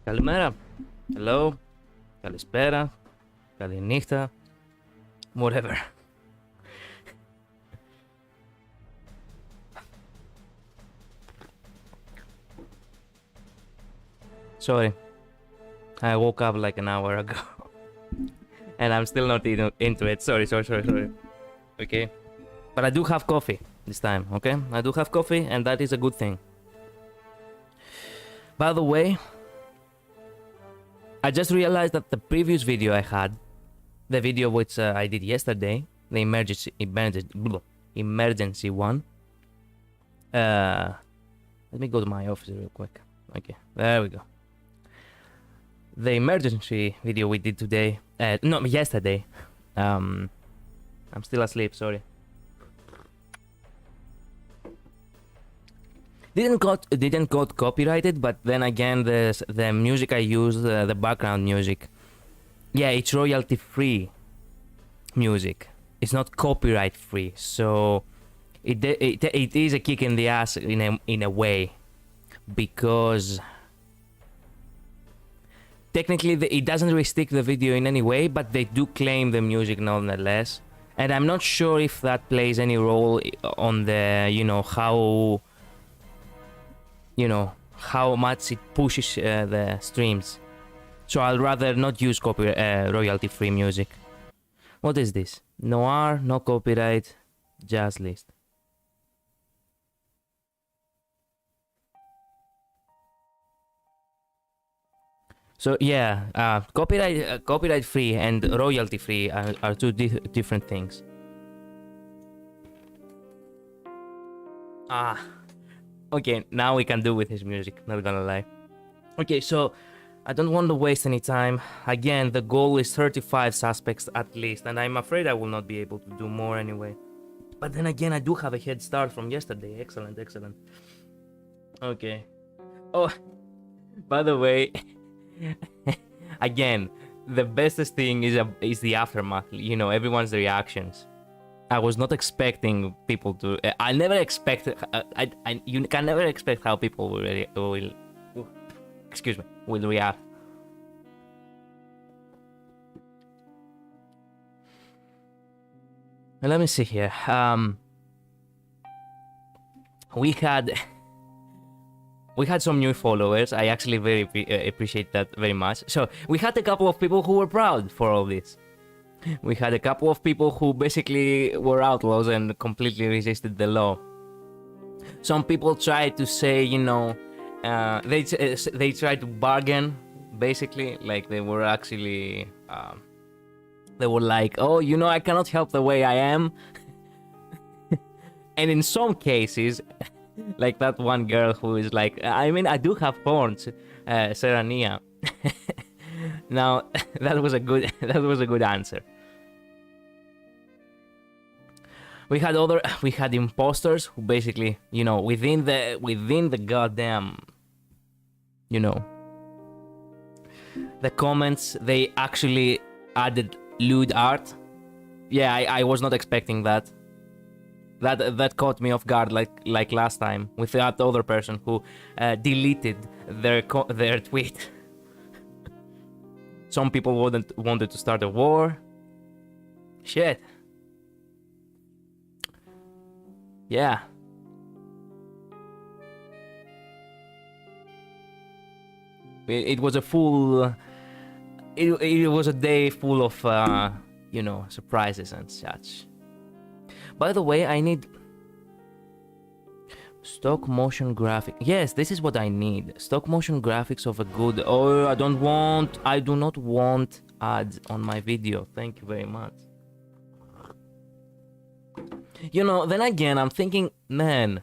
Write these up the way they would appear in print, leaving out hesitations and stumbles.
Καλημέρα. Hello. Καλησπέρα. Καληνύχτα. Whatever. Sorry. I woke up like an hour ago. And I'm still not into it. Sorry. Okay. But I do have coffee this time, okay? I do have coffee, and that is a good thing. By the way, I just realized that the previous video I had, the video which I did yesterday, the emergency one. Let me go to my office real quick. Okay, there we go. The emergency video we did today, no, yesterday. I'm still asleep, sorry. Didn't got copyrighted, but then again, the music I used, the background music, yeah, it's royalty free music. It's not copyright free, so it is a kick in the ass in a way, because technically it doesn't restrict the video in any way, but they do claim the music nonetheless, and I'm not sure if that plays any role on the how much it pushes the streams. So I'll rather not use royalty free music. What is this? Noir, no copyright, jazz list. So yeah, copyright free and royalty free are two different things. Okay, now we can do with his music, not gonna lie. Okay, so I don't want to waste any time. Again, the goal is 35 suspects at least, and I'm afraid I will not be able to do more anyway. But then again, I do have a head start from yesterday. Excellent. Okay. Oh, by the way, again, the bestest thing is the aftermath. You know, everyone's reactions. I was not expecting people to. I never expect. You can never expect how people will react. Let me see here. We had some new followers. I actually very appreciate that very much. So we had a couple of people who were proud for all this. We had a couple of people who basically were outlaws and completely resisted the law. Some people tried to say, they tried to bargain, basically, like they were actually, they were like, oh, I cannot help the way I am. And in some cases, like that one girl who is like, I do have horns, Serania. Now, that was a good answer. We had imposters who basically, within the goddamn, the comments, they actually added lewd art. Yeah, I was not expecting that. That caught me off guard, like last time with that other person who deleted their tweet. Some people wanted to start a war. Shit. Yeah. It was a full. It was a day full of surprises and such. By the way, I need stock motion graphic. Yes, this is what I need. Stock motion graphics of a good. Oh, I do not want ads on my video. Thank you very much. Then again, I'm thinking, man,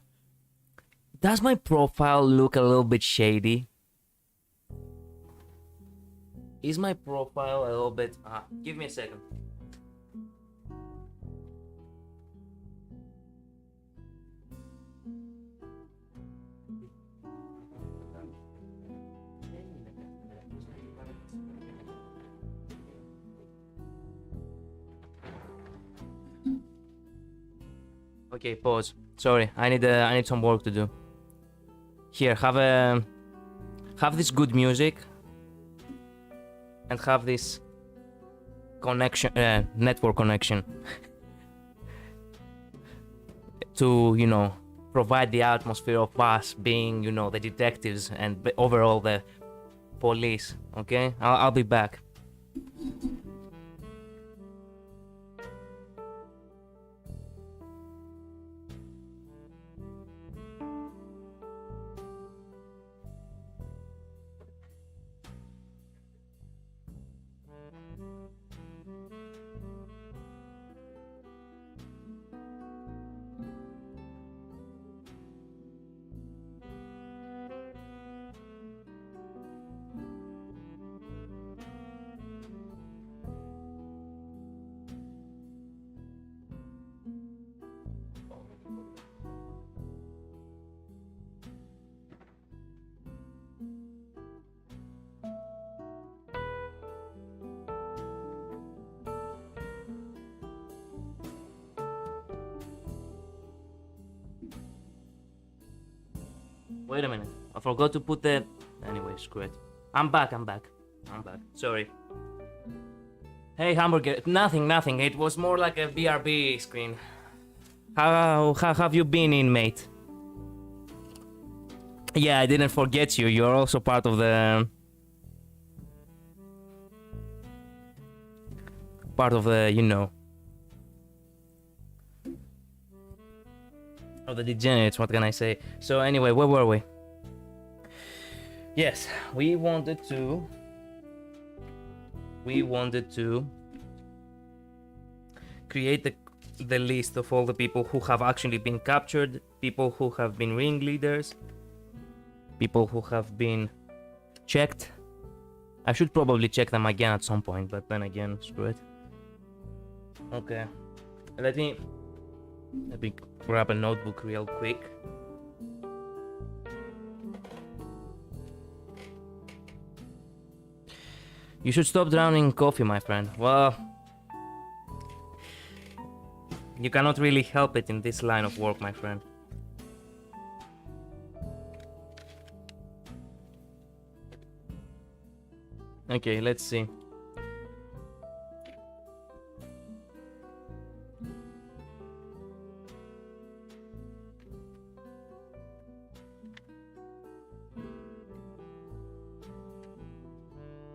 does my profile look a little bit shady? Is my profile a little bit... give me a second. Okay, pause. Sorry, I need some work to do. Here, have this good music. and have this connection, network connection, to, you know, provide the atmosphere of us being, you know, the detectives and overall the police. Okay, I'll be back. Wait a minute. I forgot to put the... Anyway, screw it. I'm back. Sorry. Hey, Hamburger. Nothing. It was more like a BRB screen. How have you been, inmate? Yeah, I didn't forget you. You're also part of the... you know... of the degenerates, what can I say? So anyway, where were we? Yes, we wanted to create the list of all the people who have actually been captured, people who have been ringleaders, people who have been checked. I should probably check them again at some point, but then again, screw it. Okay, let me grab a notebook real quick. You should stop drowning in coffee, my friend. Well, you cannot really help it in this line of work, my friend. Okay, let's see.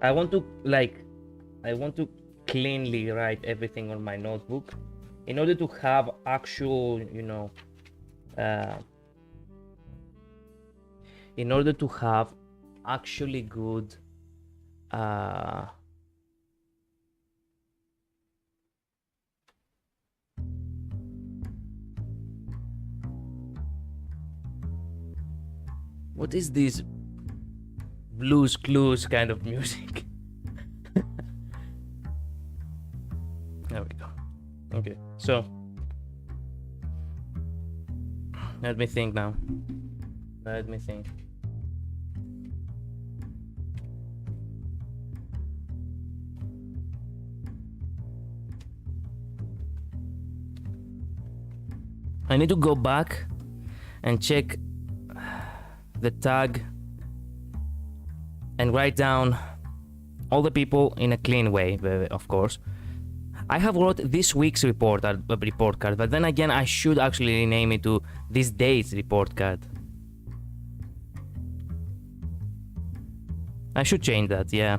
I want to cleanly write everything on my notebook in order to have actual, you know, in order to have actually good what is this Blues Clues kind of music? There we go. Okay, so let me think now. Let me think. I need to go back and check the tag and write down all the people in a clean way, of course. I have wrote this week's report card, but then again, I should actually rename it to this day's report card. I should change that, yeah.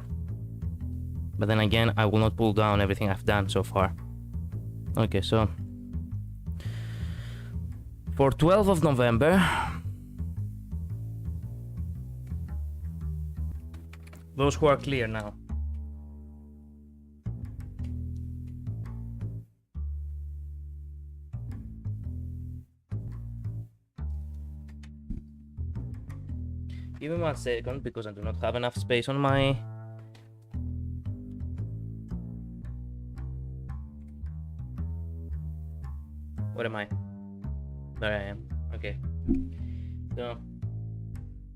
But then again, I will not pull down everything I've done so far. Okay, so for 12th of November, those who are clear now. Give me 1 second because I do not have enough space on my... Where am I? There I am. Okay. So,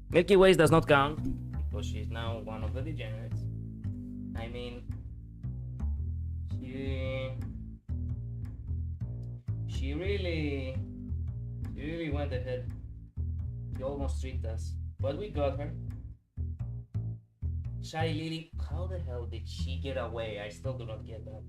Milky Way does not count because she's now one of the degenerates. I mean, she really went ahead. She almost tricked us, but we got her. Shy Lily, how the hell did she get away? I still do not get that.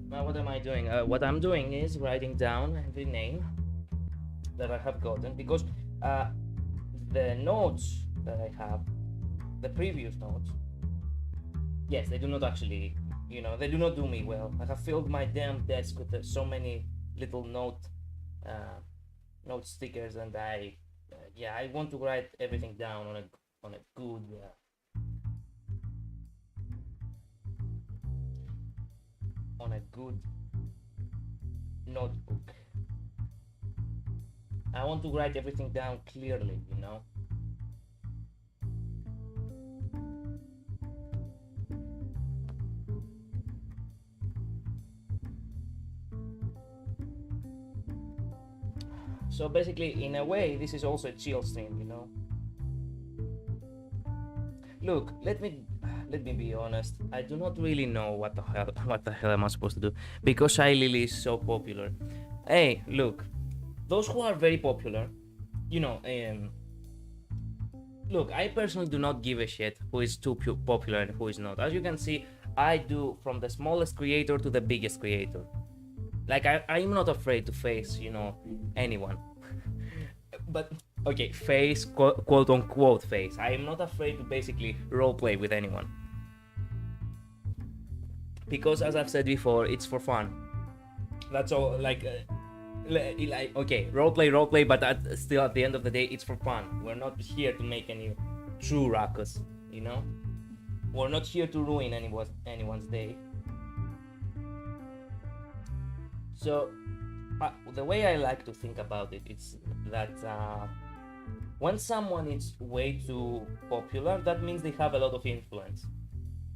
Now what am I doing? What I'm doing is writing down every name that I have gotten, because the notes that I have, the previous notes, yes, they do not actually, they do not do me well. I have filled my damn desk with so many little note stickers, and I want to write everything down on a good notebook. I want to write everything down clearly. So basically, in a way, this is also a chill stream. Look, let me be honest. I do not really know what the hell am I supposed to do, because Shy Lily is so popular. Hey, look, those who are very popular, you know, look, I personally do not give a shit who is too popular and who is not. As you can see, I do from the smallest creator to the biggest creator. Like, I'm not afraid to face, anyone. But, okay, face, quote unquote face. I am not afraid to basically roleplay with anyone. Because, as I've said before, it's for fun. That's all, like, okay, roleplay, but still at the end of the day, it's for fun. We're not here to make any true ruckus, We're not here to ruin anyone's day. So, the way I like to think about it, it's that when someone is way too popular, that means they have a lot of influence.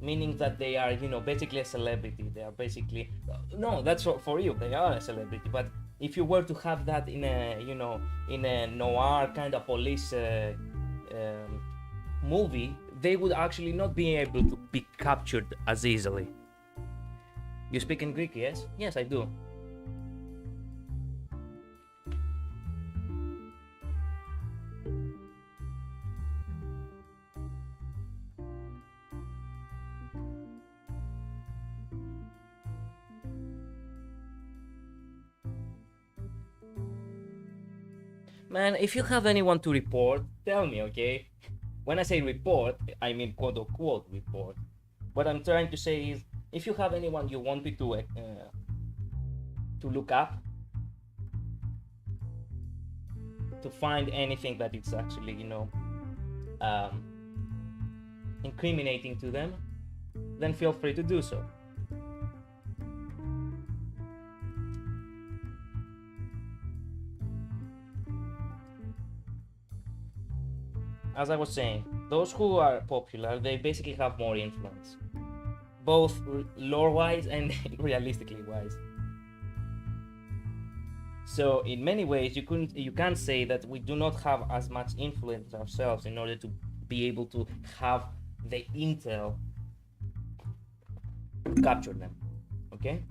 Meaning that they are, basically a celebrity. They are basically, no, that's for you. They are a celebrity. But if you were to have that in a noir kind of police movie, they would actually not be able to be captured as easily. You speak in Greek, yes? Yes, I do. Man, if you have anyone to report, tell me, okay? When I say report, I mean quote unquote report. What I'm trying to say is, if you have anyone you want me to look up, to find anything that it's actually, incriminating to them, then feel free to do so. As I was saying, those who are popular, they basically have more influence, both lore-wise and realistically wise. So in many ways, you can't say that we do not have as much influence ourselves in order to be able to have the intel to capture them. Okay?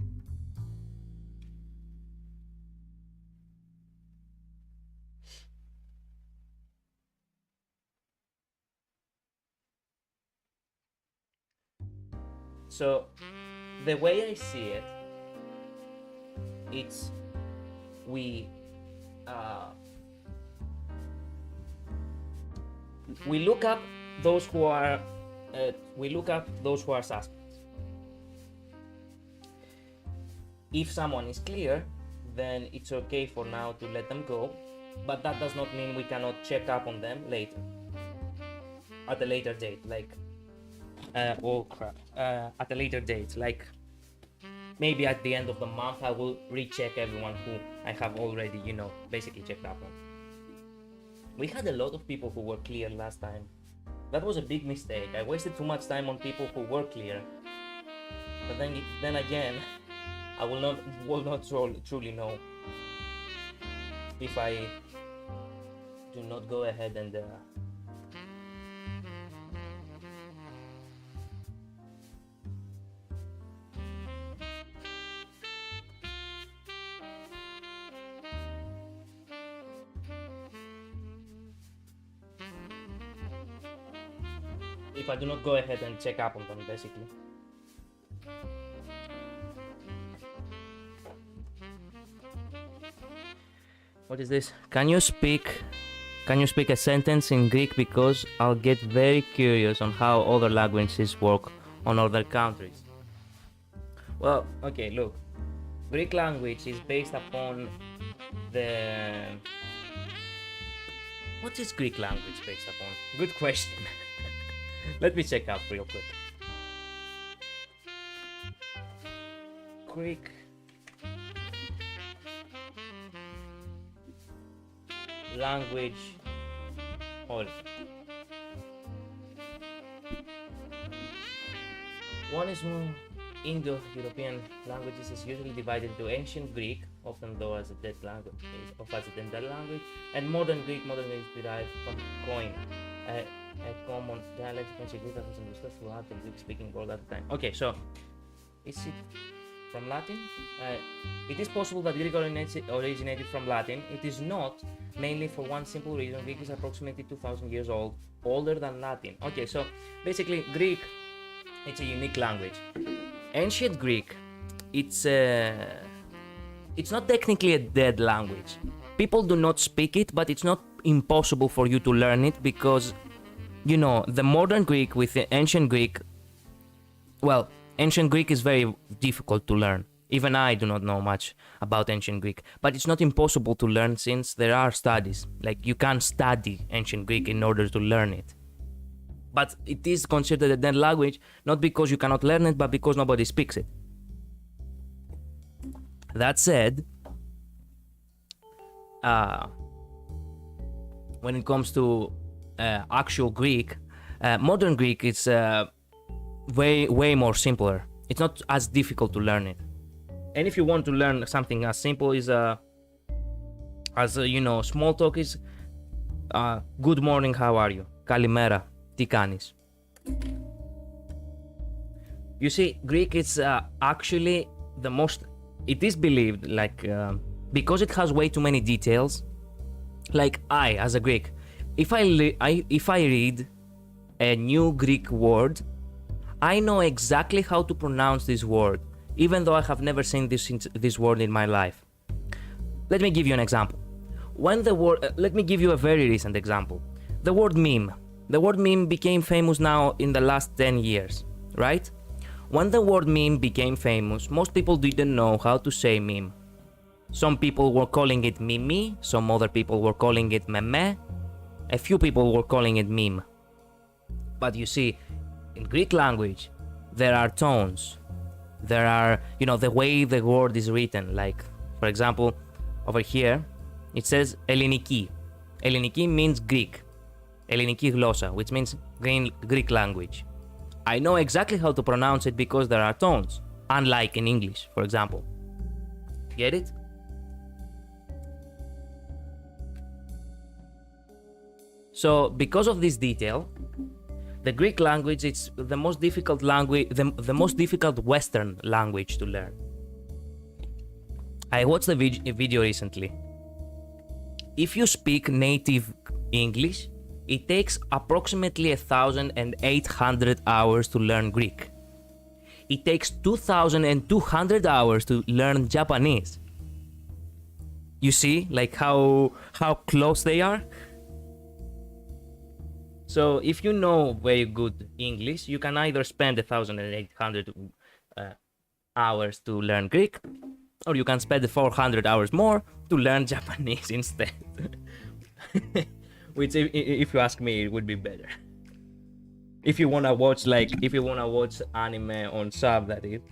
So the way I see it, it's we look up those who are suspects. If someone is clear, then it's okay for now to let them go, but that does not mean we cannot check up on them later, at a later date, like at a later date, like maybe at the end of the month I will recheck everyone who I have already, basically checked up on. We had a lot of people who were clear last time. That was a big mistake. I wasted too much time on people who were clear. But then again, I will not truly know if I do not go ahead and if I do not go ahead and check up on them, basically. What is this? Can you speak a sentence in Greek, because I'll get very curious on how other languages work on other countries. Well, okay, look. Greek language is based upon the... What is Greek language based upon? Good question. Let me check out real quick. Greek language origin. One is more Indo-European languages is usually divided into ancient Greek, often though as a dead language, and modern Greek. Modern Greek is derived from Koine, a common dialect of ancient Greek that was understood throughout the Greek-speaking world at the time. Okay, so is it from Latin? It is possible that Greek originated from Latin. It is not, mainly for one simple reason: Greek is approximately 2,000 years old, older than Latin. Okay, so basically Greek, it's a unique language. Ancient Greek, it's not technically a dead language. People do not speak it, but it's not impossible for you to learn it, because, you know, the modern Greek with the ancient Greek, well, ancient Greek is very difficult to learn. Even I do not know much about ancient Greek, but it's not impossible to learn, since there are studies. Like, you can study ancient Greek in order to learn it. But it is considered a dead language, not because you cannot learn it, but because nobody speaks it. That said, when it comes to actual Greek, modern Greek is way more simpler. It's not as difficult to learn it. And if you want to learn something as simple as you know, small talk is good morning, how are you? Kalimera, τι κάνεις? You see, Greek is actually the most, it is believed, like, because it has way too many details. Like, I, as a Greek, if I read a new Greek word, I know exactly how to pronounce this word, even though I have never seen this word in my life. Let me give you an example. Let me give you a very recent example. The word meme. The word meme became famous now in the last 10 years, right? When the word meme became famous, most people didn't know how to say meme. Some people were calling it mimi, some other people were calling it meme, a few people were calling it meme. But you see, in Greek language, there are tones. There are, you know, the way the word is written. Like, for example, over here, it says Elliniki. Elliniki means Greek. Elliniki γλώσσα, which means Greek language. I know exactly how to pronounce it because there are tones, unlike in English, for example. Get it? So, because of this detail, the Greek language is the most difficult language, the most difficult Western language to learn. I watched a video recently. If you speak native English, it takes approximately 1,800 hours to learn Greek. It takes 2,200 hours to learn Japanese. You see, like how close they are? So if you know very good English, you can either spend 1,800 hours to learn Greek, or you can spend 400 hours more to learn Japanese instead. Which, if you ask me, it would be better. If you wanna watch anime on sub, that is.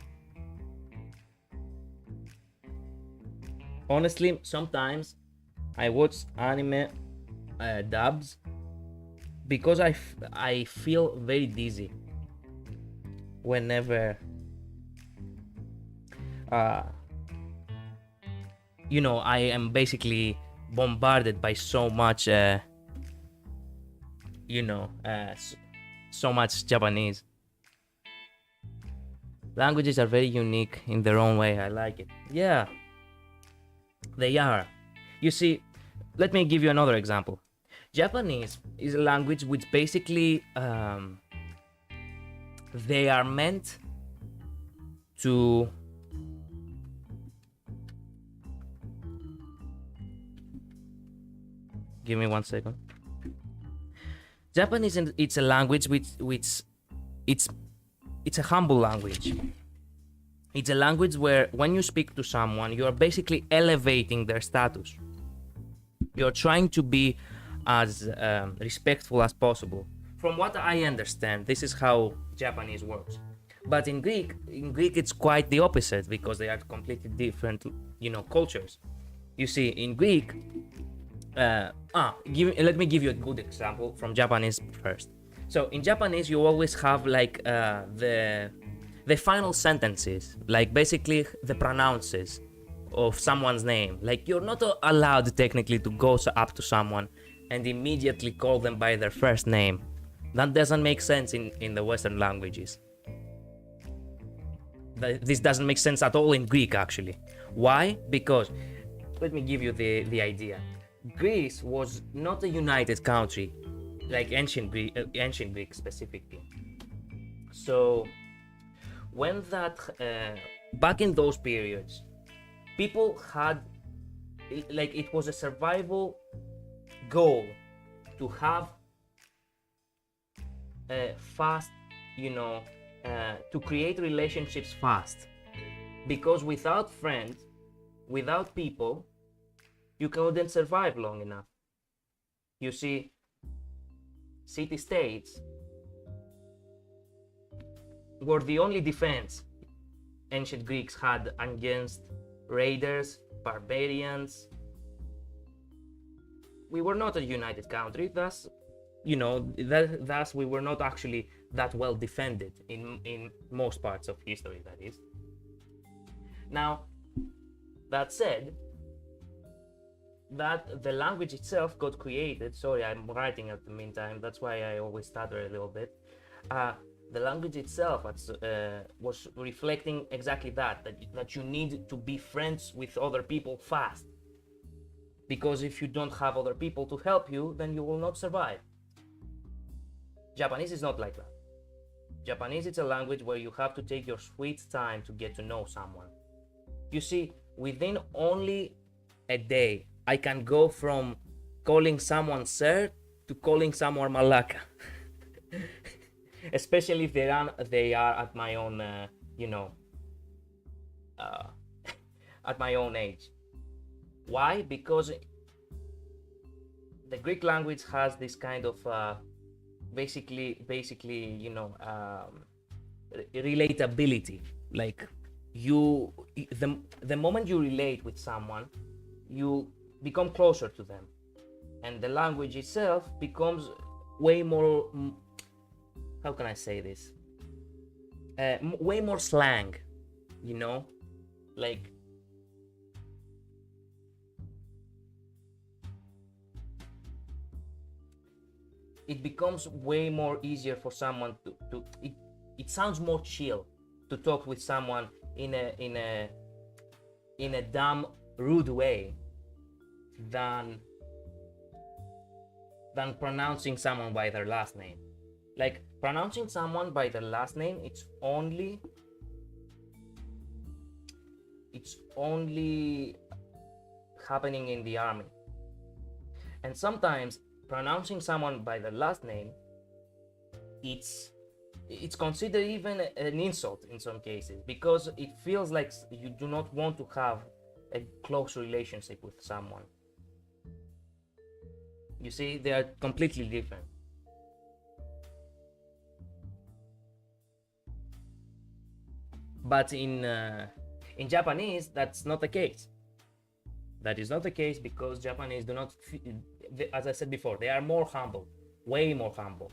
Honestly, sometimes I watch anime dubs because I feel very dizzy whenever you know, I am basically bombarded by so much so much Japanese. Languages are very unique in their own way. I like it. Yeah, they are. You see, let me give you another example. Japanese is a language which basically they are meant to give me 1 second. Japanese, it's a language which it's a humble language. It's a language where when you speak to someone, you are basically elevating their status. You're trying to be as respectful as possible. From what I understand, this is how Japanese works. But in Greek it's quite the opposite, because they are completely different, cultures. You see, in Greek, let me give you a good example from Japanese first. So in Japanese, you always have like the final sentences, like basically the pronounces of someone's name. Like, you're not allowed technically to go up to someone and immediately call them by their first name. That doesn't make sense in the Western languages. This doesn't make sense at all in Greek, actually. Why? Because, let me give you the idea. Greece was not a united country, like ancient Greek specifically. So, when that, back in those periods, people had, like, it was a survival goal to have fast, to create relationships fast, because without friends, without people, you couldn't survive long enough. You see, city-states were the only defense ancient Greeks had against raiders, barbarians. We were not a united country, thus we were not actually that well defended in most parts of history, that is. Now, that said, that the language itself got created, sorry, I'm writing at the meantime, that's why I always stutter a little bit. The language itself was reflecting exactly that you need to be friends with other people fast. Because if you don't have other people to help you, then you will not survive. Japanese is not like that. Japanese is a language where you have to take your sweet time to get to know someone. You see, within only a day, I can go from calling someone sir to calling someone malaka. Especially if they are at my own, at my own age. Why? Because the Greek language has this kind of basically, relatability. Like, the moment you relate with someone, you become closer to them, and the language itself becomes way more, how can I say this? Way more slang, like, it becomes way more easier for someone to it sounds more chill to talk with someone in a dumb, rude way than pronouncing someone by their last name. Like, pronouncing someone by their last name, it's only happening in the army. And sometimes pronouncing someone by their last name, it's considered even an insult in some cases, because it feels like you do not want to have a close relationship with someone. You see, they are completely different. But in Japanese, that's not the case. That is not the case, because Japanese do not, as I said before, they are more humble, way more humble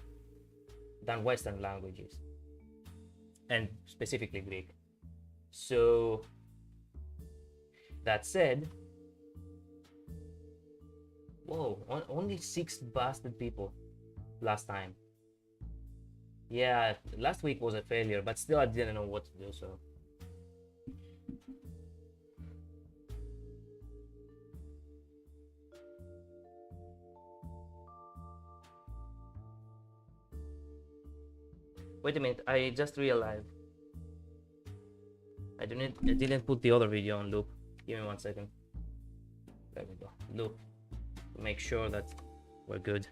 than Western languages, and specifically Greek. So, that said, whoa, only 6 bastard people. last time. Yeah, last week was a failure, but still I didn't know what to do, so. Wait a minute, I just realized I didn't put the other video on loop. Give me 1 second. There we go. Loop. Make sure that we're good.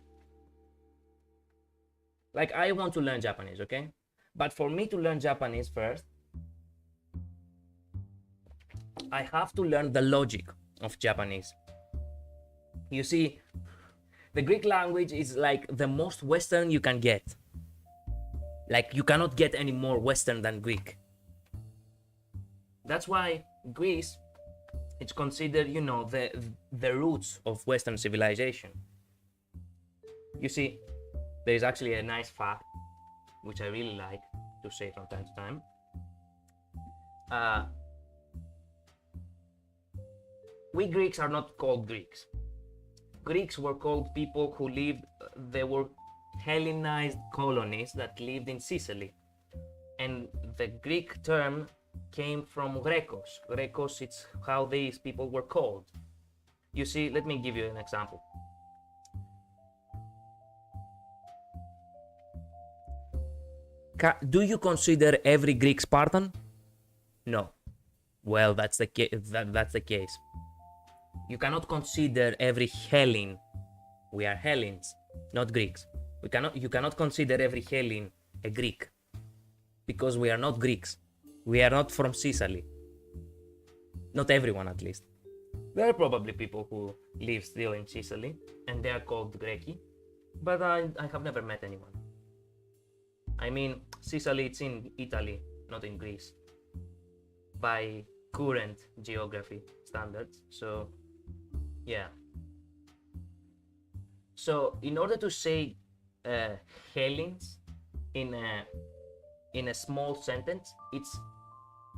Like, I want to learn Japanese, okay? But for me to learn Japanese first, I have to learn the logic of Japanese. You see, the Greek language is like the most Western you can get. Like, you cannot get any more Western than Greek. That's why Greece, it's considered, you know, the roots of Western civilization. You see, there is actually a nice fact, which I really like to say from time to time. We Greeks are not called Greeks. Greeks were called people who lived, they were Hellenized colonies that lived in Sicily. And the Greek term came from Grekos. Grekos, it's how these people were called. You see, let me give you an example. Do you consider every Greek Spartan? No. Well, that's the case. You cannot consider every Hellene. We are Hellenes, not Greeks. You cannot consider every Hellene a Greek, because we are not Greeks. We are not from Sicily. Not everyone, at least. There are probably people who live still in Sicily, and they are called Greki, but I have never met anyone. I mean, Sicily, it's in Italy, not in Greece, by current geography standards. So, yeah. So, in order to say Hellenes in a small sentence, it's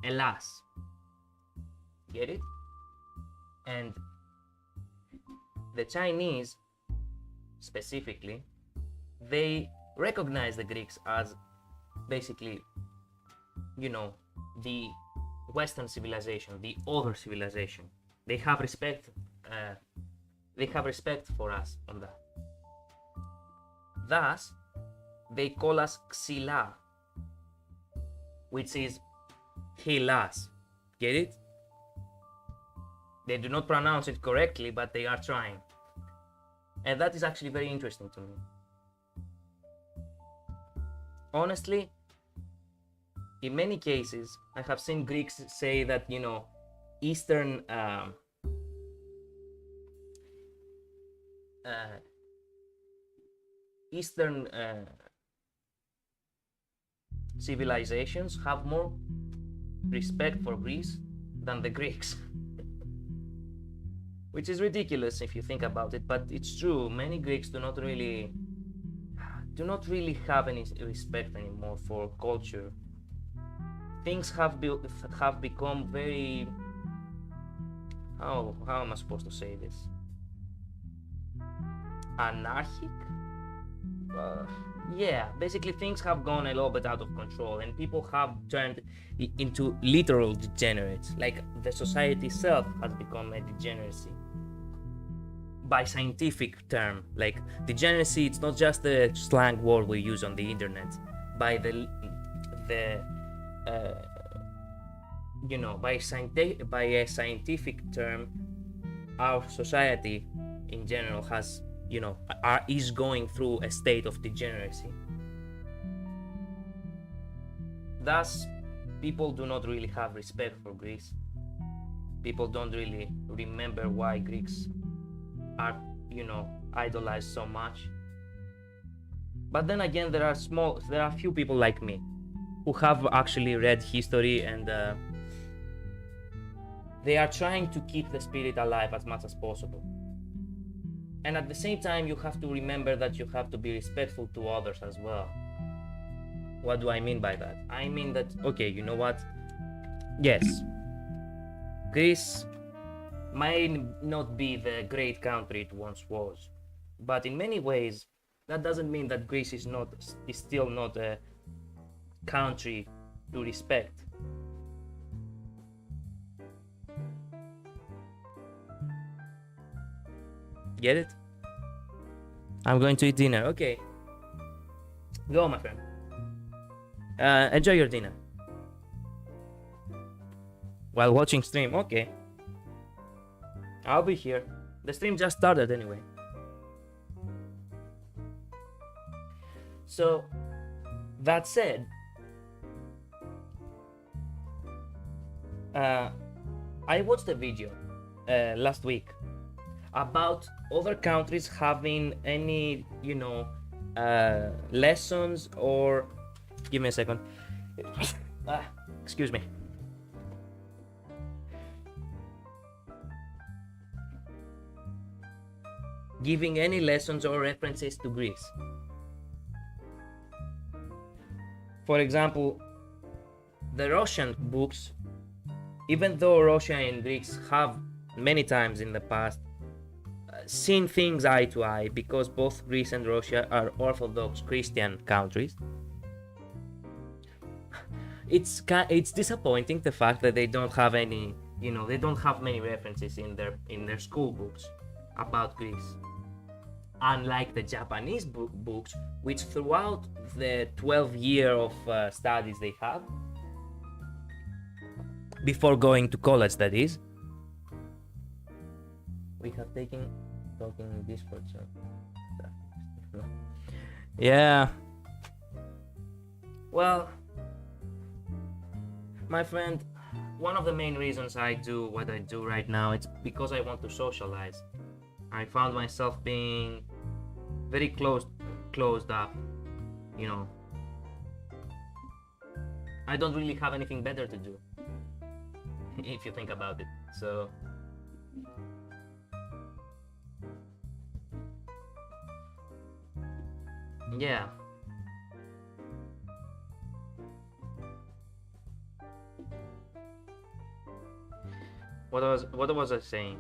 Elas. Get it? And the Chinese, specifically, they recognize the Greeks as basically, you know, the Western civilization, the other civilization. They have respect. They have respect for us on that. Thus, they call us Xila, which is Hilas. Get it? They do not pronounce it correctly, but they are trying. And that is actually very interesting to me. Honestly, in many cases, I have seen Greeks say that, you know, Eastern civilizations have more respect for Greece than the Greeks. Which is ridiculous if you think about it, but it's true. Many Greeks do not really have any respect anymore for culture. Things have become very, how am I supposed to say this? Anarchic? Yeah, basically things have gone a little bit out of control, and people have turned into literal degenerates. Like, the society itself has become a degeneracy. By scientific term, like degeneracy, it's not just the slang word we use on the internet. By by a scientific term, our society in general has, you know, is going through a state of degeneracy. Thus, people do not really have respect for Greece. People don't really remember why Greeks are, you know, idolized so much. But then again, there are few people like me who have actually read history, and they are trying to keep the spirit alive as much as possible. And at the same time, you have to remember that you have to be respectful to others as well. What do I mean by that? I mean that, okay, you know what? Yes, Greece may not be the great country it once was, but in many ways, that doesn't mean that Greece is still not a country to respect. Get it? I'm going to eat dinner. Okay. Go, my friend. Enjoy your dinner. While watching stream. Okay. I'll be here. The stream just started anyway. So, that said, I watched a video last week about other countries having any, lessons or... Give me a second. Excuse me. Giving any lessons or references to Greece. For example, the Russian books, even though Russia and Greeks have many times in the past seen things eye to eye, because both Greece and Russia are Orthodox Christian countries, it's disappointing the fact that they don't have any, they don't have many references in their school books about Greece. Unlike the Japanese books, which throughout the 12 year of studies they have, before going to college, that is, we have taken talking in Discord, so yeah. Well, my friend, one of the main reasons I do what I do right now, it's because I want to socialize. I found myself being very closed up, I don't really have anything better to do, if you think about it. So yeah. What was I saying?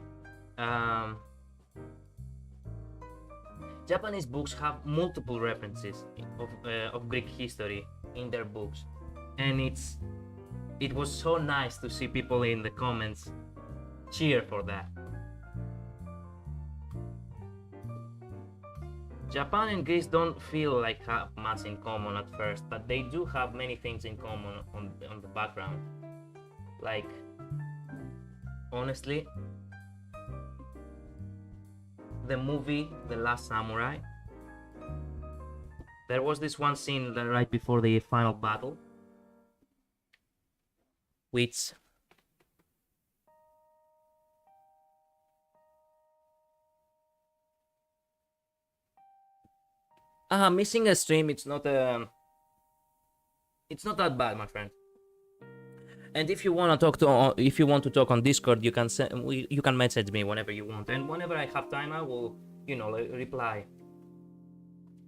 Japanese books have multiple references of Greek history in their books, and it was so nice to see people in the comments cheer for that. Japan and Greece don't feel like have much in common at first, but they do have many things in common on the background. Like, honestly, the movie The Last Samurai, there was this one scene right before the final battle, which missing a stream, it's not that bad, my friend. And if you want to talk on Discord, you can message me whenever you want, and whenever I have time, I will, reply.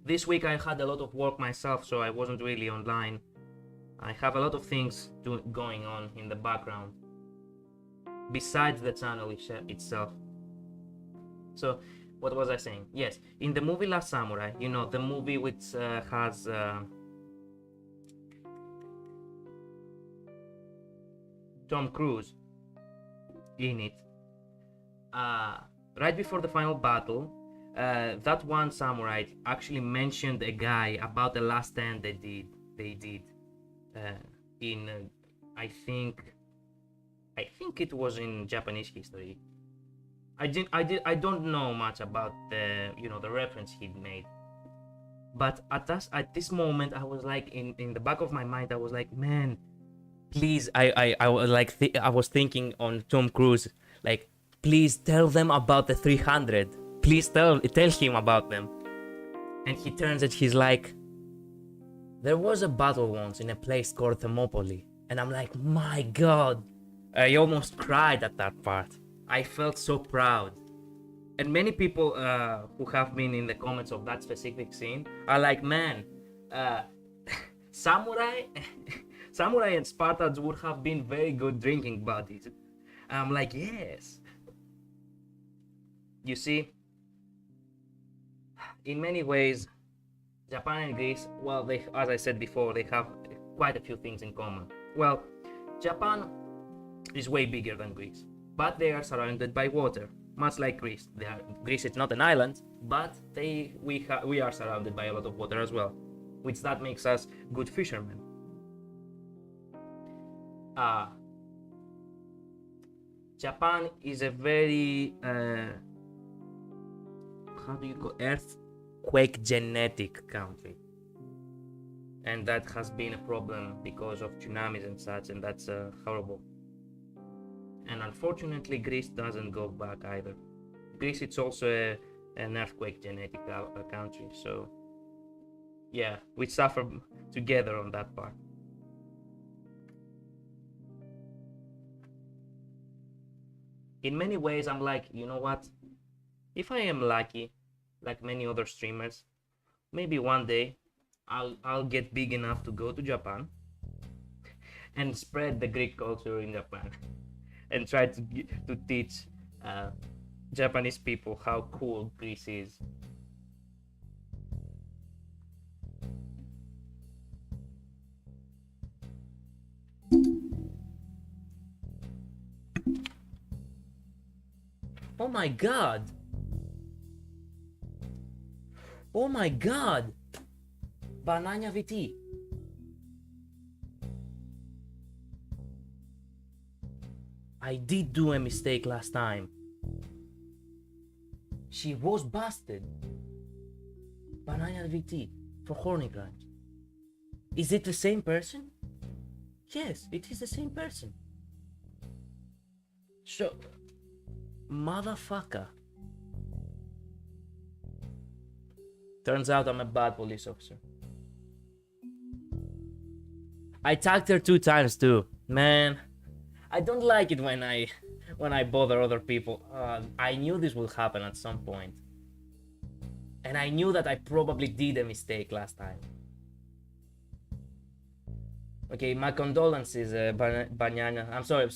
This week I had a lot of work myself, so I wasn't really online. I have a lot of things going on in the background besides the channel itself. So, what was I saying? Yes, in the movie Last Samurai, the movie which has Tom Cruise in it, right before the final battle, that one samurai actually mentioned a guy about the last stand they did in I think it was in Japanese history. I don't know much about the the reference he made, but at this moment I was like, in the back of my mind I was like, man, please, I was like I was thinking on Tom Cruise, like, please tell them about the 300, please tell him about them. And he turns and he's like, there was a battle once in a place called Thermopylae. And I'm like, my god, I almost cried at that part. I felt so proud. And many people who have been in the comments of that specific scene are like, man, samurai and Spartans would have been very good drinking buddies. I'm like, yes. You see, in many ways, Japan and Greece, well, they, as I said before, they have quite a few things in common. Well, Japan is way bigger than Greece, but they are surrounded by water, much like Greece. Greece is not an island, but we are surrounded by a lot of water as well, which that makes us good fishermen. Japan is a very how do you call earthquake genetic country, and that has been a problem because of tsunamis and such, and that's horrible. And unfortunately, Greece doesn't go back either. Greece, it's also an earthquake genetic country, so yeah, we suffer together on that part. In many ways, I'm like, you know what? If I am lucky, like many other streamers, maybe one day I'll get big enough to go to Japan and spread the Greek culture in Japan and try to teach Japanese people how cool Greece is. Oh my god! Oh my god! Banana VT. I did do a mistake last time. She was busted. Banana VT for Horny Grimes. Is it the same person? Yes, it is the same person. So, motherfucker. Turns out I'm a bad police officer. I tagged her 2 times too. Man, I don't like it when I bother other people. I knew this would happen at some point. And I knew that I probably did a mistake last time. Okay, my condolences, Banana. I'm sorry.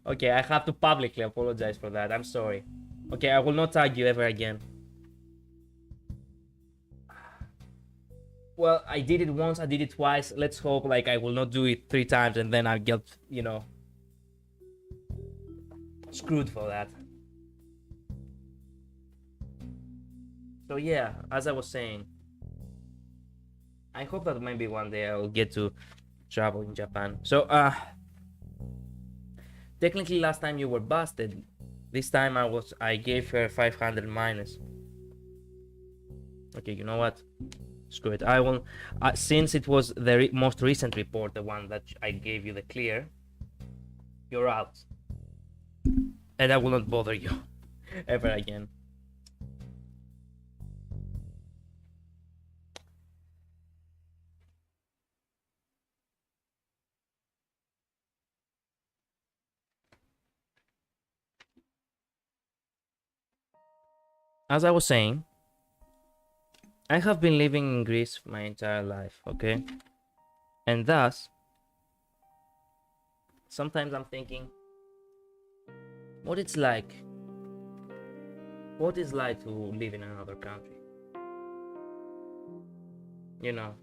Okay, I have to publicly apologize for that. I'm sorry. Okay, I will not tag you ever again. Well, I did it once, I did it twice. Let's hope like I will not do it 3 times and then I'll get, you know, screwed for that. So yeah, as I was saying, I hope that maybe one day I will get to travel in Japan. So technically last time you were busted. This time I gave her 500 minus. Okay, you know what? Screw it. I will, since it was the most recent report, the one that I gave you the clear, you're out. And I will not bother you ever again. As I was saying, I have been living in Greece my entire life, okay? And thus, sometimes I'm thinking, what is like to live in another country? You know,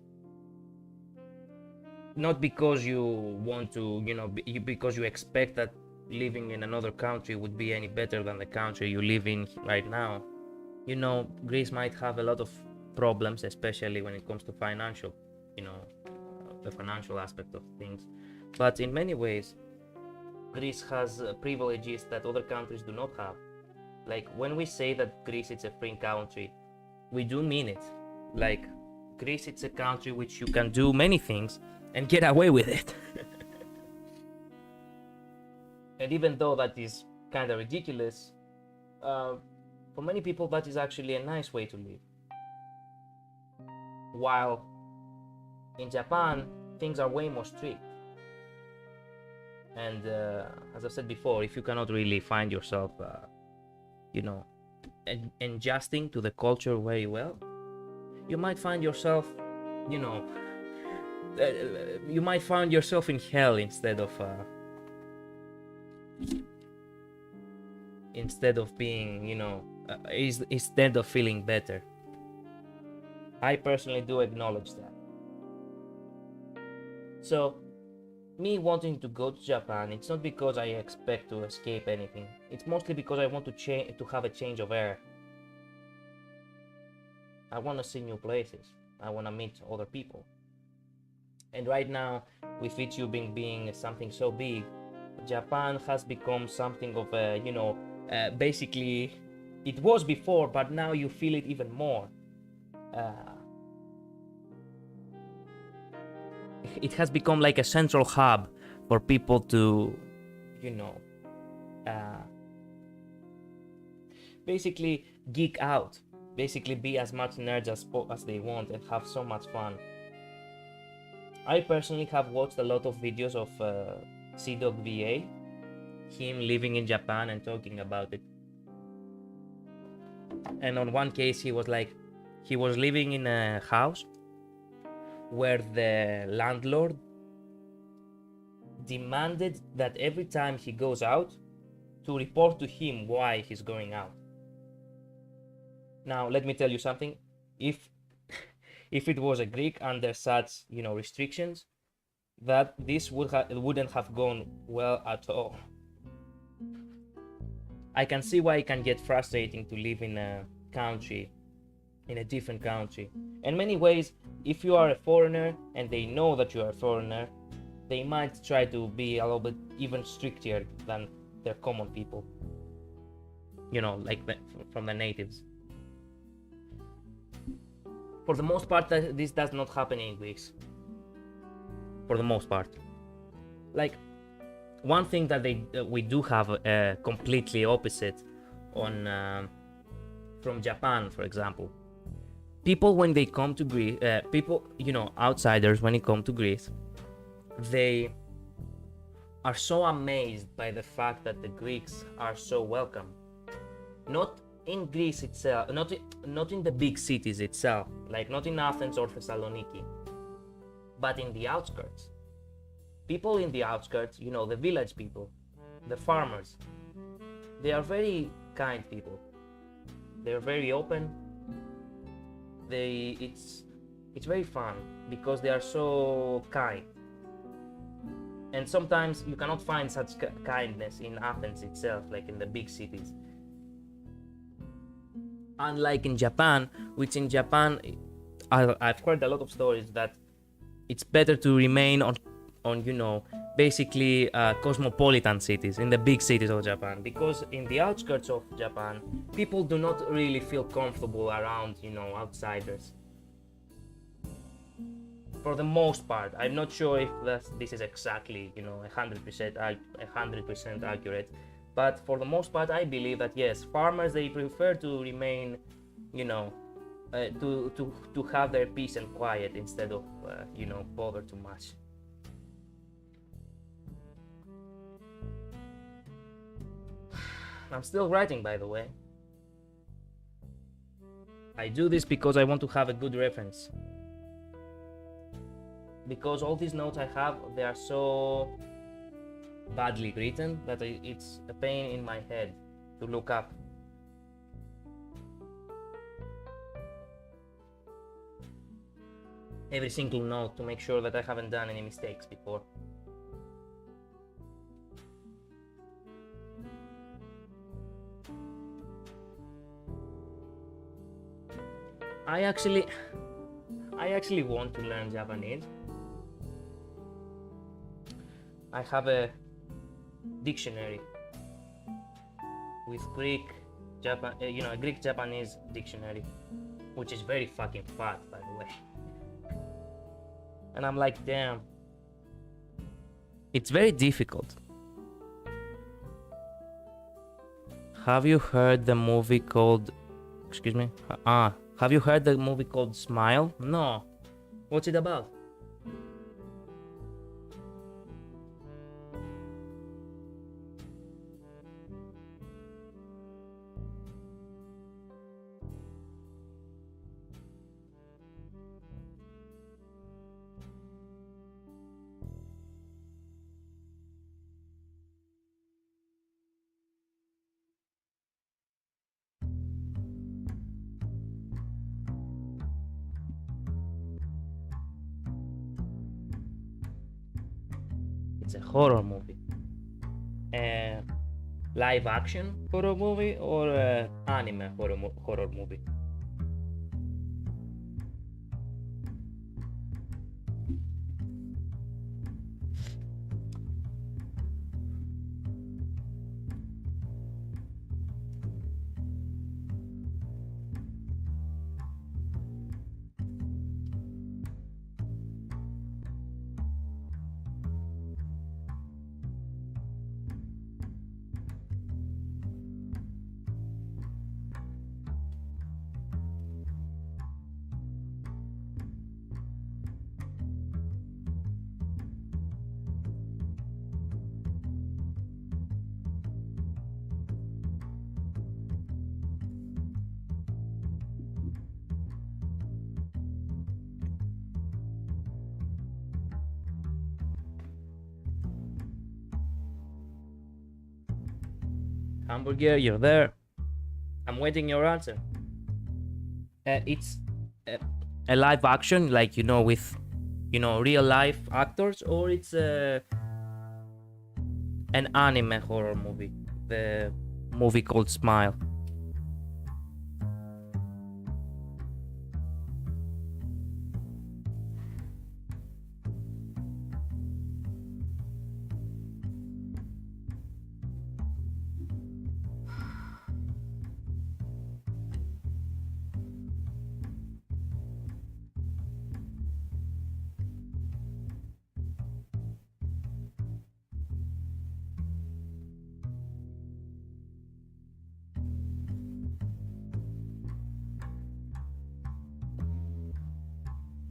not because you want to, you know, because you expect that living in another country would be any better than the country you live in right now. You know, Greece might have a lot of problems, especially when it comes to financial, you know, the financial aspect of things. But in many ways, Greece has privileges that other countries do not have. Like when we say that Greece is a free country, we do mean it. Like Greece, it's a country which you can do many things and get away with it. And even though that is kind of ridiculous, for many people that is actually a nice way to live. While in Japan, things are way more strict. And as I've said before, if you cannot really find yourself, you know, adjusting to the culture very well, you might find yourself, you know, you might find yourself in hell instead of being, you know, instead of feeling better. I personally do acknowledge that. So, me wanting to go to Japan, it's not because I expect to escape anything. It's mostly because I want to have a change of air. I want to see new places. I want to meet other people. And right now, with YouTubing being something so big, Japan has become something of a, basically, it was before, but now you feel it even more. Uh, it has become like a central hub for people to, you know, uh, basically geek out, basically be as much nerds as they want and have so much fun. I personally have watched a lot of videos of CDogVA, him living in Japan and talking about it. And on one case, he was living in a house where the landlord demanded that every time he goes out to report to him why he's going out. Now, let me tell you something. If if it was a Greek under such, restrictions, that this wouldn't have gone well at all. I can see why it can get frustrating to live in a country, in a different country. In many ways, if you are a foreigner and they know that you are a foreigner, they might try to be a little bit even stricter than their common people. Like from the natives. For the most part, this does not happen in Greece. For the most part. Like, one thing that we do have completely opposite on from Japan, for example. People when they come to Greece, outsiders when they come to Greece, they are so amazed by the fact that the Greeks are so welcome. Not in Greece itself, not in the big cities itself, like not in Athens or Thessaloniki, but in the outskirts. People in the outskirts, the village people, the farmers, they are very kind people. They're very open. It's very fun because they are so kind. And sometimes you cannot find such kindness in Athens itself, like in the big cities. Unlike in Japan, which in Japan, I've heard a lot of stories that it's better to remain on basically cosmopolitan cities, in the big cities of Japan, because in the outskirts of Japan, people do not really feel comfortable around, outsiders. For the most part, I'm not sure if this is exactly, 100% accurate, but for the most part, I believe that yes, farmers, they prefer to remain, to have their peace and quiet instead of, bother too much. I'm still writing, by the way. I do this because I want to have a good reference. Because all these notes I have, they are so badly written that it's a pain in my head to look up. Every single note to make sure that I haven't done any mistakes before. I actually want to learn Japanese. I have a dictionary with a Greek-Japanese dictionary, which is very fucking fat, by the way. And I'm like, damn. It's very difficult. Have you heard the movie called... Excuse me? Have you heard the movie called Smile? No. What's it about? It's a horror movie. Live action horror movie or anime horror movie? Hamburger, you're there. I'm waiting your answer. It's a live action, like with real life actors, or it's an anime horror movie. The movie called Smile.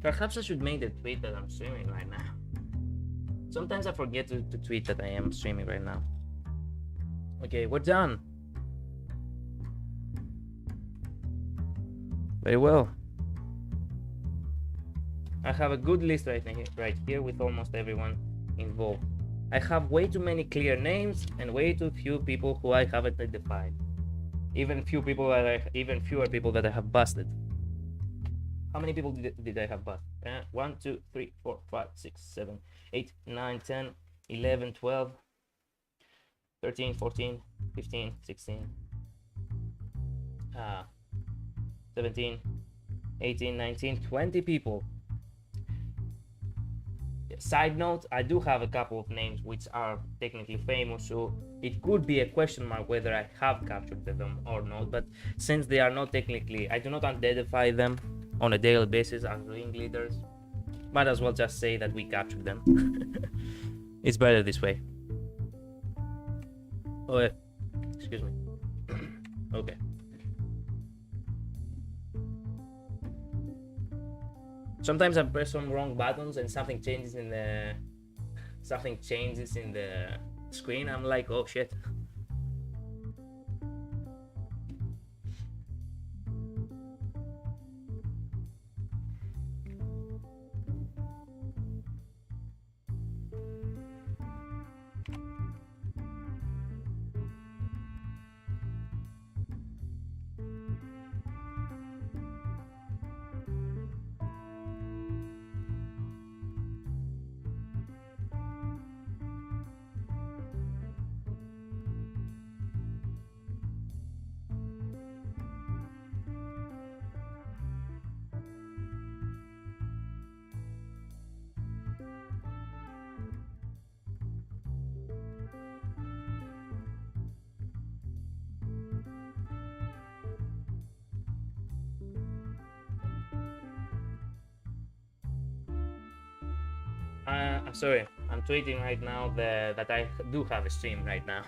Perhaps I should make the tweet that I'm streaming right now. Sometimes I forget to tweet that I am streaming right now. Okay, we're done. Very well. I have a good list right here with almost everyone involved. I have way too many clear names and way too few people who I haven't identified. Even fewer people that I have busted. How many people did I have busted? 1, 2, 3, 4, 5, 6, 7, 8, 9, 10, 11, 12, 13, 14, 15, 16, 17, 18, 19, 20 people. Side note, I do have a couple of names which are technically famous, so it could be a question mark whether I have captured them or not, but since they are not technically, I do not identify them on a daily basis as ringleaders, might as well just say that we captured them. It's better this way. Oh, excuse me. Okay. Sometimes I press some wrong buttons and something changes in the screen. I'm like, oh shit. I'm sorry. I'm tweeting right now that I do have a stream right now.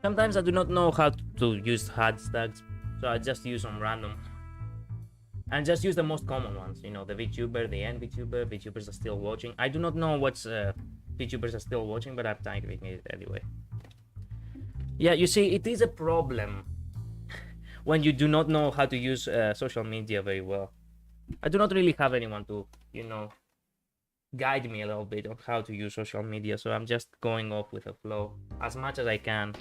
Sometimes I do not know how to use hashtags, so I just use some random. And just use the most common ones, you know, the VTuber, the NVTuber, VTubers are still watching. I do not know what's VTubers are still watching, but I'm typing it anyway. Yeah, you see, it is a problem when you do not know how to use social media very well. I do not really have anyone to, you know, guide me a little bit on how to use social media, so I'm just going off with the flow as much as I can.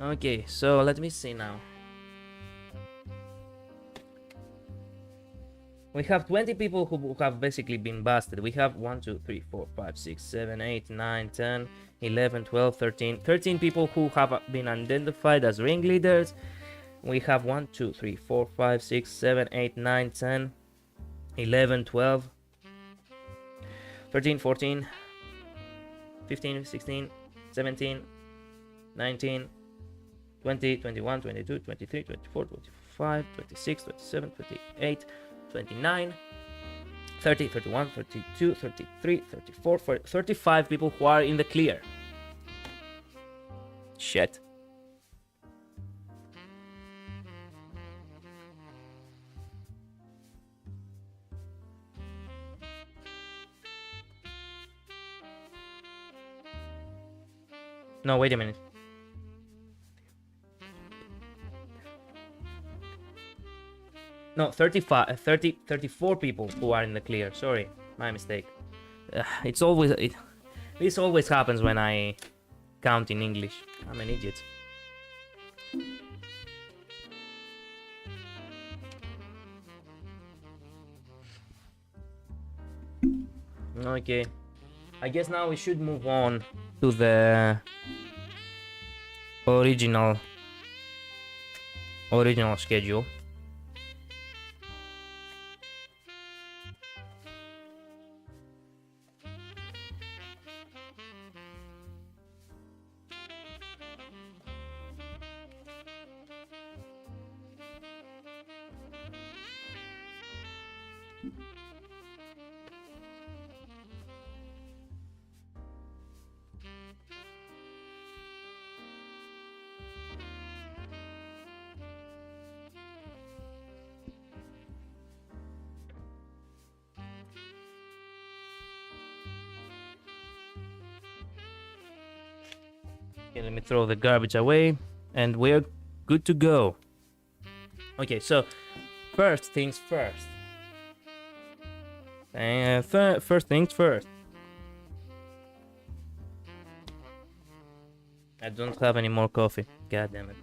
Okay, so let me see now. We have 20 people who have basically been busted. We have 1, 2, 3, 4, 5, 6, 7, 8, 9, 10, 11, 12, 13. 13 people who have been identified as ringleaders. We have 1, 2, 3, 4, 5, 6, 7, 8, 9, 10, 11, 12, 13, 14, 15, 16, 17, 19, 20, 21, 22, 23, 24, 25, 26, 27, 28, 29, 30, 31, 32, 33, 34, 40, 35 people who are in the clear. Shit. No, wait a minute. No, 34 people who are in the clear. Sorry, my mistake. It's always... this always happens when I count in English. I'm an idiot. Okay. I guess now we should move on to the original schedule. Okay, let me throw the garbage away, and we're good to go. Okay, so first things first. First things first. I don't have any more coffee. God damn it.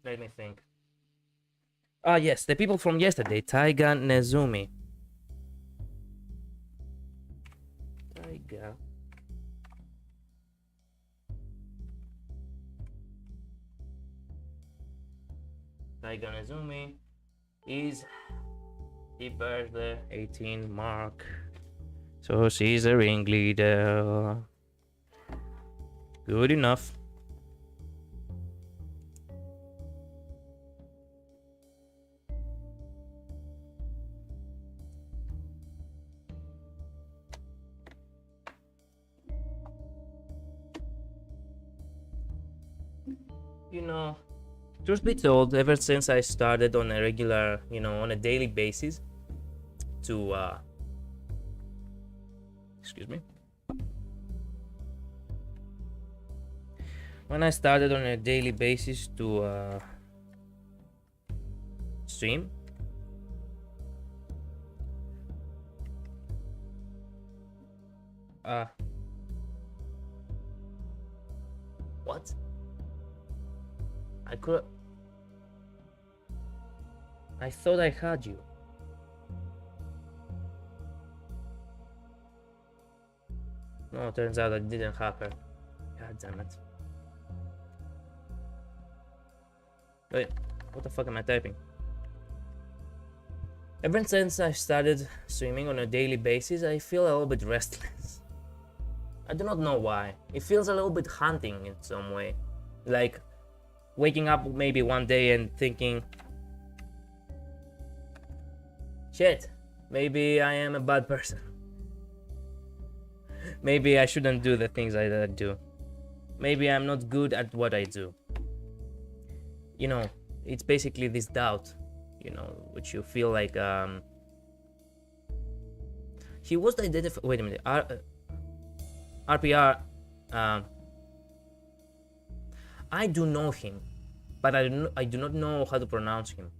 Let me think. Ah, yes, the people from yesterday, Taiga Nezumi. Taiga. Taiga Nezumi is the birthday 18 mark. So she's a ringleader. Good enough. You know, truth be told, ever since I started on a regular, you know, on a daily basis to, excuse me. When I started on a daily basis to, stream, what? I thought I had you. No, turns out I didn't have her. God damn it. Wait, what the fuck am I typing? Ever since I started streaming on a daily basis, I feel a little bit restless. I do not know why. It feels a little bit hunting in some way. Like waking up maybe one day and thinking, shit, maybe I am a bad person. Maybe I shouldn't do the things I do. Maybe I'm not good at what I do. You know, it's basically this doubt, you know, which you feel like he was identified. Wait a minute, RPR. I do know him, but I do not know how to pronounce him.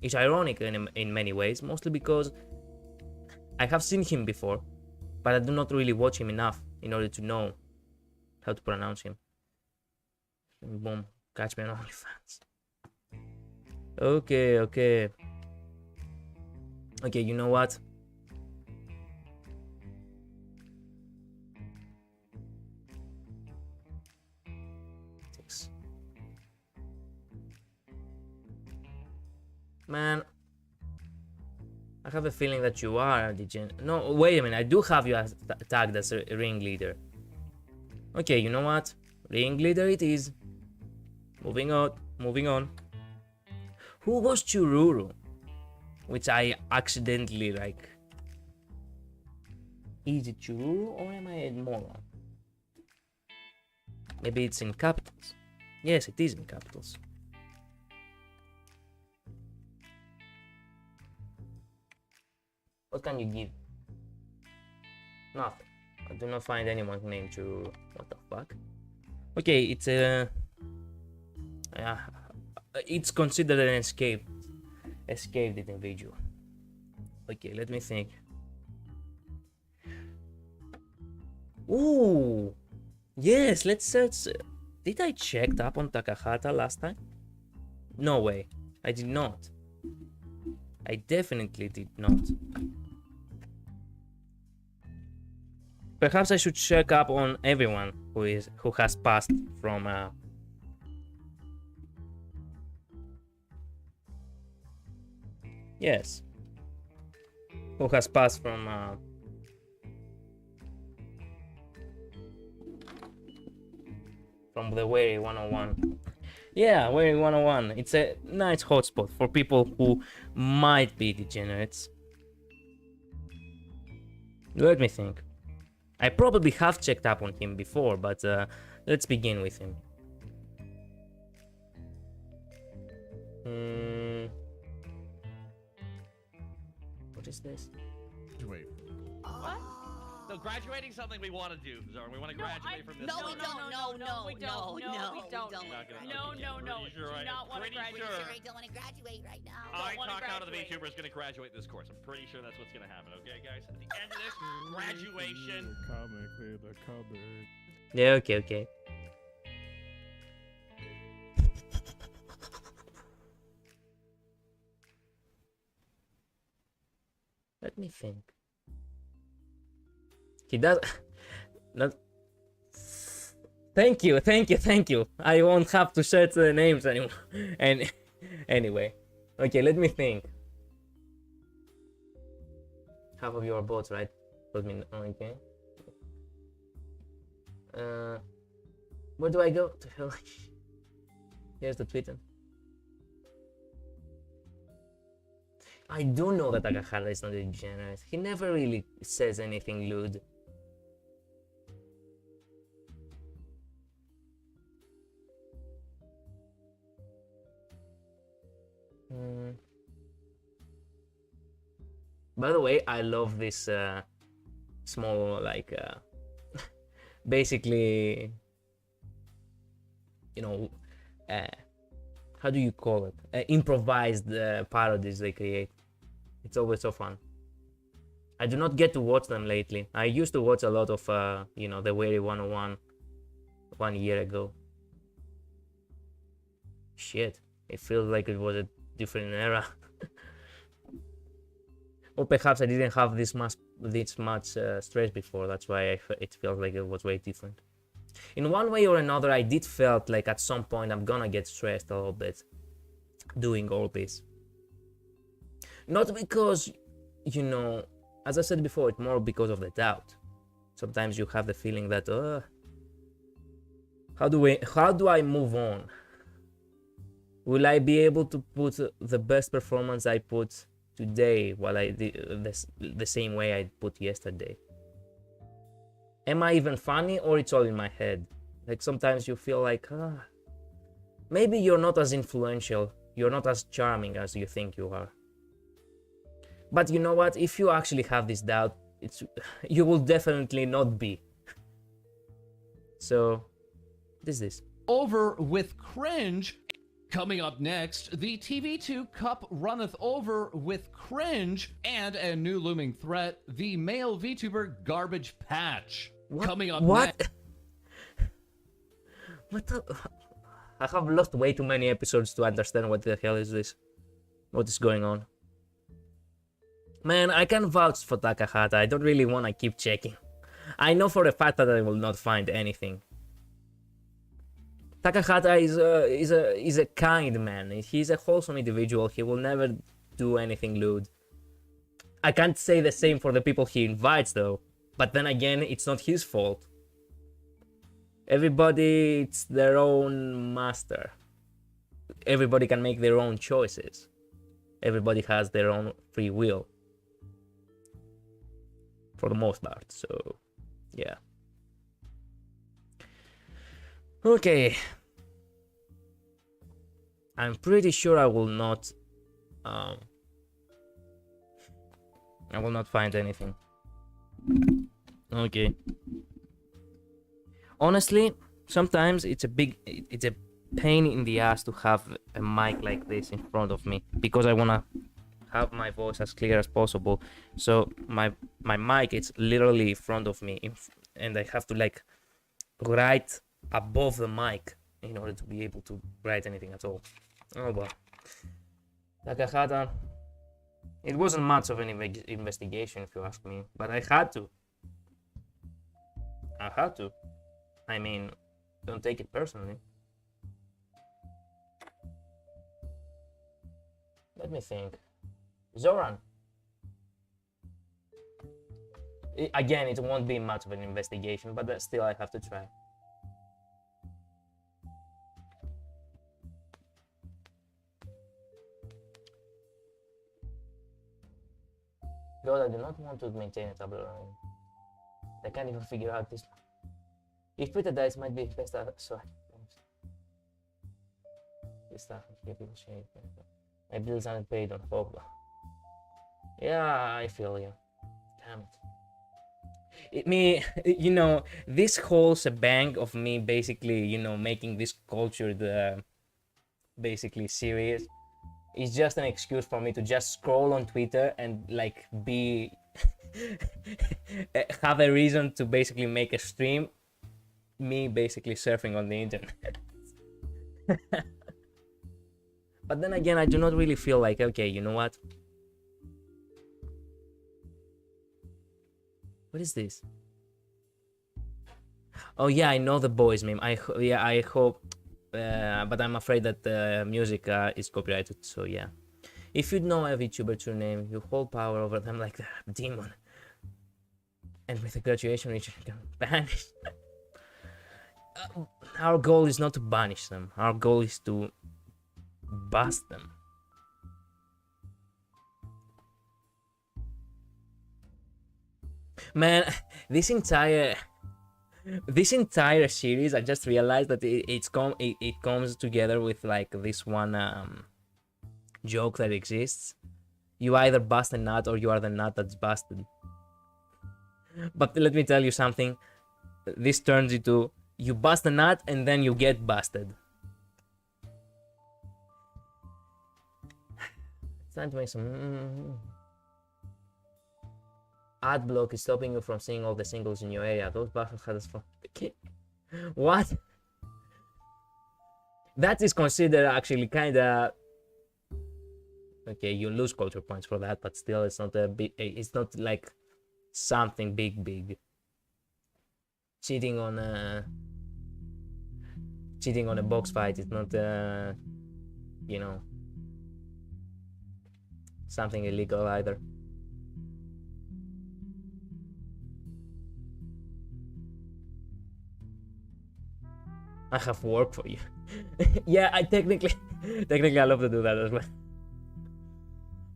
It's ironic in many ways, mostly because I have seen him before, but I do not really watch him enough in order to know how to pronounce him. Boom, catch me on OnlyFans. Okay, you know what? Man, I have a feeling that you are a degenerate. No, wait a minute. I do have you tagged as a ringleader. Okay, you know what? Ringleader it is. Moving on. Who was Chururu? Which I accidentally like. Is it Chururu or am I a moron? Maybe it's in capitals. Yes, it is in capitals. What can you give? Nothing. I do not find anyone named Chururu. What the fuck? Okay, it's a... it's considered an escaped individual. Okay, let me think. Ooh! Yes, let's search... Did I check up on Takahata last time? No way. I did not. I definitely did not. Perhaps I should check up on everyone who has passed from yes. Who has passed from the Wary 101. Yeah, Wary 101. It's a nice hotspot for people who might be degenerates. Let me think. I probably have checked up on him before, but let's begin with him. What is this? Wait. What? So graduating's something we want to do, Zara. We want to graduate from this. No, we don't. No, we don't. Not gonna- No, okay, no, no. pretty sure Do I- not want to pretty graduate. sure. I don't want to graduate right now. I wanna talk out of the graduate. VTuber is going to graduate this course. I'm pretty sure that's what's going to happen. Okay, guys. At the end of this graduation. The cupboard. Yeah, okay. Let me think. He does not. Thank you. I won't have to search the names anymore. And anyway, okay, let me think. Half of your bots, right? Let me know. Okay. Where do I go? To hell. Here's the Twitter. I do know that Takahata is not a degenerate. He never really says anything lewd. By the way, I love this small, like, basically, you know, how do you call it? Improvised parodies they create. It's always so fun. I do not get to watch them lately. I used to watch a lot of, you know, the Wary 101 1 year ago. Shit, it feels like it was a different era. Or perhaps I didn't have this much stress before. That's why it felt like it was way different. In one way or another, I did felt like at some point I'm gonna get stressed a little bit doing all this. Not because, you know, as I said before, it's more because of the doubt. Sometimes you have the feeling that, How do I move on? Will I be able to put the best performance I put today while I did the same way I put yesterday? Am I even funny, or it's all in my head? Like sometimes you feel like, maybe you're not as influential, you're not as charming as you think you are. But you know what? If you actually have this doubt, you will definitely not be. So, what is this? Over with cringe. Coming up next, the TV2 Cup runneth over with cringe and a new looming threat, the male VTuber Garbage Patch. What? Coming up What? next. What the... I have lost way too many episodes to understand what the hell is this. What is going on? Man, I can vouch for Takahata. I don't really want to keep checking. I know for a fact that I will not find anything. Takahata is a kind man. He's a wholesome individual. He will never do anything lewd. I can't say the same for the people he invites though. But then again, it's not his fault. Everybody, it's their own master. Everybody can make their own choices. Everybody has their own free will. For the most part, so yeah. Okay. I'm pretty sure I will not find anything. Okay. Honestly, sometimes it's a pain in the ass to have a mic like this in front of me because I wanna have my voice as clear as possible. So my mic is literally in front of me, and I have to like write above the mic in order to be able to write anything at all. Oh well. Takahata, it wasn't much of an investigation if you ask me, but I had to. I mean, don't take it personally. Let me think. Zoran. Again, it won't be much of an investigation, but still I have to try. God, I do not want to maintain a tableau line. I can't even figure out this. If Peter dies, might be best. Sorry. This stuff here people shade. My bills aren't paid on hope. Yeah, I feel you. Damn it. This whole shebang of me basically, making this culture basically serious is just an excuse for me to just scroll on Twitter and like be have a reason to basically make a stream, me basically surfing on the internet. But then again, I do not really feel like, okay, you know what? What is this? Oh yeah, I know the boys meme. I hope, but I'm afraid that the music is copyrighted. So yeah, if you know a VTuber true name, you hold power over them like a demon. And with the graduation reach, you can banish. Our goal is not to banish them. Our goal is to bust them. Man, this entire series, I just realized that it comes together with like this one joke that exists. You either bust a nut or you are the nut that's busted. But let me tell you something. This turns into you bust a nut and then you get busted. It's time to make some. Ad block is stopping you from seeing all the singles in your area. Those bastards had us from. What? That is considered actually kinda. Okay, you lose culture points for that, but still, it's not a big. It's not like something big. Cheating on a box fight is not something illegal either. I have work for you. Yeah, I technically I love to do that as well.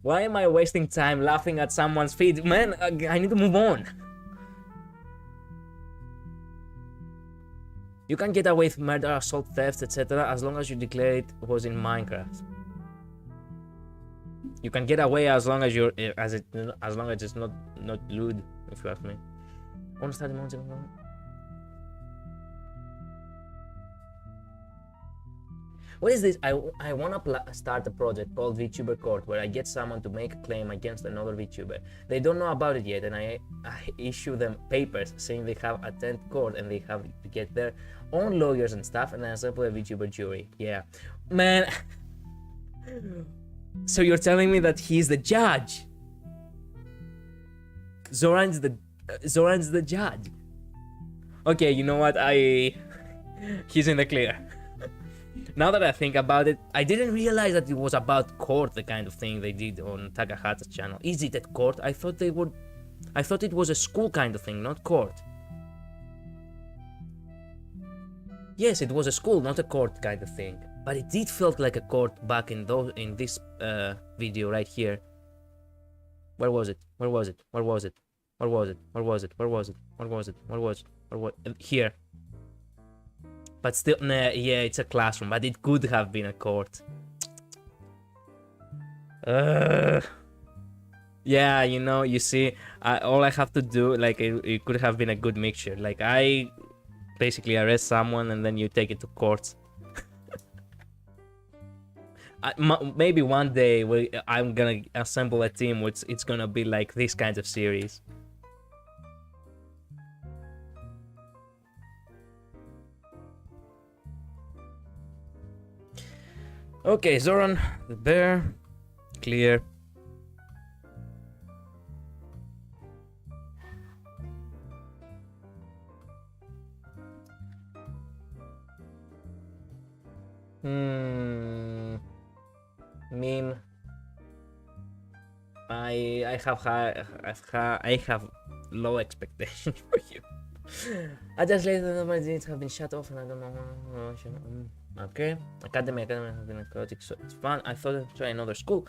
Why am I wasting time laughing at someone's feet? Man, I need to move on. You can get away with murder, assault, theft, etc. as long as you declare it was in Minecraft. You can get away as long as as long as it's not lewd, if you ask me. I want to start the mountain. What is this? I want to start a project called VTuber Court, where I get someone to make a claim against another VTuber. They don't know about it yet, and I issue them papers saying they have attend court and they have to get their own lawyers and stuff, and I assemble a VTuber jury. Yeah, man. So you're telling me that he's the judge? Zoran's the judge. Okay, you know what? He's in the clear. Now that I think about it, I didn't realize that it was about court, the kind of thing they did on Takahata's channel. Is it at court? I thought it was a school kind of thing, not court. Yes, it was a school, not a court kind of thing. But it did felt like a court back in this video right here. Where was it? Where was it? Where was it? Where was it? Where was it? Where was it? Where was it? Where was it? Where was it? Here. But still, nah, yeah, it's a classroom, but it could have been a court. Yeah, you know, you see, all I have to do, like, it could have been a good mixture. Like, I basically arrest someone and then you take it to court. Maybe one day I'm gonna assemble a team which it's gonna be like this kind of series. Okay, Zoran, the bear, clear. Meme. I have low expectations for you. I just let the my dreams have been shut off and I don't know. Okay, academy has been chaotic, so it's fun. I thought I'd try another school.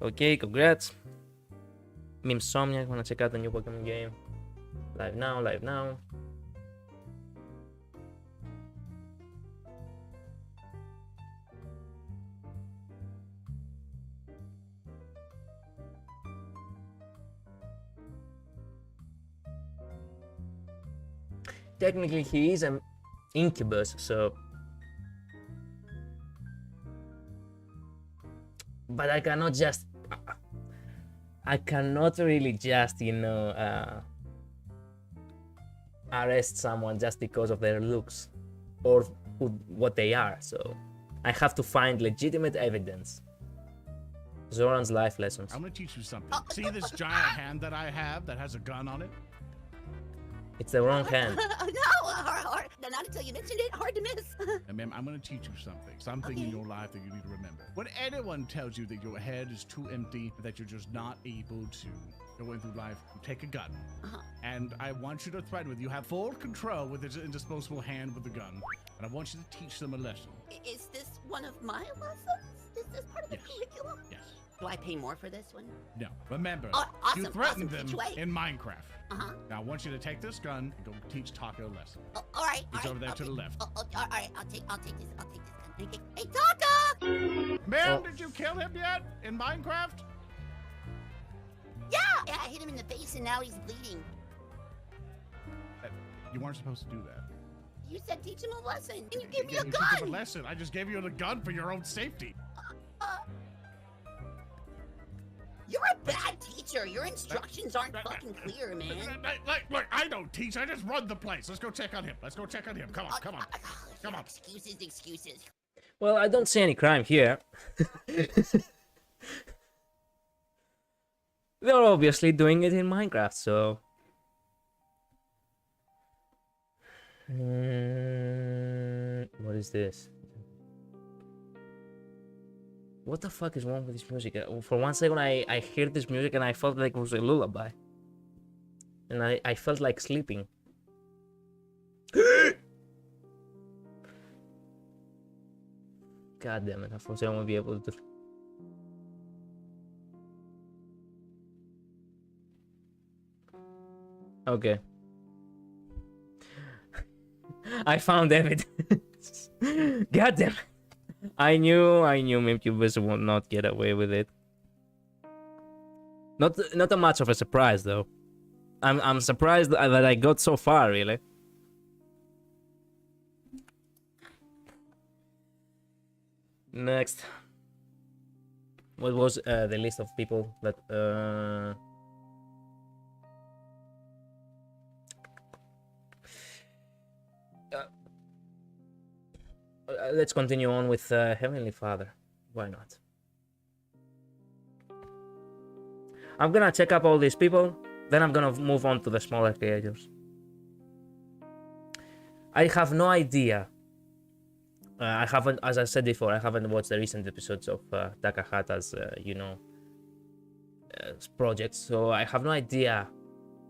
Okay, congrats. Meme Somniac, wanna check out the new Pokemon game? Live now, live now. Technically, he is an incubus, so. But I cannot just. I cannot really just, you know, arrest someone just because of their looks or what they are. So I have to find legitimate evidence. Zoran's life lessons. I'm gonna teach you something. See this giant hand that I have that has a gun on it? It's the wrong hand. No, hard. Not until you mentioned it. Hard to miss. And ma'am, I'm gonna teach you something in your life that you need to remember. When anyone tells you that your head is too empty, that you're just not able to go in through life, you take a gun. And I want you to threaten with you have full control with this indisposable hand with the gun. And I want you to teach them a lesson. Is this one of my lessons? Is this part of the Yes. curriculum? Yes. Do I pay more for this one? No. Remember, Awesome. you threatened awesome. them Teach away. in Minecraft. Uh-huh. Now I want you to take this gun and go teach Taco a lesson. Oh, all right. It's all over right, there I'll to the take- left. all right. I'll take this. I'll take this gun. Hey, Taka! Ma'am, Oh. did you kill him yet in Minecraft? Yeah, I hit him in the face and now he's bleeding. You weren't supposed to do that. You said teach him a lesson, and you gave me Yeah, a you teach him a gun. lesson. I just gave you the gun for your own safety. You're a bad teacher. Your instructions aren't fucking clear, man. Look, I don't teach. I just run the place. Let's go check on him. Come on, come on. Come on. Excuses. Well, I don't see any crime here. They're obviously doing it in Minecraft, so. What is this? What the fuck is wrong with this music? For one second, I heard this music and I felt like it was a lullaby. And I felt like sleeping. God damn it, unfortunately I won't be able to. Okay. I found evidence. God damn it. I knew MemeTubers would not get away with it. Not a much of a surprise though. I'm surprised that I got so far, really. Next. What was the list of people that let's continue on with Heavenly Father. Why not? I'm gonna check up all these people, then I'm gonna move on to the smaller creators. I have no idea. I haven't, as I said before, I haven't watched the recent episodes of Takahata's, projects, so I have no idea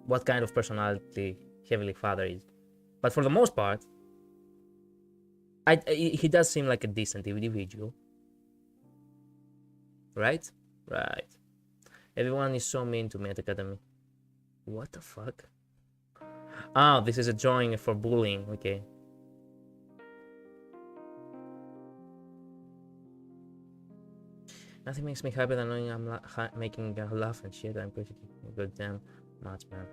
what kind of personality Heavenly Father is. But for the most part, he does seem like a decent individual. Right? Right. Everyone is so mean to Met Academy. What the fuck? Oh, this is a drawing for bullying. Okay. Nothing makes me happier than knowing I'm making her laugh and shit. I'm pretty goddamn much, man.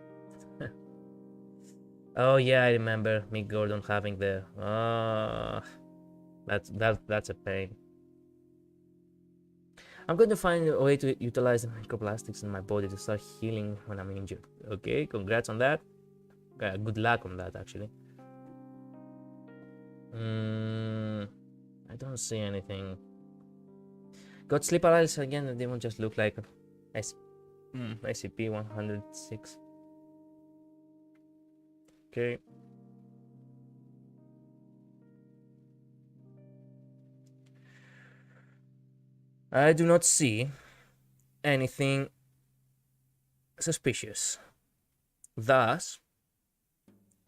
Oh yeah, I remember Mick Gordon having the. That's a pain. I'm going to find a way to utilize the microplastics in my body to start healing when I'm injured. Okay, congrats on that. Good luck on that, actually. I don't see anything. Got sleep paralysis again. The demon just look like SCP-106. Okay. I do not see anything suspicious. Thus,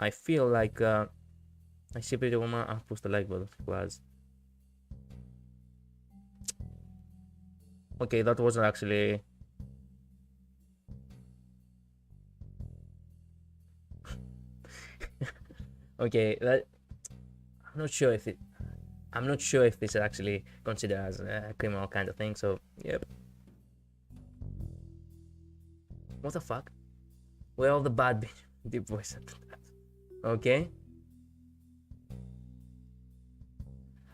I feel like I see Pretty Woman. I'll push the like button. Was okay. That wasn't actually. Okay, that I'm not sure if this is actually considered as a criminal kind of thing. So, yep. What the fuck? Where all the bad bitch deep voice at that? Okay.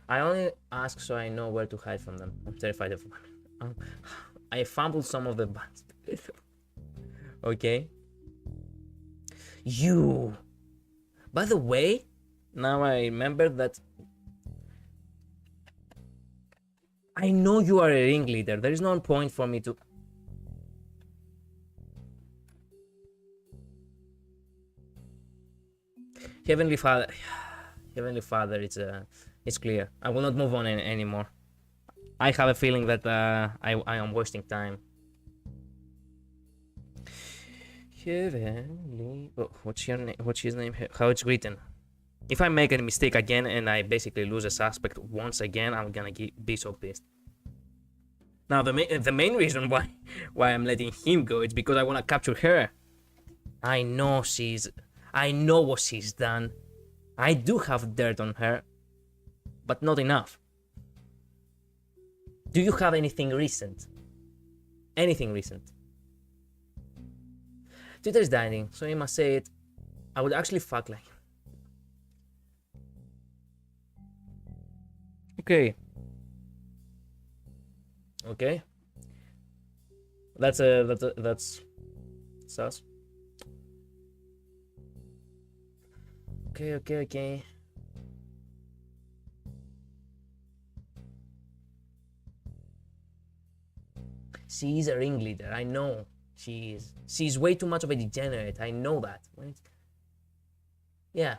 I only ask so I know where to hide from them. I'm terrified of women. I fumbled some of the buttons. Okay. You. By the way, now I remember that I know you are a ringleader. There is no point for me to. Heavenly Father, it's clear. I will not move on anymore. I have a feeling that I am wasting time. Heavenly, what's your name? What's his name? How it's written? If I make a mistake again and I basically lose a suspect once again, I'm gonna be so pissed. Now the main reason why I'm letting him go is because I wanna capture her. I know what she's done. I do have dirt on her, but not enough. Do you have anything recent? Anything recent? Twitter's dying, so I must say it. I would actually fuck like. Okay. Okay. That's sus. Okay. She's a ringleader, I know. She is. She's way too much of a degenerate, I know that. Yeah.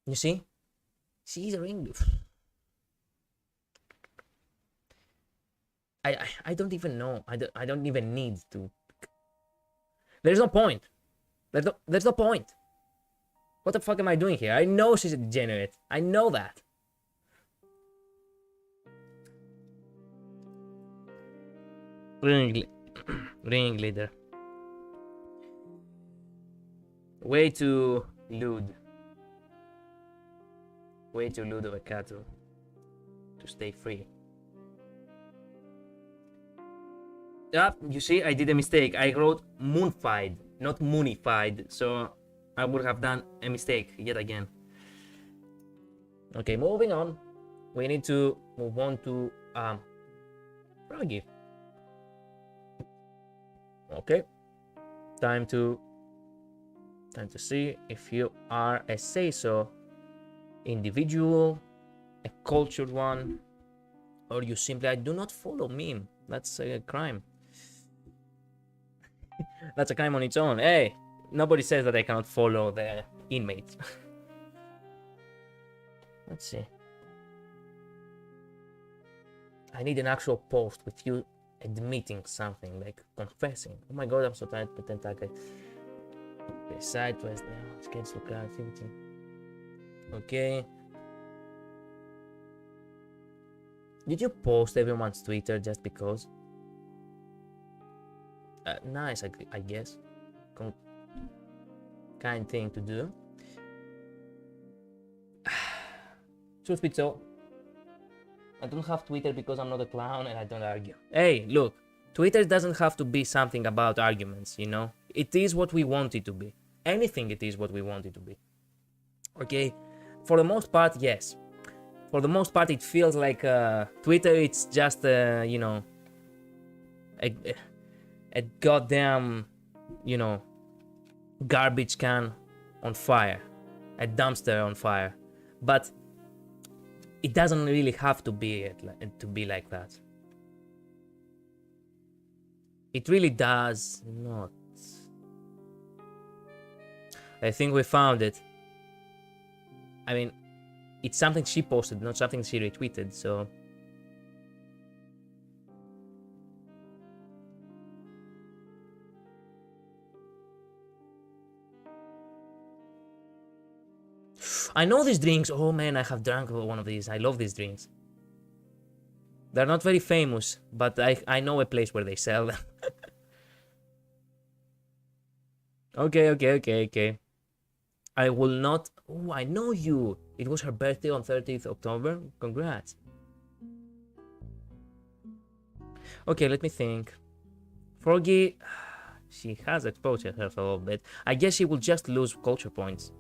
You see? She's a ringleader. I don't even know. I don't even need to. There's no point. There's no point. What the fuck am I doing here? I know she's a degenerate. I know that. Ringleader. Way too lewd. Way too lewd of a cattle to stay free. Ah, you see, I did a mistake. I wrote moonfied, not moonified, so I would have done a mistake yet again. Okay, moving on. We need to move on to Froggy. Okay, time to see if you are a say-so individual, a cultured one, or you simply I do not follow meme. That's a crime. That's a crime on its own. Hey, nobody says that I cannot follow the inmates. Let's see. I need an actual post with you admitting something, like confessing. Oh my god, I'm so tired, Patentaka. Okay, sideways now. Sketch look activity. Okay. Did you post everyone's Twitter just because? Nice, I guess. Kind thing to do. Truth be told, I don't have Twitter because I'm not a clown and I don't argue. Hey, look, Twitter doesn't have to be something about arguments, you know? It is what we want it to be. Anything it is what we want it to be. Okay? For the most part, yes. For the most part, it feels like Twitter, it's just, you know, a goddamn, you know, garbage can on fire. A dumpster on fire. But it doesn't really have to be like that. It really does not. I think we found it. I mean, it's something she posted, not something she retweeted, so... I know these drinks. Oh man, I have drunk one of these. I love these drinks. They're not very famous, but I know a place where they sell them. Okay. I will not... Oh, I know you. It was her birthday on 30th October. Congrats. Okay, let me think. Froggy... She has exposed herself a little bit. I guess she will just lose culture points.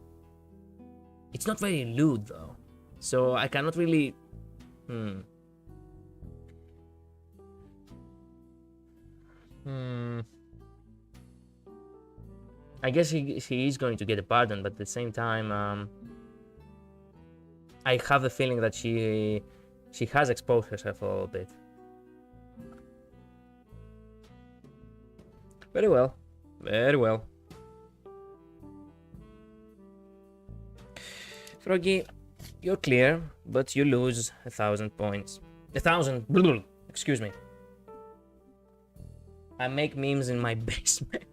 It's not very lewd, though. So I cannot really... I guess she is going to get a pardon, but at the same time, I have the feeling that she has exposed herself a little bit. Very well. Very well. Froggy, you're clear, but you lose 1,000 points. 1,000... Excuse me. I make memes in my basement.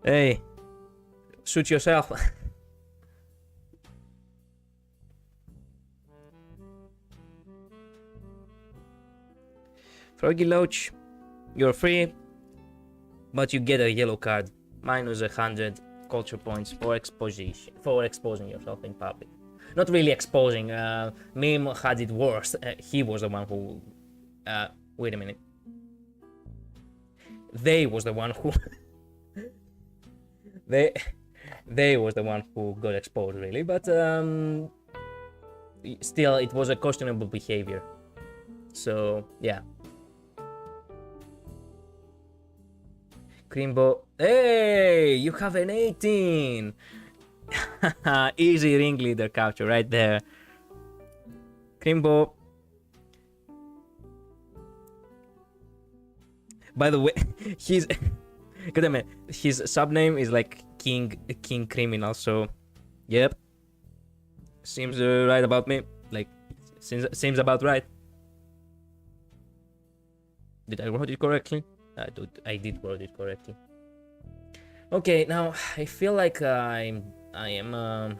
Hey, shoot yourself. Froggy Loach, you're free, but you get a yellow card. Minus 100 culture points for exposing yourself in public. Not really exposing. Meme had it worse. He was the one who... wait a minute. They was the one who... They was the one who got exposed, really, but still, it was a questionable behavior. So, yeah. Crimbo, hey, you have an 18! Easy ringleader capture right there. Crimbo. By the way, he's... God damn it, his subname is like King Criminal, so... Yep. Seems right about me. Like, seems about right. Did I wrote it correctly? I did wrote it correctly. Okay, now I feel like I am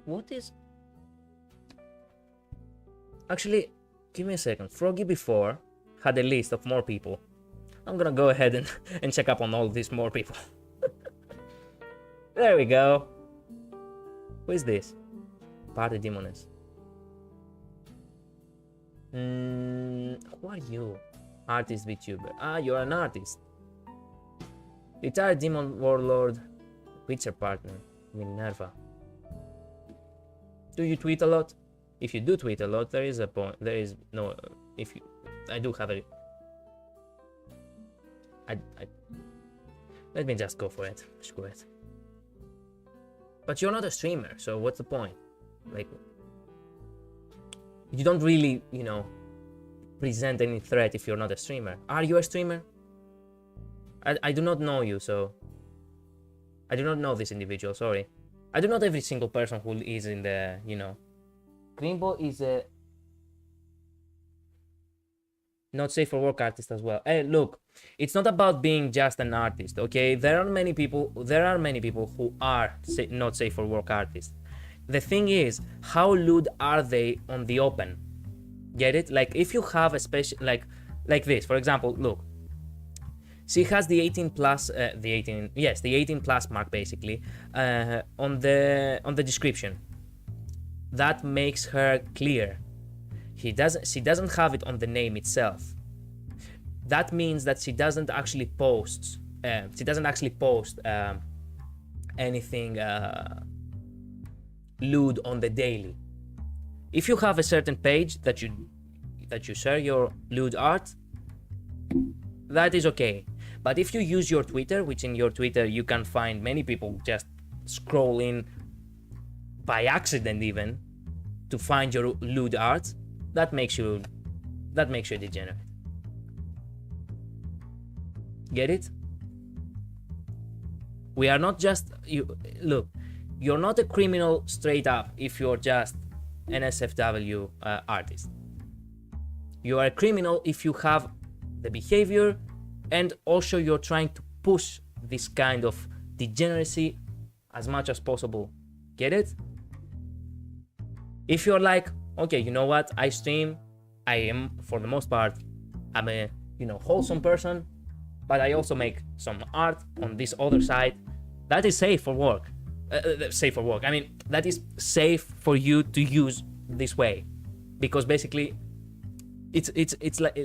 what is... Actually, give me a second. Froggy before had a list of more people. I'm gonna go ahead and check up on all these more people. There we go. Who is this? Party Demoness. Who are you? Artist VTuber. Ah, you're an artist. Retired Demon Warlord. Witcher partner. Minerva. Do you tweet a lot? If you do tweet a lot, there is a point. There is no. If you, I do have a. Let me just go for it. Screw it. But you're not a streamer, so what's the point? Like, you don't really, you know, present any threat if you're not a streamer. Are you a streamer? I do not know you, so I do not know this individual. Sorry, I do not every single person who is in the, you know. Greenbow is a not safe for work artist as well. Hey, look, it's not about being just an artist, okay? There are many people who are not safe for work artists. The thing is, how lewd are they on the open? Get it? Like, if you have a special, like this, for example, look. She has the 18 plus, the 18 plus mark basically, on the description. That makes her clear. She doesn't have it on the name itself. That means that she doesn't actually post. Anything lewd on the daily. If you have a certain page that you share your lewd art, that is okay. But if you use your Twitter, which in your Twitter you can find many people just scrolling by accident even to find your lewd art, that makes you degenerate. Get it? We are not just look. You're not a criminal straight up if you're just an SFW artist. You are a criminal if you have the behavior and also you're trying to push this kind of degeneracy as much as possible. Get it? If you're like, okay, you know what, I stream, I am, for the most part, I'm a, you know, wholesome person, but I also make some art on this other side, that is safe for work. I mean, that is safe for you to use this way, because basically, it's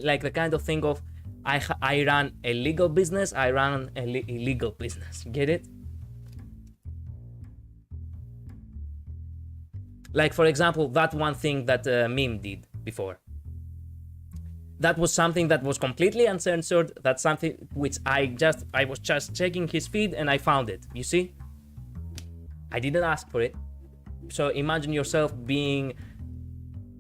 like the kind of thing of I run a legal business, I run a illegal business. Get it? Like, for example, that one thing that Meme did before. That was something that was completely uncensored. That's something which I was just checking his feed and I found it. You see? I didn't ask for it. So imagine yourself being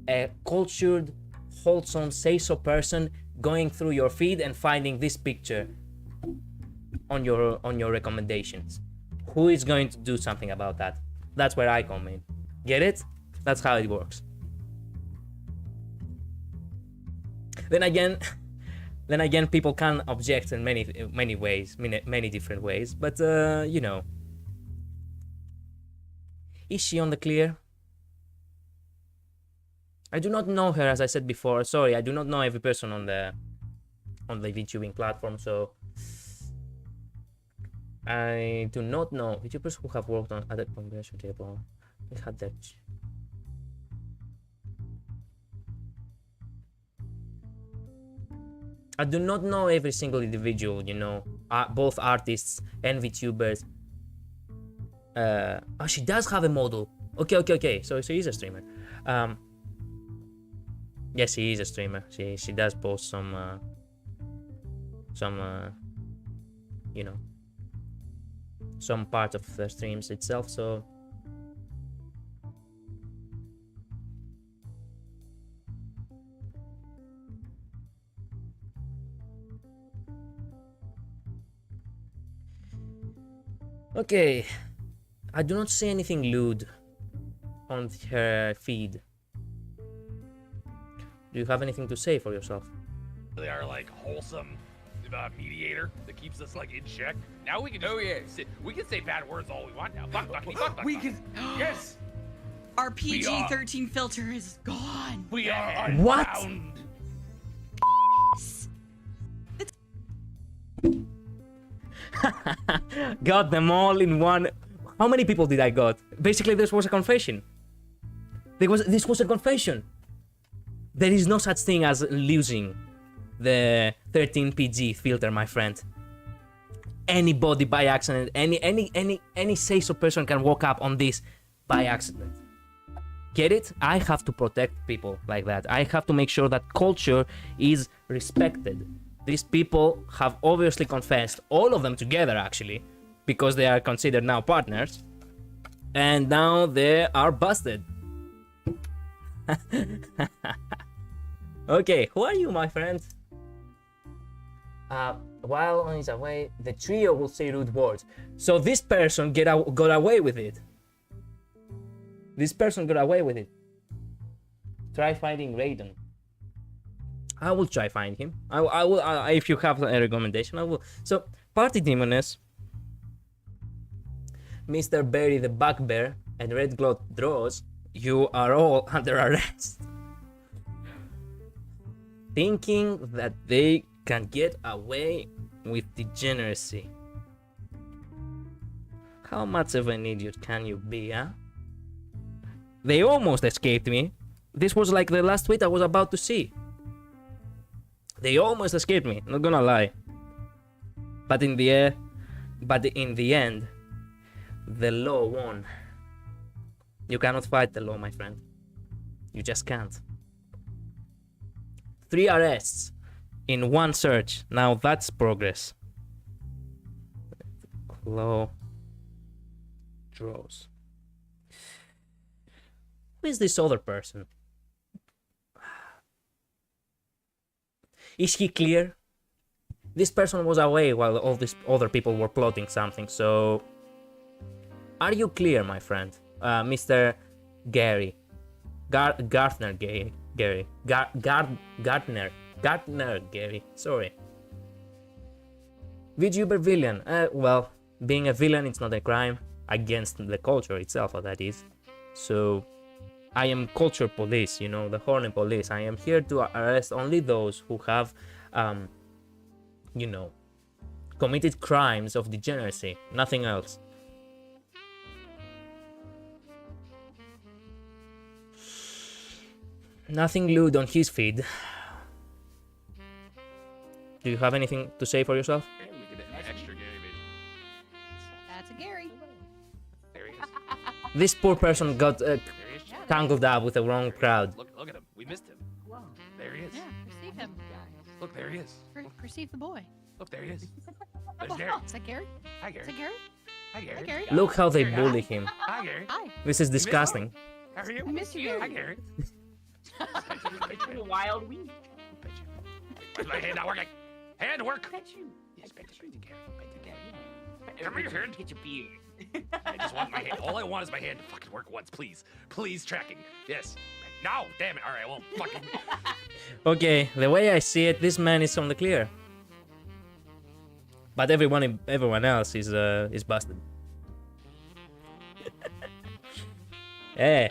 a cultured, wholesome, say-so person going through your feed and finding this picture on your recommendations. Who is going to do something about that? That's where I come in. Get it? That's how it works. Then again, people can object in many ways, many different ways. But you know, is she on the clear? I do not know her, as I said before. Sorry, I do not know every person on the VTubing platform, so I do not know VTubers who have worked on at the conversion table. We had that. I do not know every single individual, you know, both artists and VTubers. Oh, she does have a model. Okay. So she is a streamer. Yes, she is a streamer. She does post some you know, some part of the streams itself. So okay, I do not see anything lewd on her feed. Do you have anything to say for yourself? They are like wholesome mediator that keeps us like in check. Now we can just we can say bad words all we want now. Fuck me. We can yes. Our PG-13 filter is gone. We are What? unbound. Got them all in one. How many people did I got? Basically, this was a confession. This was a confession. There is no such thing as losing the 13 PG filter, my friend. Anybody by accident, any say-so person can walk up on this by accident. Get it? I have to protect people like that. I have to make sure that culture is respected. These people have obviously confessed, all of them together actually, because they are considered now partners, and now they are busted. Okay, who are you, my friend? While on his way, the trio will say rude words. So this person got away with it. This person got away with it. Try finding Raiden. I will try find him. I will. If you have a recommendation, I will. So, Party Demoness, Mr. Berry the Bugbear, and Red Glot Draws, you are all under arrest. Thinking that they can get away with degeneracy. How much of an idiot can you be, huh? They almost escaped me. This was like the last tweet I was about to see. They almost escaped me, not gonna lie. But in the end, the law won. You cannot fight the law, my friend. You just can't. 3 arrests in one search. Now that's progress. Law draws. Who is this other person? Is he clear? This person was away while all these other people were plotting something, so... Are you clear, my friend? Mr. Gary. Gartner Gary. Gartner Gary. Sorry. VTuber villain. Well, being a villain, it's not a crime. Against the culture itself, that is. So... I am culture police, you know, the horny police. I am here to arrest only those who have, you know, committed crimes of degeneracy, nothing else. Nothing lewd on his feed. Do you have anything to say for yourself? And we get an extra Gary vision. That's a Gary. There he is. This poor person got There he is. tangled up with the wrong crowd. Look at him. We missed him. There he is. Yeah, perceive him. Look, there he is. Perceive the boy. Look, there he is. There's Gary. Is that Gary? Hi, Is Gary. that Gary? Hi, Gary. Hi, Gary. Look how they bully him. Hi, Gary. Hi. This is disgusting. How are you? I miss you, Hi, Gary. Gary. It's been a wild week. Pet you. Why is my hand not working? Hand work. Pet you. Yes, pet you, Gary. Pet you, Gary. Come here, hand. Get your beard. I just want my hand. All I want is my hand to fucking work once, please. Please, tracking. Yes. No, damn it. All right, well, fucking. Okay, the way I see it, this man is on the clear. But everyone else is busted. Hey.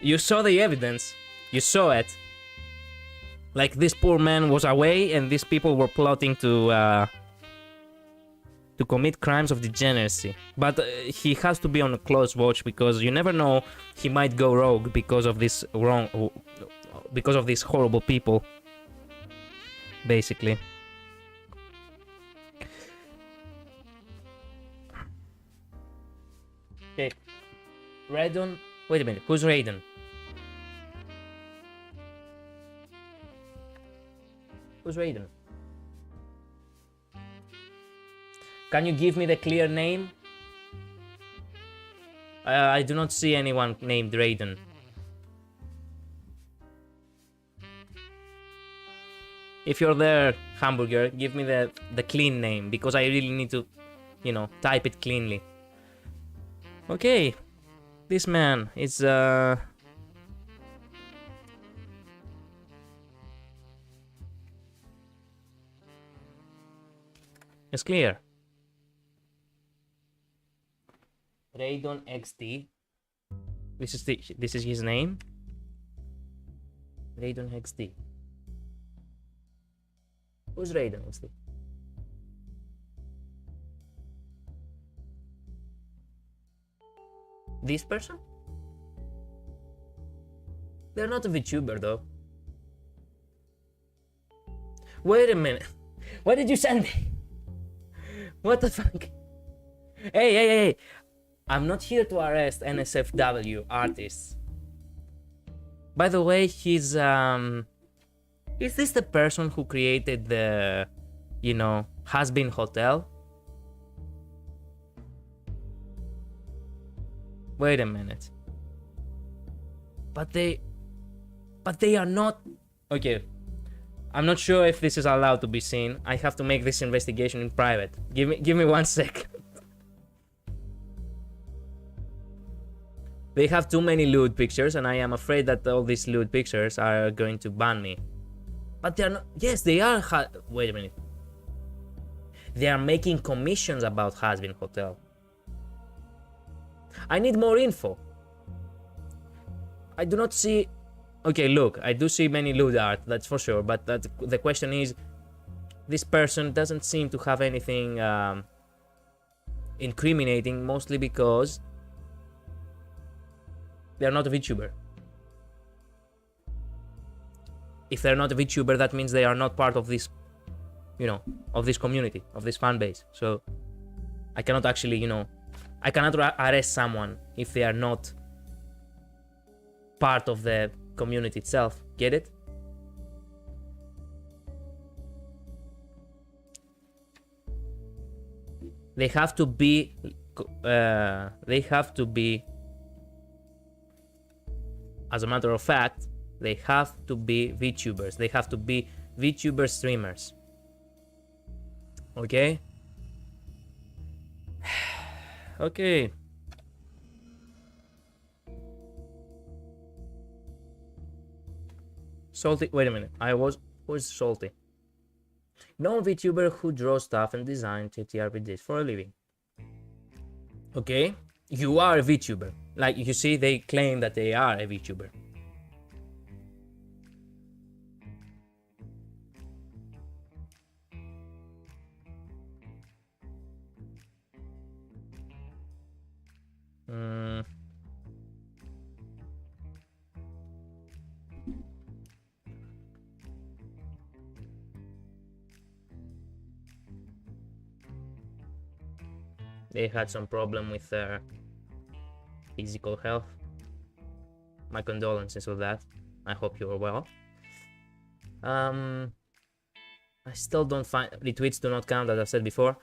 You saw the evidence. You saw it. Like this poor man was away and these people were plotting to commit crimes of degeneracy. But he has to be on a close watch because you never know, he might go rogue because of this because of these horrible people. Basically. Okay. Raiden. Wait a minute. Who's Raiden? Who's Raiden? Can you give me the clear name? I do not see anyone named Raiden. If you're there, Hamburger, give me the clean name because I really need to, you know, type it cleanly. Okay, this man is it's clear. Raiden XD. This is his name. Raiden XD. Who's Raiden XD? This person? They're not a VTuber though. Wait a minute. What did you send me? What the fuck? Hey. I'm not here to arrest NSFW artists. By the way, is this the person who created the, Has Been Hotel? Wait a minute. But they are not... Okay. I'm not sure if this is allowed to be seen. I have to make this investigation in private. Give me 1 sec. They have too many lewd pictures, and I am afraid that all these lewd pictures are going to ban me. But they are not... Yes, they are... Wait a minute. They are making commissions about Has Been Hotel. I need more info. I do not see... Okay, look, I do see many lewd art, that's for sure, but the question is, this person doesn't seem to have anything incriminating, mostly because they're not a VTuber. If they're not a VTuber, that means they are not part of this, of this community, of this fan base. So I cannot actually, I cannot arrest someone if they are not part of the community itself. Get it? They have to be as a matter of fact, they have to be VTubers. They have to be VTuber streamers. Okay? Okay. Salty. Wait a minute. Who's Salty? Known VTuber who draws stuff and designs TTRPGs for a living. Okay? You are a VTuber. Like, you see, they claim that they are a VTuber. They had some problem with their physical health. My condolences with that. I hope you are well. I still don't find... Retweets do not count, as I've said before.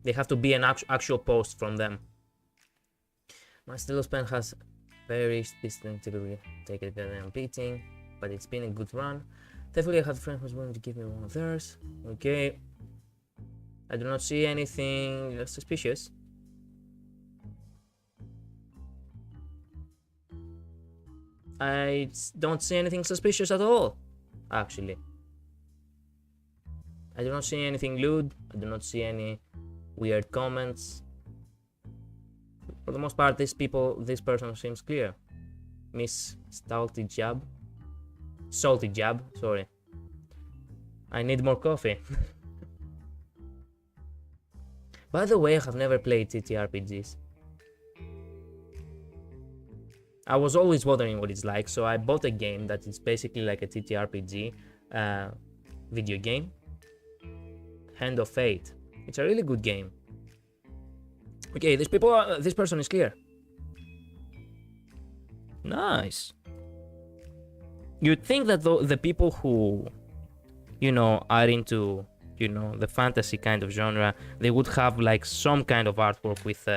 They have to be an actual post from them. My Stellos pen has very distinctively taken a beating, but it's been a good run. Thankfully, I had a friend who's willing to give me one of theirs. Okay. I do not see anything suspicious. I don't see anything suspicious at all, actually. I do not see anything lewd. I do not see any weird comments. For the most part, this person seems clear. Miss Salty Jab, sorry. I need more coffee. By the way, I have never played TTRPGs. I was always wondering what it's like, so I bought a game that is basically like a TTRPG video game. Hand of Fate. It's a really good game. Okay, this person is clear. Nice. You'd think that the people who, are into, the fantasy kind of genre, they would have like some kind of artwork with,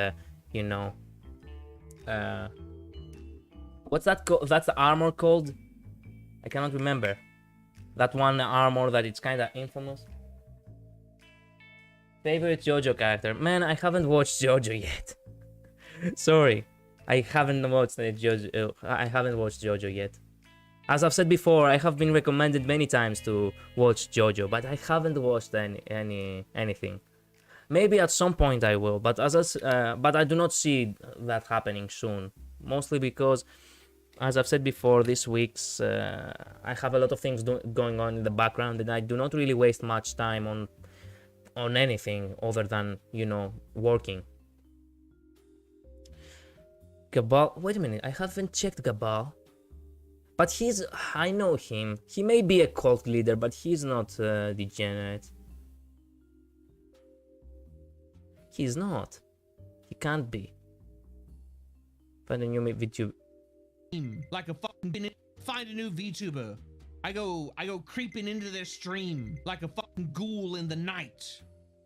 what's that called? That's the armor called? I cannot remember. That one armor that it's kind of infamous. Favorite JoJo character? Man, I haven't watched JoJo yet. Sorry, I haven't watched JoJo yet. As I've said before, I have been recommended many times to watch JoJo, but I haven't watched anything. Maybe at some point I will, but but I do not see that happening soon. Mostly because, as I've said before, this week's I have a lot of things going on in the background, and I do not really waste much time on anything other than, you know, working. Gabal, wait a minute, I haven't checked Gabal. But I know him. He may be a cult leader, but he's not degenerate. He's not. He can't be. Find a new VTuber. Like a fucking find a new VTuber. I go creeping into their stream like a fucking ghoul in the night,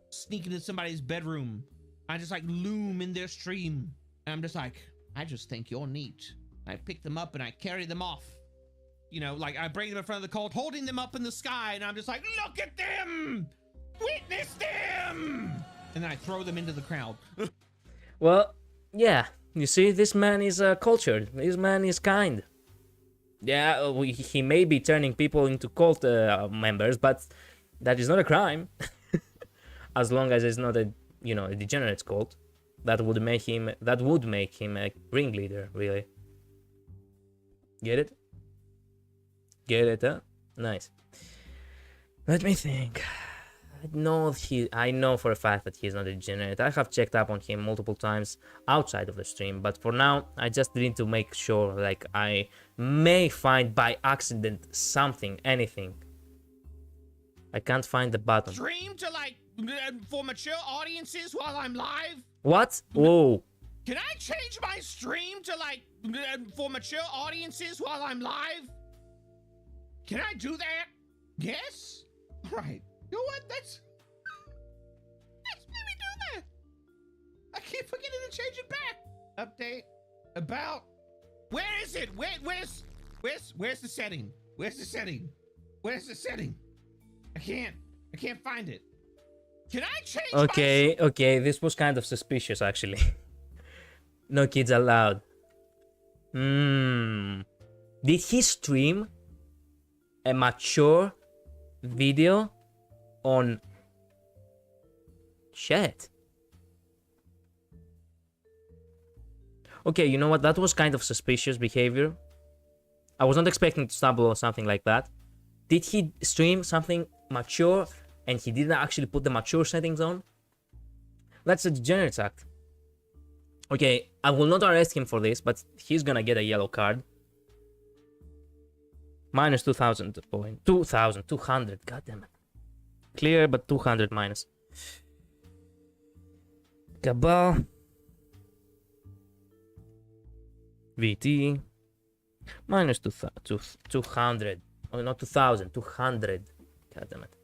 sneaking in somebody's bedroom. I just like loom in their stream, and I'm just like, I just think you're neat. I pick them up and I carry them off. You know, like I bring them in front of the cult, holding them up in the sky, and I'm just like, look at them! Witness them! And then I throw them into the crowd. Well, yeah, you see, this man is cultured. This man is kind. Yeah, he may be turning people into cult members, but that is not a crime. As long as it's not a, you know, a degenerate cult. That would make him a ringleader, really. Get it? Get it, huh? Nice. Let me think. I know for a fact that he's not a degenerate. I have checked up on him multiple times outside of the stream, but for now, I just need to make sure, like, I may find by accident something, anything. I can't find the button. Stream to like for mature audiences while I'm live? What? Whoa. Can I change my stream to like for mature audiences while I'm live? Can I do that? Yes? All right. You know what? Let's maybe do that. I keep forgetting to change it back. Update about. Where is it? Where's the setting? Where's the setting? Where's the setting? I can't find it. Can I change? Okay, this was kind of suspicious actually. No kids allowed. Did he stream a mature video on chat? Okay, you know what? That was kind of suspicious behavior. I was not expecting to stumble on something like that. Did he stream something mature and he didn't actually put the mature settings on? That's a degenerate act. Okay, I will not arrest him for this, but he's gonna get a yellow card. Minus 2,000 point. 2,200. God damn it. Clear, but 200 minus. Cabal. VT. Minus 200. Oh, not 2,000. 200. God damn it.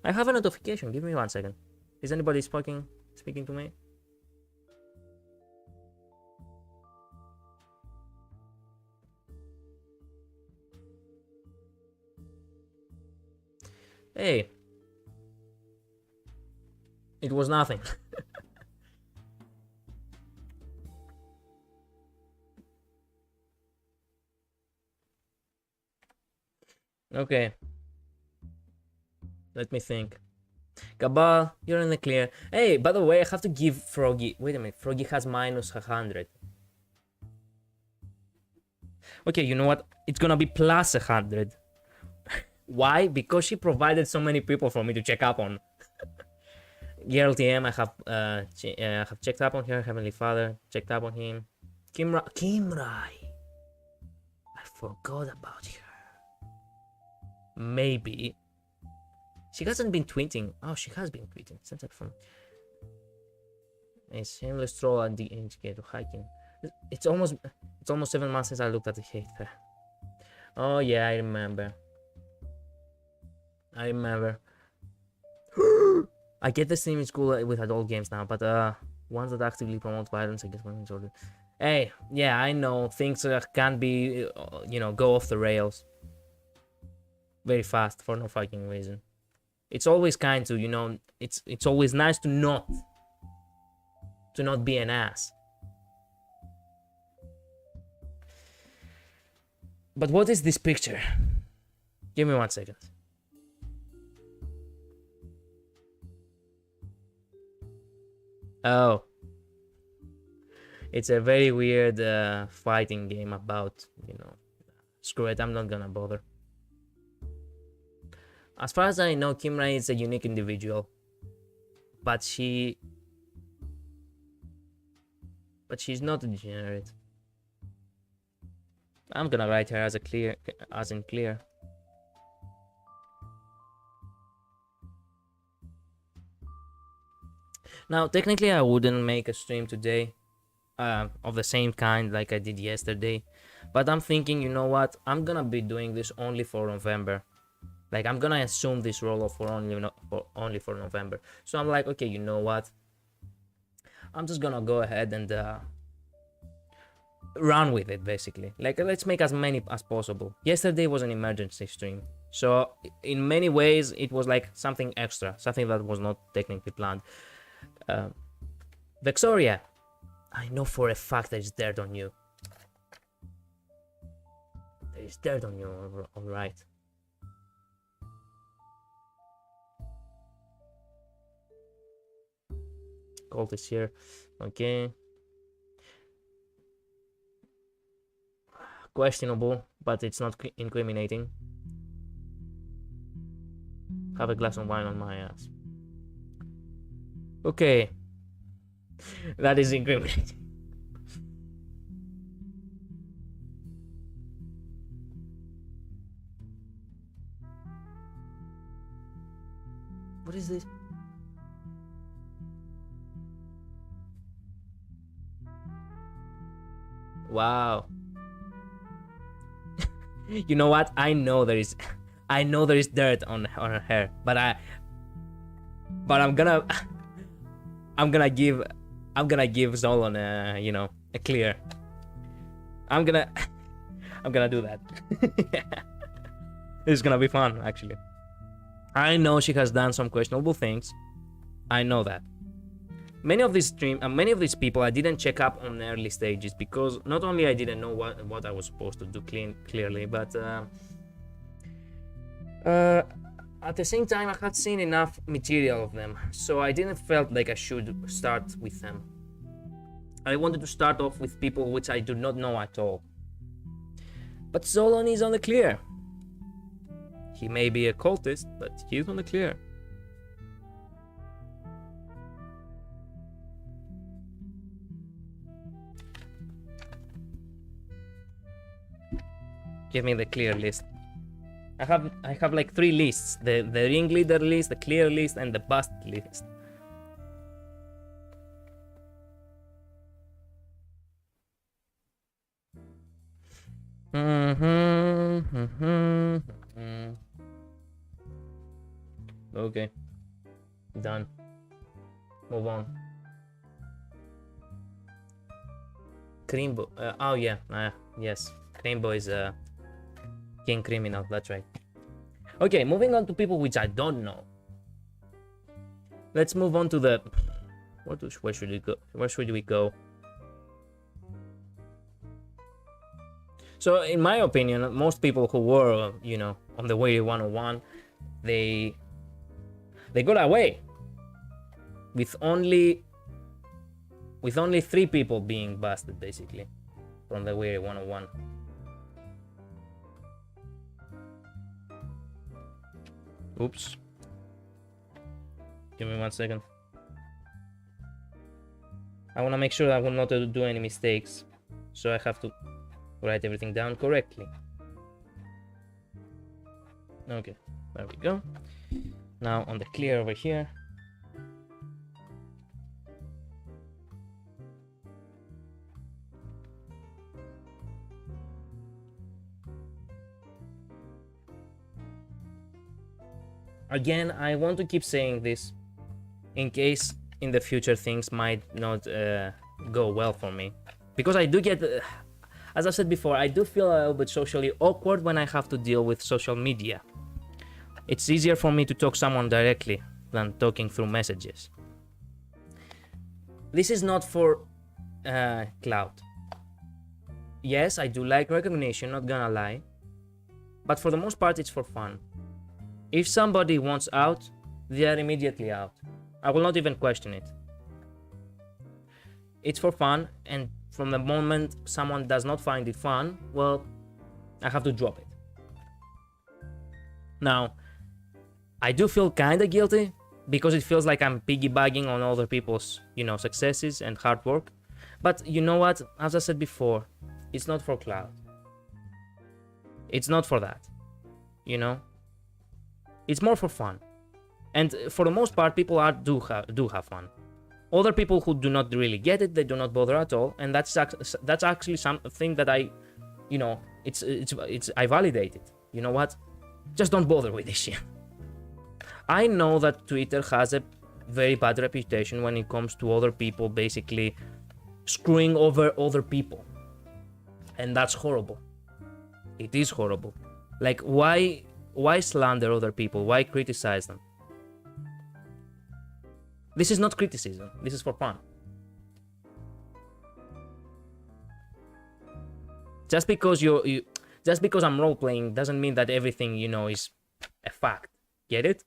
I have a notification. Give me 1 second. Is anybody speaking to me? Hey. It was nothing. Okay. Let me think. Cabal, you're in the clear. Hey, by the way, I have to give Froggy... Wait a minute. Froggy has minus 100. Okay, you know what? It's gonna be plus 100. Why? Because she provided so many people for me to check up on. Geralt TM, I have checked up on her. Heavenly Father, checked up on him. Kimrai. I forgot about her. Maybe. She hasn't been tweeting. Oh, she has been tweeting. Sent it from a shameless troll at the indicator hiking. It's almost 7 months since I looked at the hater. Oh yeah, I remember. I get the stream in school with adult games now, but ones that actively promote violence, I guess when it's ordered. Hey, yeah, I know things can be, go off the rails very fast for no fucking reason. It's always kind to, it's always nice to not be an ass. But what is this picture? Give me 1 second. Oh. It's a very weird fighting game about, you know, screw it, I'm not gonna bother. As far as I know, Kimra is a unique individual, but she's not a degenerate. I'm gonna write her as in clear. Now, technically, I wouldn't make a stream today of the same kind like I did yesterday, but I'm thinking, you know what? I'm gonna be doing this only for November. Like, I'm gonna assume this role for only for November. So I'm like, okay, you know what? I'm just gonna go ahead and run with it, basically. Like, let's make as many as possible. Yesterday was an emergency stream, so in many ways it was like something extra, something that was not technically planned. Vexoria, I know for a fact there's dirt on you. There's dirt on you, alright. Colt is here, okay. Questionable, but it's not incriminating. Have a glass of wine on my ass. Okay. That is incriminating. What is this? Wow. You know what? I know there is dirt on her hair, but I'm gonna give Zolon a clear. I'm gonna do that. It's gonna be fun, actually. I know she has done some questionable things. I know that. Many of these people I didn't check up on early stages because not only I didn't know what I was supposed to do clearly, but at the same time I had seen enough material of them, so I didn't felt like I should start with them. I wanted to start off with people which I do not know at all. But Zolon is on the clear. He may be a cultist, but he's on the clear. Give me the clear list. I have like 3 lists: the ringleader list, the clear list, and the bust list. Okay. Done. Move on. Creambo. Oh yeah. Yes. Creambo is king criminal. That's right. Okay. Moving on to people which I don't know. Let's move on to the. Where should we go? Where should we go? So, in my opinion, most people who were, on the way 101, they got away with only 3 people being busted, basically, from the way 101. Oops. Give me 1 second. I want to make sure I will not do any mistakes, so I have to write everything down correctly. Okay, there we go. Now on the clear over here. Again, I want to keep saying this in case in the future things might not go well for me, because I do get as I said before, I do feel a little bit socially awkward when I have to deal with social media. It's easier for me to talk someone directly than talking through messages. This is not for clout. Yes, I do like recognition, not gonna lie, but for the most part it's for fun. If somebody wants out, they are immediately out. I will not even question it. it's for fun, and from the moment someone does not find it fun, well, I have to drop it. Now, I do feel kinda guilty because it feels like I'm piggybacking on other people's, successes and hard work. But you know what? As I said before, it's not for clout. It's not for that. It's more for fun. And for the most part, people do have fun. Other people who do not really get it, they do not bother at all, and that's actually something that I validate it. You know what? Just don't bother with this shit. I know that Twitter has a very bad reputation when it comes to other people basically screwing over other people, and that's horrible. It is horrible. Like, why slander other people? Why criticize them? This is not criticism. This is for fun. Just because just because I'm role playing doesn't mean that everything is a fact. Get it?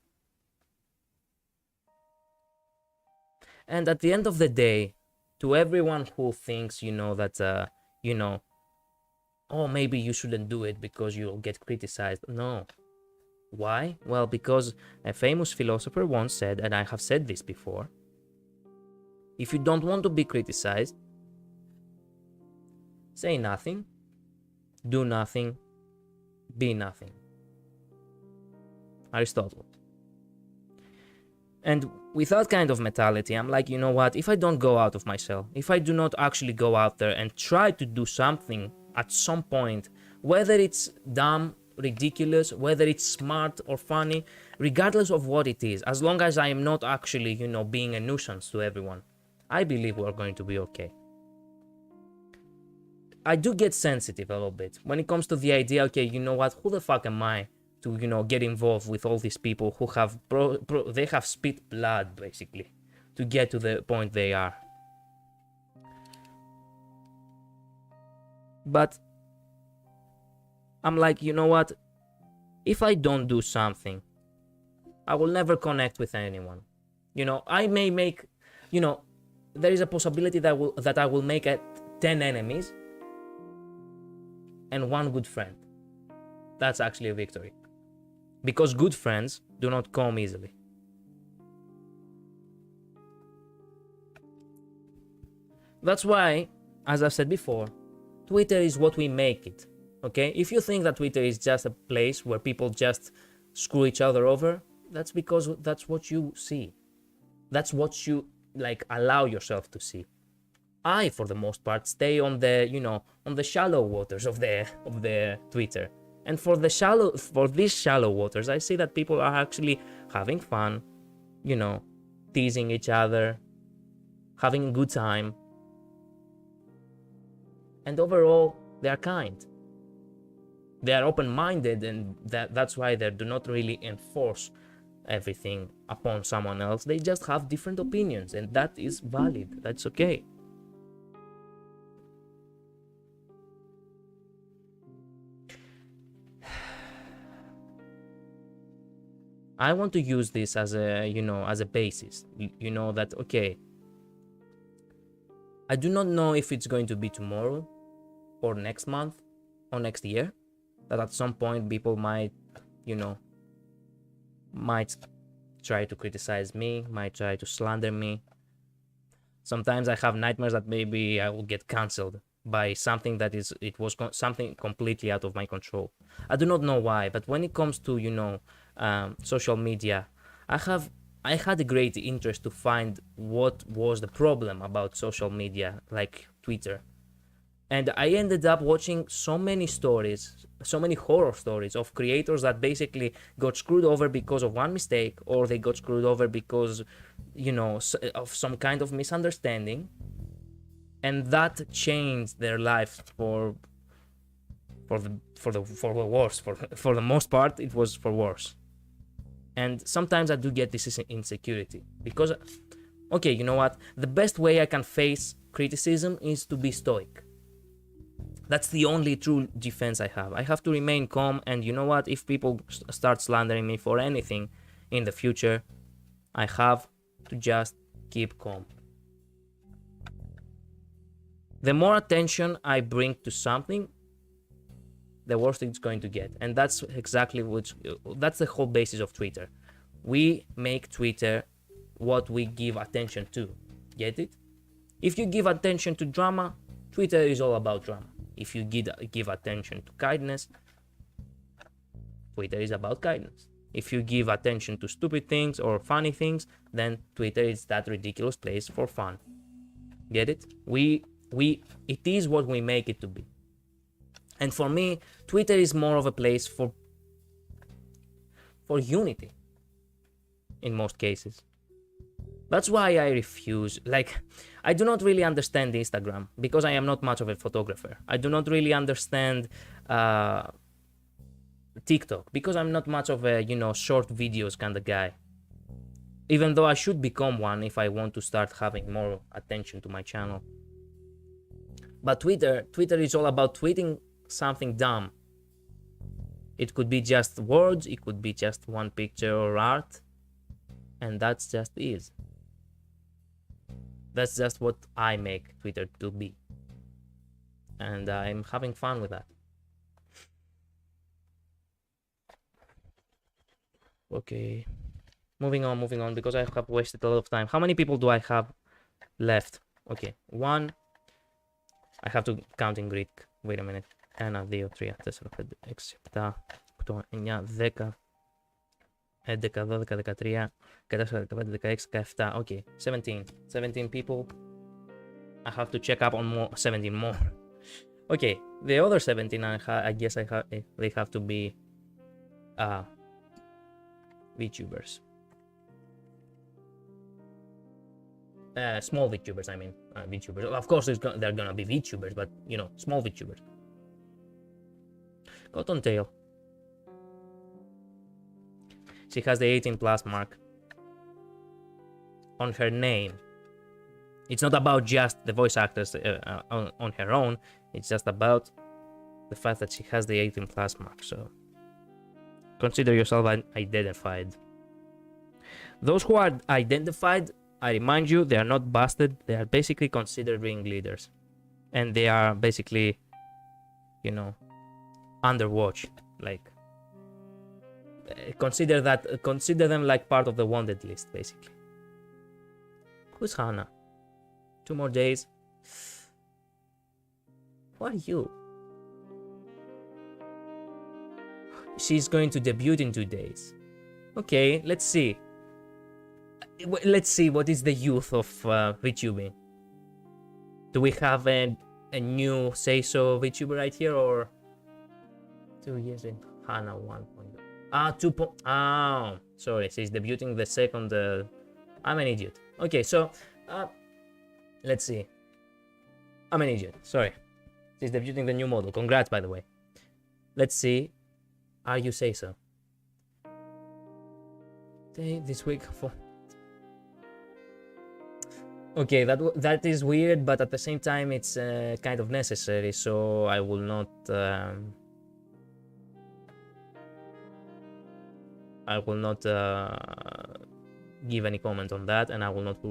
And at the end of the day, to everyone who thinks that oh, maybe you shouldn't do it because you'll get criticized. No. Why? Well, because a famous philosopher once said, and I have said this before, if you don't want to be criticized, say nothing, do nothing, be nothing. Aristotle. And with that kind of mentality, I'm like, you know what, if I don't go out of my shell, if I do not actually go out there and try to do something at some point, whether it's dumb, ridiculous, whether it's smart or funny, regardless of what it is, as long as I am not actually, being a nuisance to everyone, I believe we're going to be okay. I do get sensitive a little bit when it comes to the idea, okay, you know what, who the fuck am I to, get involved with all these people who have, they have spit blood, basically, to get to the point they are. But I'm like, you know what? If I don't do something, I will never connect with anyone. I may make, there is a possibility that I will make 10 enemies and one good friend. That's actually a victory. Because good friends do not come easily. That's why, as I've said before, Twitter is what we make it. Okay? If you think that Twitter is just a place where people just screw each other over, that's because that's what you see. That's what you allow yourself to see. I, for the most part, stay on the shallow waters of the Twitter. And for these shallow waters, I see that people are actually having fun, teasing each other, having a good time. And overall, they are kind. They are open-minded, and that's why they do not really enforce everything upon someone else. They just have different opinions, and that is valid. That's okay. I want to use this as a basis. That, okay, I do not know if it's going to be tomorrow or next month or next year, that at some point people might try to criticize me, might try to slander me. Sometimes I have nightmares that maybe I will get cancelled by something that was something completely out of my control. I do not know why, but when it comes to social media, I had a great interest to find what was the problem about social media, like Twitter. And I ended up watching so many horror stories of creators that basically got screwed over because of one mistake, or they got screwed over because, of some kind of misunderstanding. And that changed their life for the worse. For the most part, it was for worse. And sometimes I do get this insecurity because, okay, you know what? The best way I can face criticism is to be stoic. That's the only true defense I have. I have to remain calm, and you know what? If people start slandering me for anything in the future, I have to just keep calm. The more attention I bring to something, the worse it's going to get. And that's exactly that's the whole basis of Twitter. We make Twitter what we give attention to. Get it? If you give attention to drama, Twitter is all about drama. If you give attention to kindness, Twitter is about kindness. If you give attention to stupid things or funny things, then Twitter is that ridiculous place for fun. Get it? It is what we make it to be. And for me, Twitter is more of a place for unity in most cases. That's why I refuse. Like, I do not really understand Instagram because I am not much of a photographer. I do not really understand TikTok because I'm not much of a, short videos kind of guy. Even though I should become one if I want to start having more attention to my channel. But Twitter is all about tweeting something dumb. It could be just words, it could be just one picture or art, and that's just is. That's just what I make Twitter to be. And I'm having fun with that. Okay. Moving on, because I have wasted a lot of time. How many people do I have left? Okay, 1. I have to count in Greek. Wait a minute. 1, 2, 3, 4, 5, 6, 7, 8, 9, 10, 11, 12, 13, 14, 15, 16, 17. Okay, 17 people. I have to check up on 17 more. Okay, the other 17, I guess they have to be VTubers. Small VTubers, I mean. VTubers. Of course, they're gonna be VTubers, but, small VTubers. Cottontail. She has the 18 plus mark on her name. It's not about just the voice actors on her own. It's just about the fact that she has the 18 plus mark. So consider yourself identified. Those who are identified, I remind you, they are not busted. They are basically considered ring leaders. And they are basically, under watch. Like, consider them like part of the wanted list, basically. Who's Hannah? 2 more days. Who are you? She's going to debut in 2 days. Okay, let's see. Let's see what is the youth of VTubing. Do we have a new say-so VTuber right here, or 2 years in Hannah 1.0? Oh, sorry, she's debuting the second. I'm an idiot. Okay, so let's see. I'm an idiot. Sorry, she's debuting the new model. Congrats, by the way. Let's see. Are you say so? This week for. Okay, that is weird, but at the same time, it's kind of necessary. So I will not. I will not give any comment on that, and I will not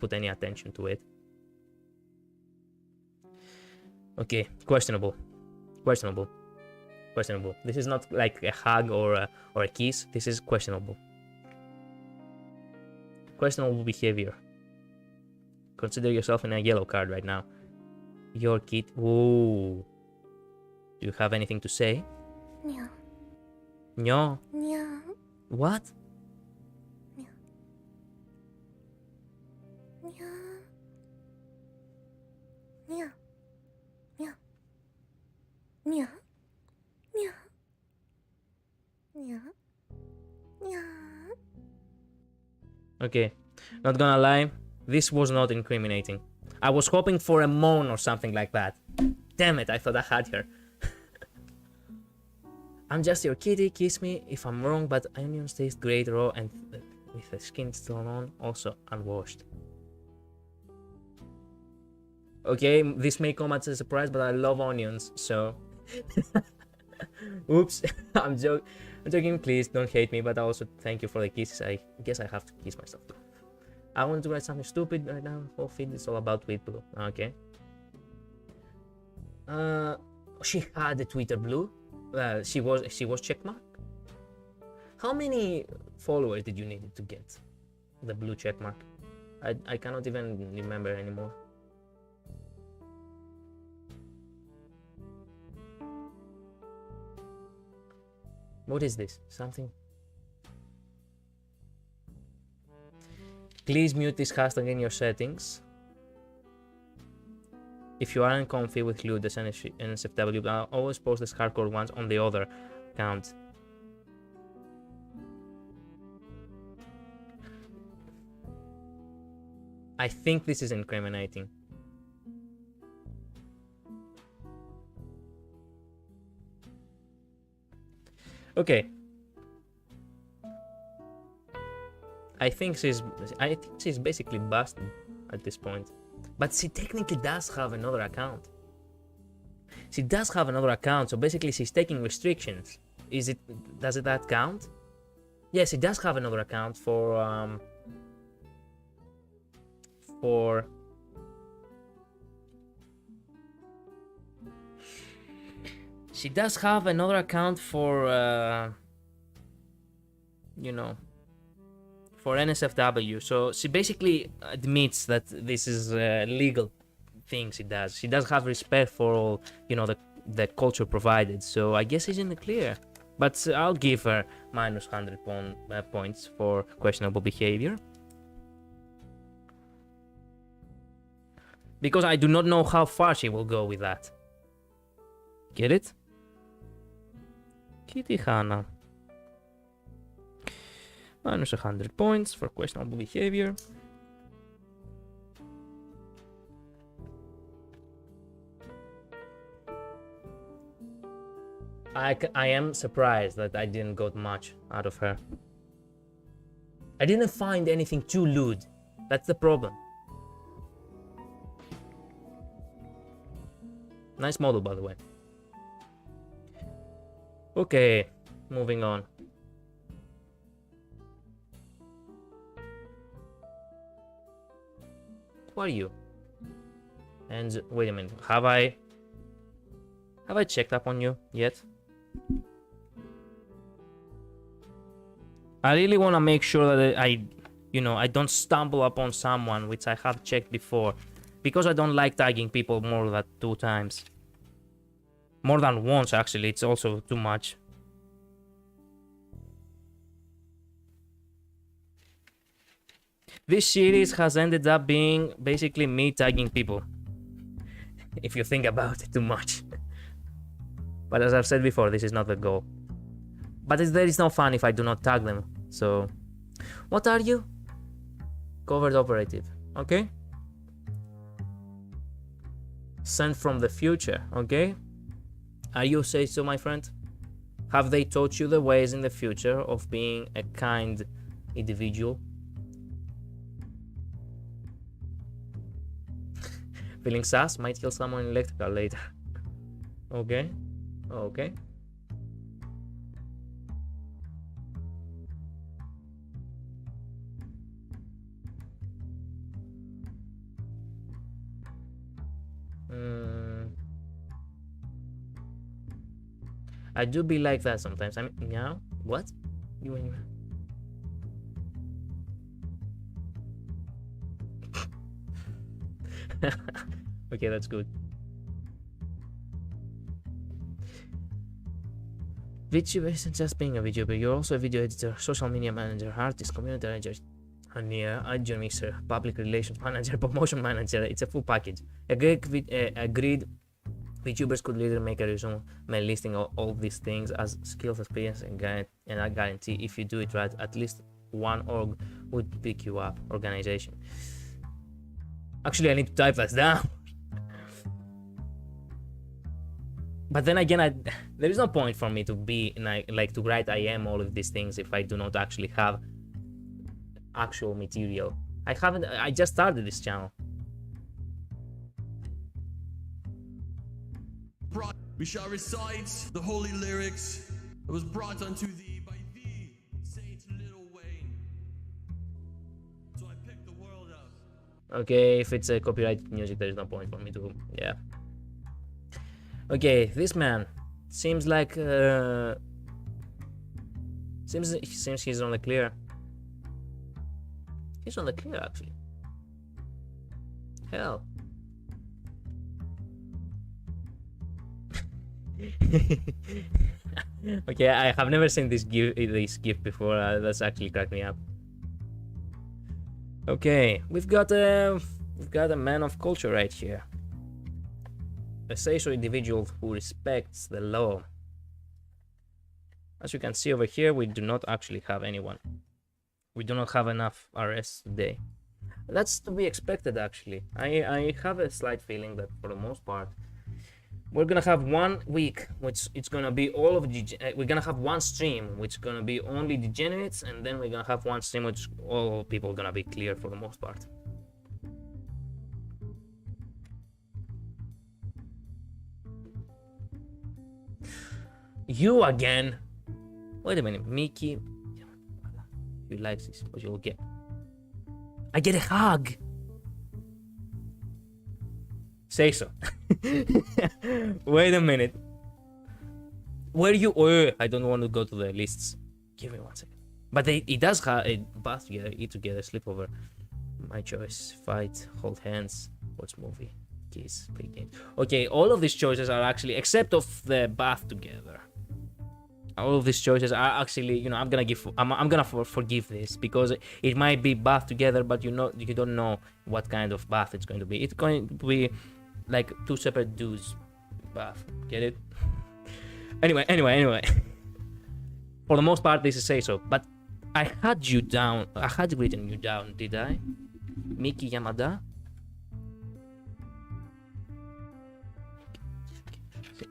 put any attention to it. Okay, questionable. This is not like a hug or a kiss. This is questionable. Questionable behavior. Consider yourself in a yellow card right now. Your kid. Ooh. Do you have anything to say? No. No. No. What? No. No. No. No. No. No. No. No. Okay. Not gonna lie. This was not incriminating. I was hoping for a moan or something like that. Damn it, I thought I had her. I'm just your kitty, kiss me if I'm wrong, but onions taste great raw and with the skin still on, also unwashed. Okay, this may come as a surprise, but I love onions, so... Oops, I'm joking, please don't hate me, but also thank you for the kisses. I guess I have to kiss myself too. I want to write something stupid right now. Oh, feed is all about Tweet Blue. Okay. She had a Twitter blue. She was checkmark. How many followers did you need to get the blue checkmark? I cannot even remember anymore. What is this? Something? Please mute this hashtag in your settings. If you aren't comfy with Lewd as NSFW, I'll always post the hardcore ones on the other account. I think this is incriminating. Okay. I think she's basically busted at this point. But she technically does have another account. She does have another account, so basically she's taking restrictions. Does that count? Yes, she does have another account for she does have another account for you know, for NSFW, so she basically admits that this is a legal thing she does. She does have respect for all, you know, the culture provided, so I guess she's in the clear. But I'll give her minus 100 points for questionable behavior. Because I do not know how far she will go with that. Get it? Kitty Hannah. Minus 100 points for questionable behavior. I am surprised that I didn't got much out of her. I didn't find anything too lewd. That's the problem. Nice model, by the way. Okay, moving on. Who are you? And wait a minute, have I checked up on you yet? I really want to make sure that I don't stumble upon someone which I have checked before, because I don't like tagging people more than 2 times. More than once, actually, it's also too much. This series has ended up being basically me tagging people, if you think about it too much. But as I've said before, this is not the goal. But there is no fun if I do not tag them, so... What are you? Covert operative, okay? Sent from the future, okay? Are you say so, my friend? Have they taught you the ways in the future of being a kind individual? Feeling sus? Might kill someone in electrical later. Okay. Okay. I do be like that sometimes. I mean, meow? What? You and you. Okay, that's good. VTuber isn't just being a VTuber, you're also a video editor, social media manager, artist, community manager, audio mixer, public relations manager, promotion manager. It's a full package. Agreed, VTubers could later make a resume listing all these things as skills, experience, and I guarantee if you do it right, at least one org would pick you up. Organization. Actually, I need to type that down. But then again, there is no point for me to be like to write I am all of these things if I do not actually have actual material. I just started this channel. We shall recite the holy lyrics that was brought unto thee by thee, Saint Lil Wayne. So I picked the world up. Okay, if it's a copyrighted music, there is no point for me to, yeah. Okay, this man seems like seems he's on the clear. He's on the clear actually. Hell. Okay, I have never seen this gif before. That's actually cracked me up. Okay, we've got a man of culture right here. A Seiso individual who respects the law. As you can see over here, we do not actually have anyone. We do not have enough arrests today. That's to be expected actually. I have a slight feeling that for the most part, we're gonna have 1 week, which it's gonna be all of we're gonna have one stream, which is gonna be only degenerates, and then we're gonna have one stream which all people are gonna be clear for the most part. You again? Wait a minute, Mickey. You like this, what you'll get. I get a hug. Say so. Wait a minute. Where you? Oh, I don't want to go to the lists. Give me 1 second. But it does have a bath together, eat together, sleepover. My choice: fight, hold hands, watch movie, kiss, play games. Okay, all of these choices are actually, except of the bath together. All of these choices are actually, you know, I'm gonna forgive this because it might be bath together, but you don't know what kind of bath it's going to be. It's going to be like 2 separate dudes bath. Get it? Anyway. For the most part, this is say so. But I had you down. I had written you down, did I? Miki Yamada.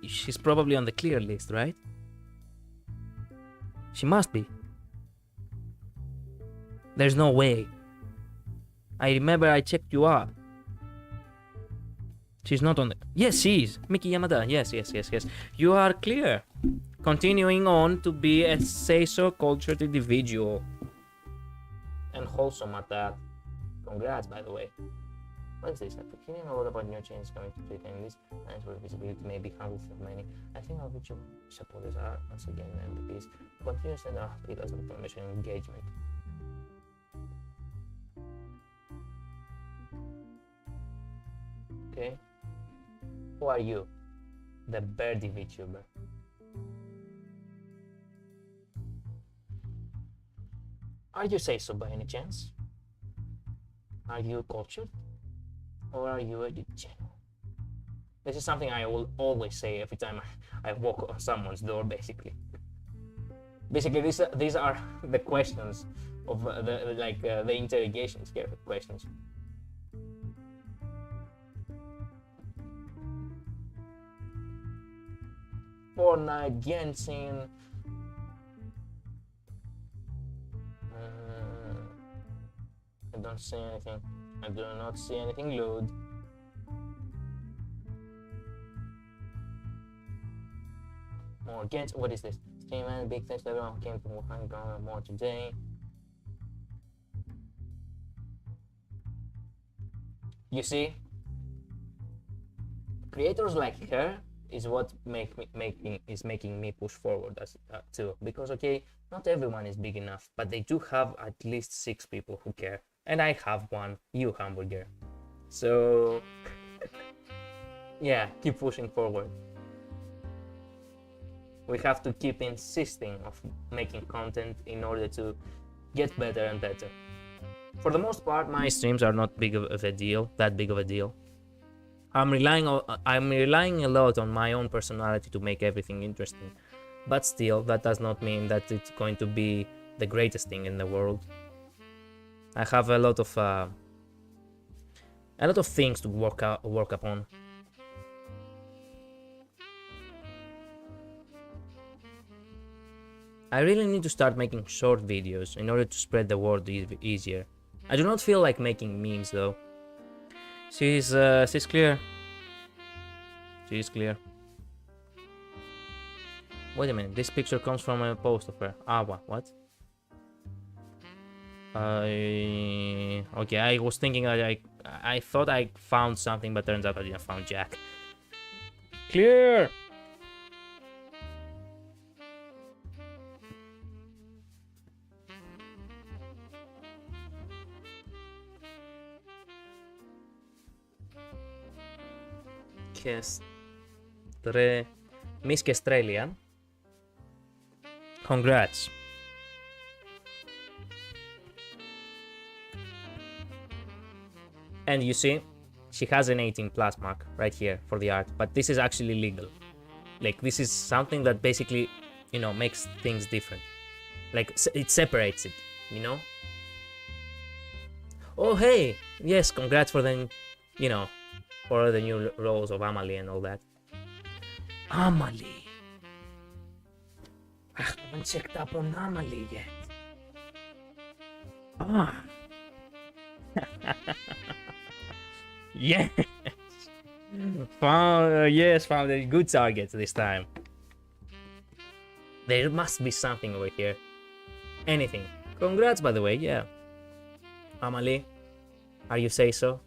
She's probably on the clear list, right? She must be. There's no way. I remember I checked you up. She's not on the... Yes, she is. Miki Yamada. Yes. You are clear. Continuing on to be a Seiso cultured individual. And wholesome at that. Congrats, by the way. What is this? I'm hearing a lot about new changes coming to Twitter, and this lines where visibility may be handled for many. I think our virtual supporters are once again MVPs. Continue to send our pillars of information and engagement. Okay. Who are you? The birdie VTuber. Are you Seiso by any chance? Are you cultured? Or are you a degenerate? This is something I will always say every time I walk on someone's door, basically. Basically, these are the questions of the interrogation questions. Fortnite, Genshin. I don't see anything. I do not see anything load. More Genshin. What is this? Stream man, big thanks to everyone who came to Wuhan Ground more today. You see? Creators like her is what making me push forward as too, because okay, not everyone is big enough, but they do have at least 6 people who care, and I have one, you hamburger. So yeah, keep pushing forward. We have to keep insisting of making content in order to get better and better. For the most part, my streams are not that big of a deal. I'm relying a lot on my own personality to make everything interesting, but still, that does not mean that it's going to be the greatest thing in the world. I have a lot of things to work upon. I really need to start making short videos in order to spread the word easier. I do not feel like making memes though. She's clear. She's clear. Wait a minute, this picture comes from a post of her. What? Okay, I was thinking that I thought I found something, but turns out I didn't find Jack. clear. Miss Australia. Congrats. And you see, she has an 18 plus mark right here for the art, but this is actually legal. Like, this is something that basically, you know, makes things different. Like, it separates it, you know? Oh, hey! Yes, congrats for the, you know, for the new roles of Amalie and all that. Amalie! I haven't checked up on Amalie yet. Ah! Yes! Found a good target this time. There must be something over here. Anything. Congrats, by the way, yeah. Amalie, are you say so?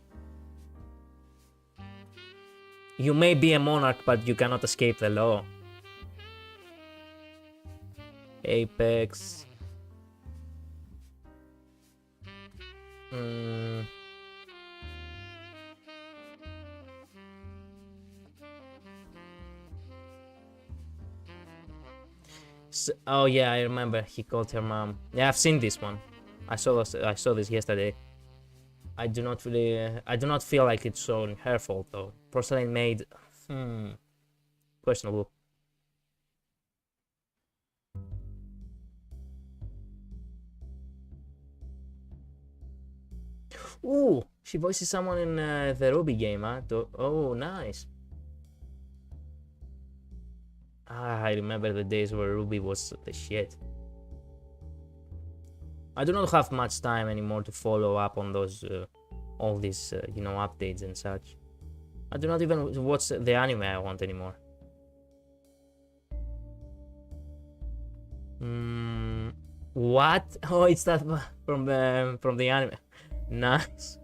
You may be a monarch, but you cannot escape the law. Apex. Oh yeah, I remember he called her mom. Yeah, I've seen this one. I saw this yesterday. I do not feel like it's so her fault though. Porcelain Maid, questionable. Ooh, she voices someone in the Ruby game, huh? Oh, nice. I remember the days where Ruby was the shit. I do not have much time anymore to follow up on those, all these, you know, updates and such. I do not even watch the anime I want anymore. What? Oh, it's that from the anime. Nice.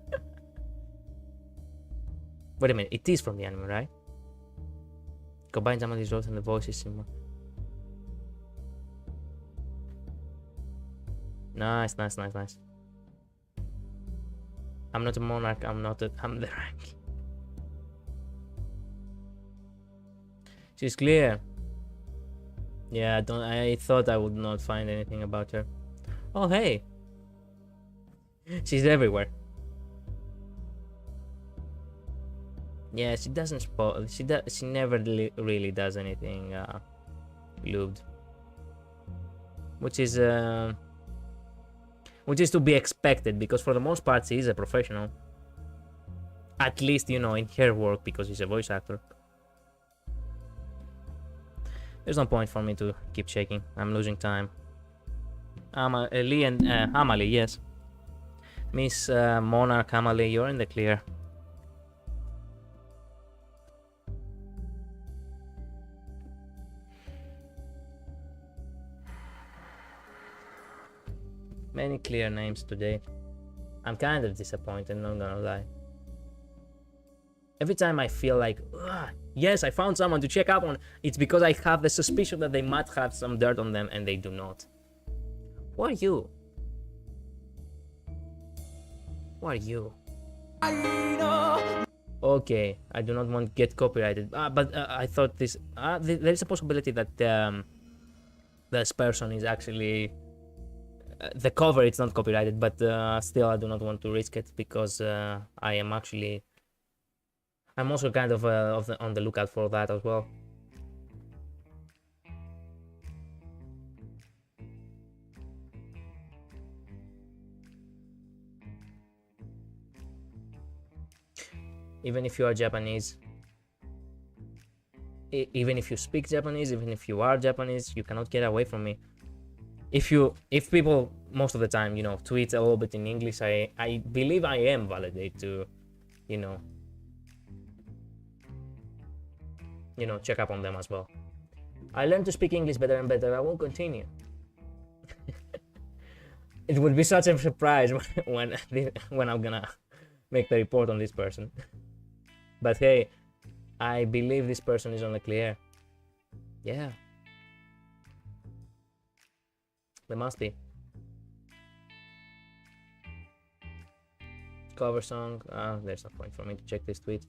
Wait a minute, it is from the anime, right? Combine some of these roles and the voices similar. Nice. I'm not a monarch, I'm the rank. She's clear. Yeah, I thought I would not find anything about her. Oh hey. She's everywhere. Yeah, she doesn't spoil. She never really does anything lubed, which is to be expected because for the most part she is a professional. At least, you know, in her work because she's a voice actor. There's no point for me to keep shaking. I'm losing time. Lee and Amalie, yes. Miss Monarch Amalie, you're in the clear. Many clear names today. I'm kind of disappointed, not gonna lie. Every time I feel like, yes, I found someone to check up on, it's because I have the suspicion that they might have some dirt on them and they do not. Who are you? Who are you? Okay, I do not want to get copyrighted. But I thought this... there's a possibility that this person is actually... the cover it's not copyrighted, but still I do not want to risk it because I am actually... I'm also kind of on the lookout for that as well. Even if you are Japanese, even if you speak Japanese, even if you are Japanese, you cannot get away from me. If people most of the time, you know, tweet a little bit in English, I believe I am validated to, you know, check up on them as well. I learned to speak English better and better. I won't continue. It would be such a surprise when I'm gonna make the report on this person. But hey, I believe this person is on the clear. Yeah. There must be. Cover song. There's no point for me to check this tweet.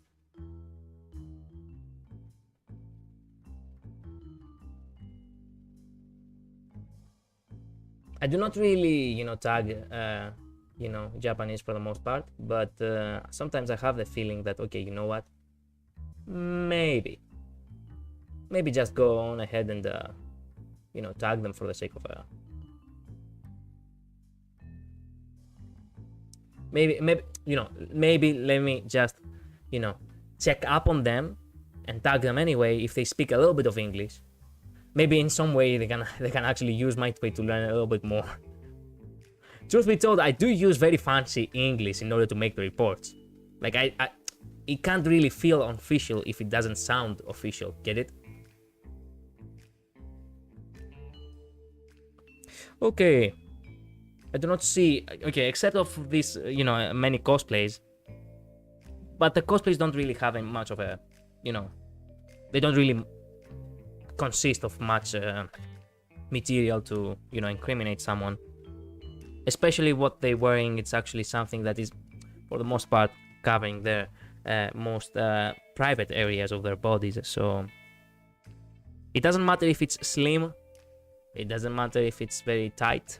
I do not really, tag, Japanese for the most part, but sometimes I have the feeling that, okay, you know what? Maybe just go on ahead and, tag them for the sake of maybe let me just, check up on them and tag them anyway if they speak a little bit of English. Maybe in some way they can actually use my tweet to learn a little bit more. Truth be told, I do use very fancy English in order to make the reports. Like it can't really feel official if it doesn't sound official. Get it? Okay. I do not see. Okay, except of this, many cosplays. But the cosplays don't really have much of a, they don't really consist of much material to incriminate someone, especially what they're wearing. It's actually something that is for the most part covering their most private areas of their bodies, so it doesn't matter if it's slim, it doesn't matter if it's very tight.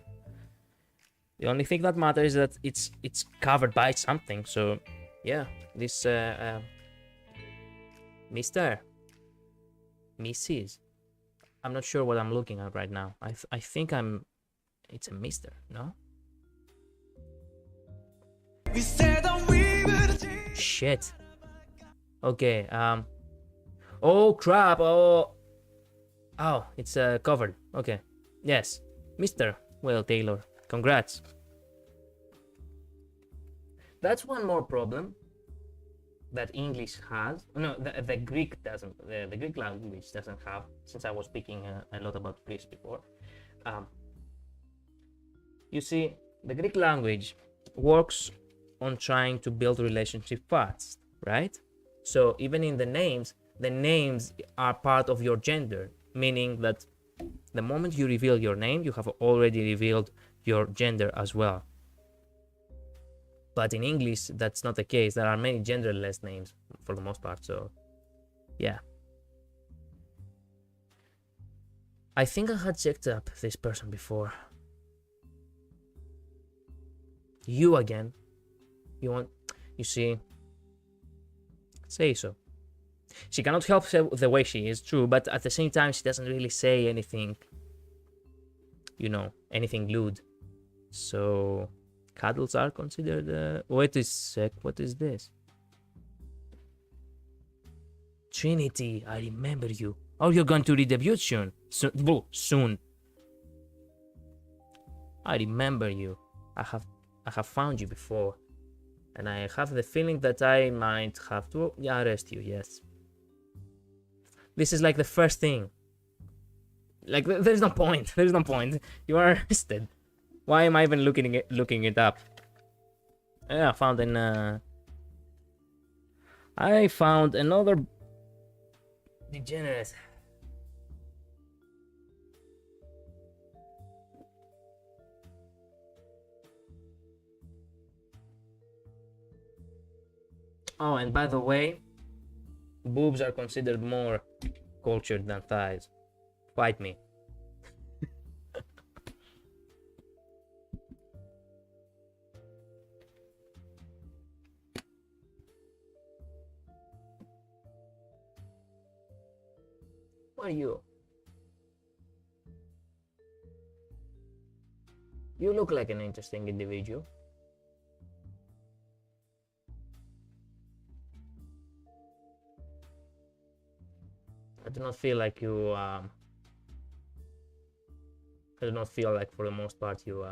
The only thing that matters is that it's covered by something. So yeah, this Mr. Mrs. I'm not sure what I'm looking at right now. I think it's a mister, no? Shit. Okay, oh crap, oh, it's covered. Okay, yes, Mr. Will Taylor, congrats. That's one more problem that English has. No, the Greek doesn't. The Greek language doesn't have. Since I was speaking a lot about Greece before, you see, the Greek language works on trying to build relationship fast, right? So even in the names are part of your gender, meaning that the moment you reveal your name, you have already revealed your gender as well. But in English, that's not the case. There are many genderless names for the most part, so yeah. I think I had checked up this person before. You again. You see, say so. She cannot help the way she is, true, but at the same time, she doesn't really say anything, anything lewd. So cuddles are considered. Wait a sec, what is this? Trinity, I remember you. Oh, you're going to redebut soon. Soon. I remember you. I have found you before, and I have the feeling that I might have to arrest you. Yes. This is like the first thing. Like, there's no point. There's no point. You are arrested. Why am I even looking it up? Yeah, I found another degenerate. Oh, and by the way, boobs are considered more cultured than thighs. Fight me. What are you? You look like an interesting individual. I do not feel like you, I do not feel like for the most part you,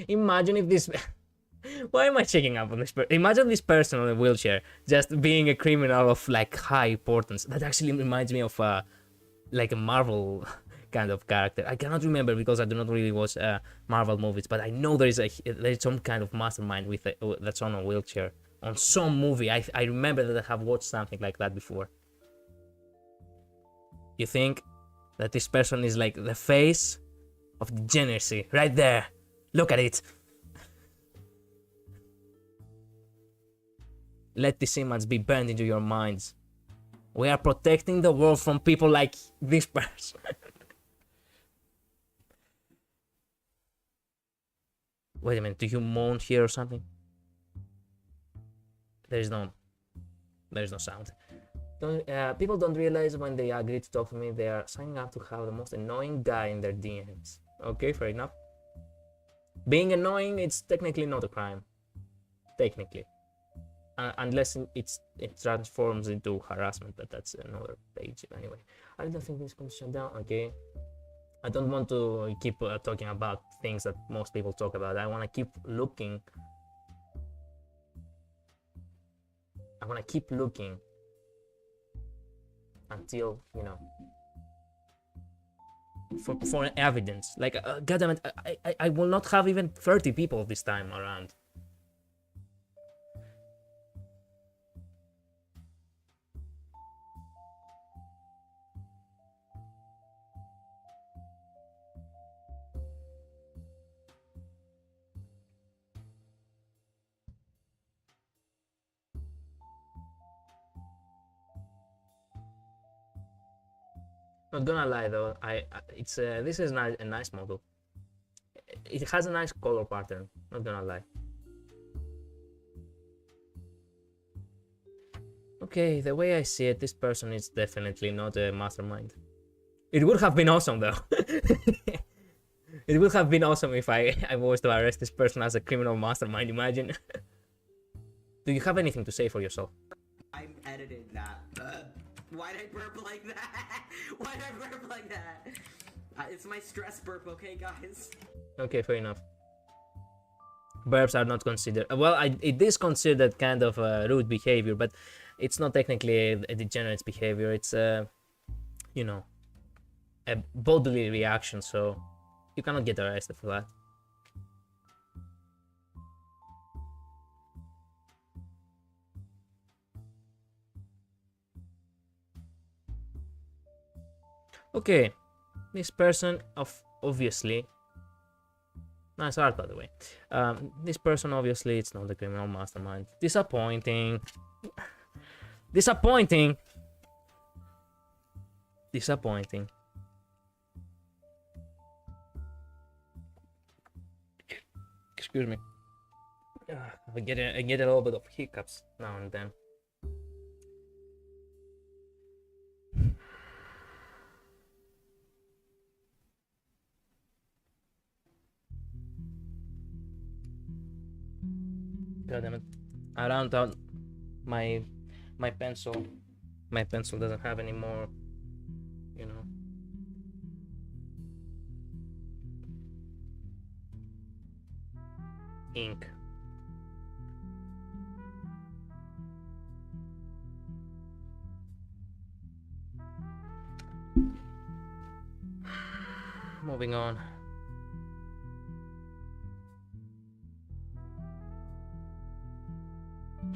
imagine if this, why am I checking up on this person? Imagine this person on a wheelchair just being a criminal of like high importance. That actually reminds me of, like a Marvel kind of character. I cannot remember because I do not really watch Marvel movies, but I know there's some kind of mastermind with that's on a wheelchair on some movie. I remember that I have watched something like that before. You think that this person is like the face of degeneracy right there? Look at it. Let this image be burned into your minds. We are protecting the world from people like this person. Wait a minute, do you moan here or something? There's no sound. People don't realize when they agree to talk to me, they are signing up to have the most annoying guy in their DMs. Okay, fair enough. Being annoying, it's technically not a crime. Technically. Unless it transforms into harassment, but that's another page anyway. I don't think this can shut down. Okay, I don't want to keep talking about things that most people talk about. I want to keep looking. I want to keep looking until, you know, for evidence. Like, goddammit, I will not have even 30 people this time around. Not gonna lie though, this is a nice model. It has a nice color pattern. Not gonna lie. Okay, the way I see it, this person is definitely not a mastermind. It would have been awesome though. It would have been awesome if I was to arrest this person as a criminal mastermind. Imagine. Do you have anything to say for yourself? I'm editing that. Why'd I burp like that? Why'd I burp like that? It's my stress burp, okay, guys? Okay, fair enough. Burps are not considered. Well, it is considered kind of rude behavior, but it's not technically a degenerate behavior. It's you know, a bodily reaction, so you cannot get arrested for that. Okay, this person obviously, nice art by the way. This person obviously, it's not the criminal mastermind. Disappointing. Disappointing. Disappointing. Excuse me. I get a little bit of hiccups now and then. God damn it! I ran out my pencil. My pencil doesn't have any more, you know. Ink. Moving on.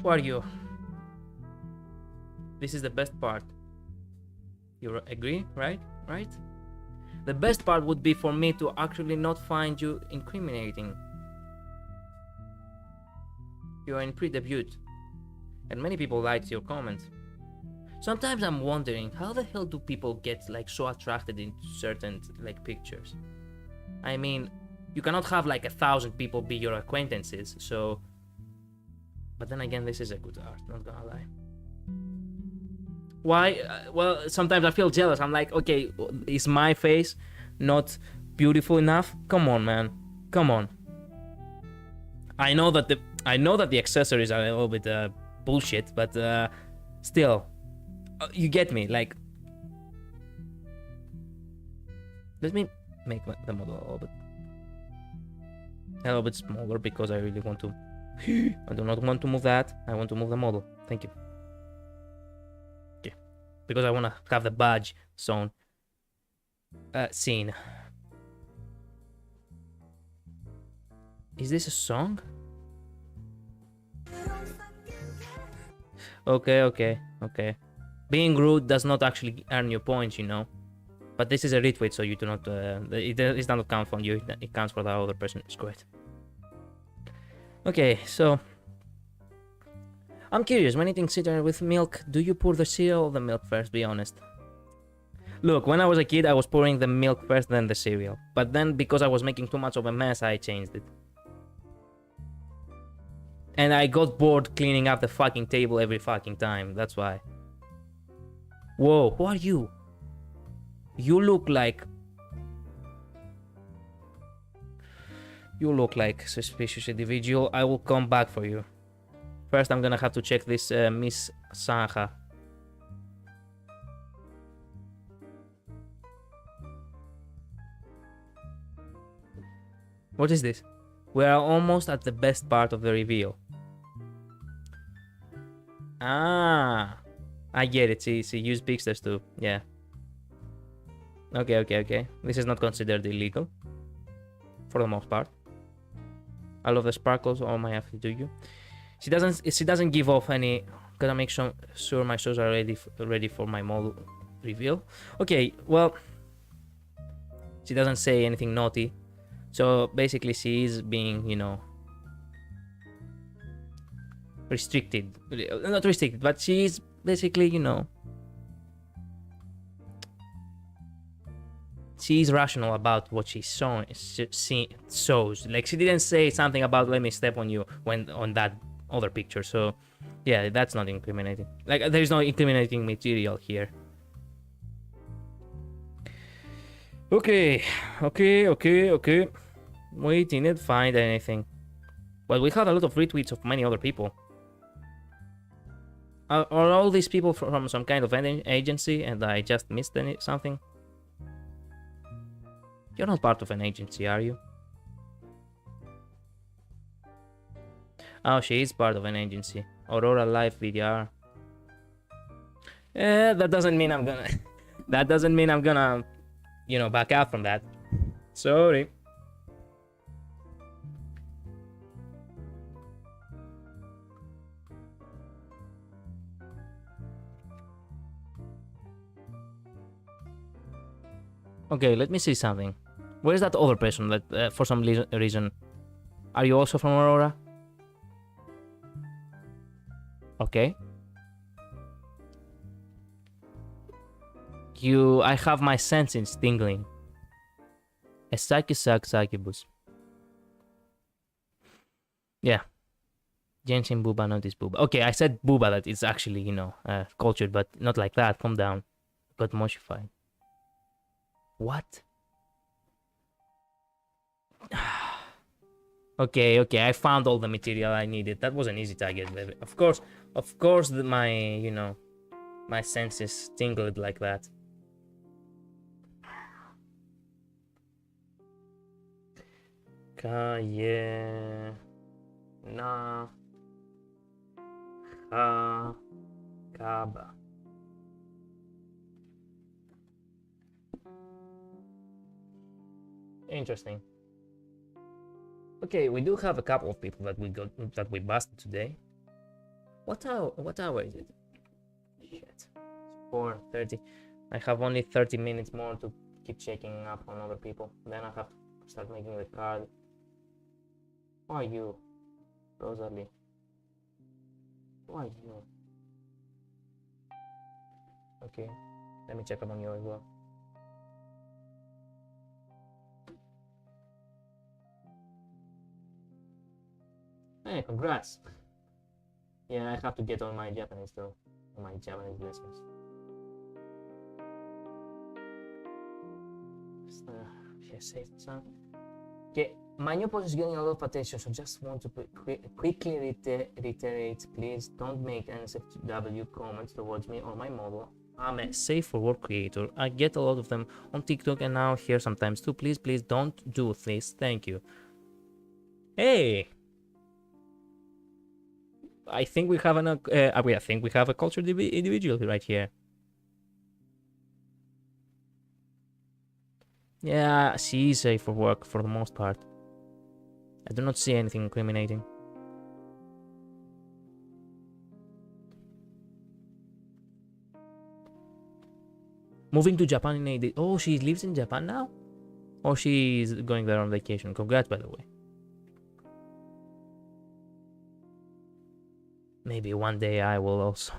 Who are you? This is the best part. You agree, right? Right? The best part would be for me to actually not find you incriminating. You are in pre-debut, and many people liked your comment. Sometimes I'm wondering, how the hell do people get like so attracted into certain like pictures? I mean, you cannot have like 1,000 people be your acquaintances, so. But then again, this is a good art, not gonna lie. Why? Well, sometimes I feel jealous. I'm like, okay, is my face not beautiful enough? Come on, man. Come on. I know that the accessories are a little bit bullshit, but still, you get me. Like, let me make the model a little bit smaller because I really want to. I do not want to move that. I want to move the model. Thank you. Okay, because I want to have the badge zone. scene. Is this a song? Okay. Being rude does not actually earn you points, you know. But this is a retweet, so you do not. It does not count for you. It counts for the other person. It's great. Okay, so I'm curious. When eating cereal with milk, do you pour the cereal or the milk first? Be honest. Look, when I was a kid, I was pouring the milk first, then the cereal. But then, because I was making too much of a mess, I changed it. And I got bored cleaning up the fucking table every fucking time. That's why. Whoa, who are you? You look like suspicious individual. I will come back for you. First, I'm gonna have to check this Miss Sanja. What is this? We are almost at the best part of the reveal. Ah, I get it. She used pixels too. Yeah. Okay. This is not considered illegal. For the most part. I love the sparkles. Oh my God, do you? She doesn't give off any. Gotta make sure my shows are ready for my model reveal. Okay, well, she doesn't say anything naughty. So basically she is being, you know, restricted. Not restricted, but she is basically, you know, she's rational about what she shows. Like, she didn't say something about let me step on you when on that other picture. So yeah, that's not incriminating. Like, there's no incriminating material here. Okay. We didn't find anything. But we had a lot of retweets of many other people. Are all these people from some kind of agency and I just missed something? You're not part of an agency, are you? Oh, she is part of an agency. Aurora Live VDR. That doesn't mean I'm gonna... that doesn't mean I'm gonna, you know, back out from that. Sorry. Okay, let me see something. Where's that other person that, for some reason... Are you also from Aurora? Okay. I have my senses tingling. A Psychibus. Yeah. Genshin Booba, not this Booba. Okay, I said Booba, that it's actually, you know, cultured, but not like that. Calm down. Got moshified. What? Okay, I found all the material I needed. That was an easy target. Of course, my, you know, my senses tingled like that. Kaba. Interesting. Okay, we do have a couple of people that we busted today. What hour is it? Shit. 4:30. I have only 30 minutes more to keep checking up on other people. Then I have to start making the card. Who are you? Rosalie. Who are you? Okay, let me check up on you as well. Hey, congrats! Yeah, I have to get on my Japanese though. On my Japanese lessons. Save some. Okay, my new post is getting a lot of attention, so just want to quickly reiterate, please don't make NSFW comments towards me or my model. I'm a safe for work creator. I get a lot of them on TikTok and now here sometimes too. Please don't do this. Thank you. Hey! I think we have a cultured individual right here. Yeah, she is safe for work for the most part. I do not see anything incriminating. Moving to Japan in AD. Oh, she lives in Japan now? Or she's going there on vacation. Congrats, by the way. Maybe one day I will also.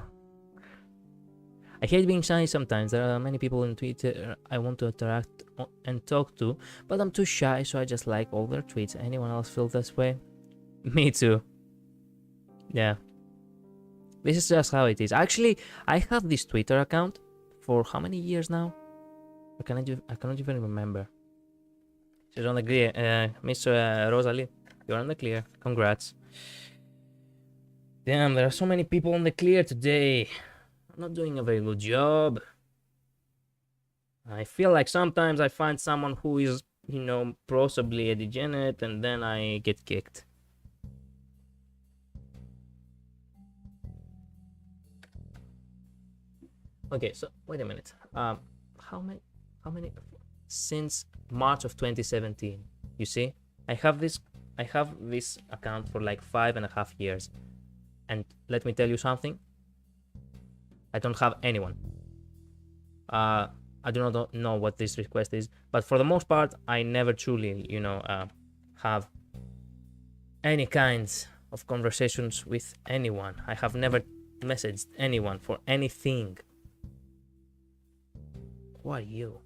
I hate being shy sometimes. There are many people on Twitter I want to interact and talk to, but I'm too shy, so I just like all their tweets. Anyone else feel this way? Me too. Yeah. This is just how it is. Actually, I have this Twitter account for how many years now? I cannot even remember. She's on the clear. Miss Rosalie, you're on the clear. Congrats. Damn, there are so many people on the clear today. I'm not doing a very good job. I feel like sometimes I find someone who is, you know, possibly a degenerate, and then I get kicked. Okay, so wait a minute. How many since March of 2017? You see, I have this account for like 5.5 years, and let me tell you something. I don't have anyone. I do not know what this request is, but for the most part, I never truly, you know, have any kinds of conversations with anyone. I have never messaged anyone for anything. Who are you?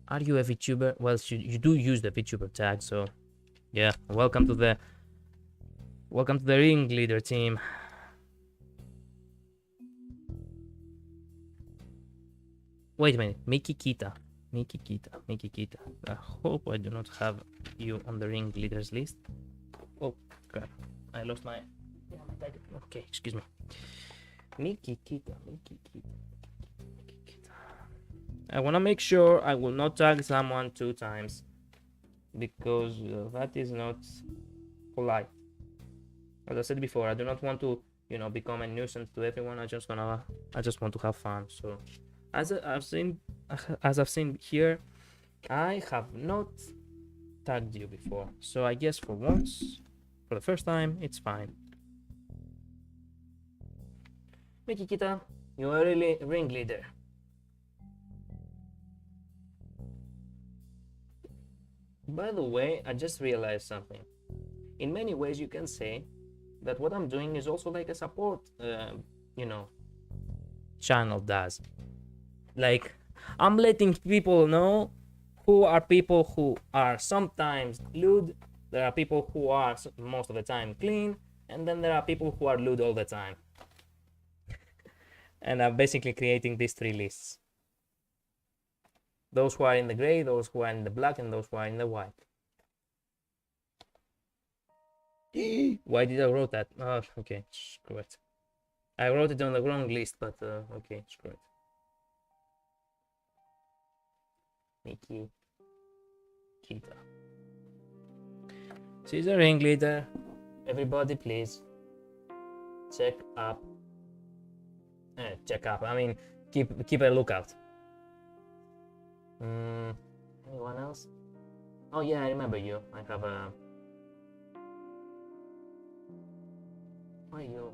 Are you a VTuber? Well, you do use the VTuber tag, so yeah. Welcome to the ringleader team. Wait a minute, Miki Kita. I hope I do not have you on the ringleaders list. Oh crap! I lost my. Okay, excuse me. Miki Kita. I want to make sure I will not tag someone 2 times, because that is not polite. As I said before, I do not want to, you know, become a nuisance to everyone. I just want to have fun. So, as I've seen here, I have not tagged you before. So I guess for once, for the first time, it's fine. Miki Kita, you are really ringleader. By the way, I just realized something. In many ways, you can say that what I'm doing is also like a support, you know, channel does. Like, I'm letting people know who are people who are sometimes lewd, there are people who are most of the time clean, and then there are people who are lewd all the time. And I'm basically creating these 3 lists. Those who are in the gray, those who are in the black, and those who are in the white. Why did I wrote that? Oh, okay, screw it. I wrote it on the wrong list, but okay, screw it. Miki Kita. She's a ringleader. Everybody, please check up. Check up. I mean, keep a lookout. Anyone else? Oh yeah, I remember you. I have a. Why you?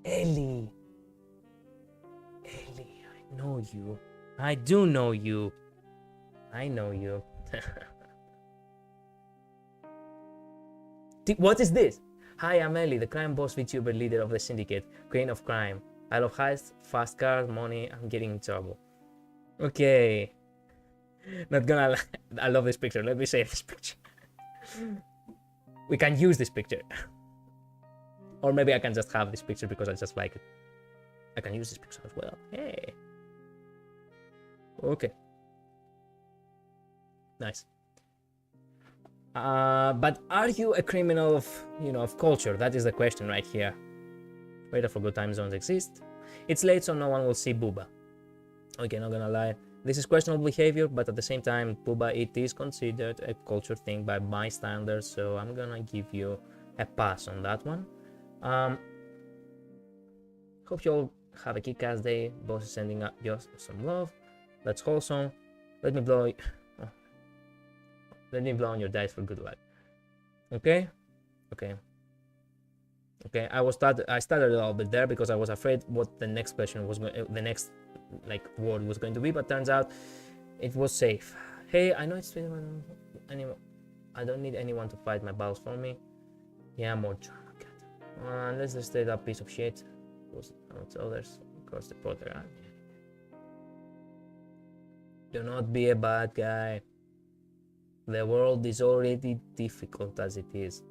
Ellie, I know you. I do know you. I know you. What is this? Hi, I'm Ellie, the crime boss VTuber leader of the syndicate, queen of crime. I love heists, fast cars, money. I'm getting in trouble. Okay. Not gonna lie. I love this picture. Let me save this picture. We can use this picture. Or maybe I can just have this picture because I just like it. I can use this picture as well. Hey. Okay. Nice. But are you a criminal of, you know, of culture? That is the question right here. Wait for good time zones exist. It's late, so no one will see Booba. Okay, not gonna lie. This is questionable behavior, but at the same time, Puba, it is considered a culture thing by my standards, so I'm gonna give you a pass on that one. Hope you all have a kick-ass day. Boss is sending up just some love. That's wholesome. Let me blow on your dice for good luck. Okay? Okay. Okay, I started a little bit there because I was afraid what the next question was the next like word was going to be, but turns out it was safe. Hey, I know it's anyway. I don't need anyone to fight my battles for me. Yeah, more drama, cat. Unless they're straight up piece of shit. Not others. Of course, the porter. Do not be a bad guy. The world is already difficult as it is.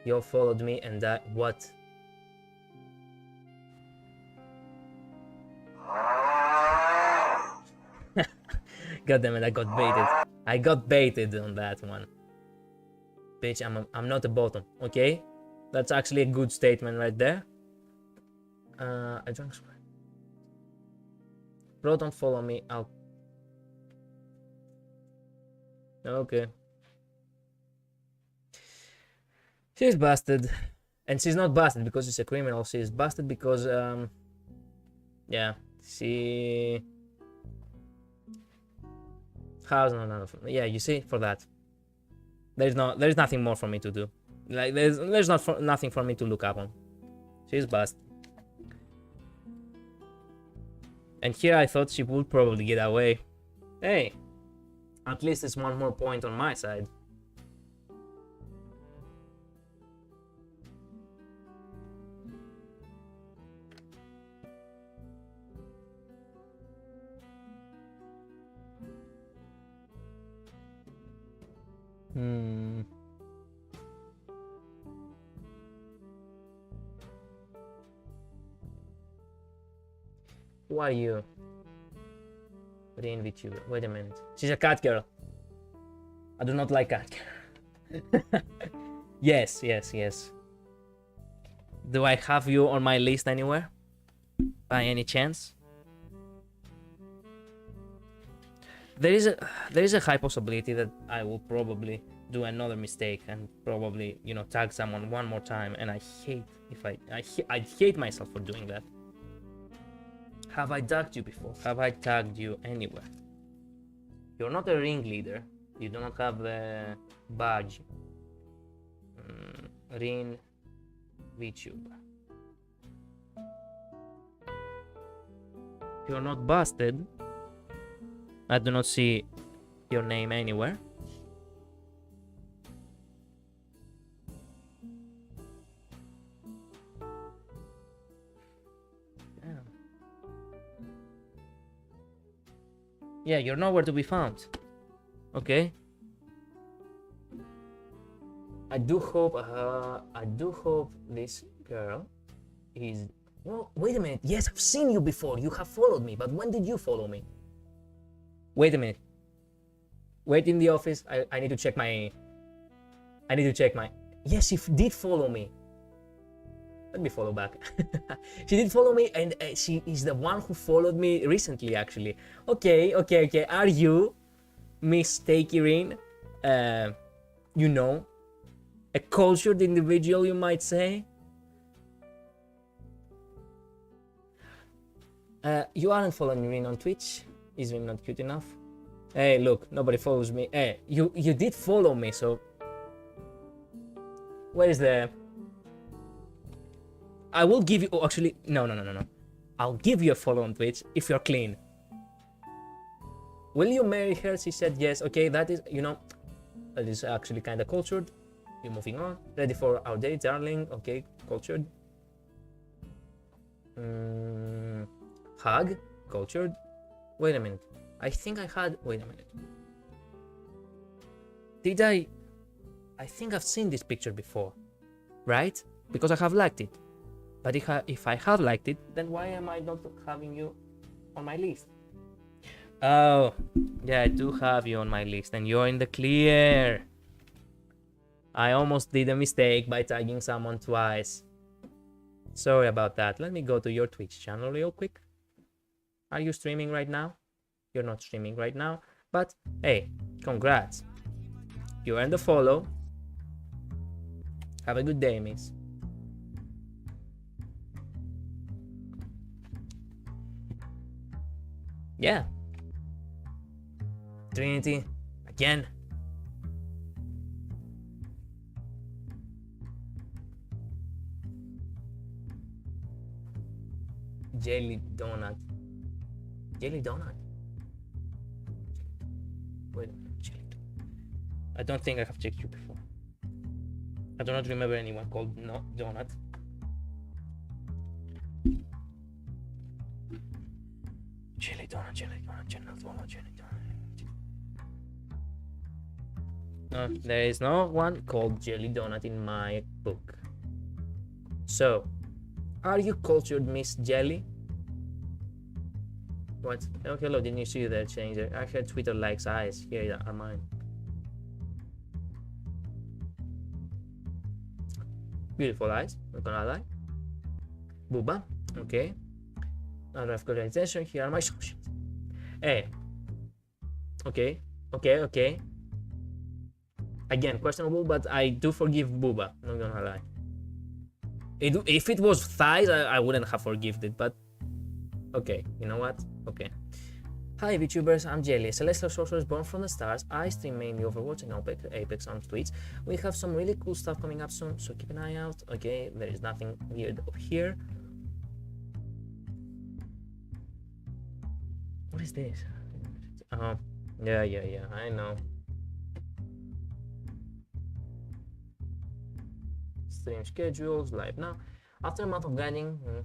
You followed me and I... What? God damn it, I got baited. I got baited on that one. Bitch, I'm not a bottom, okay? That's actually a good statement right there. I drank Sprite. Bro, don't follow me. I'll... Okay. She's busted. And she's not busted because she's a criminal. She's busted because, yeah, she... How's not enough? Yeah, you see, for that. There's nothing more for me to do. Like, there's nothing for me to look up on. She's busted. And here I thought she would probably get away. Hey, at least it's one more point on my side. Who are you? Rain VTuber. Wait a minute. She's a cat girl. I do not like cat girl. Yes. Do I have you on my list anywhere? By any chance? There is a high possibility that I will probably do another mistake and probably, you know, tag someone one more time, and I hate if I hate myself for doing that. Have I tagged you before? Have I tagged you anywhere? You're not a ringleader. You do not have the badge. Rin VTuber. You're not busted. I do not see your name anywhere. Damn. Yeah, you're nowhere to be found. Okay. I do hope this girl is... Well, wait a minute. Yes, I've seen you before. You have followed me, but when did you follow me? Wait a minute. Wait in the office. I need to check my... Yes, she did follow me. Let me follow back. She did follow me, and she is the one who followed me recently, actually. Okay. Are you Miss Takeirin? You know, a cultured individual, you might say? You aren't following Rin on Twitch. Is Rin not cute enough? Hey, look, nobody follows me. Hey, you did follow me, so... Where is the... I will give you... Oh, actually, no. I'll give you a follow on Twitch if you're clean. Will you marry her? She said yes. Okay, that is, you know, that is actually kind of cultured. We're moving on. Ready for our date, darling. Okay, cultured. Hug, cultured. Wait a minute. I think I had... Wait a minute. Did I think I've seen this picture before, right? Because I have liked it. But if I have liked it, then why am I not having you on my list? Oh, yeah, I do have you on my list, and you're in the clear. I almost did a mistake by tagging someone twice. Sorry about that. Let me go to your Twitch channel real quick. Are you streaming right now? you're not streaming right now, but hey, congrats. You earned a follow. Have a good day, miss. Yeah. Trinity, again. Jelly donut. Jelly donut. Wait a minute, jelly donut. I don't think I have checked you before. I do not remember anyone called no donut. Jelly donut, jelly donut, jelly donut, jelly donut. No, there is no one called jelly donut in my book. So, are you cultured, Miss Jelly? What? Oh, hello, didn't you see you there, Changer? I heard Twitter likes eyes. Here are mine. Beautiful eyes, not gonna lie. Booba, okay. Out of colonization, here are my socials. Hey. Okay. Again, questionable, but I do forgive Booba, not gonna lie. If it was thighs, I wouldn't have forgiven it, but okay, you know what? Okay. Hi VTubers, I'm Jelly, a celestial sorceress born from the stars. I stream mainly Overwatch and Apex on Twitch. We have some really cool stuff coming up soon, so keep an eye out. Okay, there is nothing weird up here. What is this? Yeah, I know. Stream schedules, live now. After a month of grinding, I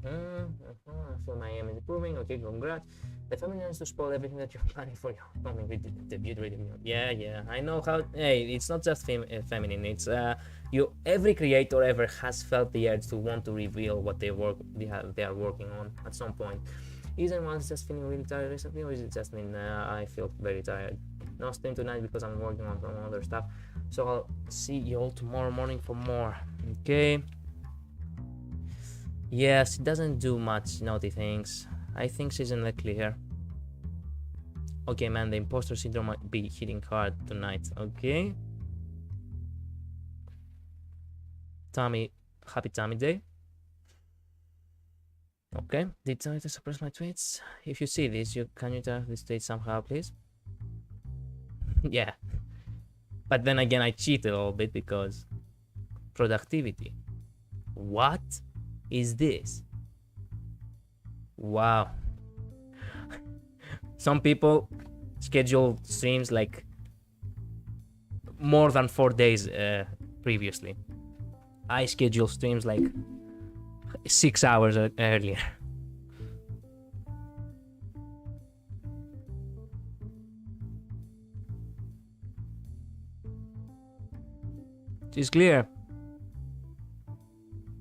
feel my aim is improving. Okay, congrats. The family needs to spoil everything that you're planning for your coming debut radio. Yeah, I know how. Hey, it's not just feminine. It's every creator ever has felt the urge to want to reveal what they are working on at some point. Is anyone just feeling really tired recently, or is it just me? I feel very tired. No stream tonight because I'm working on some other stuff. So I'll see you all tomorrow morning for more. Okay. Yes, it doesn't do much naughty things. I think she's in the clear. Okay, man, the imposter syndrome might be hitting hard tonight. Okay. Tommy, happy Tommy Day. Okay, did I suppress my tweets? If you see this, can you tell this tweet somehow, please? Yeah. But then again, I cheated a little bit because productivity. What is this? Wow. Some people schedule streams like more than 4 days previously. I schedule streams like 6 hours earlier. It's clear.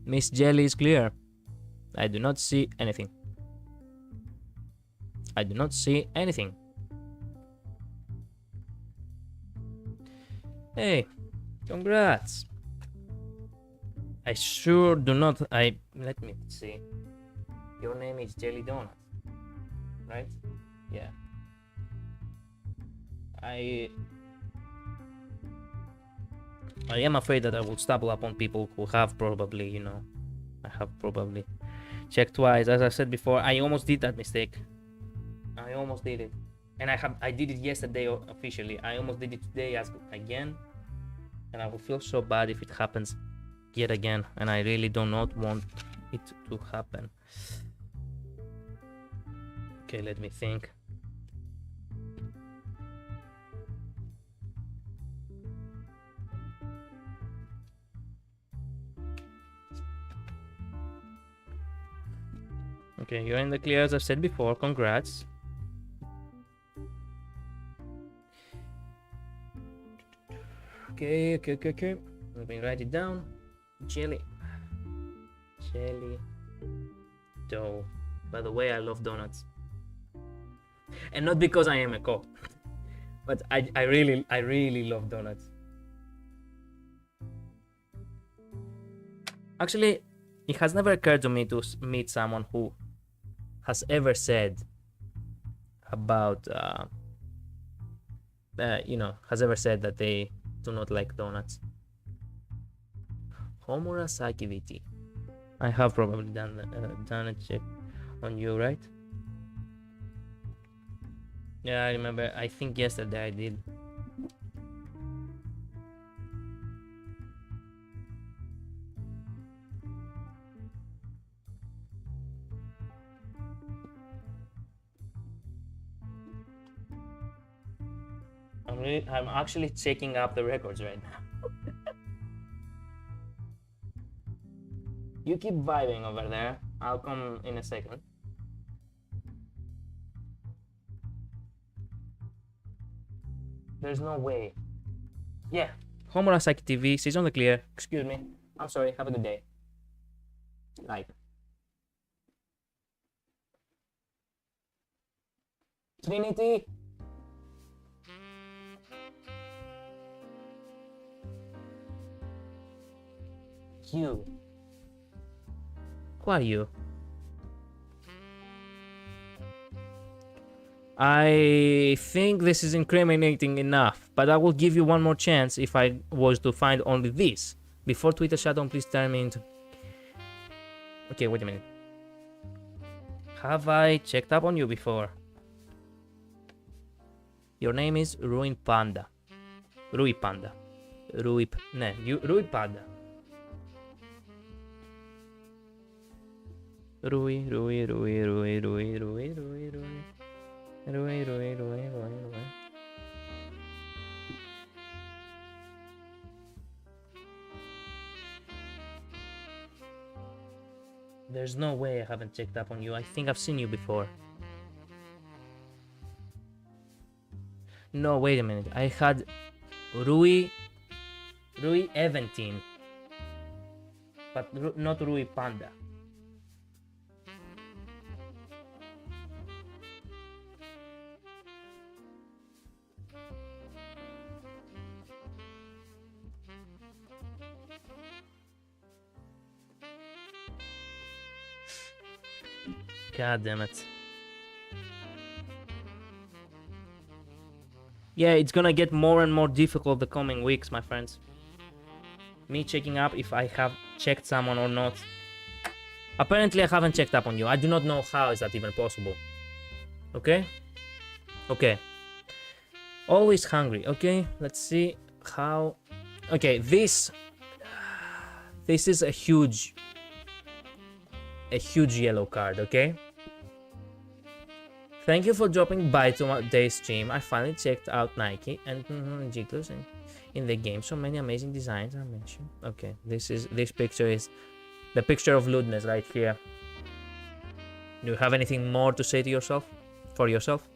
Miss Jelly is clear. I do not see anything. I do not see anything. Hey, congrats. I sure do not. Let me see. Your name is Jelly Donut, right? Yeah. I am afraid that I will stumble upon people who have probably, I have probably checked twice. As I said before, I almost did that mistake. I almost did it. And I did it yesterday officially. I almost did it today again. And I will feel so bad if it happens yet again. And I really do not want it to happen. Okay, let me think. Okay, you're in the clear as I've said before. Congrats. Okay. Let me write it down. Jelly dough. By the way, I love donuts. And not because I am a cook, but I really love donuts. Actually, it has never occurred to me to meet someone who has ever said about you know, has ever said that they do not like donuts. Homurasaki VT. I have probably done a check on you, right? Yeah, I remember. I think yesterday I did. I'm actually checking up the records right now. You keep vibing over there. I'll come in a second. There's no way. Yeah. Homurasaki TV, she's on the clear. Excuse me. I'm sorry. Have a good day. Like. Trinity. You. Who are you? I think this is incriminating enough, but I will give you one more chance if I was to find only this. Before Twitter shutdown, please turn me into... Okay, wait a minute. Have I checked up on you before? Your name is Rui Panda. Rui Panda. Rui Panda. Rui. There's no way I haven't checked up on you. I think I've seen you before. No, wait a minute. I had Rui Eventine, but not Rui Panda. God damn it. Yeah, it's gonna get more and more difficult the coming weeks, my friends. Me checking up if I have checked someone or not. Apparently I haven't checked up on you. I do not know how is that even possible. Okay? Okay. Always hungry. Okay, let's see how... Okay, this is a huge yellow card, okay? Thank you for dropping by today's stream. I finally checked out Nike and Jiggles in the game. So many amazing designs I mentioned. Okay, this picture is the picture of lewdness right here. Do you have anything more to say to yourself? For yourself?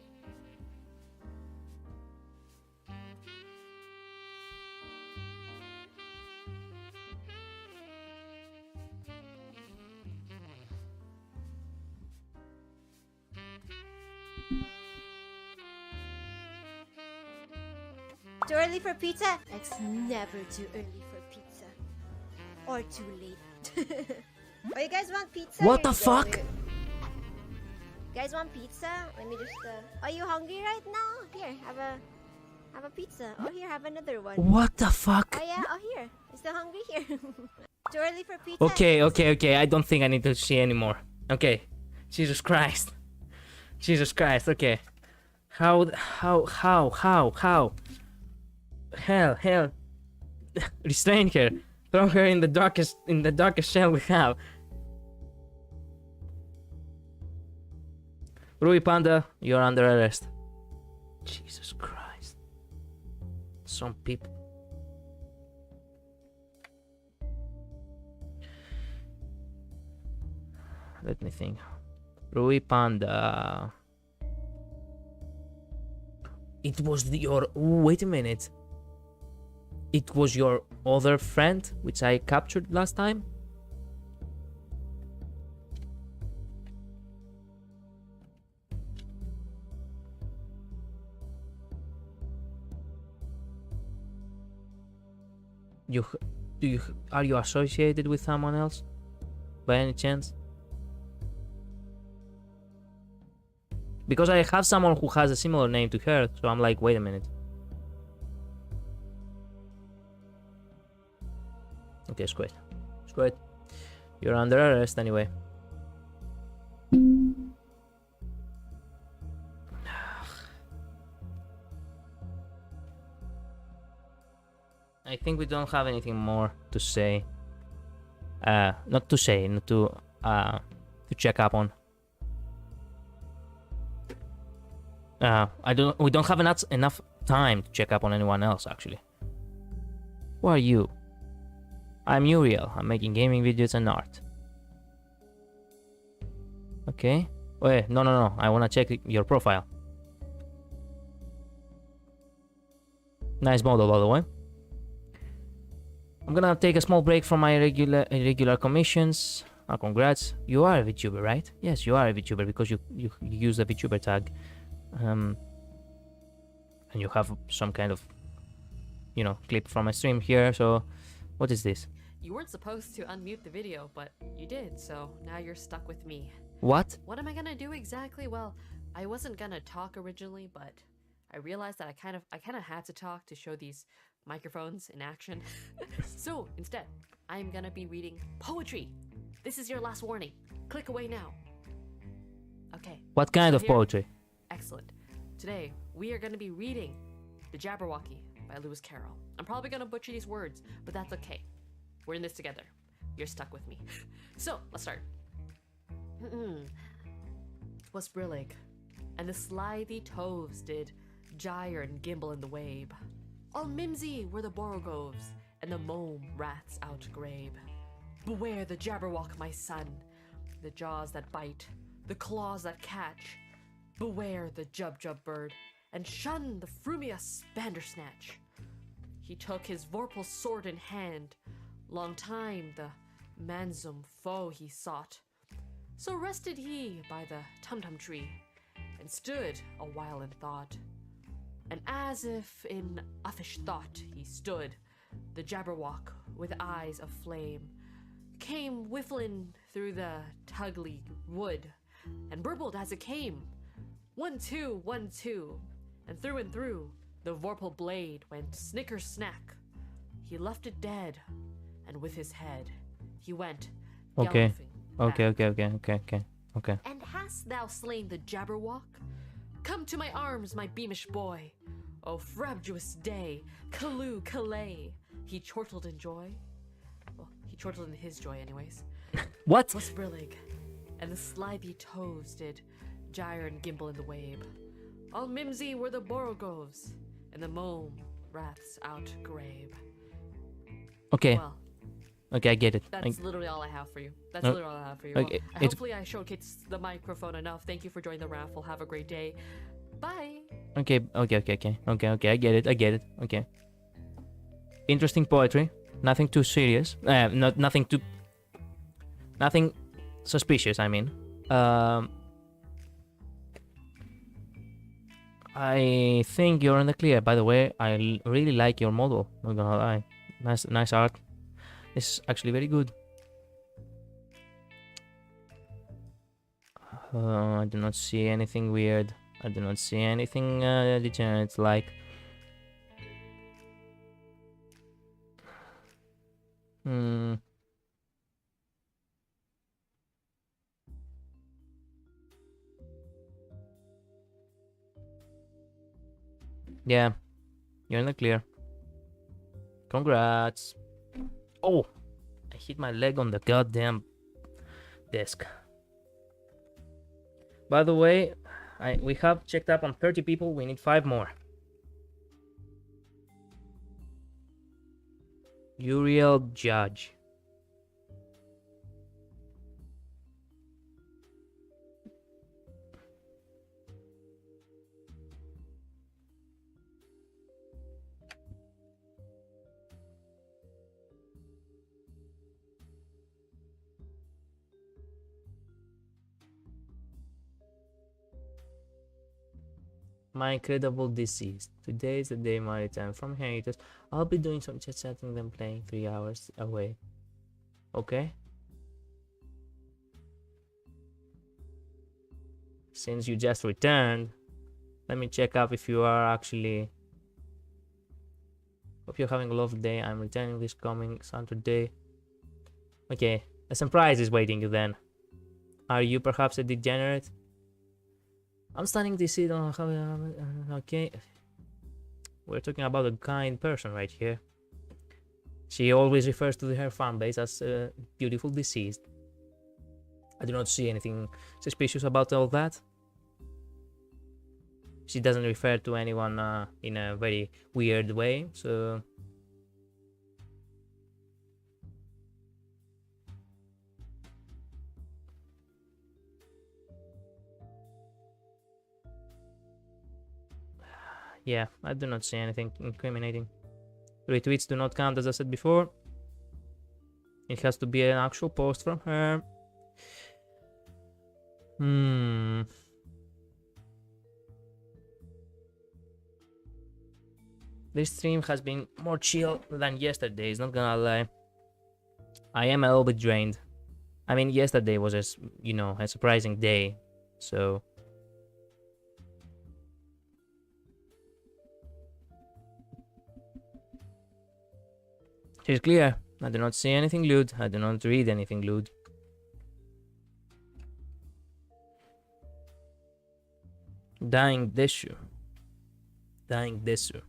Too early for pizza? It's never too early for pizza. Or too late. Oh, you guys want pizza? What the fuck? You guys want pizza? Let me just Are you hungry right now? Here, have a pizza. Oh, here, have another one. What the fuck? Oh yeah, oh here. You still hungry? Here. Too early for pizza? Okay. I don't think I need to see anymore. Okay. Jesus Christ. Okay. How? Hell. Restrain her. Throw her in the darkest shell we have. Rui Panda, you're under arrest. Jesus Christ. Some people. Let me think. Rui Panda. It was your... Wait a minute. It was your other friend, which I captured last time? Are you associated with someone else? By any chance? Because I have someone who has a similar name to her, so I'm like, wait a minute. Okay, screw it. Screw it. You're under arrest anyway. I think we don't have anything more to say. Not to say, not to check up on. We don't have enough time to check up on anyone else, actually. Who are you? I'm Uriel. I'm making gaming videos and art. Okay. Wait, no. I wanna check your profile. Nice model, by the way. I'm gonna take a small break from my irregular commissions. Congrats. You are a VTuber, right? Yes, you are a VTuber because you use the VTuber tag. And you have some kind of, clip from a stream here. So, what is this? You weren't supposed to unmute the video, but you did, so now you're stuck with me. What? What am I gonna do exactly? Well, I wasn't gonna talk originally, but I realized that I kind of had to talk to show these microphones in action. So instead, I'm gonna be reading poetry. This is your last warning. Click away now. Okay. What kind of poetry? Excellent. Today, we are gonna be reading The Jabberwocky by Lewis Carroll. I'm probably gonna butcher these words, but that's okay. We're in this together. You're stuck with me. So, let's start. 'Twas brillig, and the slithy toves did gyre and gimble in the wabe. All mimsy were the borogoves, and the mome rats outgrabe. Beware the Jabberwock, my son, the jaws that bite, the claws that catch. Beware the Jubjub bird, and shun the frumious Bandersnatch. He took his Vorpal's sword in hand, long time the manzum foe he sought. So rested he by the Tumtum tree, and stood a while in thought. And as if in uffish thought he stood, the Jabberwock, with eyes of flame, came whiffling through the tugly wood, and burbled as it came. 1, 2, 1, 2, and through, the Vorpal blade went snicker-snack. He left it dead, and with his head, he went Okay. galloping Okay. Okay. And hast thou slain the Jabberwock? Come to my arms, my beamish boy. O frabjous day, Callooh, Calais. He chortled in joy. Well, he chortled in his joy, anyways. What? Was brillig, and the slithy toves did gyre and gimble in the wabe. All mimsy were the borogoves, and the mome rats outgrabe. Okay. Well, Okay, I get it. that's literally all I have for you. That's No. literally all I have for you. Okay, Well, it's- hopefully I showcased the microphone enough. Thank you for joining the raffle. Have a great day. Bye. Okay. I get it. Okay. Interesting poetry. Nothing too serious. Nothing suspicious, I mean. I think you're in the clear. By the way, I really like your model. Not gonna lie. Nice art. It's actually very good. I do not see anything weird. I do not see anything degenerate like. Yeah, you're in the clear. Congrats. Oh, I hit my leg on the goddamn desk. By the way, we have checked up on 30 people. We need 5 more. Uriel Judge. My incredible disease. Today is the day my return from hiatus. I'll be doing some chit chatting then playing 3 hours away. Okay? since you just returned, let me check up if you are actually... Hope you're having a lovely day. I'm returning this coming Saturday. Okay, a surprise is waiting you then. Are you perhaps a degenerate? I'm starting to see... Okay. We're talking about a kind person right here. She always refers to her fan base as beautiful deceased. I do not see anything suspicious about all that. She doesn't refer to anyone in a very weird way, so... Yeah, I do not see anything incriminating. Retweets do not count, as I said before. It has to be an actual post from her. This stream has been more chill than yesterday's, not gonna lie. I am a little bit drained. I mean, yesterday was a surprising day, so... It's clear. I do not see anything lewd. I do not read anything lewd. Dying Desu. Dying Desu.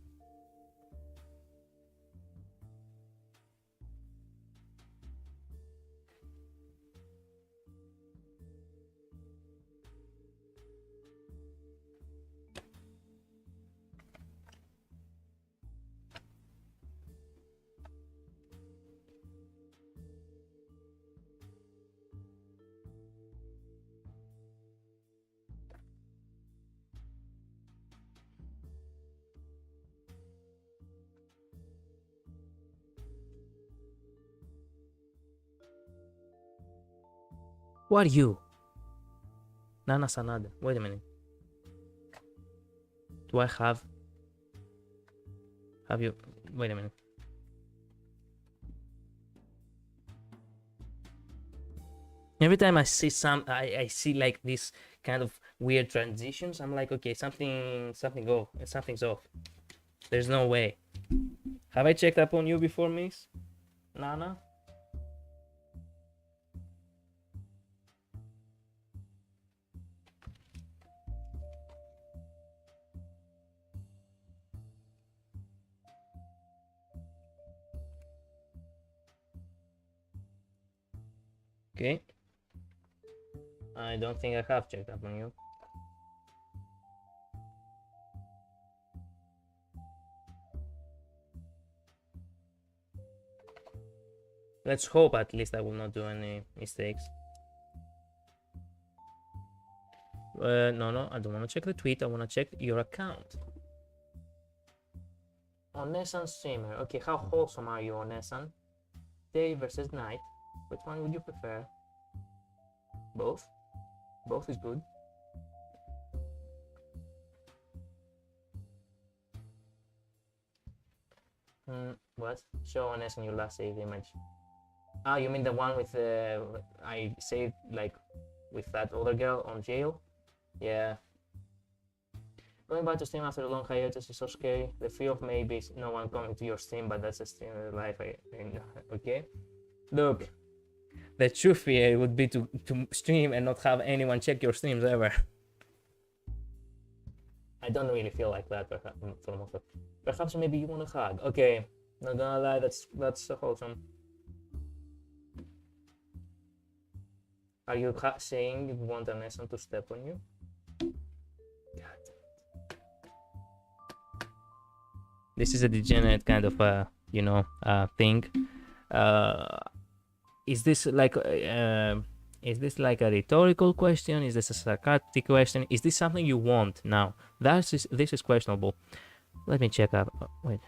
Who are you? Nana Sanada. Wait a minute. Do I have... Have you... Wait a minute. Every time I see I see like this kind of weird transitions, I'm like, okay, something's off. There's no way. Have I checked up on you before, Miss Nana? Okay. I don't think I have checked up on you. Let's hope at least I will not do any mistakes. No, I don't want to check the tweet. I want to check your account. Onesan streamer. Okay, how wholesome are you, Onesan? Day versus night. Which one would you prefer? Both? Both is good. What? Show Onesan your last saved image. Ah, you mean the one with the... I saved, like, with that other girl on jail? Yeah. Going back to stream after a long hiatus is so scary. The fear of maybe no one coming to your stream, but that's a stream in life. Okay? Look. The true fear would be to stream and not have anyone check your streams ever. I don't really feel like that, perhaps, for the most part. Perhaps maybe you want a hug. Okay, not gonna lie, that's wholesome. Are you saying you want Onesan to step on you? God. This is a degenerate kind of thing. Is this like a rhetorical question? Is this a sarcastic question? Is this something you want now? This is questionable. Let me check up. Wait.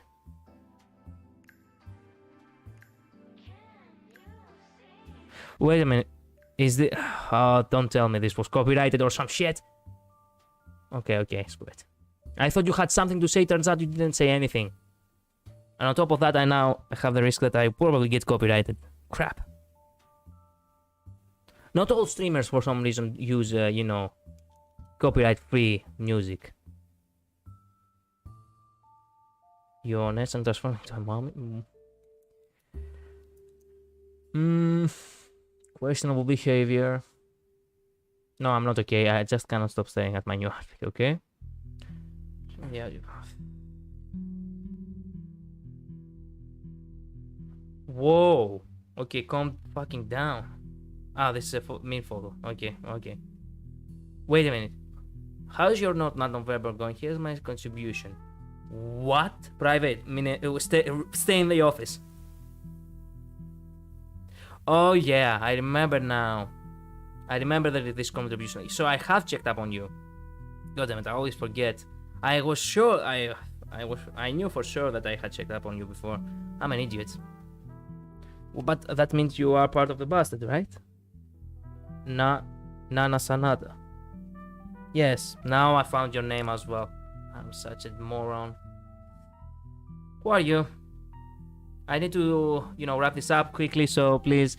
Wait a minute. Is this... Oh, don't tell me this was copyrighted or some shit. Okay, screw it. I thought you had something to say. Turns out you didn't say anything. And on top of that, I have the risk that I probably get copyrighted. Crap. Not all streamers, for some reason, use, copyright-free music. Your nest and transform into a mommy. Questionable behavior. No, I'm not okay. I just cannot stop staring at my new outfit, okay? Yeah. Whoa. Okay, calm fucking down. Ah, this is a main photo. Okay, okay. Wait a minute. How's your not non-verbal going? Here's my contribution. What? Private. Stay in the office. Oh yeah, I remember now. I remember that this contribution. So I have checked up on you. God damn it, I always forget. I was sure I knew for sure that I had checked up on you before. I'm an idiot. But that means you are part of the bastard, right? Nana Sanada. Yes, now I found your name as well. I'm such a moron. Who are you? I need to, wrap this up quickly, so please.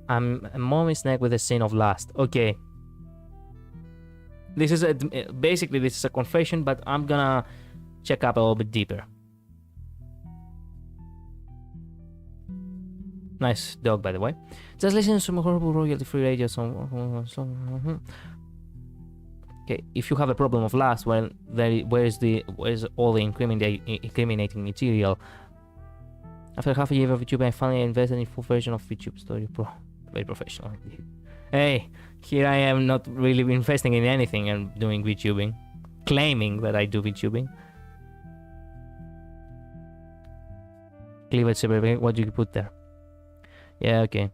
I'm a mommy snake with a sin of lust. Okay. This is basically this is a confession, but I'm gonna check up a little bit deeper. Nice dog, by the way. Just listen to some horrible royalty-free radio song. Okay, if you have a problem of lust, well, where's all the incriminating material? After half a year of YouTube, I finally invested in full version of VTube Story Pro. Very professional indeed. Hey, here I am not really investing in anything and doing VTubing. Claiming that I do VTubing. Cleavage separate, what do you put there? Yeah, okay.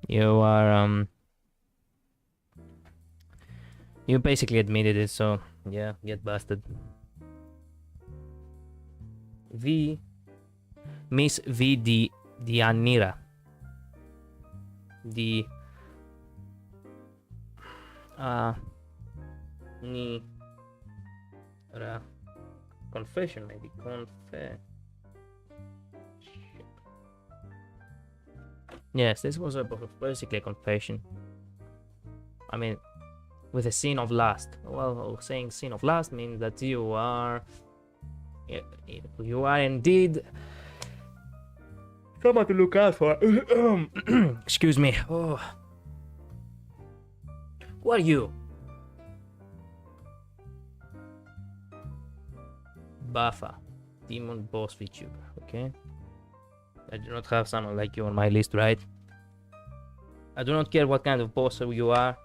You are, you basically admitted it, so yeah, get busted. Miss V. Dianira. Confession, maybe. Yes, this was basically a confession. I mean, with a sin of lust. Well, saying sin of lust means that you are indeed someone to look out for. Excuse me. Oh. Who are you? Buffa, demon boss VTuber. Okay. I do not have someone like you on my list, right? I do not care what kind of boss you are.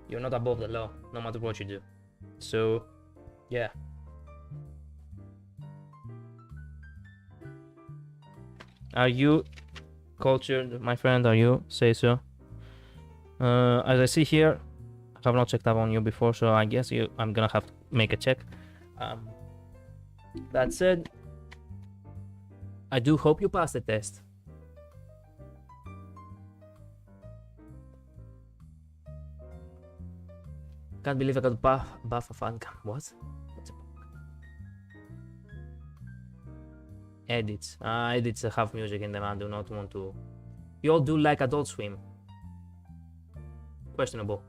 You're not above the law, no matter what you do. So, yeah. Are you cultured, my friend? Are you? Say so. As I see here, I have not checked up on you before, so I guess I'm gonna have to make a check. That said, I do hope you pass the test. Can't believe I got buff of Fancam. What? Edits. Edits have music in them. I do not want to. You all do like Adult Swim. Questionable.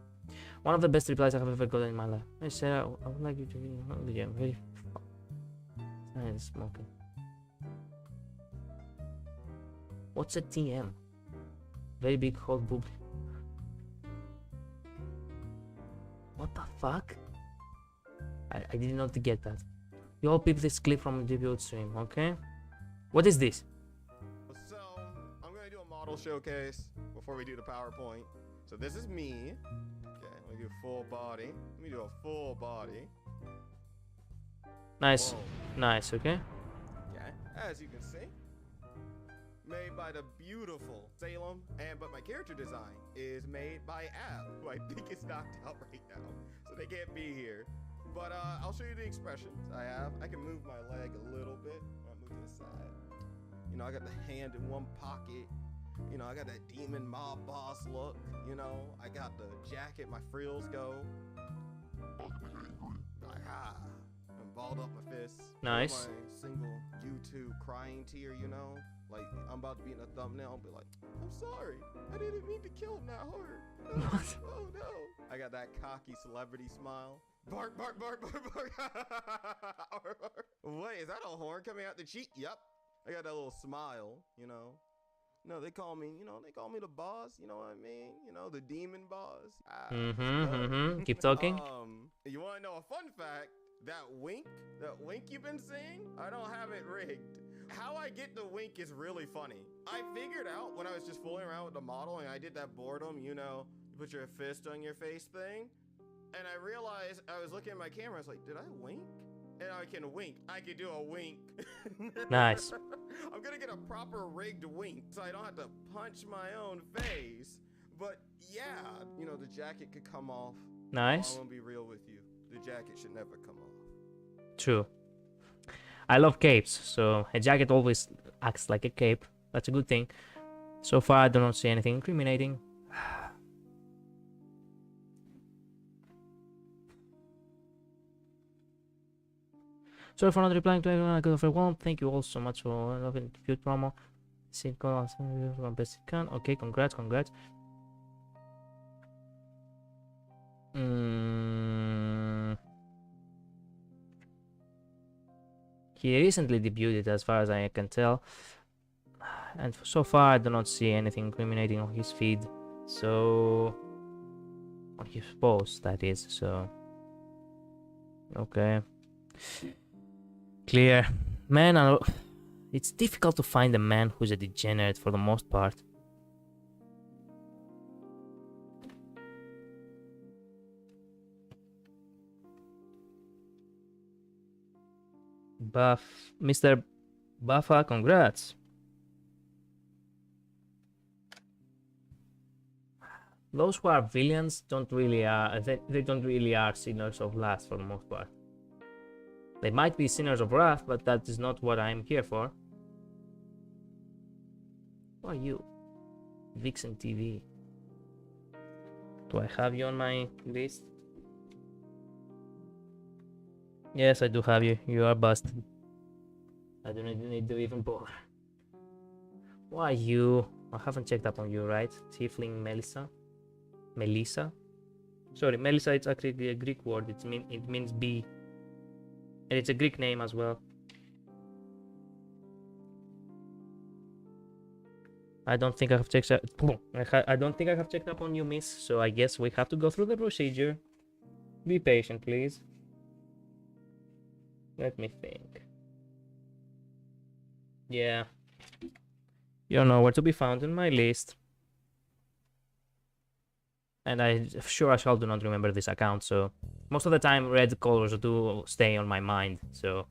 One of the best replies I have ever gotten in my life. Hey Sarah, I would like you to be on the gym. Very smoking. What's a TM? Very big hot boob. What the fuck? I did not get that. You all peep this clip from the debut stream, okay? What is this? So, I'm gonna do a model showcase before we do the PowerPoint. So this is me. Okay, let me do full body. Let me do a full body. Nice. Whoa. Nice, okay? Okay, as you can see. Made by the beautiful Salem, but my character design is made by Ab, who I think is knocked out right now, so they can't be here. But I'll show you the expressions I have. I can move my leg a little bit. I'll move to the side. You know, I got the hand in one pocket. You know, I got that demon mob boss look. You know, I got the jacket, my frills go. I'm balled up my fists. Nice. My single YouTube crying tear, you know? Like, I'm about about to be in a thumbnail and be like, I'm sorry, I didn't mean to kill him that hard. What? Oh no. I got that cocky celebrity smile. Bark, bark, bark, bark, bark. Wait, is that a horn coming out the cheek? Yep. I got that little smile, you know. No, they call me, they call me the boss, you know what I mean? The demon boss. Keep talking. You want to know a fun fact? That wink you've been seeing, I don't have it rigged. How I get the wink is really funny. I figured out when I was just fooling around with the model and I did that boredom, you put your fist on your face thing. And I realized I was looking at my camera, I was like, did I wink? And I can wink. I can do a wink. Nice. I'm gonna get a proper rigged wink so I don't have to punch my own face. But yeah, the jacket could come off. Nice. I'm gonna be real with you. The jacket should never come off. True. I love capes, so a jacket always acts like a cape. That's a good thing. So far, I do not see anything incriminating. Sorry for not replying to everyone I could have one. Thank you all so much for loving the cute promo. Best you can. Okay, congrats. He recently debuted, as far as I can tell, and so far I do not see anything incriminating on his feed. So, on his post, that is. So, okay. Clear. Man, it's difficult to find a man who's a degenerate for the most part. Mr. Buffa, congrats. Those who are villains don't really they don't really are sinners of wrath for the most part. They might be sinners of wrath, but that is not what I am here for. Who are you? Vixen TV. Do I have you on my list? Yes, I do have you. You are busted. I do not need to even bother. Who are you? I haven't checked up on you, right? Tiefling Melissa? Melissa? Sorry, Melissa, it's actually a Greek word. It means bee. And it's a Greek name as well. I don't think I have checked up. I don't think I have checked up on you, miss. So I guess we have to go through the procedure. Be patient, please. Let me think. Yeah. You're nowhere to be found in my list. And I'm sure as hell do not remember this account, so most of the time red colors do stay on my mind, so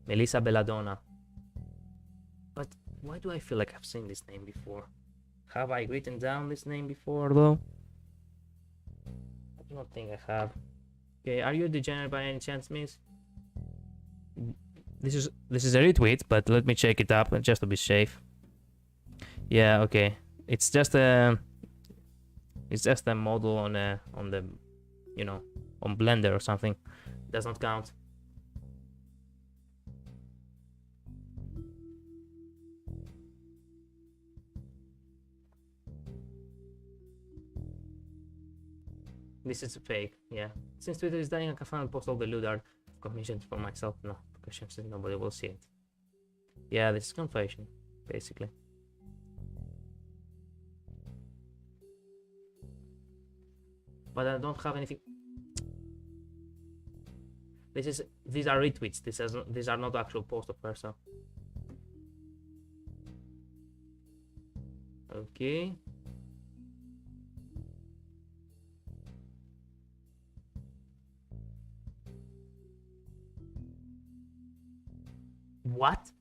Melissa Belladonna. But why do I feel like I've seen this name before? Have I written down this name before though? I do not think I have. Okay, are you a degenerate by any chance, miss? This is a retweet, but let me check it up just to be safe. Yeah, okay. It's just a model on the on Blender or something. It does not count. This is a fake, yeah. Since Twitter is dying, I can finally post all the loot art commissioned for myself. No, because nobody will see it. Yeah, this is confession, basically. But I don't have anything. These are retweets. These are not actual posts of person. Okay. What?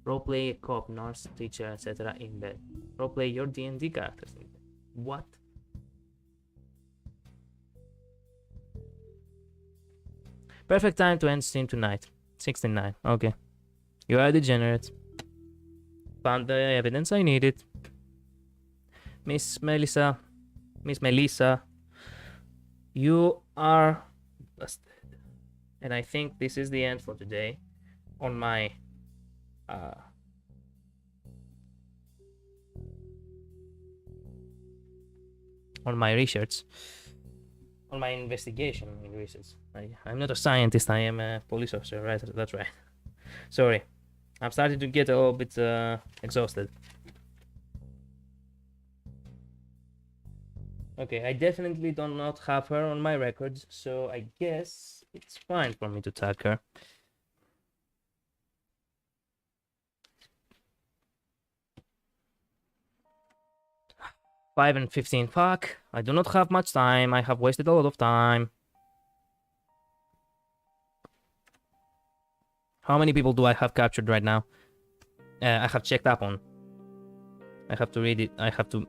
Roleplay, co-op, nurse, teacher, etc. in bed. Roleplay your D&D characters in bed. What? Perfect time to end stream tonight. 69. Okay. You are a degenerate. Found the evidence I needed. Miss Melissa. You are busted. And I think this is the end for today. On my on my research, on my investigation in research. I'm not a scientist, I am a police officer, right? That's right. Sorry. I'm starting to get a little bit exhausted. Okay, I definitely do not have her on my records, so I guess it's fine for me to tag her. Five and 15. Fuck. I do not have much time. I have wasted a lot of time. How many people do I have captured right now? I have checked up on. I have to read it. I have to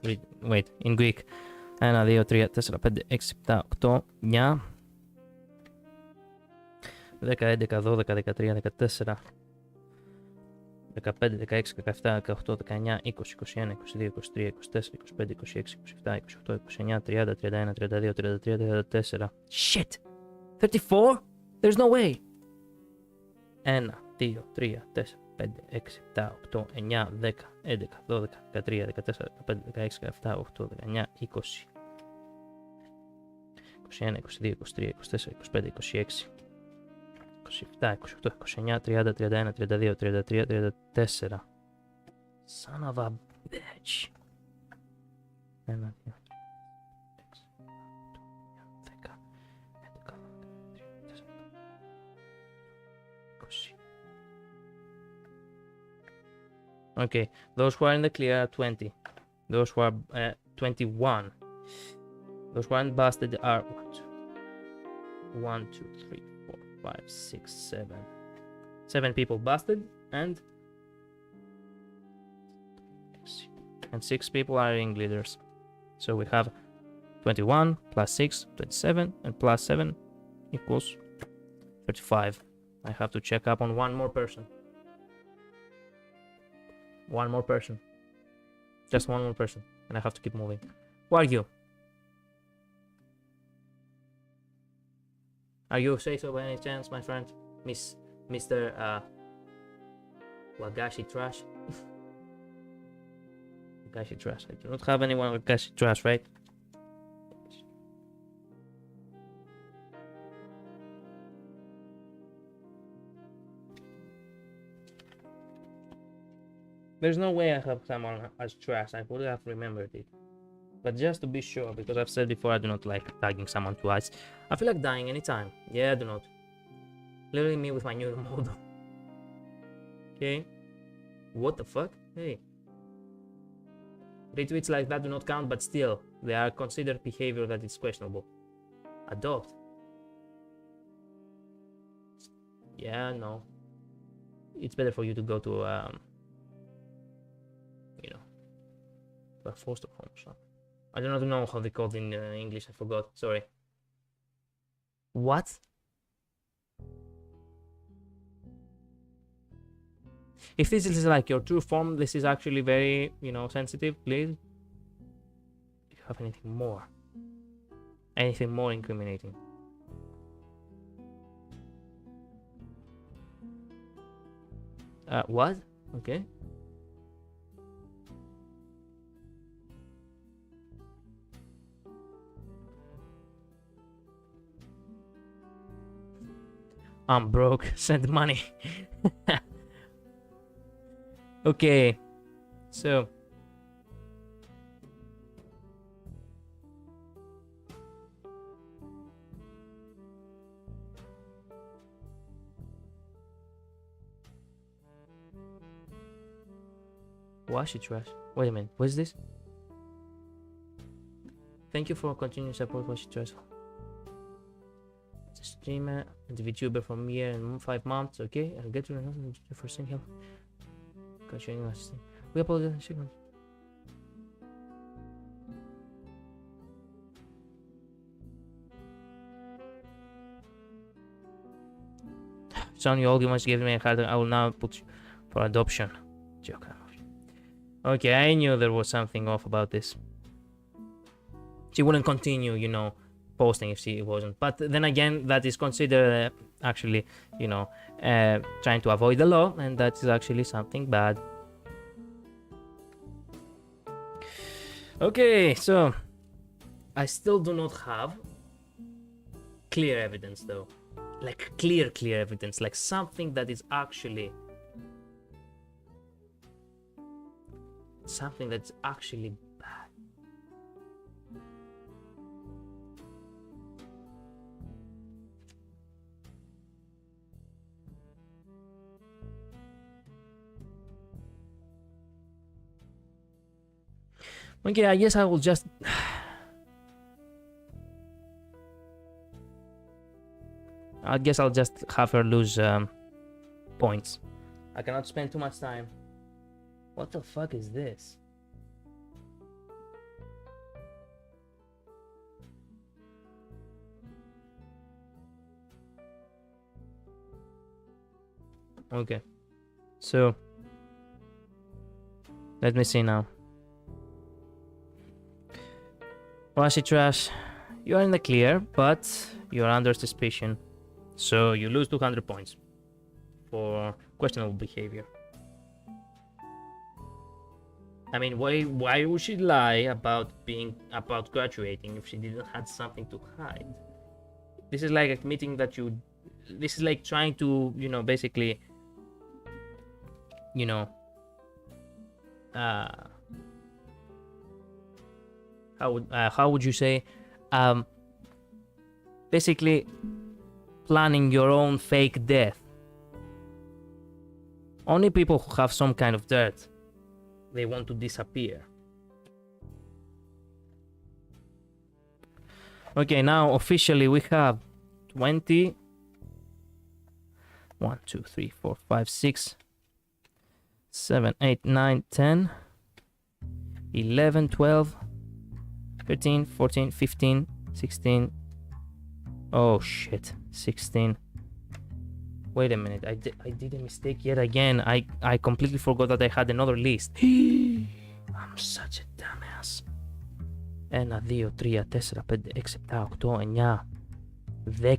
read. Wait, in Greek. 1, 2, 3, 4, 5, 6, 7, 8, 9, 10, 11, 12, 13, 14, 15, 16, 17, 18, 19, 20, 21, 22, 23, 24, 25, 26, 27, 28, 29, 30, 31, 32, 33, 34. Shit! 34? There's no way! 1, 2, 3, 4, 5, 6, 7, 8, 9, 10, 11, 12, 13, 14, 15, 16, 17, 18, 19, 20, 21, 22, 23, 24, 25, 26, 27, 28, 29, 30, 31, 32, 33, 34. Son of a bitch. 1, 2, 3, okay, those who are in the clear are 20. Those who are 21. Those who aren't busted are 1, 2, 3, 4, 5, 6, 7. 7 people busted and 6 people are ringleaders. So we have 21 plus 6, 27, and plus 7 equals 35. I have to check up on one more person. One more person. Just one more person. And I have to keep moving. Who are you? Are you Seiso by any chance, my friend? Mr. Wagashi Trash? Wagashi Trash. I do not have anyone Wagashi Trash, right? There's no way I have someone as trash. I would have remembered it. But just to be sure, because I've said before I do not like tagging someone twice. I feel like dying anytime. Yeah, I do not. Literally me with my new mode. Okay. What the fuck? Hey. Retweets like that do not count, but still, they are considered behavior that is questionable. Adopt. Yeah, no. It's better for you to go to, you know, to a foster home or something. I do not know how they call it in English, I forgot, sorry. What? If this is like your true form, this is actually very, you know, sensitive, please. Do you have anything more? Anything more incriminating? What? Okay. I'm broke. Send money. Okay. So. Washi trash. Wait a minute. What is this? Thank you for continuing support, Washi trash. It's a streamer and a VTuber from here in 5 months. Okay, I'll get to another for saying help. Continuing assisting. We apologize. Son, you always gave me a heart. I will now put you for adoption. Joke. Okay, I knew there was something off about this. She wouldn't continue, you know, posting if she wasn't. But then again, that is considered actually, you know, trying to avoid the law, and that is actually something bad. Okay, so I still do not have clear evidence though. Like clear evidence, like something that is actually bad. Okay, I guess I will just I'll just have her lose points. I cannot spend too much time. What the fuck is this? Okay. So let me see now. Rushy Trash, you are in the clear, but you are under suspicion. So you lose 200 points for questionable behavior. I mean, why would she lie about graduating if she didn't have something to hide? This is like admitting that this is like trying to, basically, how would you say, basically planning your own fake death. Only people who have some kind of dirt, they want to disappear. Okay, now officially we have 20. 1, 2, 3, 4, 5, 6, 7, 8, 9, 10, 11, 12, 13, 14, 15, 16. Oh shit, 16. Wait a minute, I did a mistake yet again. I completely forgot that I had another list. I'm such a dumbass. 1, 2, 3, 4, 5, 6, 7, 8, 9, 10, 11, 12,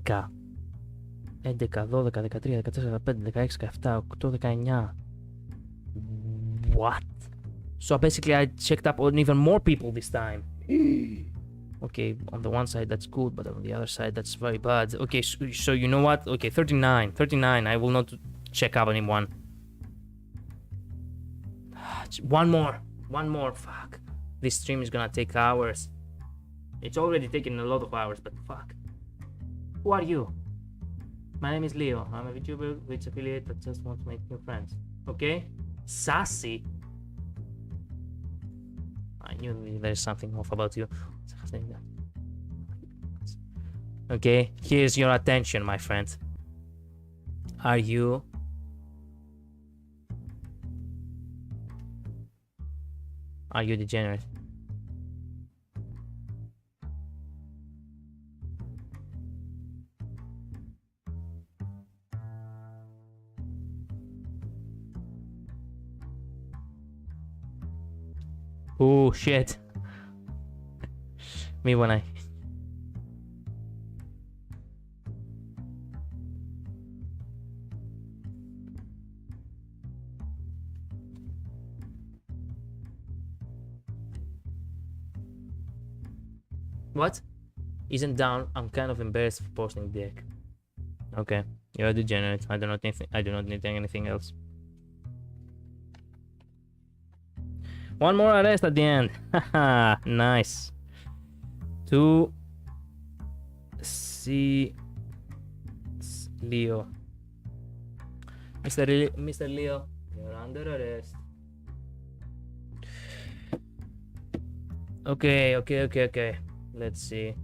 13, 14, 15, 16, 17, 18, 19. What? So basically I checked up on even more people this time. Okay, on the one side that's good, but on the other side that's very bad. Okay, so you know what? Okay, 39. I will not check up anyone. One more. Fuck. This stream is gonna take hours. It's already taken a lot of hours, but fuck. Who are you? My name is Leo. I'm a VTuber with affiliate that just wants to make new friends. Okay? Sassy. I knew there's something off about you. Okay, here's your attention, my friend. Are you degenerate? Oh shit. Me when I What? Isn't down. I'm kind of embarrassed for posting dick. Okay, you're a degenerate. I do not need anything else. One more arrest at the end. Haha, nice. To see Leo. Mr. Leo, you're under arrest. Okay. Let's see.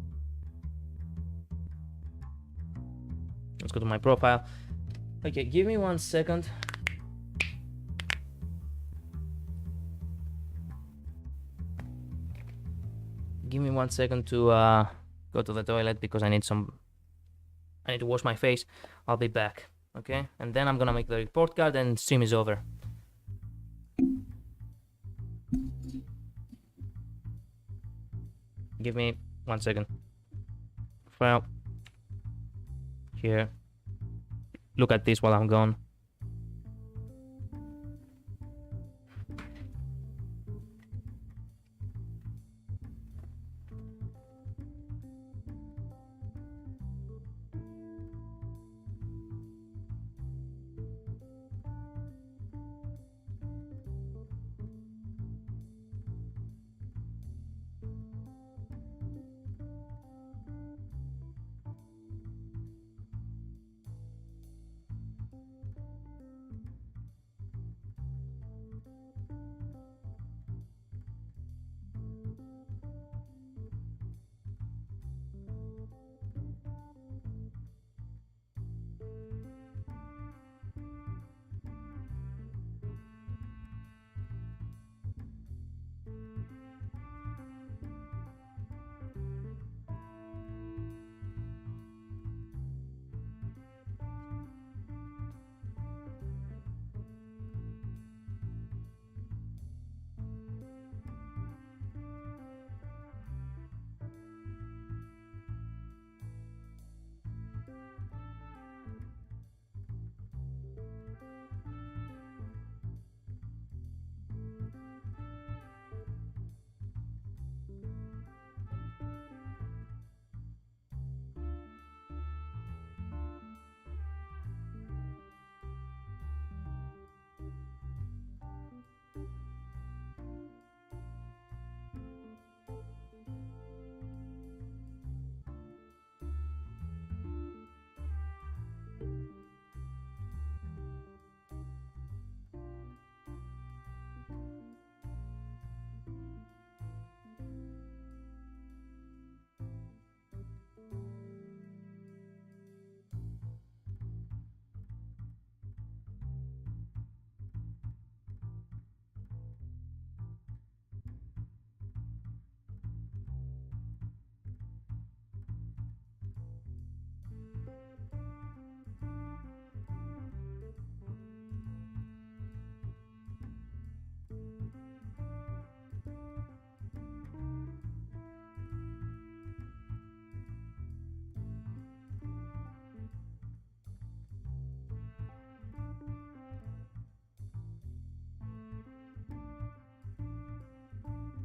Let's go to my profile. Okay, give me 1 second. Give me 1 second to go to the toilet because I need to wash my face. I'll be back, okay? And then I'm gonna make the report card and stream is over. Give me 1 second. Well, here. Look at this while I'm gone.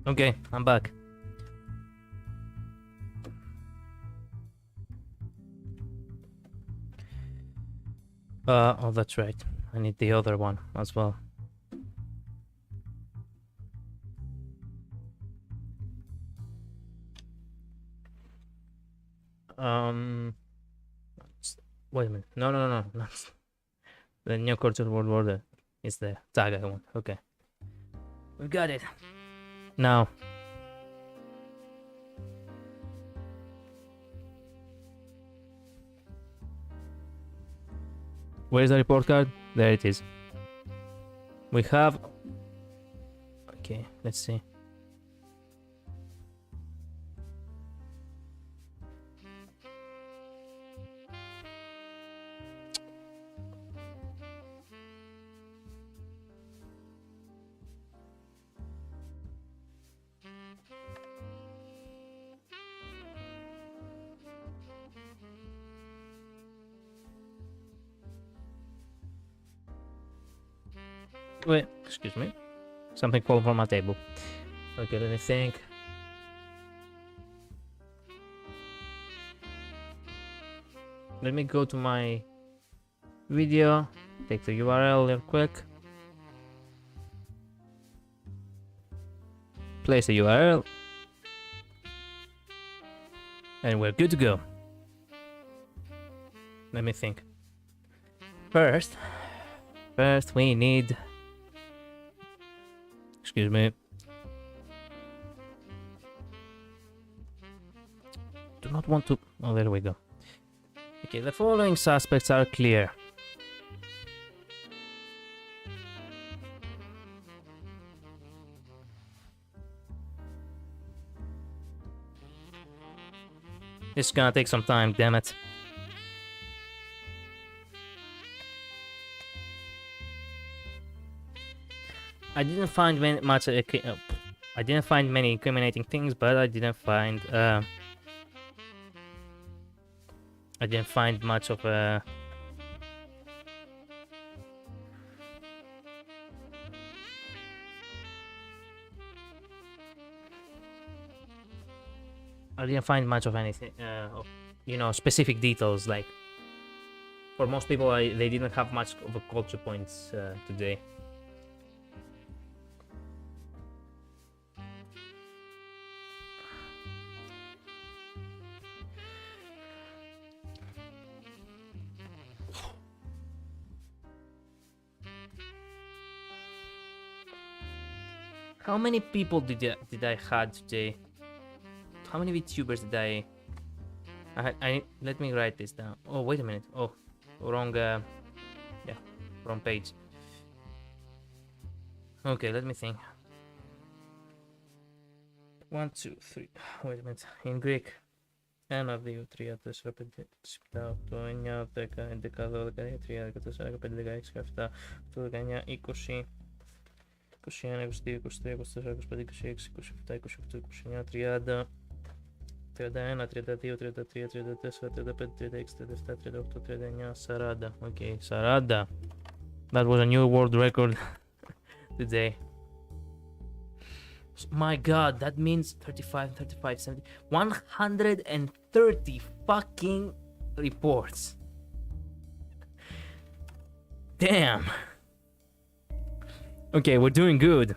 Okay, I'm back. Oh, that's right. I need the other one as well. Wait a minute. No. The New Culture World Order is the Saga one. Okay. We got it. Now. Where's the report card? There it is. We have... Okay, let's see. Wait, excuse me. Something falling from my table. Okay, let me think. Let me go to my video, take the URL real quick. Place the URL. And we're good to go. Let me think. First we need... Excuse me. Do not want to... Oh, there we go. Okay, the following suspects are clear. It's gonna take some time, damn it. I didn't find much. I didn't find many incriminating things, but I didn't find. I didn't find much of a. I didn't find much of anything. Of, you know, specific details. Like for most people, they didn't have much of a culture points today. How many people did I had today? How many VTubers did I let me write this down. Oh, wait a minute. Oh, wrong. Yeah, wrong page. Okay, let me think. 1, 2, 3. Wait a minute. In Greek. 1, 2, 3, 4, 5, 6, 7, 8, 9, 10, 11, 12, 13, 14, 15, 16, 17, 18, 19, 20, 21, 22, 23, 24, 25, 26, 27, 28, 29, 30, 31, 32, 33, 34, 35, 36, 37, 38, 39, 40. Okay, 40. That was a new world record today. My god, that means 35, 35, 70, 130 fucking reports. Damn. Okay, we're doing good.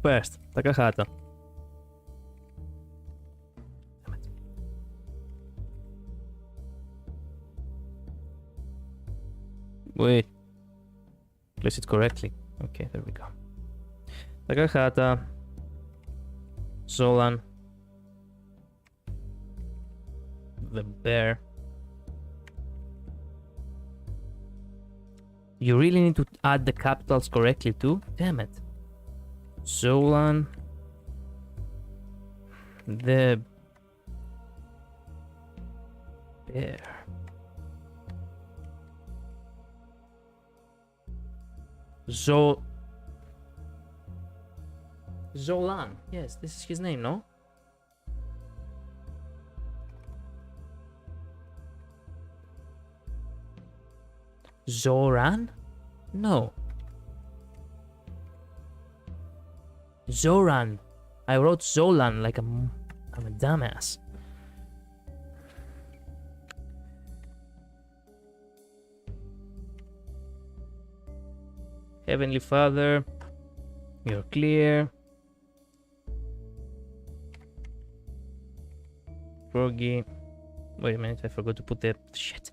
First, Takahata. Wait. Place it correctly. Okay, there we go. Takahata. Zolan. The bear. You really need to add the capitals correctly too? Damn it. Zolan. The bear. Zolan. Yes, this is his name, no? Zoran? No. Zoran. I wrote Zolan like I'm a dumbass. Heavenly Father, you're clear. Froggy. Wait a minute, I forgot to put the shit.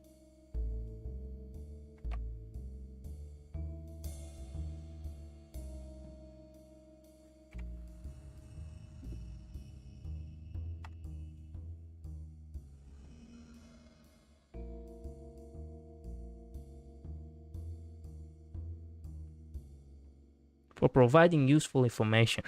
For providing useful information.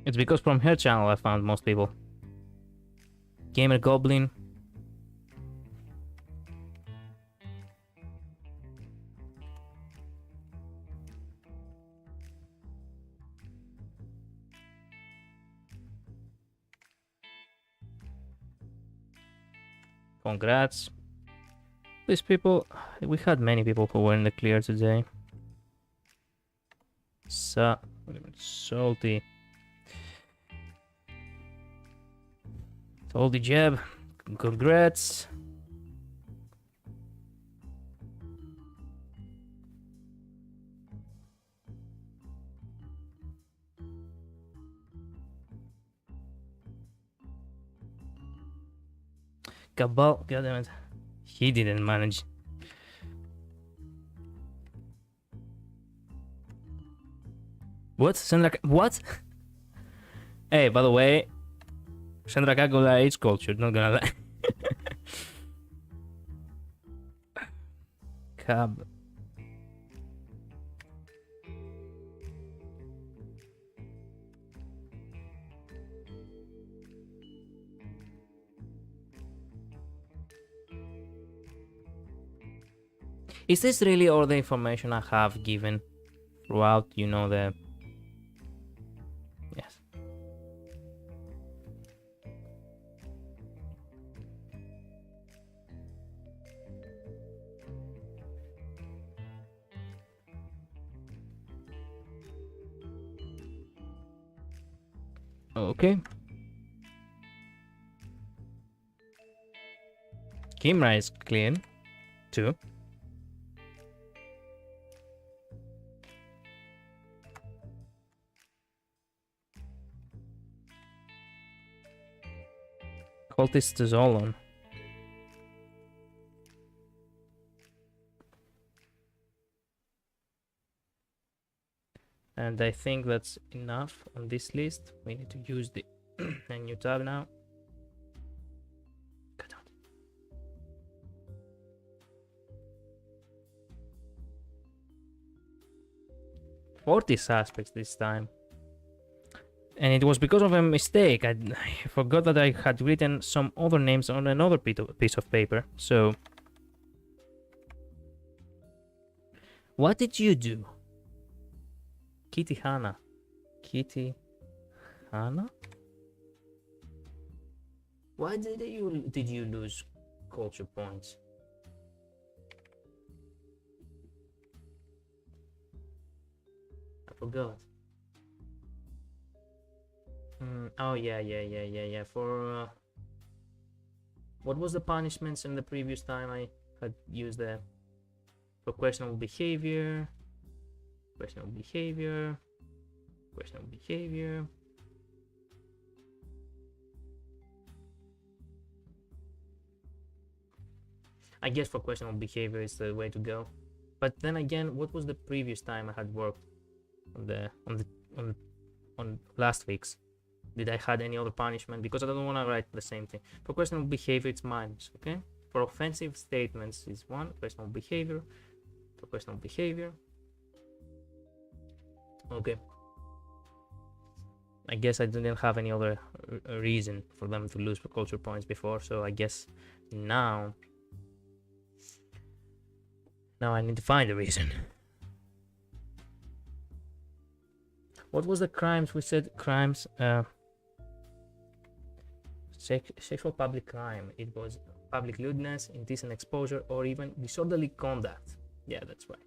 It's because from her channel I found most people. Gamer Goblin. Congrats. These people, we had many people who were in the clear today. Salty. Salty Jeb, congrats. Cabal, goddammit. He didn't manage. What? Sandra? What? Hey, by the way, Sandra Kagula age culture, not gonna lie. Cab. Is this really all the information I have given throughout, you know, the... Yes. Okay. Kimra is clean, too. Cultist is all on. And I think that's enough on this list. We need to use the a new tab now. Cut out. 40 suspects this time. And it was because of a mistake. I forgot that I had written some other names on another piece of paper. So, what did you do? Kitty Hannah. Kitty Hannah? Why did you lose culture points? I forgot. Oh yeah. For what was the punishments in the previous time I had used the for questionable behavior, questionable behavior. I guess for questionable behavior is the way to go. But then again, what was the previous time I had worked on last week's? Did I had any other punishment? Because I don't want to write the same thing. For questionable behavior, it's minus, okay? For offensive statements, is 1. Questionable behavior. For questionable behavior. Okay. I guess I didn't have any other reason for them to lose culture points before, so I guess now I need to find a reason. What was the crimes we said? Crimes, sexual public crime. It was public lewdness, indecent exposure, or even disorderly conduct. Yeah, that's right.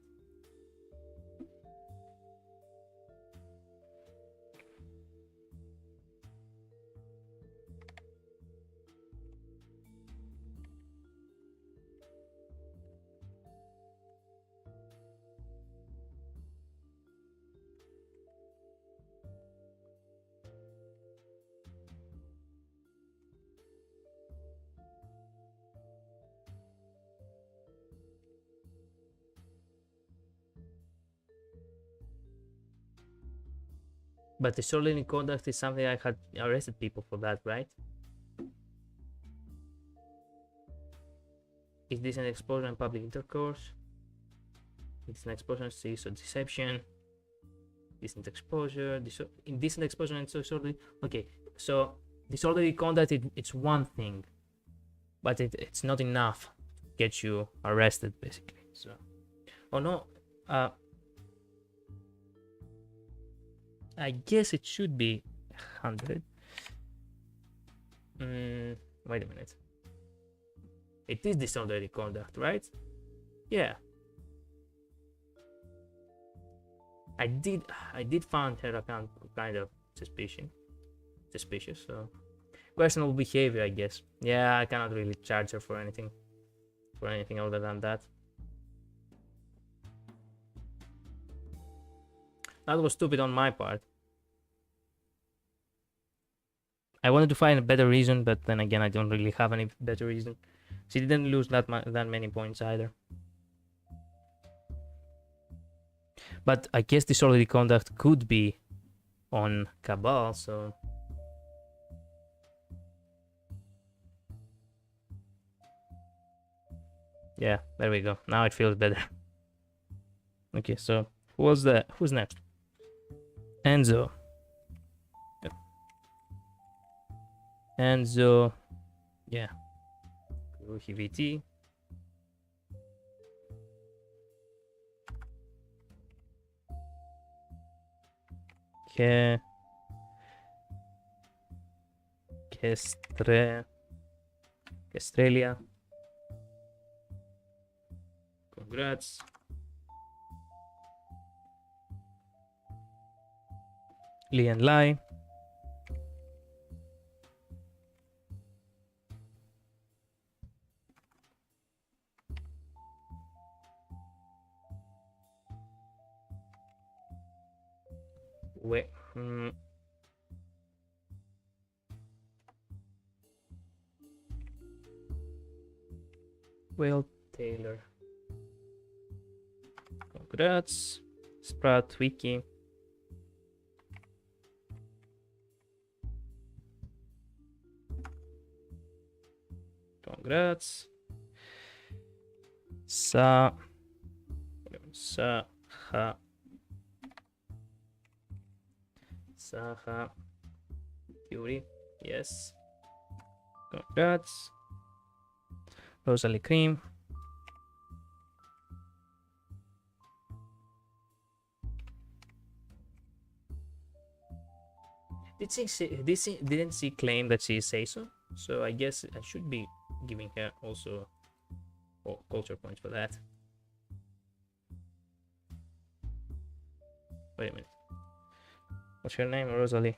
But disorderly conduct is something I had arrested people for that, right? Is this an exposure in public intercourse? It's an exposure to so deception. Decent exposure, indecent exposure and disorderly. Okay, so disorderly conduct, it's one thing, but it's not enough to get you arrested, basically. So, oh no, I guess it should be 100. Wait a minute. It is disorderly conduct, right? Yeah. I did find her account kind of suspicious, so questionable behavior, I guess. Yeah, I cannot really charge her for anything other than that. That was stupid on my part. I wanted to find a better reason, but then again, I don't really have any better reason. She didn't lose that many points either. But I guess disorderly conduct could be on Cabal, so... Yeah, there we go. Now it feels better. Okay, so who's next? Enzo. Yep. Enzo. Yeah. Ruhi VT. Kestralia. Congrats. Lian Lai. Wait. Will Taylor. Congrats. Sprout Wiki. Congrats. Saha. Fury. Yes. Congrats. Rosalie Cream. Didn't she claim that she say so? So I guess I should be giving her also culture points for that. Wait a minute. What's her name? Rosalie.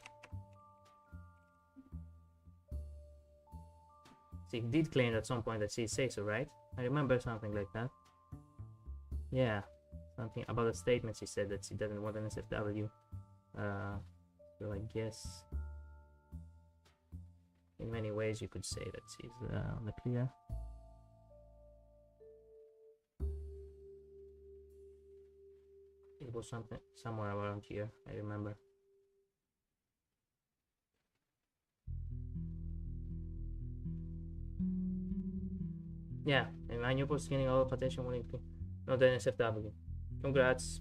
She did claim at some point that she say so, right? I remember something like that. Yeah, something about a statement she said that she doesn't want an SFW. So I guess in many ways you could say that she's on the clear. It was something somewhere around here, I remember. Yeah, and my new post getting a lot of attention when it not the NSFW. Congrats.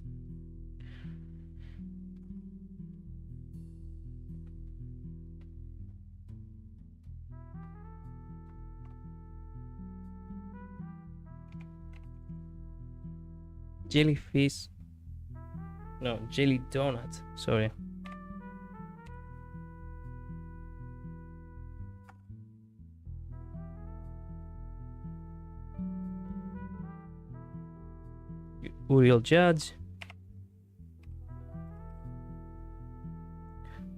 Jellyfish. No, jelly donut. Sorry. Uriel Judge.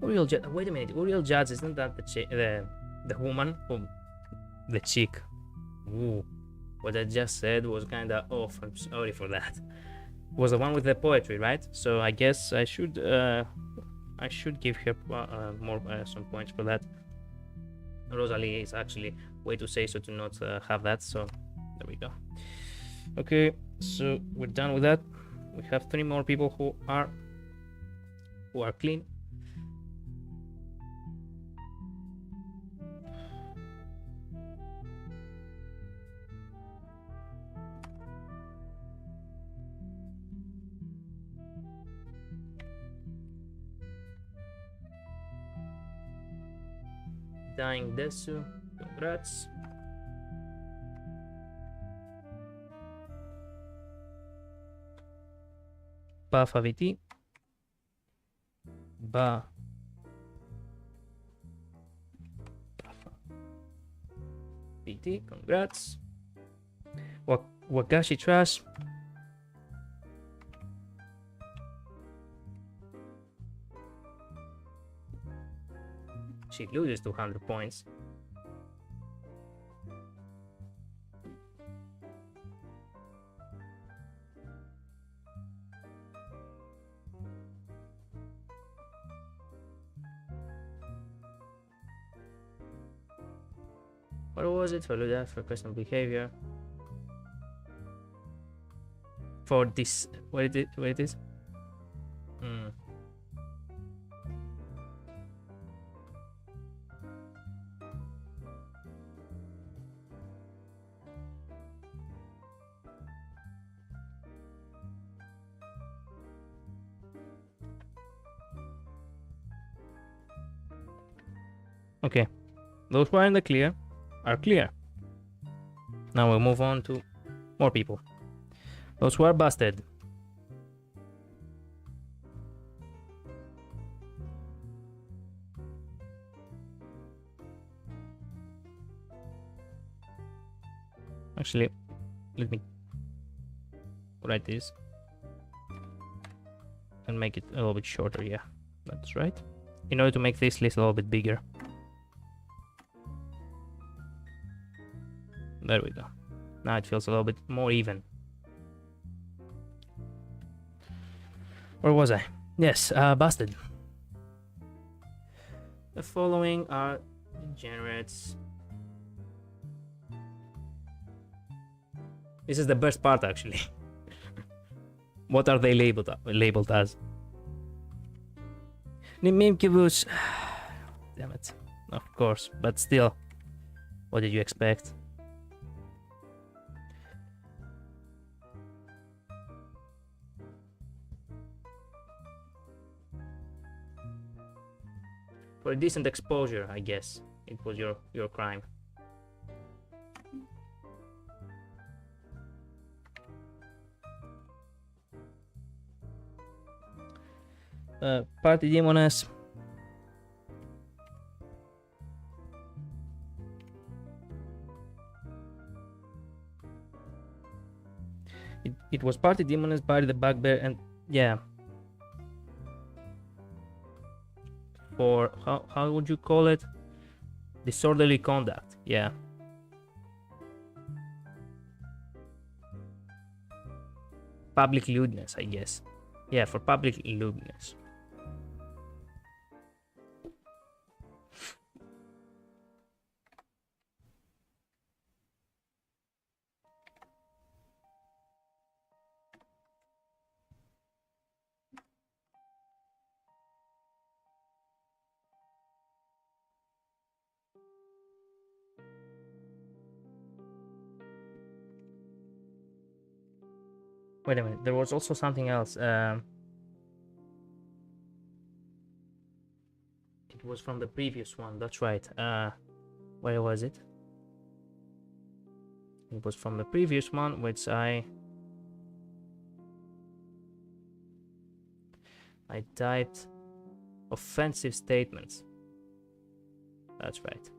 Uriel Judge. Wait a minute. Uriel Judge, isn't that the woman from the chick? Ooh, what I just said was kinda off. I'm sorry for that. Was the one with the poetry, right? So I guess I should give her more some points for that. Rosalie is actually way too say so to not have that. So there we go. Okay, so we're done with that. We have 3 more people who are clean. Dying Desu, congrats. Bafa VT. Bafa VT, congrats. Wakashi Trash. She loses 200 points. What was it? For that, for questionable behavior. For this, what it is? Okay, those who are in the clear are clear. Now we'll move on to more people. Those who are busted. Actually, let me write this and make it a little bit shorter. Yeah, that's right. In order to make this list a little bit bigger. There we go. Now it feels a little bit more even. Where was I? Yes, busted. The following are degenerates. This is the best part, actually. What are they labeled as? Nimimkibus. Damn it. Of course, but still. What did you expect? For a decent exposure, I guess. It was your crime. Party Demoness. It was Party Demoness, Barry the Bugbear, and yeah. For how would you call it? Disorderly conduct, yeah. Public lewdness, I guess. Yeah, for public lewdness. Wait a minute, there was also something else. It was from the previous one, that's right. Where was it? It was from the previous one, which I I typed offensive statements. That's right.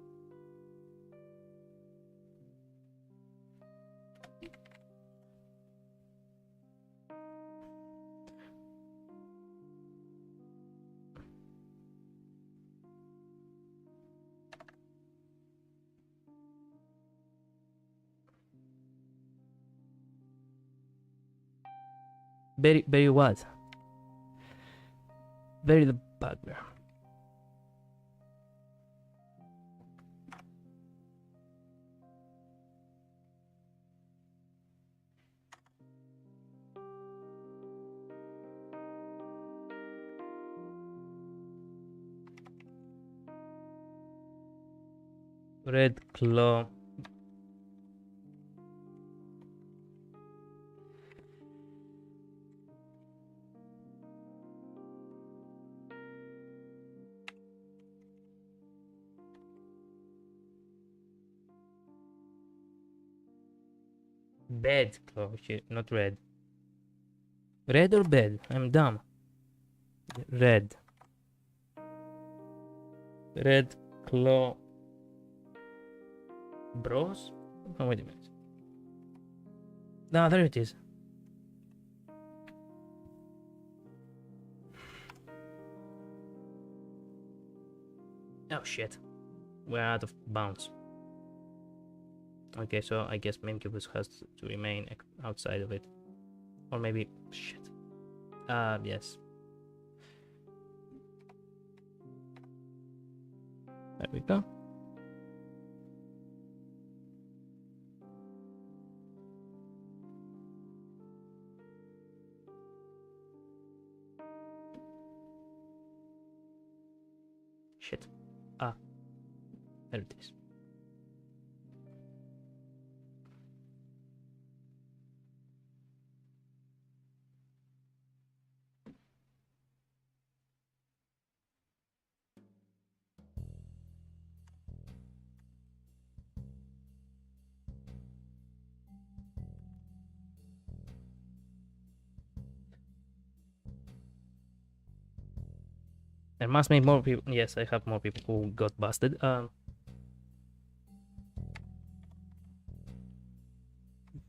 Very what? Very the bugbear. Red claw. Bed claw, shit, not red. Red or bed? I'm dumb. Red. Red claw. Bros? Oh, wait a minute. No, there it is. Oh shit. We're out of bounds. Okay, so I guess Memcubus has to remain outside of it. Or maybe... shit. Yes. There we go. Shit. There it is. There must be more people. Yes, I have more people who got busted.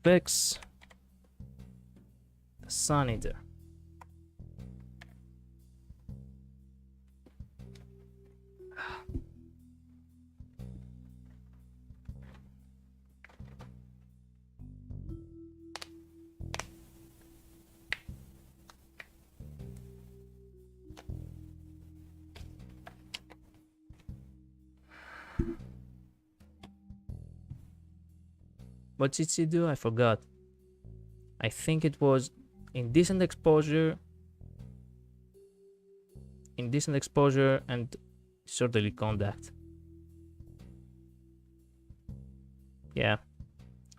Vex. The Sun Eater. What did she do? I forgot. I think it was indecent exposure, and disorderly conduct. Yeah.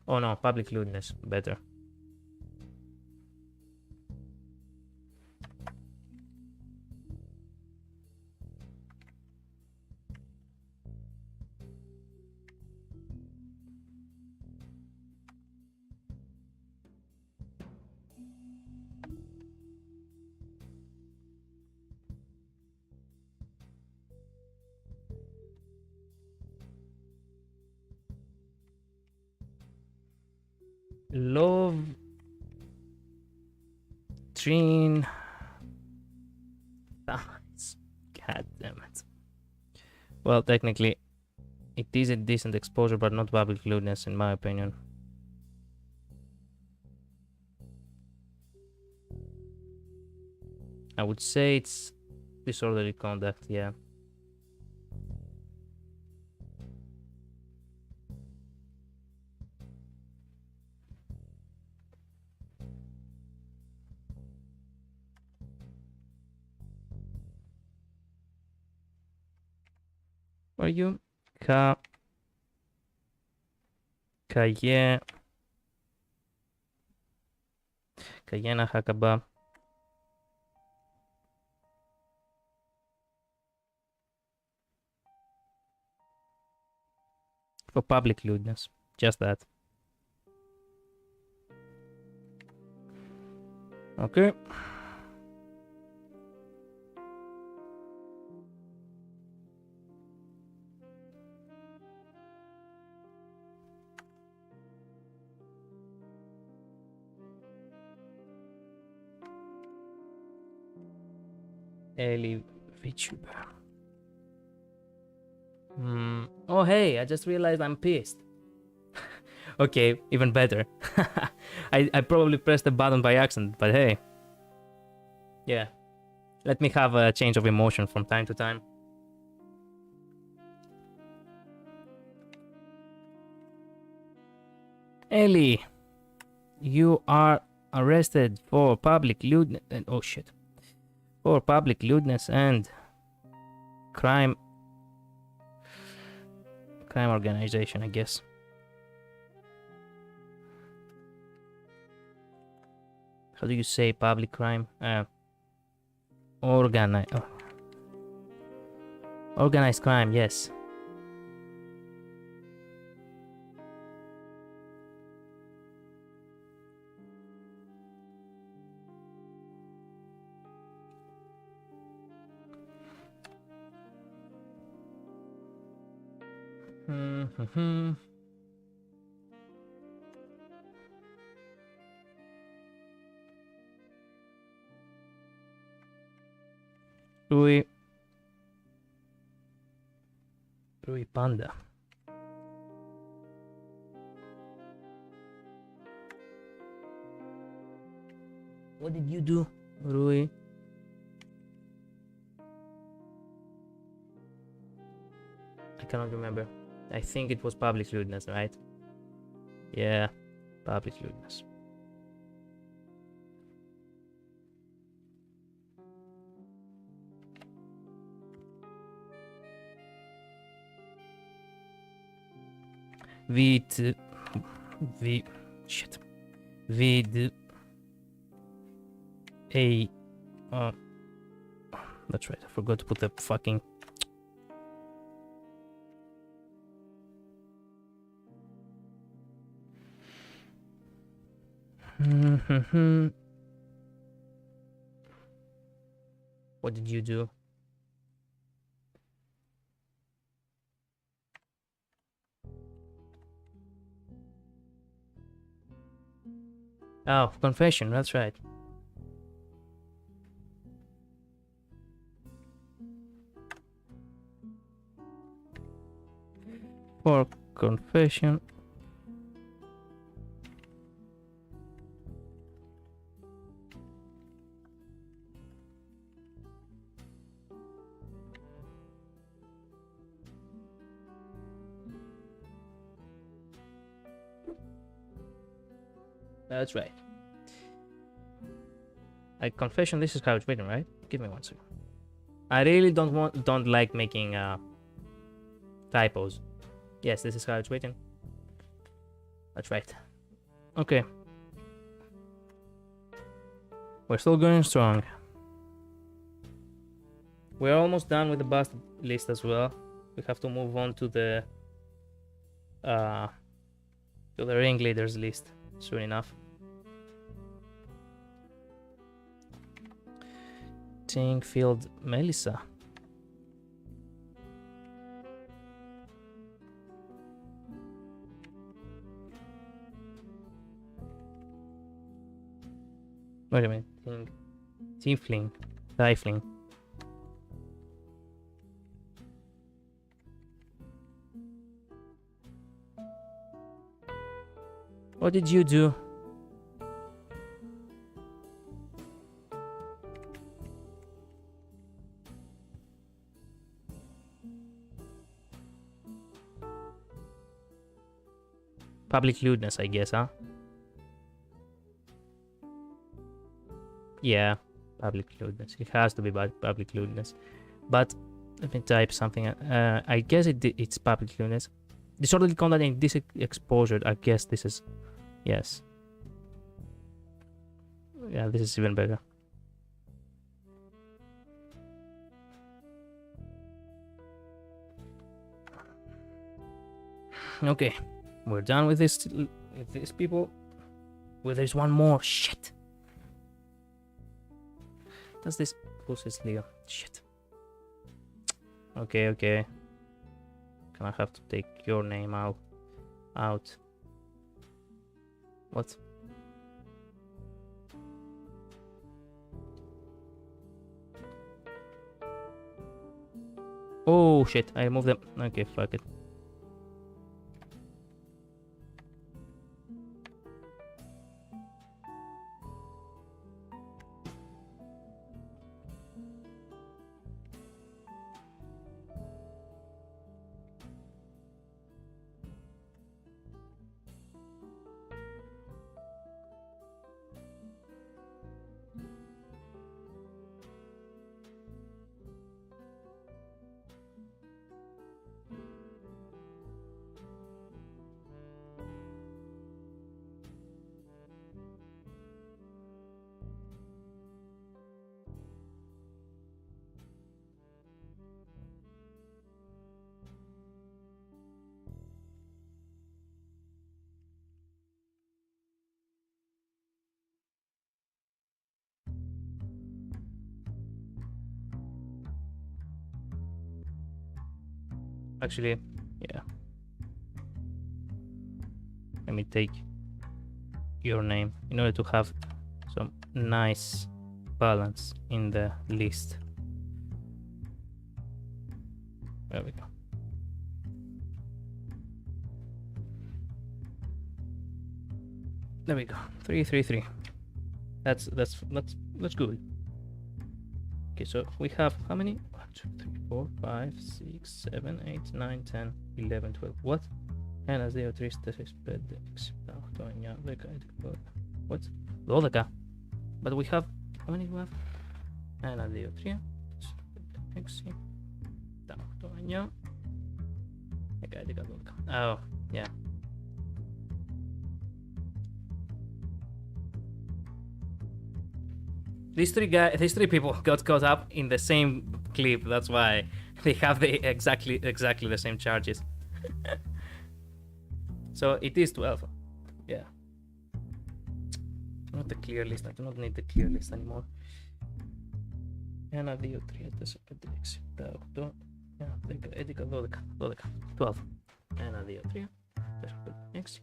Oh no, public lewdness. Better. Love Train. God damn it. Well, technically, it is a decent exposure, but not public lewdness, in my opinion. I would say it's disorderly conduct, yeah. Are you? Cayenne Hakaba. For public lewdness. Just that. Okay. Ellie VTuber. Oh hey, I just realized I'm pissed. Okay, even better. I probably pressed the button by accident, but hey. Yeah. Let me have a change of emotion from time to time. Ellie, you are arrested for public lewdness and oh shit. For public lewdness and crime organization, I guess. How do you say public crime? Organized crime, yes. Rui Panda. What did you do, Rui? I cannot remember. I think it was public lewdness, right? Yeah, public lewdness. That's right, I forgot to put the fucking What did you do? Oh, confession, that's right. For confession. That's right. Confession, this is how it's written, right? Give me one second. I really don't like making typos. Yes, this is how it's written. That's right. Okay. We're still going strong. We're almost done with the busted list as well. We have to move on to the ringleaders list soon enough. Field Melissa. Wait a minute. Tiefling. Tiefling. What did you do? Public lewdness, I guess, huh? Yeah, public lewdness. It has to be public lewdness. But let me type something. I guess it's public lewdness. Disorderly conduct and exposure. I guess this is... Yes. Yeah, this is even better. Okay. We're done with this. With these people. Well, there's one more. Shit. Does this process Leo? Shit. Okay, okay. Can I have to take your name out? What? Oh shit, I moved them. Okay, fuck it. Actually, yeah. Let me take your name in order to have some nice balance in the list. There we go. There we go. 333. That's good. Okay, so we have how many? 1, 2, 3, 4, 5, 6, 7, 8, 9, 10, 11, 12. What? Ένας, δύο, τρεις, τέσσερις, πέντε, έξι, επτά, οχτώ, εννιά, δέκα, έντεκα. What? 12. But we have how many do we have? Ένα, δύο, τρία, τέσσερα, πέντε, έξι, επτά, οχτώ, εννιά, δέκα, έντεκα, δώδεκα. Oh, yeah. These three people got caught up in the same clip. That's why they have the exactly the same charges. So it is 12. Yeah. Not the clear list. I do not need the clear list anymore. 1, 2, 3, 4, 5, 6, 7, 8, 9, 10, 11, 12. 12. 1, 2, 3, 4, 5, 6,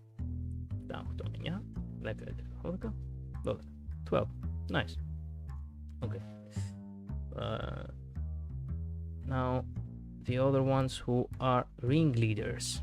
7, 8, 9, 10, 11, 12. 12. Nice. Okay. Now the other ones who are ringleaders.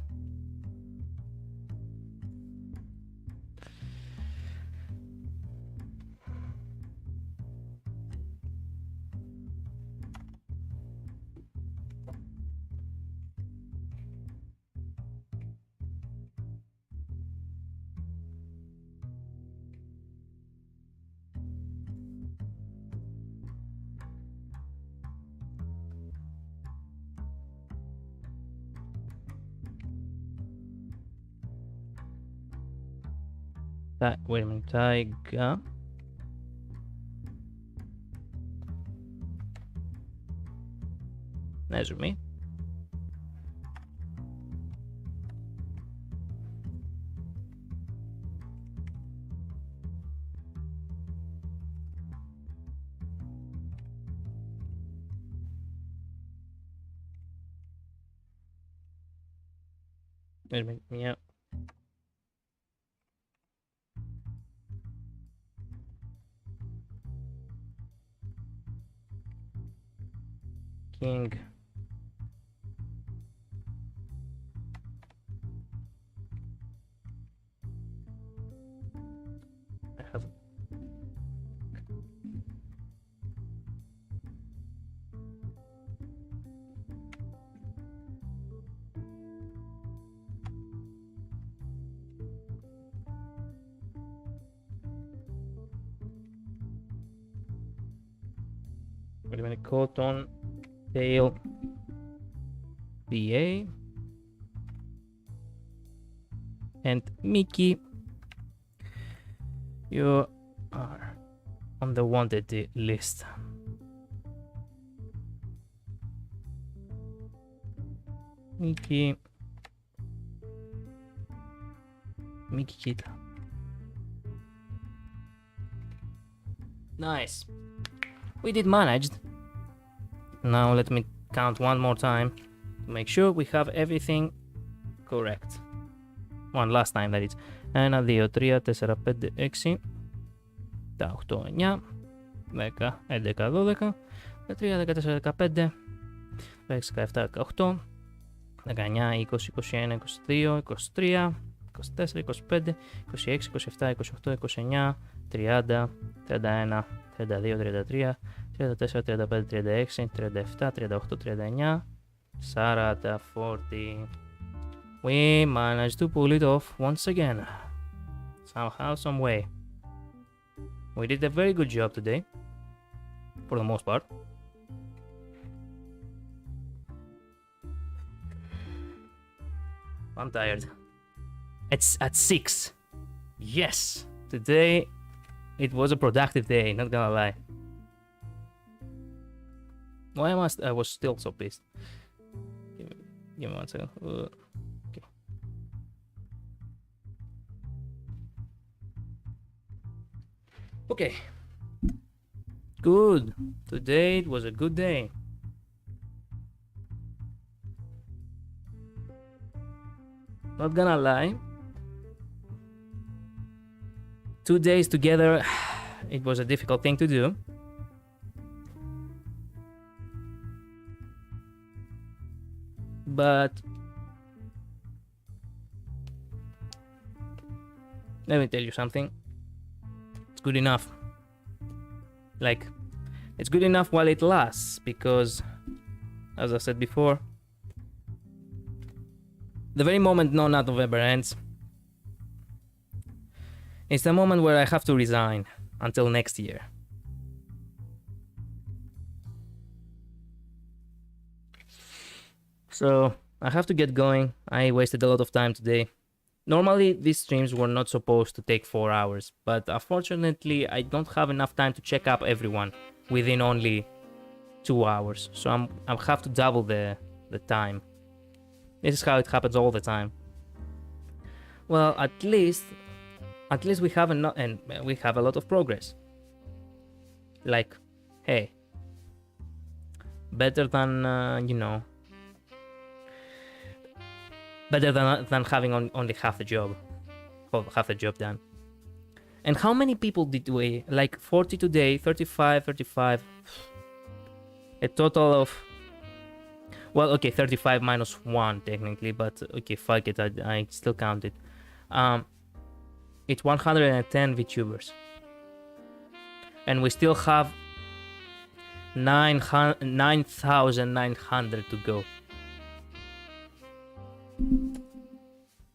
Wait a minute, Taiga. Nezumi. Wait a minute, yeah. King. I have wait a minute, Cotton Tail BA and Mickey, you are on the wanted list. Mickey Kita. Nice. We did managed. Now let me count one more time to make sure we have everything correct. One last time, that is. 1, 2, 3, 4, 5, 6, 7, 8, 9, 10, 11, 12, 13, 14, 15, 16, 17, 18, 19, 20, 21, 22, 23, 24, 25, 26, 27, 28, 29, 30, 31, 32, 33, 34, 35, 36, 37, 38, 39, 40, 40. We managed to pull it off once again. Somehow, some way. We did a very good job today. For the most part. I'm tired. It's at 6. Yes! Today, it was a productive day, not gonna lie. Why I was still so pissed? Give me 1 second. Okay. Okay. Good. Today it was a good day. Not gonna lie. 2 days together, it was a difficult thing to do. But let me tell you something. It's good enough. Like, it's good enough while it lasts, because, as I said before, the very moment November ends, it's the moment where I have to resign until next year. So, I have to get going. I wasted a lot of time today. Normally, these streams were not supposed to take 4 hours, but unfortunately, I don't have enough time to check up everyone within only 2 hours. So I have to double the time. This is how it happens all the time. Well, at least we have we have a lot of progress. Like, hey, better than better than having only half the job done. And how many people did we, like 40 today, 35, a total of, well, okay, 35 minus 1 technically, but okay, fuck it, I still count it. It's 110 VTubers. And we still have 9,900 to go.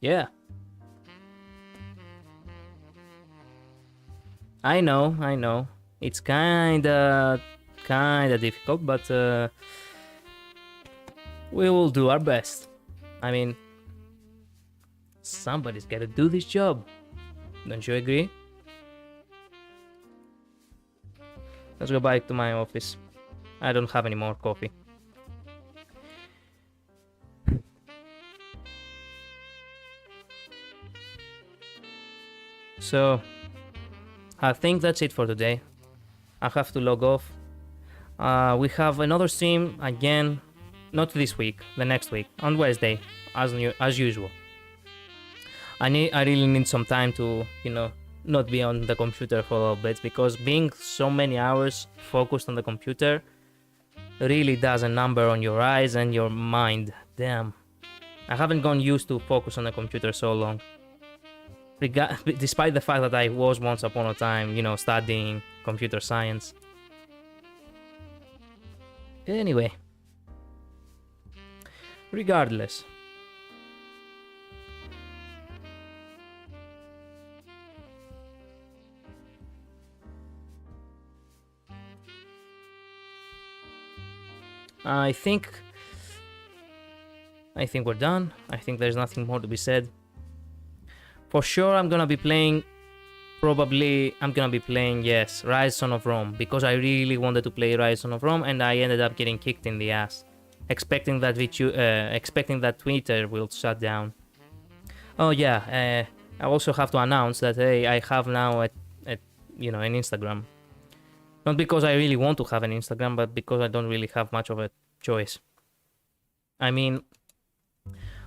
Yeah. I know. It's kinda difficult, but we will do our best. I mean, somebody's gotta do this job. Don't you agree? Let's go back to my office. I don't have any more coffee. So, I think that's it for today. I have to log off. We have another stream again, not this week, the next week, on Wednesday, as usual. I really need some time to, not be on the computer for a little bit, because being so many hours focused on the computer really does a number on your eyes and your mind. Damn. I haven't gone used to focus on the computer so long. Despite the fact that I was once upon a time, studying computer science. Anyway. Regardless. I think we're done. I think there's nothing more to be said. For sure, I'm gonna be playing, yes, Rise Son of Rome, because I really wanted to play Rise Son of Rome, and I ended up getting kicked in the ass, expecting that Twitter will shut down. Oh yeah, I also have to announce that, hey, I have now an Instagram. Not because I really want to have an Instagram, but because I don't really have much of a choice. I mean,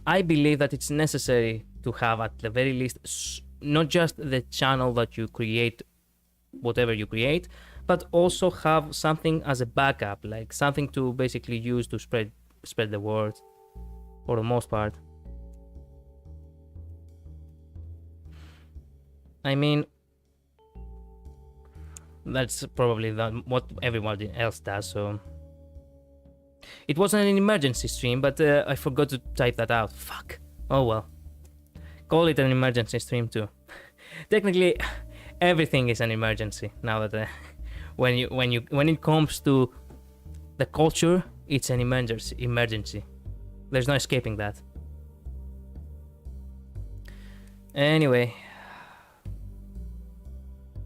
I believe that it's necessary to have, at the very least, not just the channel that you create, whatever you create, but also have something as a backup, like something to basically use to spread the word for the most part. I mean, that's probably what everybody else does, so... It wasn't an emergency stream, but I forgot to type that out. Fuck. Oh well. Call it an emergency stream too. Technically, everything is an emergency now that when it comes to the culture, it's an emergency. There's no escaping that. Anyway,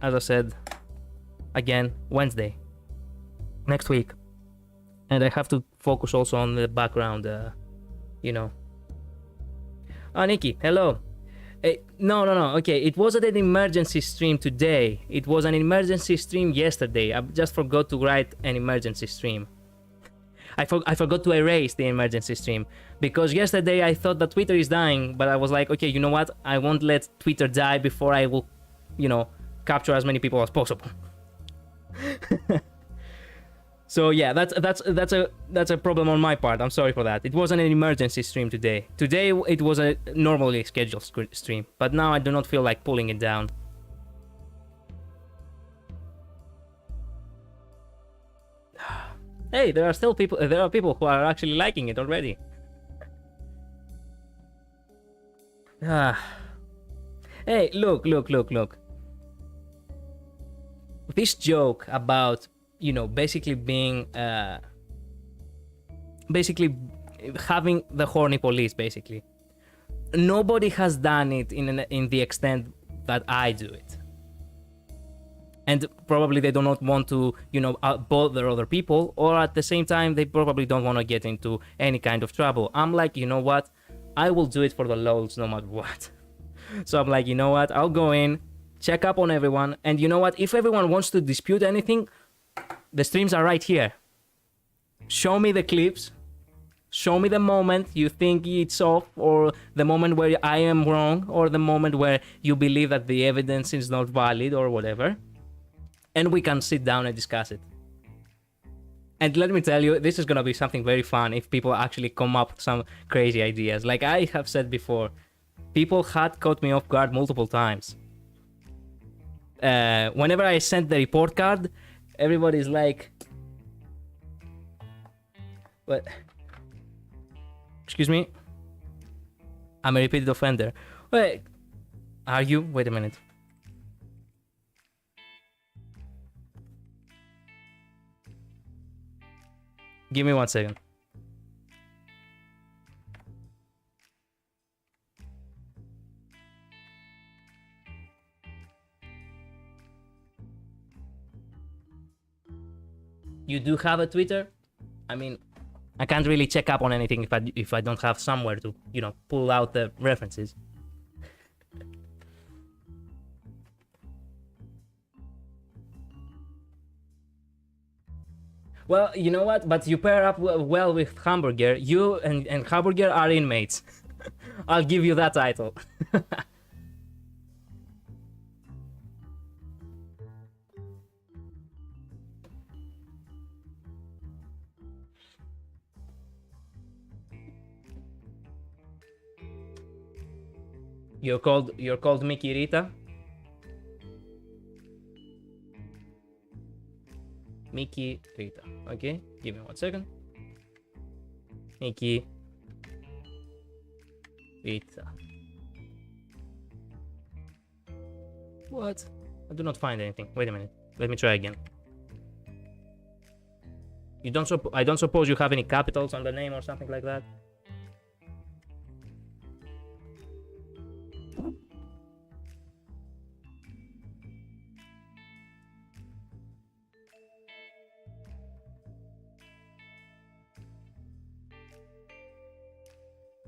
as I said, again, Wednesday, next week. And I have to focus also on the background, you know. Oh, Nikki, hello. No, okay, it wasn't an emergency stream today. It was an emergency stream yesterday. I just forgot to write an emergency stream. I forgot to erase the emergency stream. Because yesterday I thought that Twitter is dying, but I was like, okay, you know what? I won't let Twitter die before I will, you know, capture as many people as possible. So yeah, that's a problem on my part. I'm sorry for that. It wasn't an emergency stream today. Today it was a normally scheduled stream, but now I do not feel like pulling it down. Hey, there are still people. There are people who are actually liking it already. Hey, look. This joke about, you know, basically being, basically having the horny police, basically. Nobody has done it in the extent that I do it. And probably they do not want to, you know, bother other people, or at the same time, they probably don't want to get into any kind of trouble. I'm like, you know what? I will do it for the lols no matter what. So I'm like, you know what? I'll go in, check up on everyone, and you know what? If everyone wants to dispute anything, the streams are right here. Show me the clips. Show me the moment you think it's off, or the moment where I am wrong, or the moment where you believe that the evidence is not valid, or whatever. And we can sit down and discuss it. And let me tell you, this is gonna be something very fun if people actually come up with some crazy ideas. Like I have said before, people had caught me off guard multiple times. Whenever I sent the report card, everybody's like, what? Excuse me? I'm a repeated offender. Wait, are you? Wait a minute. Give me 1 second. You do have a Twitter? I mean, I can't really check up on anything if I don't have somewhere to, you know, pull out the references. Well, you know what? But you pair up well with Hamburger. You and Hamburger are inmates. I'll give you that title. You're called Mickey Rita? Mickey Rita. Okay, give me 1 second. Mickey Rita. What? I do not find anything. Wait a minute. Let me try again. I don't suppose you have any capitals on the name or something like that?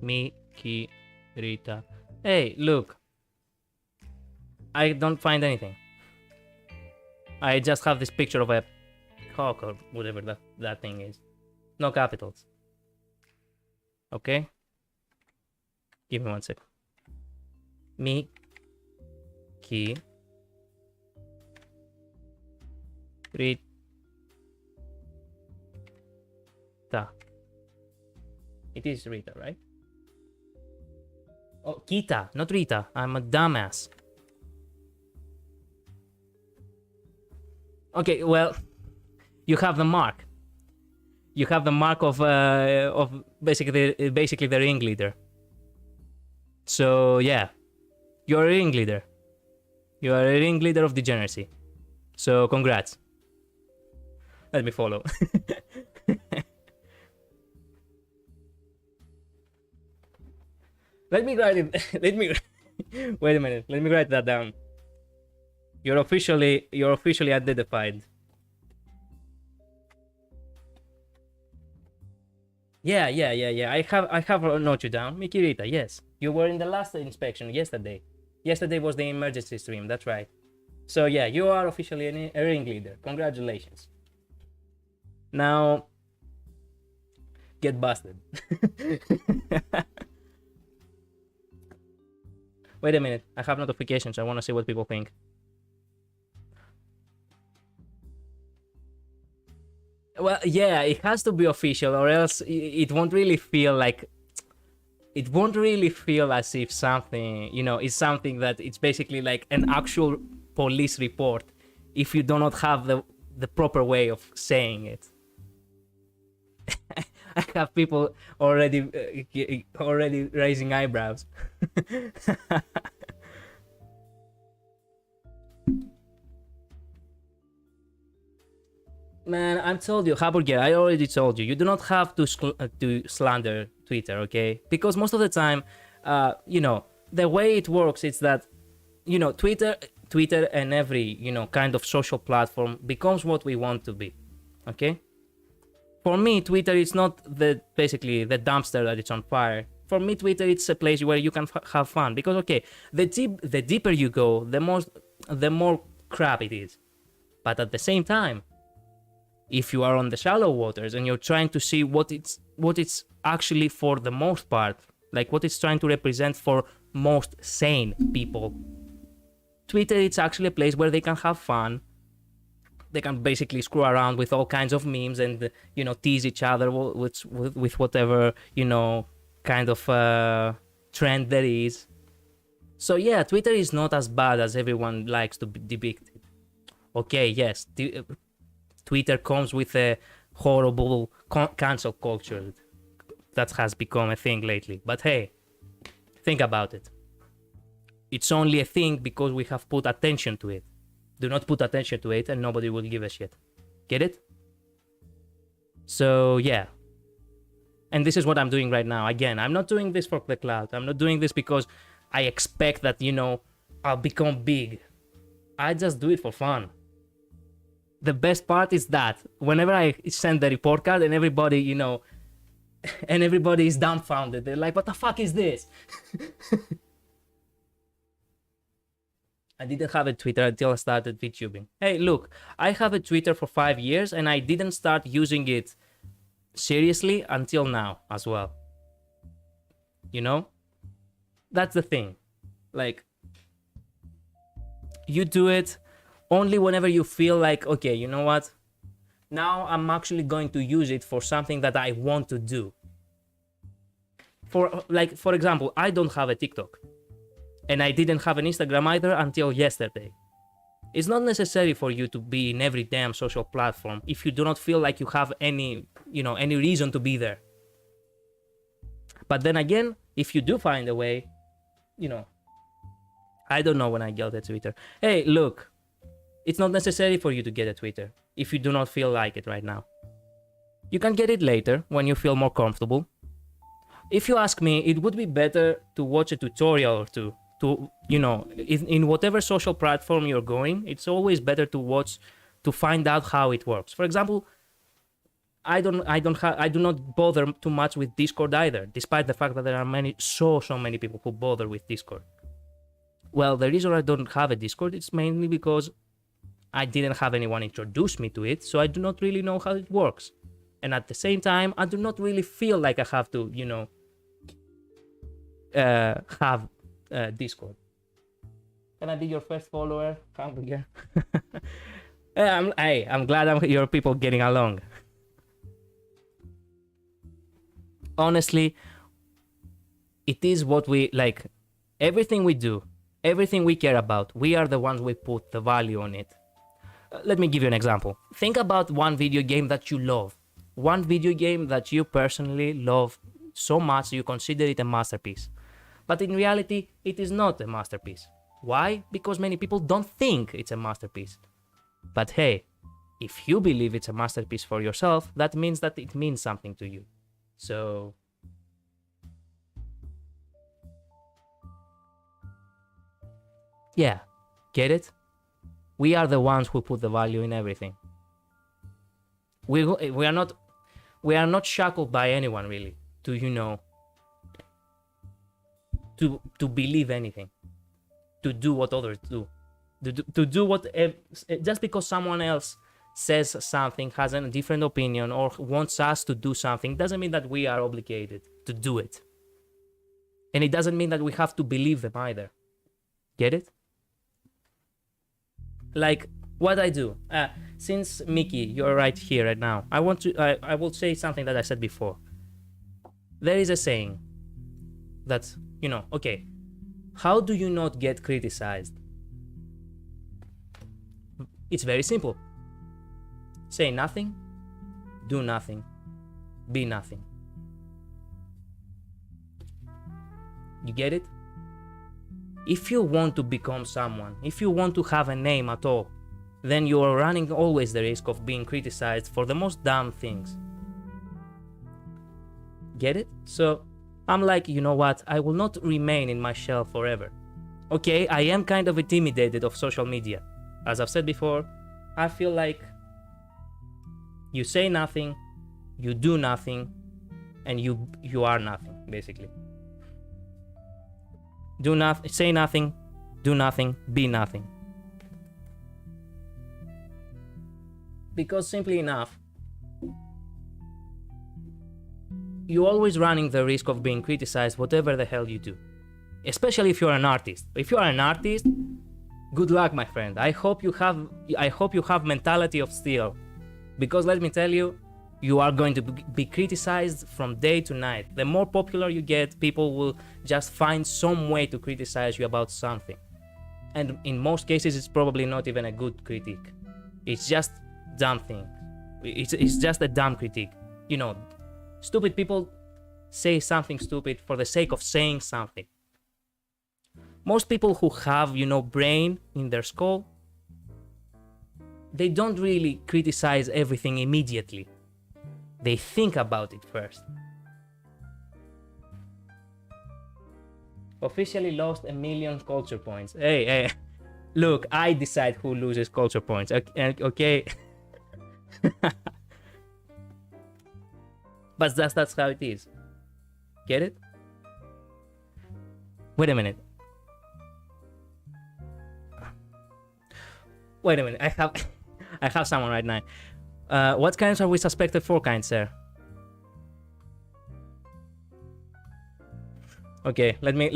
Mickey Rita. Hey, look. I don't find anything. I just have this picture of a cock or whatever that thing is. No capitals. Okay? Give me 1 second. Mickey Rita. It is Rita, right? Oh, Kita, not Rita. I'm a dumbass. Okay, well, you have the mark. You have the mark of basically the ringleader. So yeah, you're a ringleader. You are a ringleader of degeneracy. So congrats. Let me follow. Let me write it. Wait a minute. Let me write that down. You're officially identified. Yeah. I have noted you down. Mikirita, yes. You were in the last inspection yesterday. Yesterday was the emergency stream, that's right. So yeah, you are officially a ringleader. Congratulations. Now, get busted. Wait a minute, I have notifications. I want to see what people think. Well, yeah, it has to be official, or else it won't really feel like... It won't really feel as if something, you know, is something that it's basically like an actual police report if you do not have the proper way of saying it. I have people already raising eyebrows. Man, I told you, Hamburger, I already told you, you do not have to slander Twitter, okay? Because most of the time, you know, the way it works is that, you know, Twitter and every, you know, kind of social platform becomes what we want to be, okay? For me, Twitter is not basically the dumpster that it's on fire. For me, Twitter, it's a place where you can have fun. Because, okay, the deeper you go, the more crap it is. But at the same time, if you are on the shallow waters and you're trying to see what it's actually for the most part, like what it's trying to represent for most sane people, Twitter, it's actually a place where they can have fun. They can basically screw around with all kinds of memes and, you know, tease each other with whatever, you know, kind of trend there is. So yeah, Twitter is not as bad as everyone likes to depict it. Okay, yes, Twitter comes with a horrible cancel culture that has become a thing lately. But hey, think about it. It's only a thing because we have put attention to it. Do not put attention to it and nobody will give a shit. Get it? So yeah. And this is what I'm doing right now. Again, I'm not doing this for the clout. I'm not doing this because I expect that, you know, I'll become big. I just do it for fun. The best part is that whenever I send the report card and everybody, you know, and everybody is dumbfounded. They're like, what the fuck is this? I didn't have a Twitter until I started VTubing. Hey, look, I have a Twitter for 5 years and I didn't start using it seriously until now as well. You know? That's the thing. Like, you do it only whenever you feel like, okay, you know what? Now I'm actually going to use it for something that I want to do. For example, I don't have a TikTok. And I didn't have an Instagram either until yesterday. It's not necessary for you to be in every damn social platform if you do not feel like you have any, you know, any reason to be there. But then again, if you do find a way, you know, I don't know when I get a Twitter. Hey, look, it's not necessary for you to get a Twitter if you do not feel like it right now. You can get it later when you feel more comfortable. If you ask me, it would be better to watch a tutorial or two. To, you know, in whatever social platform you're going, it's always better to watch to find out how it works. For example, I do not bother too much with Discord either, despite the fact that there are so many people who bother with Discord. Well, the reason I don't have a Discord is mainly because I didn't have anyone introduce me to it, so I do not really know how it works. And at the same time, I do not really feel like I have to, you know, have Discord. Can I be your first follower, Hamburger? I'm glad your people getting along. honestly, it is what we like. Everything we do, everything we care about, we are the ones we put the value on it. Let me give you an example. Think about one video game that you love. One video game that you personally love so much you consider it a masterpiece. But in reality, it is not a masterpiece. Why? Because many people don't think it's a masterpiece. But hey, if you believe it's a masterpiece for yourself, that means that it means something to you. So... yeah, get it? We are the ones who put the value in everything. We are not shackled by anyone really to to believe anything, to do what others do, to do what just because someone else says something, has a different opinion, or wants us to do something, doesn't mean that we are obligated to do it, and it doesn't mean that we have to believe them either. Get it? Like what I do. Since Mickey, you're right here right now, I will say something that I said before. There is a saying that, okay, how do you not get criticized? It's very simple. Say nothing, do nothing, be nothing. You get it? If you want to become someone, if you want to have a name at all, then you are running always the risk of being criticized for the most dumb things. Get it? So I'm like, you know what? I will not remain in my shell forever. Okay, I am kind of intimidated of social media. As I've said before, I feel like you say nothing, you do nothing, and you are nothing, basically. Do nothing, say nothing, do nothing, be nothing. Because simply enough, you're always running the risk of being criticized whatever the hell you do. Especially if you're an artist. If you are an artist, good luck, my friend. I hope you have mentality of steel. Because let me tell you, you are going to be criticized from day to night. The more popular you get, people will just find some way to criticize you about something. And in most cases, it's probably not even a good critique. It's just dumb thing. It's just a dumb critique. Stupid people say something stupid for the sake of saying something. Most people who have, brain in their skull, they don't really criticize everything immediately. They think about it first. Officially lost 1 million culture points. Hey, look, I decide who loses culture points. Okay. But that's how it is. Get it? Wait a minute. I have someone right now. What kinds are we suspected for, kind sir? Okay, let me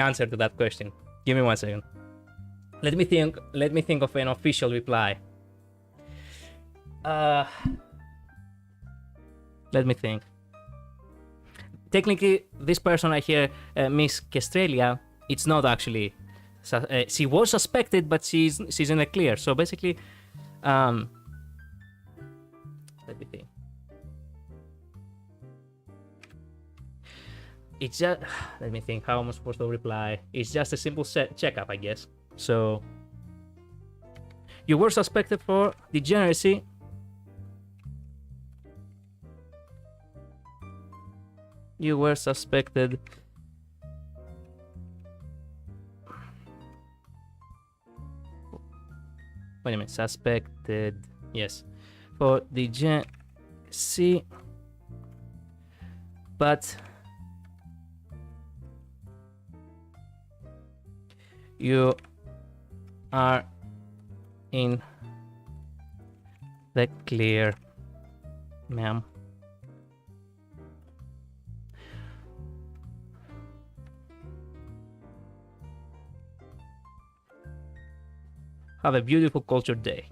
answer to that question. Give me 1 second. Let me think of an official reply. Let me think. Technically, this person right here, Miss Kestralia, it's not actually. She was suspected, but she's in the clear. So basically, let me think. It's just, let me think. How am I supposed to reply? It's just a simple checkup, I guess. So you were suspected for degeneracy. You were suspected. Wait a minute. Suspected. Yes. For degeneracy. But you are in the clear, ma'am. Have a beautiful culture day.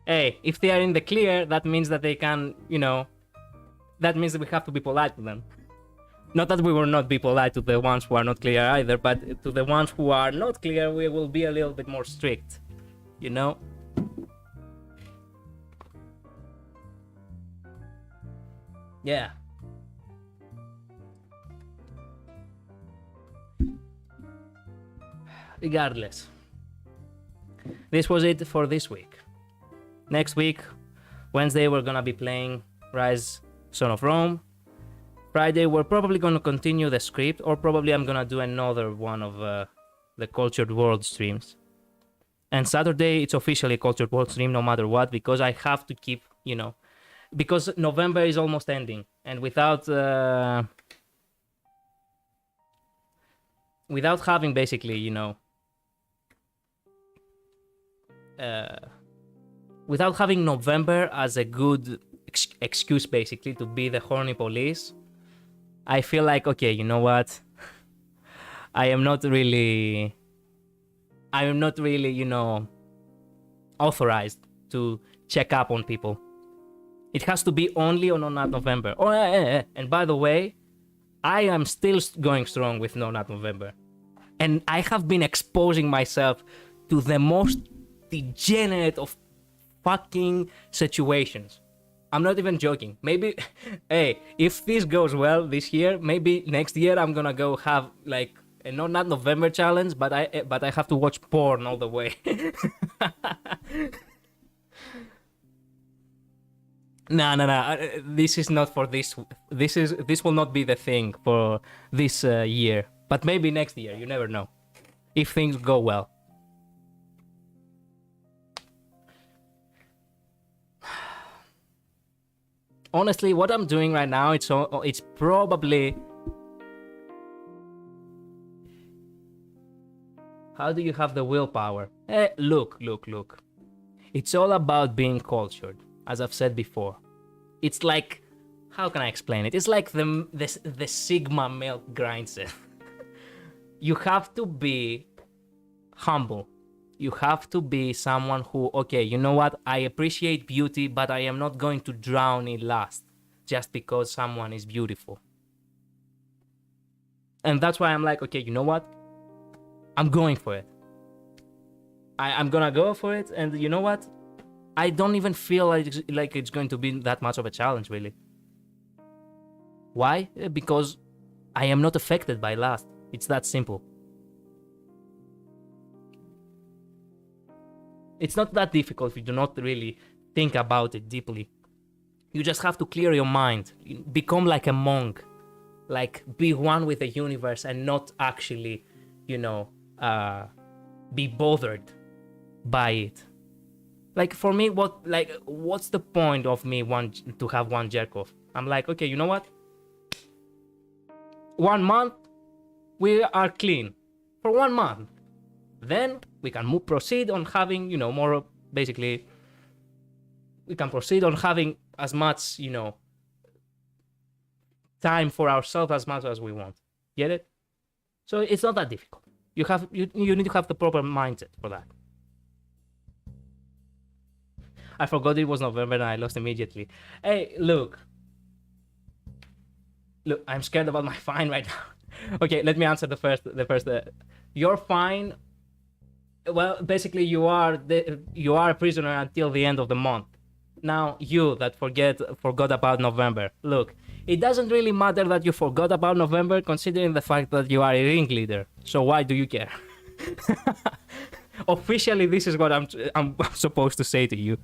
hey, if they are in the clear, that means that they can, you know, that means that we have to be polite to them. Not that we will not be polite to the ones who are not clear either, but to the ones who are not clear, we will be a little bit more strict, you know? Yeah. Regardless, this was it for this week. Next week, Wednesday, we're gonna be playing Rise Son of Rome. Friday, we're probably gonna continue the script, or probably I'm gonna do another one of the Cultured World streams. And Saturday, it's officially Cultured World stream no matter what, because I have to keep, you know, because November is almost ending, and without having basically, you know, without having November as a good excuse basically to be the horny police, I feel like, okay, you know what, I am not really, you know, authorized to check up on people. It has to be only on No Nut November. Oh, and by the way, I am still going strong with No Nut November. And I have been exposing myself to the most degenerate of fucking situations. I'm not even joking. Maybe, hey, if this goes well this year, maybe next year I'm gonna go have like a No Nut November challenge, but I have to watch porn all the way. No. This is not for this. This will not be the thing for this year. But maybe next year. You never know. If things go well. Honestly, what I'm doing right now, it's probably. How do you have the willpower? Look. It's all about being cultured. As I've said before, it's like, how can I explain it? It's like the Sigma milk grinds it. You have to be humble. You have to be someone who, okay, you know what? I appreciate beauty, but I am not going to drown in lust just because someone is beautiful. And that's why I'm like, okay, you know what? I'm going for it. I'm gonna go for it, and you know what? I don't even feel like it's going to be that much of a challenge, really. Why? Because I am not affected by lust. It's that simple. It's not that difficult if you do not really think about it deeply. You just have to clear your mind. Become like a monk. Like, be one with the universe and not actually, you know, be bothered by it. Like, for me, what's the point of me to have one jerk off? I'm like, okay, you know what? 1 month, we are clean. For 1 month. Then we can proceed on having, you know, more, basically, we can proceed on having as much, you know, time for ourselves as much as we want. Get it? So it's not that difficult. You need to have the proper mindset for that. I forgot it was November and I lost immediately. Hey, look, I'm scared about my fine right now. Okay, let me answer the first. Your fine. Well, basically, you are a prisoner until the end of the month. Now, you that forgot about November. Look, it doesn't really matter that you forgot about November, considering the fact that you are a ringleader. So why do you care? Officially, this is what I'm supposed to say to you.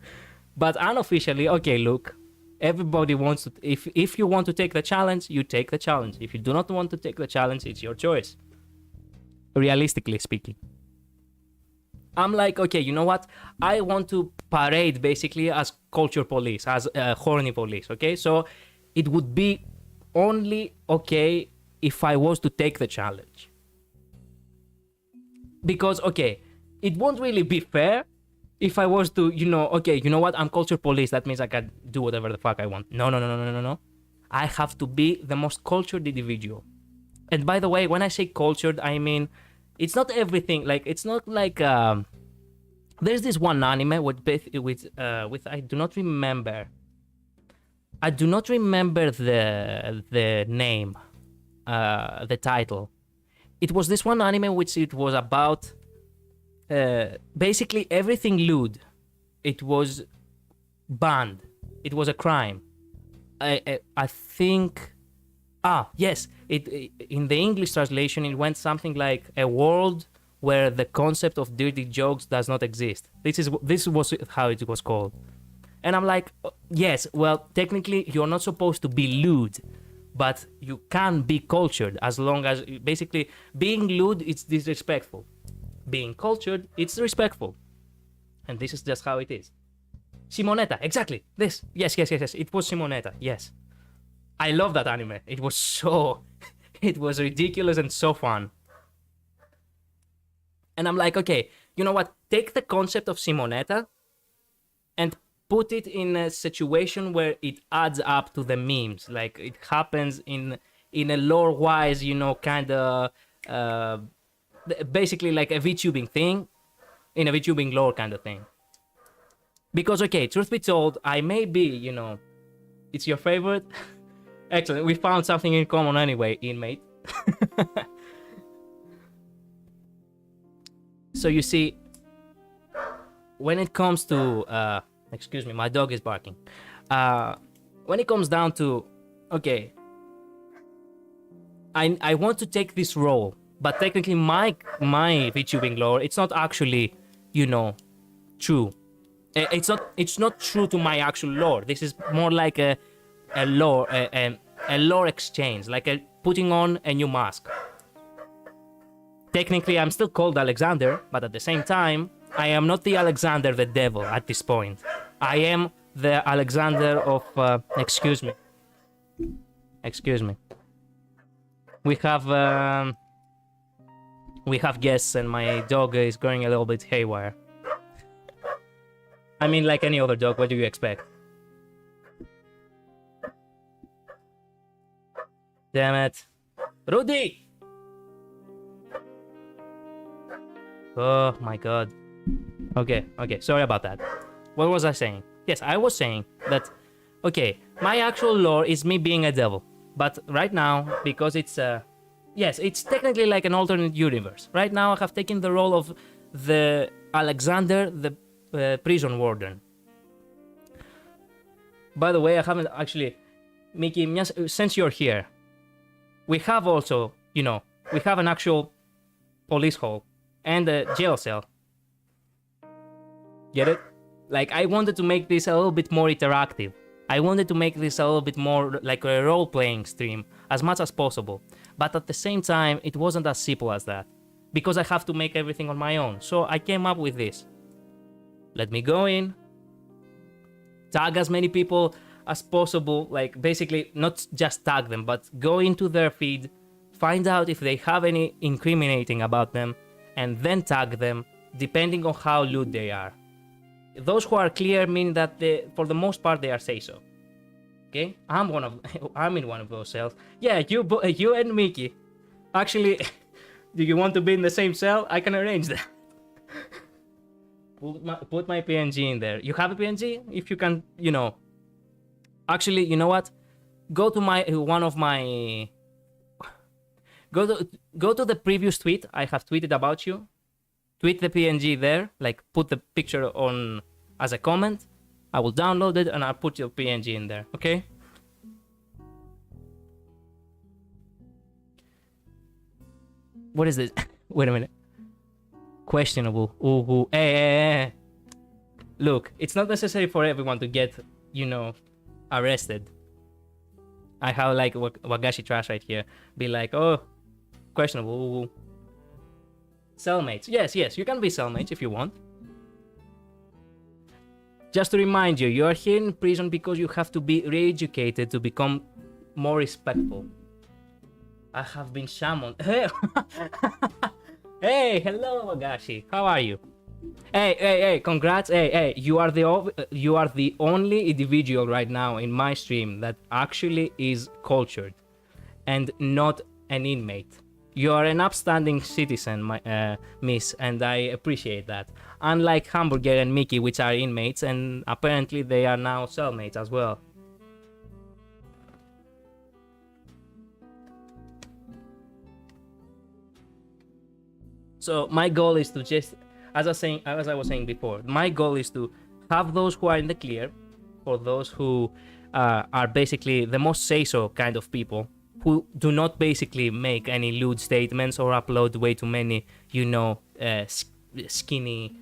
But unofficially, okay, look, everybody wants to. If you want to take the challenge, you take the challenge. If you do not want to take the challenge, it's your choice. Realistically speaking. I'm like, okay, you know what? I want to parade basically as culture police, as horny police, okay? So it would be only okay if I was to take the challenge. Because, okay, it won't really be fair if I was to, you know, okay, you know what? I'm culture police. That means I can do whatever the fuck I want. No. I have to be the most cultured individual. And by the way, when I say cultured, I mean, it's not everything. Like, it's not like there's this one anime with I do not remember. I do not remember the name, the title. It was this one anime which it was about basically everything lewd. It was banned. It was a crime. I think. Yes. It in the English translation it went something like a world where the concept of dirty jokes does not exist. This was how it was called. And I'm like, yes, well, technically you're not supposed to be lewd, but you can be cultured as long as basically being lewd it's disrespectful. Being cultured, it's respectful. And this is just how it is. Simonetta, exactly. This. Yes. It was Simonetta, yes. I love that anime. It was ridiculous and so fun. And I'm like, okay, you know what? Take the concept of Simonetta and put it in a situation where it adds up to the memes. Like it happens in a lore-wise, kind of basically like a VTubing thing, in a VTubing lore kind of thing. Because, okay, truth be told, I may be, it's your favorite. Excellent, we found something in common anyway, inmate. So you see, when it comes to, excuse me, my dog is barking. When it comes down to, okay, I want to take this role, but technically my VTubing lore, it's not actually, true. It's not true to my actual lore. This is more like a lore exchange, like a putting on a new mask. Technically, I'm still called Alexander, but at the same time, I am not the Alexander the devil at this point. I am the Alexander of... excuse me. We have guests and my dog is going a little bit haywire. I mean, like any other dog, what do you expect? Damn it. Rudy! Oh my god. Okay, sorry about that. What was I saying? Yes, I was saying that, okay, my actual lore is me being a devil. But right now, because it's, yes, it's technically like an alternate universe. Right now, I have taken the role of the Alexander, the prison warden. By the way, I haven't actually... Mickey, since you're here, we have also, we have an actual police hall and a jail cell. Get it? Like, I wanted to make this a little bit more interactive. I wanted to make this a little bit more like a role-playing stream, as much as possible. But at the same time, it wasn't as simple as that. Because I have to make everything on my own. So I came up with this. Let me go in, tag as many people as possible, like basically not just tag them, but go into their feed, find out if they have any incriminating about them, and then tag them, depending on how lewd they are. Those who are clear mean that for the most part they are say-so. Okay, I'm in one of those cells. Yeah, you and Mickey. Actually, do you want to be in the same cell? I can arrange that. Put my PNG in there. You have a PNG? If you can, Actually, you know what? Go to go to the previous tweet I have tweeted about you. Tweet the PNG there, like put the picture on as a comment. I will download it and I'll put your PNG in there, okay? What is this? Wait a minute. Questionable. Ooh. Hey. Look, it's not necessary for everyone to get, arrested. I have like Wagashi Trash right here. Be like, oh, questionable. Ooh. Cellmates. Yes, you can be cellmates if you want. Just to remind you, you are here in prison because you have to be re-educated to become more respectful. I have been summoned. Hey, hey, hello, Wagashi. How are you? Hey, congrats. Hey, you are the only individual right now in my stream that actually is cultured and not an inmate. You are an upstanding citizen, miss, and I appreciate that. Unlike Hamburger and Mickey, which are inmates, and apparently they are now cellmates as well. So my goal is to just, as I was saying before, my goal is to have those who are in the clear, for those who are basically the most say-so kind of people, who do not basically make any lewd statements or upload way too many, skinny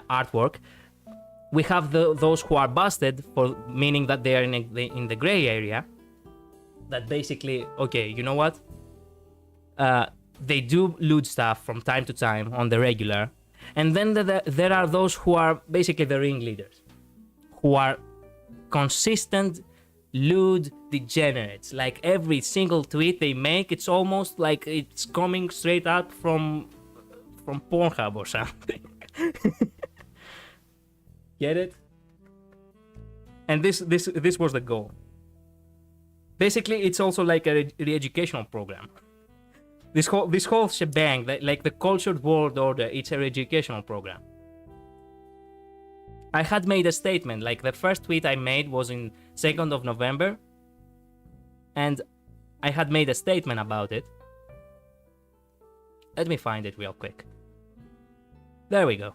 artwork. We have those who are busted, for meaning that they are in the gray area. That basically, okay, you know what? They do lewd stuff from time to time on the regular. And then there are those who are basically the ringleaders, who are consistent lewd degenerates. Like every single tweet they make, it's almost like it's coming straight out from Pornhub or something. Get it? And this was the goal. Basically, it's also like a re-educational program. This whole shebang, like the cultured world order, it's a re-educational program. I had made a statement, like the first tweet I made was in 2nd of November, and I had made a statement about it. Let me find it real quick. There we go.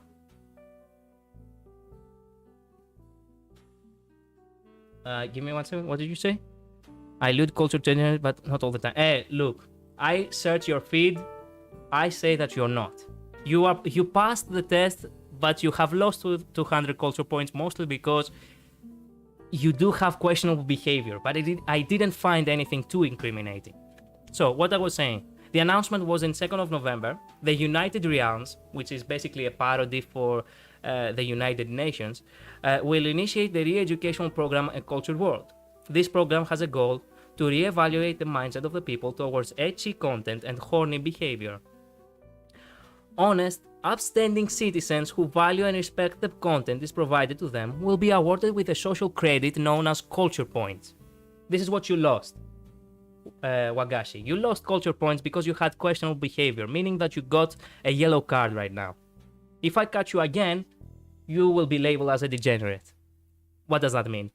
Give me 1 second. What did you say? I lewd culture generally, but not all the time. Hey, look. I search your feed. I say that you're not. You passed the test, but you have lost 200 culture points, mostly because you do have questionable behavior. But I didn't find anything too incriminating. So what I was saying, the announcement was in 2nd of November. The United Realms, which is basically a parody for the United Nations, will initiate the re-educational program A Cultured World. This program has a goal to re-evaluate the mindset of the people towards ecchi content and horny behavior. Honest, upstanding citizens who value and respect the content is provided to them will be awarded with a social credit known as culture points. This is what you lost, Wagashi. You lost culture points because you had questionable behavior, meaning that you got a yellow card right now. If I catch you again, you will be labeled as a degenerate. What does that mean?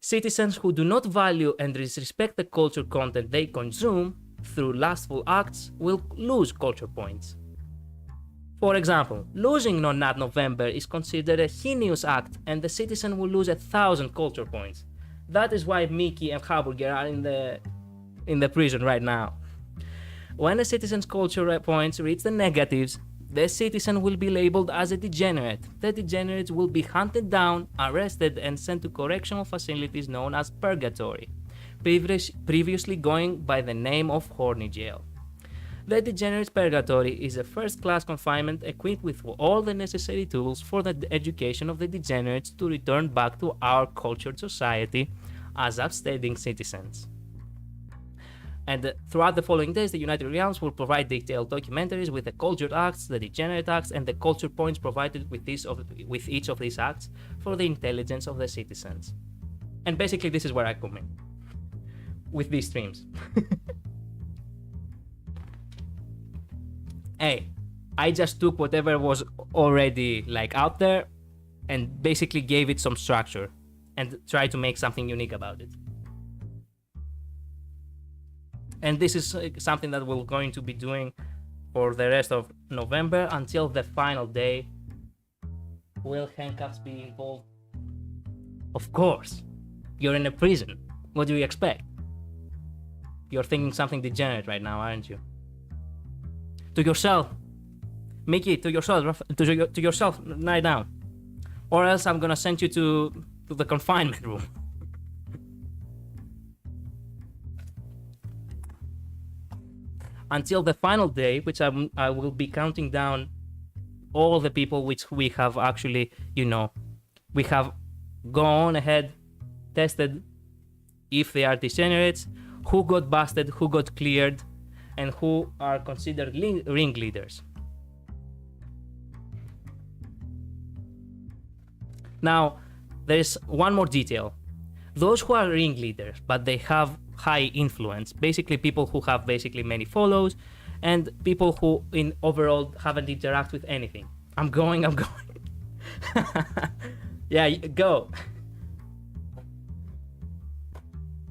Citizens who do not value and disrespect the culture content they consume through lustful acts will lose culture points. For example, losing Non-Nut November is considered a heinous act and the citizen will lose 1,000 culture points. That is why Mickey and Hamburger are in the prison right now. When a citizen's culture points reach the negatives, the citizen will be labeled as a degenerate. The degenerates will be hunted down, arrested, and sent to correctional facilities known as purgatory, previously going by the name of horny jail. The degenerates purgatory is a first-class confinement equipped with all the necessary tools for the education of the degenerates to return back to our cultured society as upstanding citizens. And throughout the following days, the United Realms will provide detailed documentaries with the cultured acts, the degenerate acts, and the culture points provided with each of these acts for the intelligence of the citizens. And basically, this is where I come in with these streams. Hey, I just took whatever was already like out there and basically gave it some structure and tried to make something unique about it. And this is something that we're going to be doing for the rest of November until the final day. Will handcuffs be involved? Of course. You're in a prison. What do you expect? You're thinking something degenerate right now, aren't you? To yourself. Mickey, to yourself. To yourself, lie down. Or else I'm gonna send you to the confinement room. Until the final day, which I will be counting down all the people which we have actually, we have gone ahead, tested if they are degenerates, who got busted, who got cleared, and who are considered ringleaders. Now, there's one more detail. Those who are ringleaders, but they have high influence, basically people who have basically many follows and people who in overall haven't interacted with anything. I'm going. Yeah, go.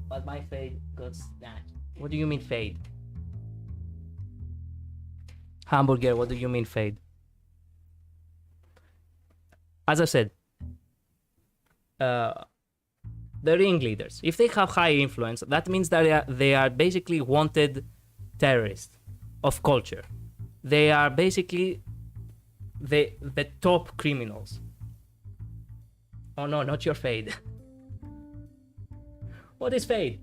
But my fade got snatched. What do you mean fade? Hamburger, what do you mean fade? As I said, the ringleaders, if they have high influence, that means that they are basically wanted terrorists of culture. They are basically the top criminals. Oh no, not your fade. What is fade?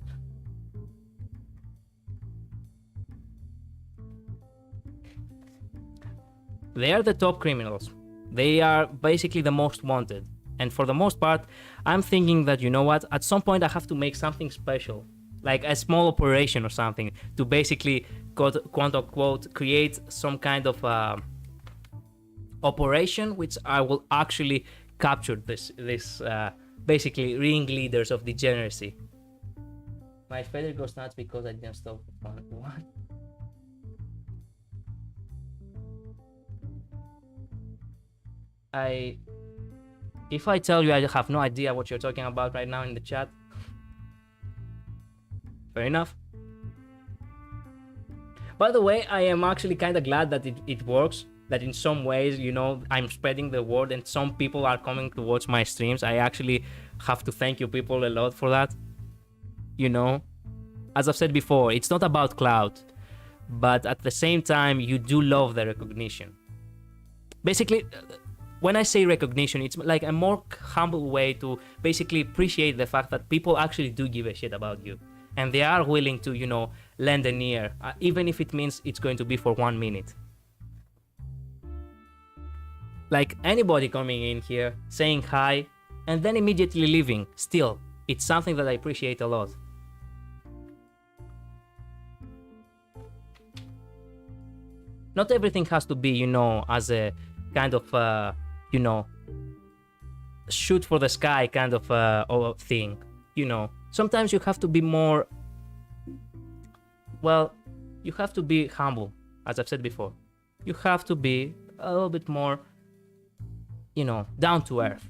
They are the top criminals. They are basically the most wanted. And for the most part, I'm thinking that, you know what, at some point I have to make something special, like a small operation or something, to basically, quote unquote, create some kind of operation which I will actually capture this basically ringleaders of degeneracy. My failure goes nuts because I didn't stop the fun. What? If I tell you I have no idea what you're talking about right now in the chat, fair enough. By the way, I am actually kind of glad that it works, that in some ways, you know, I'm spreading the word and some people are coming to watch my streams. I actually have to thank you people a lot for that. You know, as I've said before, it's not about clout, but at the same time, you do love the recognition. Basically, when I say recognition, it's like a more humble way to basically appreciate the fact that people actually do give a shit about you. And they are willing to, you know, lend an ear, even if it means it's going to be for 1 minute. Like anybody coming in here, saying hi, and then immediately leaving. Still, it's something that I appreciate a lot. Not everything has to be, you know, as a kind of, you know, shoot for the sky kind of thing, you know. Sometimes you have to be more, well, you have to be humble, as I've said before. You have to be a little bit more, you know, down to earth.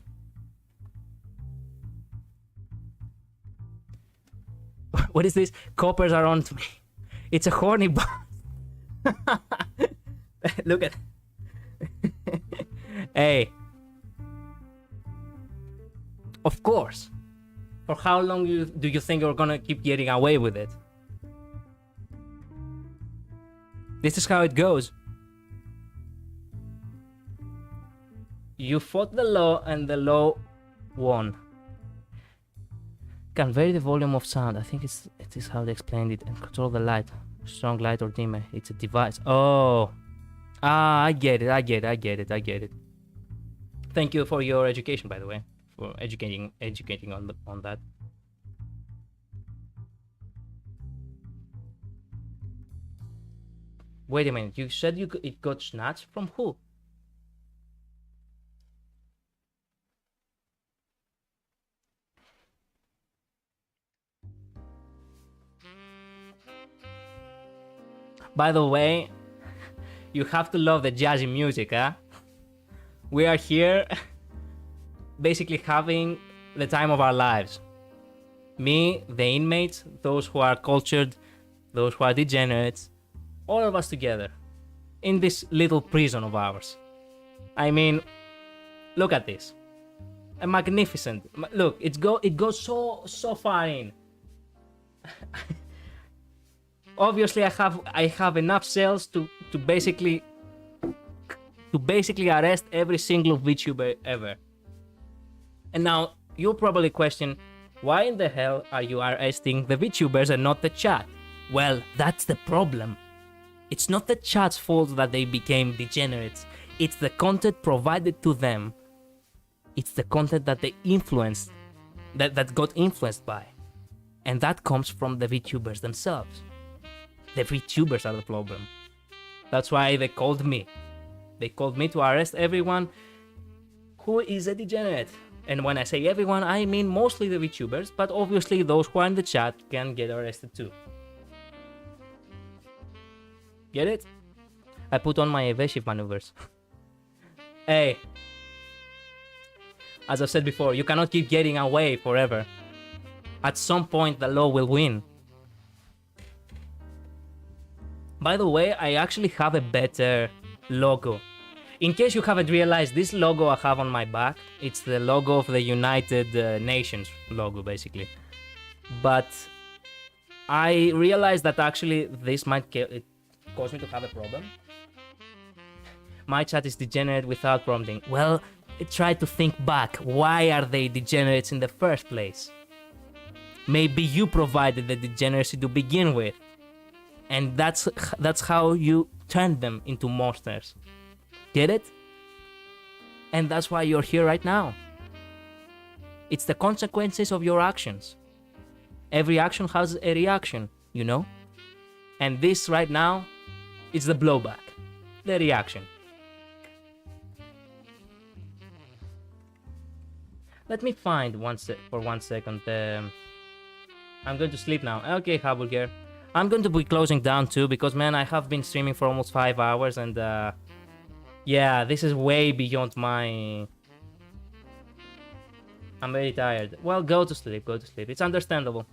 What is this? Coppers are on to me. It's a horny bus. Look at. Hey. Of course. For how long do you think you're gonna keep getting away with it? This is how it goes. You fought the law and the law won. Can vary the volume of sound. I think it is how they explained it. And control the light. Strong light or dimmer. It's a device. Oh. I get it. Thank you for your education, by the way. For educating on that. Wait a minute, you said it got snatched from who? By the way, you have to love the jazzy music, huh? We are here basically having the time of our lives. Me, the inmates, those who are cultured, those who are degenerates, all of us together in this little prison of ours. I mean, look at this. A magnificent, look, it goes so far in. Obviously, I have enough cells to basically arrest every single VTuber ever. And now you'll probably question, why in the hell are you arresting the VTubers and not the chat? Well, that's the problem. It's not the chat's fault that they became degenerates. It's the content provided to them. It's the content that they influenced, that got influenced by. And that comes from the VTubers themselves. The VTubers are the problem. That's why they called me. They called me to arrest everyone who is a degenerate. And when I say everyone, I mean mostly the VTubers, but obviously those who are in the chat can get arrested too. Get it? I put on my evasive maneuvers. Hey. As I've said before, you cannot keep getting away forever. At some point, the law will win. By the way, I actually have a better logo. In case you haven't realized, this logo I have on my back, it's the logo of the United Nations logo, basically. But I realized that actually this might cause me to have a problem. My chat is degenerate without prompting. Well, try to think back. Why are they degenerates in the first place? Maybe you provided the degeneracy to begin with. And that's how you turned them into monsters. Get it? And that's why you're here right now. It's the consequences of your actions. Every action has a reaction, you know? And this right now is the blowback, the reaction. Let me find for 1 second. I'm going to sleep now. Okay, Hamburger. I'm going to be closing down too because, man, I have been streaming for almost 5 hours and yeah, this is way beyond my... I'm very tired. Well, go to sleep, go to sleep. It's understandable.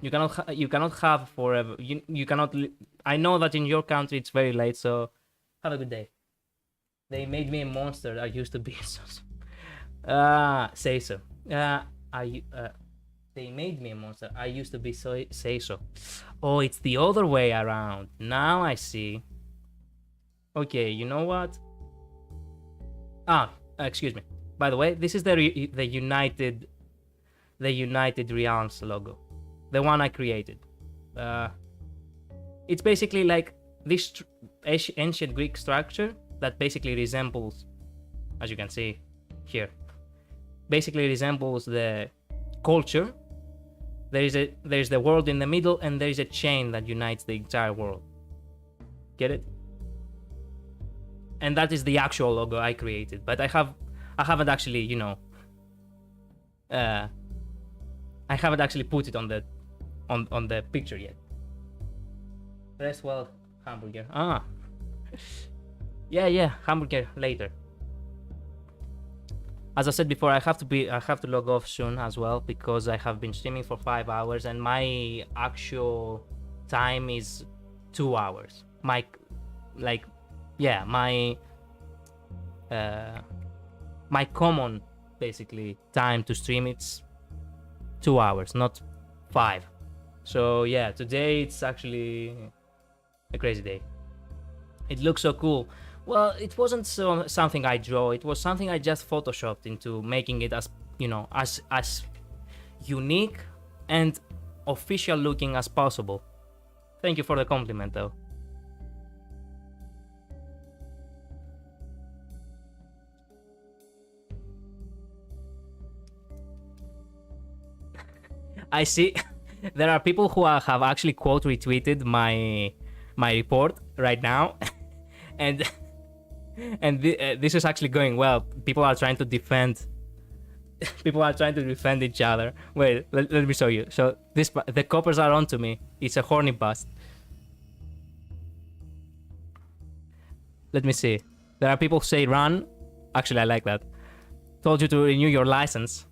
You cannot have forever. You cannot... I know that in your country it's very late, so have a good day. They made me a monster. I used to be so... say so. They made me a monster. I used to be so... Say so. Oh, it's the other way around. Now I see. Okay, you know what? Excuse me. By the way, this is the United Realms logo, the one I created. It's basically like this ancient Greek structure that basically resembles, as you can see here, basically resembles the culture. There is the world in the middle, and there is a chain that unites the entire world. Get it? And that is the actual logo I created, but I haven't actually, you know, I haven't actually put it on the picture yet. Rest well, Hamburger. Yeah, Hamburger later. As I said before, I have to log off soon as well because I have been streaming for 5 hours and my actual time is 2 hours. My common basically time to stream, it's 2 hours, not 5. So yeah, today it's actually a crazy day. It looks so cool. Well, it wasn't something I draw, it was something I just photoshopped into making it as, you know, as unique and official looking as possible. Thank you for the compliment though. I see there are people who have actually quote retweeted my report right now, and this is actually going well. People are trying to defend each other. Wait, let me show you. So the coppers are onto me. It's a horny bust. Let me see. There are people who say run. Actually, I like that. Told you to renew your license.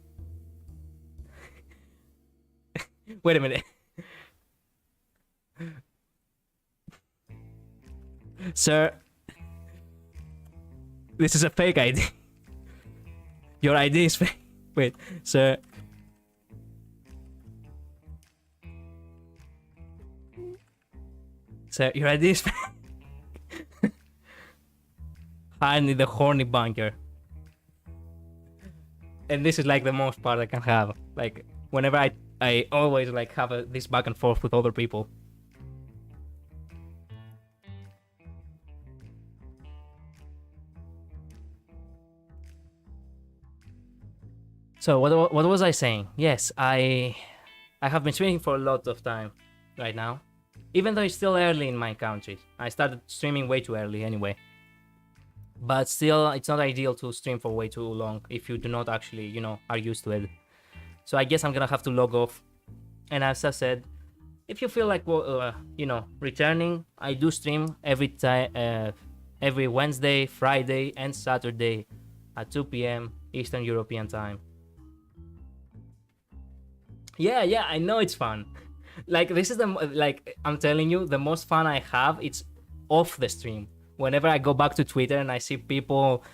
Wait a minute. Sir, this is a fake ID. Your ID is fake. Wait, sir. Sir, your ID is fake. I need the horny bunker. And this is like the most part I can have. Like, whenever I always like have this back and forth with other people. So what was I saying? Yes, I have been streaming for a lot of time right now. Even though it's still early in my country. I started streaming way too early anyway. But still, it's not ideal to stream for way too long if you do not actually, you know, are used to it. So I guess I'm gonna have to log off. And as I said, if you feel like returning, I do stream every Wednesday, Friday, and Saturday at 2 p.m. Eastern European time. Yeah, I know it's fun. Like, this is I'm telling you, the most fun I have, it's off the stream. Whenever I go back to Twitter and I see people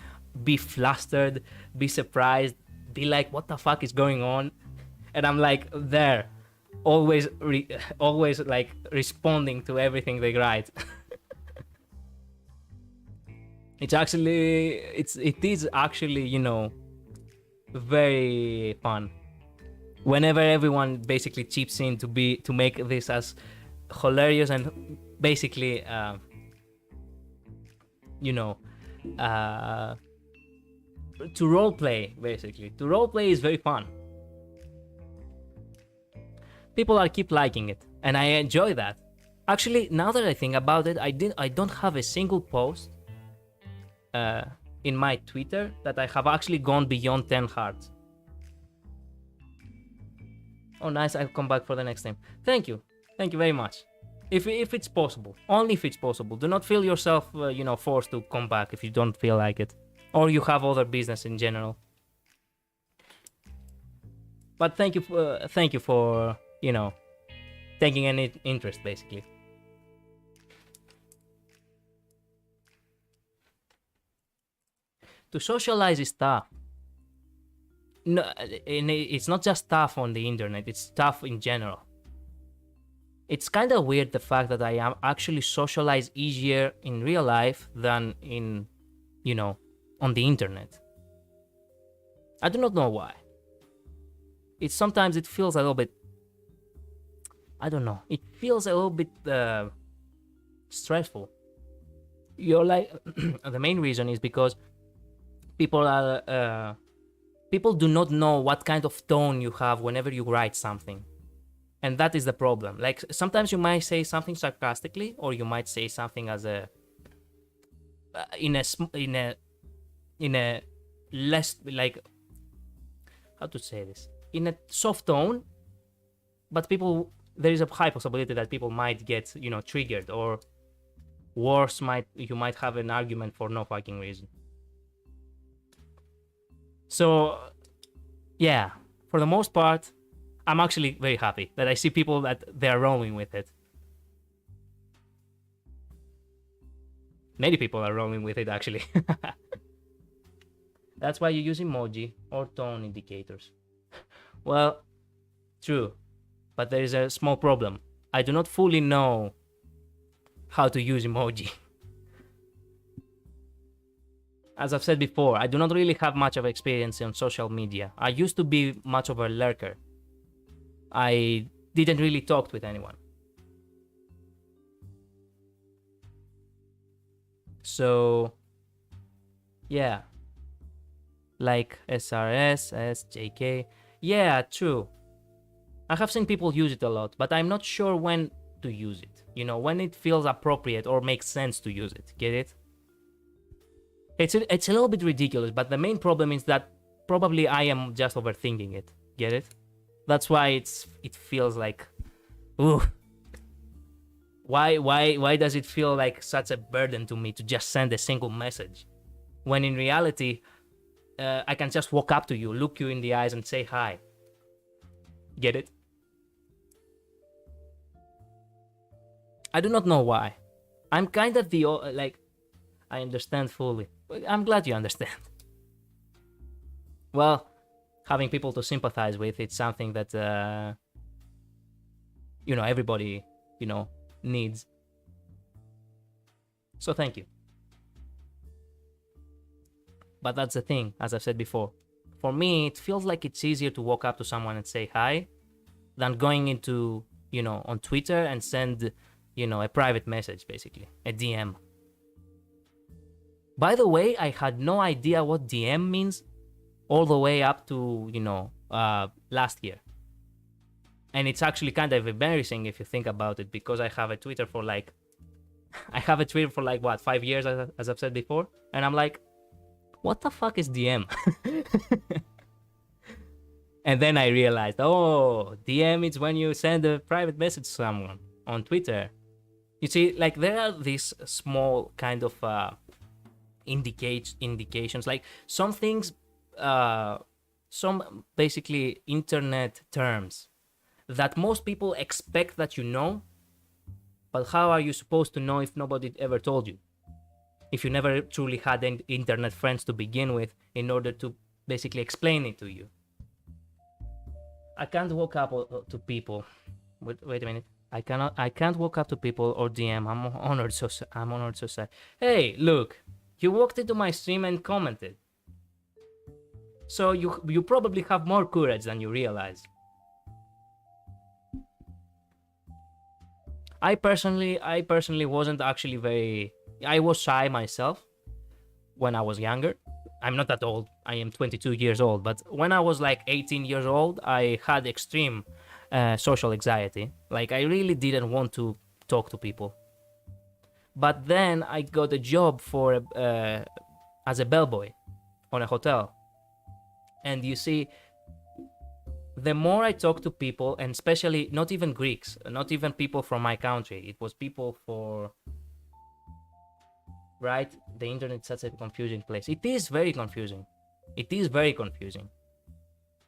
be flustered, be surprised, be like, what the fuck is going on? And I'm like, there, always like responding to everything they write. It is actually, very fun. Whenever everyone basically chips in to make this as hilarious and basically to roleplay, basically. To roleplay is very fun. People keep liking it, and I enjoy that. Actually, now that I think about it, I don't have a single post in my Twitter that I have actually gone beyond 10 hearts. Oh, nice, I'll come back for the next time. Thank you very much. If it's possible, only if it's possible. Do not feel yourself, forced to come back if you don't feel like it, or you have other business in general. But thank you for taking an interest, basically. To socialize is tough. No, it's not just tough on the internet, it's tough in general. It's kind of weird, the fact that I am actually socialize easier in real life than in, on the internet. I do not know why. Sometimes it feels a little bit, I don't know, it feels a little bit stressful. You're like, the main reason is because people do not know what kind of tone you have whenever you write something. And that is the problem. Like, sometimes you might say something sarcastically, or you might say something as in a less, like, how to say this, in a soft tone, but there is a high possibility that people might get, triggered, or worse, you might have an argument for no fucking reason. So, yeah, for the most part, I'm actually very happy that I see people that they're rolling with it. Many people are rolling with it, actually. That's why you use emoji or tone indicators. Well, true, but there is a small problem. I do not fully know how to use emoji. As I've said before, I do not really have much of experience on social media. I used to be much of a lurker. I didn't really talk with anyone. So, yeah. Like SRS, SJK. Yeah, true. I have seen people use it a lot, but I'm not sure when to use it. When it feels appropriate or makes sense to use it. Get it? It's a little bit ridiculous, but the main problem is that probably I am just overthinking it. Get it? That's why it feels like, ooh. Why does it feel like such a burden to me to just send a single message, when in reality, I can just walk up to you, look you in the eyes, and say hi. Get it? I do not know why. I'm kind of I understand fully. I'm glad you understand. Well, having people to sympathize with, it's something that, everybody, needs. So thank you. But that's the thing, as I've said before. For me, it feels like it's easier to walk up to someone and say hi than going into, on Twitter and send, a private message, basically, a DM. By the way, I had no idea what DM means all the way up to, last year. And it's actually kind of embarrassing if you think about it, because I have a Twitter for what, 5 years, as I've said before? And I'm like, what the fuck is DM? And then I realized, oh, DM is when you send a private message to someone on Twitter. You see, like there are these small kind of indications, like some things, some basically internet terms that most people expect that you know, but how are you supposed to know if nobody ever told you? If you never truly had internet friends to begin with in order to basically explain it to you. I can't walk up to people. Wait a minute. I can't walk up to people or DM. I'm honored so sad. Hey, look, you walked into my stream and commented. So you probably have more courage than you realize. I personally wasn't actually very. I was shy myself when I was younger. I'm not that old. I am 22 years old. But when I was like 18 years old, I had extreme social anxiety. Like I really didn't want to talk to people. But then I got a job for as a bellboy on a hotel. And you see, the more I talk to people, and especially not even Greeks, not even people from my country, it was people for... Right? The internet is such a confusing place. It is very confusing. It is very confusing.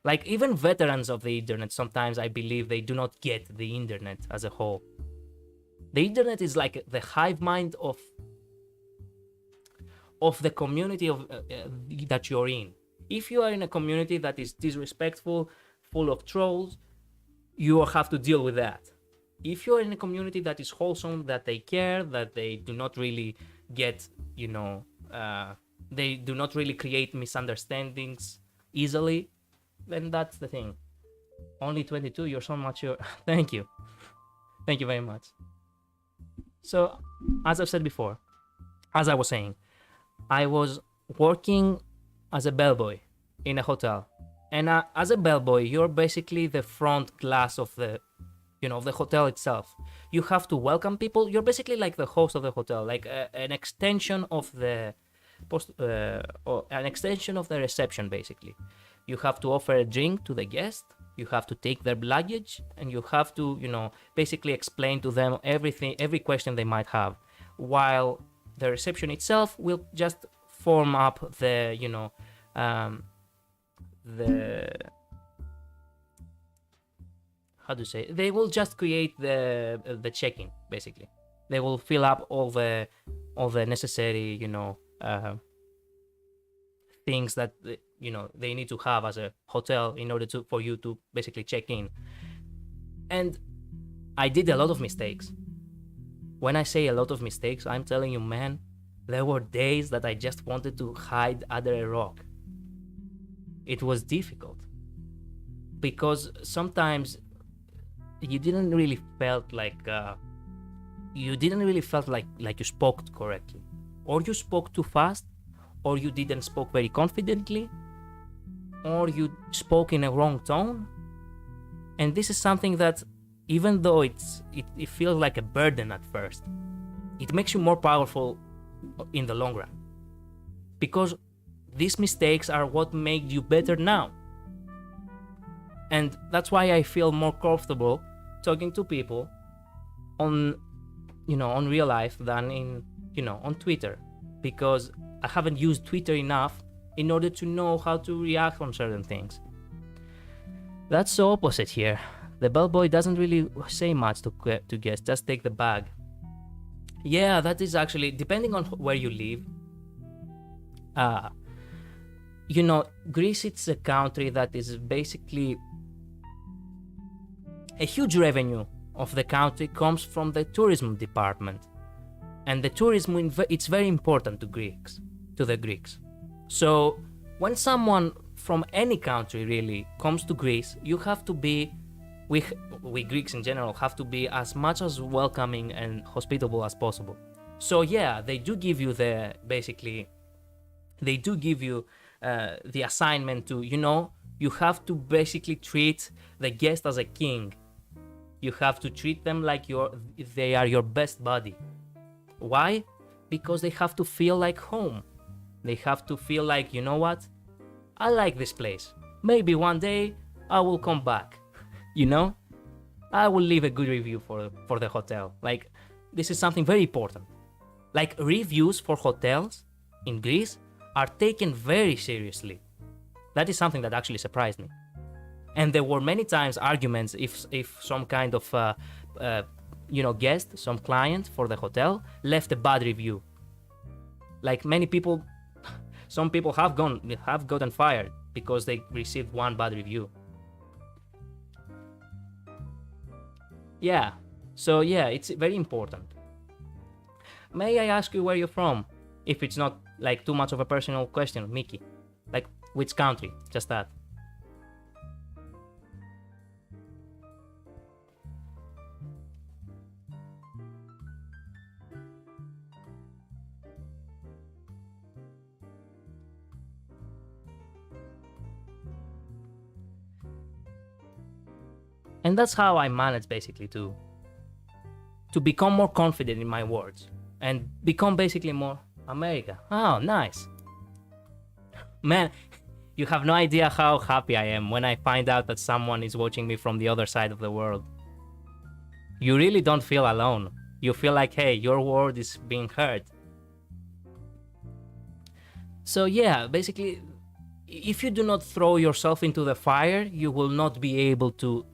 Like even veterans of the internet, sometimes I believe they do not get the internet as a whole. The internet is like the hive mind of the community of that you're in. If you are in a community that is disrespectful, full of trolls, you have to deal with that. If you're in a community that is wholesome, that they care, that they do not really get, they do not really create misunderstandings easily, then that's the thing. Only 22, you're so mature. Thank you. Thank you very much. So, as I've said before, as I was saying, I was working as a bellboy in a hotel. And as a bellboy, you're basically the front glass of the, of the hotel itself. You have to welcome people. You're basically like the host of the hotel, like an extension of the an extension of the reception, basically. You have to offer a drink to the guest. You have to take their luggage, and you have to, basically explain to them everything, every question they might have, while the reception itself will just form up the, they will just create the check-in, basically. They will fill up all the necessary, things that they need to have as a hotel in order for you to basically check in. And I did a lot of mistakes. When I say a lot of mistakes, I'm telling you, man, there were days that I just wanted to hide under a rock. It was difficult because sometimes you didn't really felt like you spoke correctly, or you spoke too fast, or you didn't spoke very confidently, or you spoke in a wrong tone. And this is something that, even though it feels like a burden at first, it makes you more powerful in the long run, because these mistakes are what made you better now. And that's why I feel more comfortable talking to people on real life than on Twitter, because I haven't used Twitter enough in order to know how to react on certain things. That's the opposite here. The bellboy doesn't really say much to guests, just take the bag. Yeah, that is actually, depending on where you live, Greece, it's a country that is basically a huge revenue of the country comes from the tourism department, and the tourism it's very important to the Greeks. So when someone from any country really comes to Greece, you have to be, we Greeks in general have to be as much as welcoming and hospitable as possible. So yeah, they do give you the assignment to, you have to basically treat the guest as a king. You have to treat them like they are your best buddy. Why? Because they have to feel like home. They have to feel like, you know what? I like this place. Maybe one day I will come back. You know? I will leave a good review for the hotel. Like, this is something very important. Like, reviews for hotels in Greece are taken very seriously. That is something that actually surprised me. And there were many times arguments if some kind of guest, some client for the hotel left a bad review. Like many people, some people have gotten fired because they received one bad review. Yeah, so yeah, it's very important. May I ask you where you're from? If it's not like too much of a personal question, Mickey. Like which country? Just that. And that's how I manage basically to become more confident in my words and become basically more America. Oh, nice. Man, you have no idea how happy I am when I find out that someone is watching me from the other side of the world. You really don't feel alone. You feel like, hey, your word is being heard. So yeah, basically, if you do not throw yourself into the fire, you will not be able to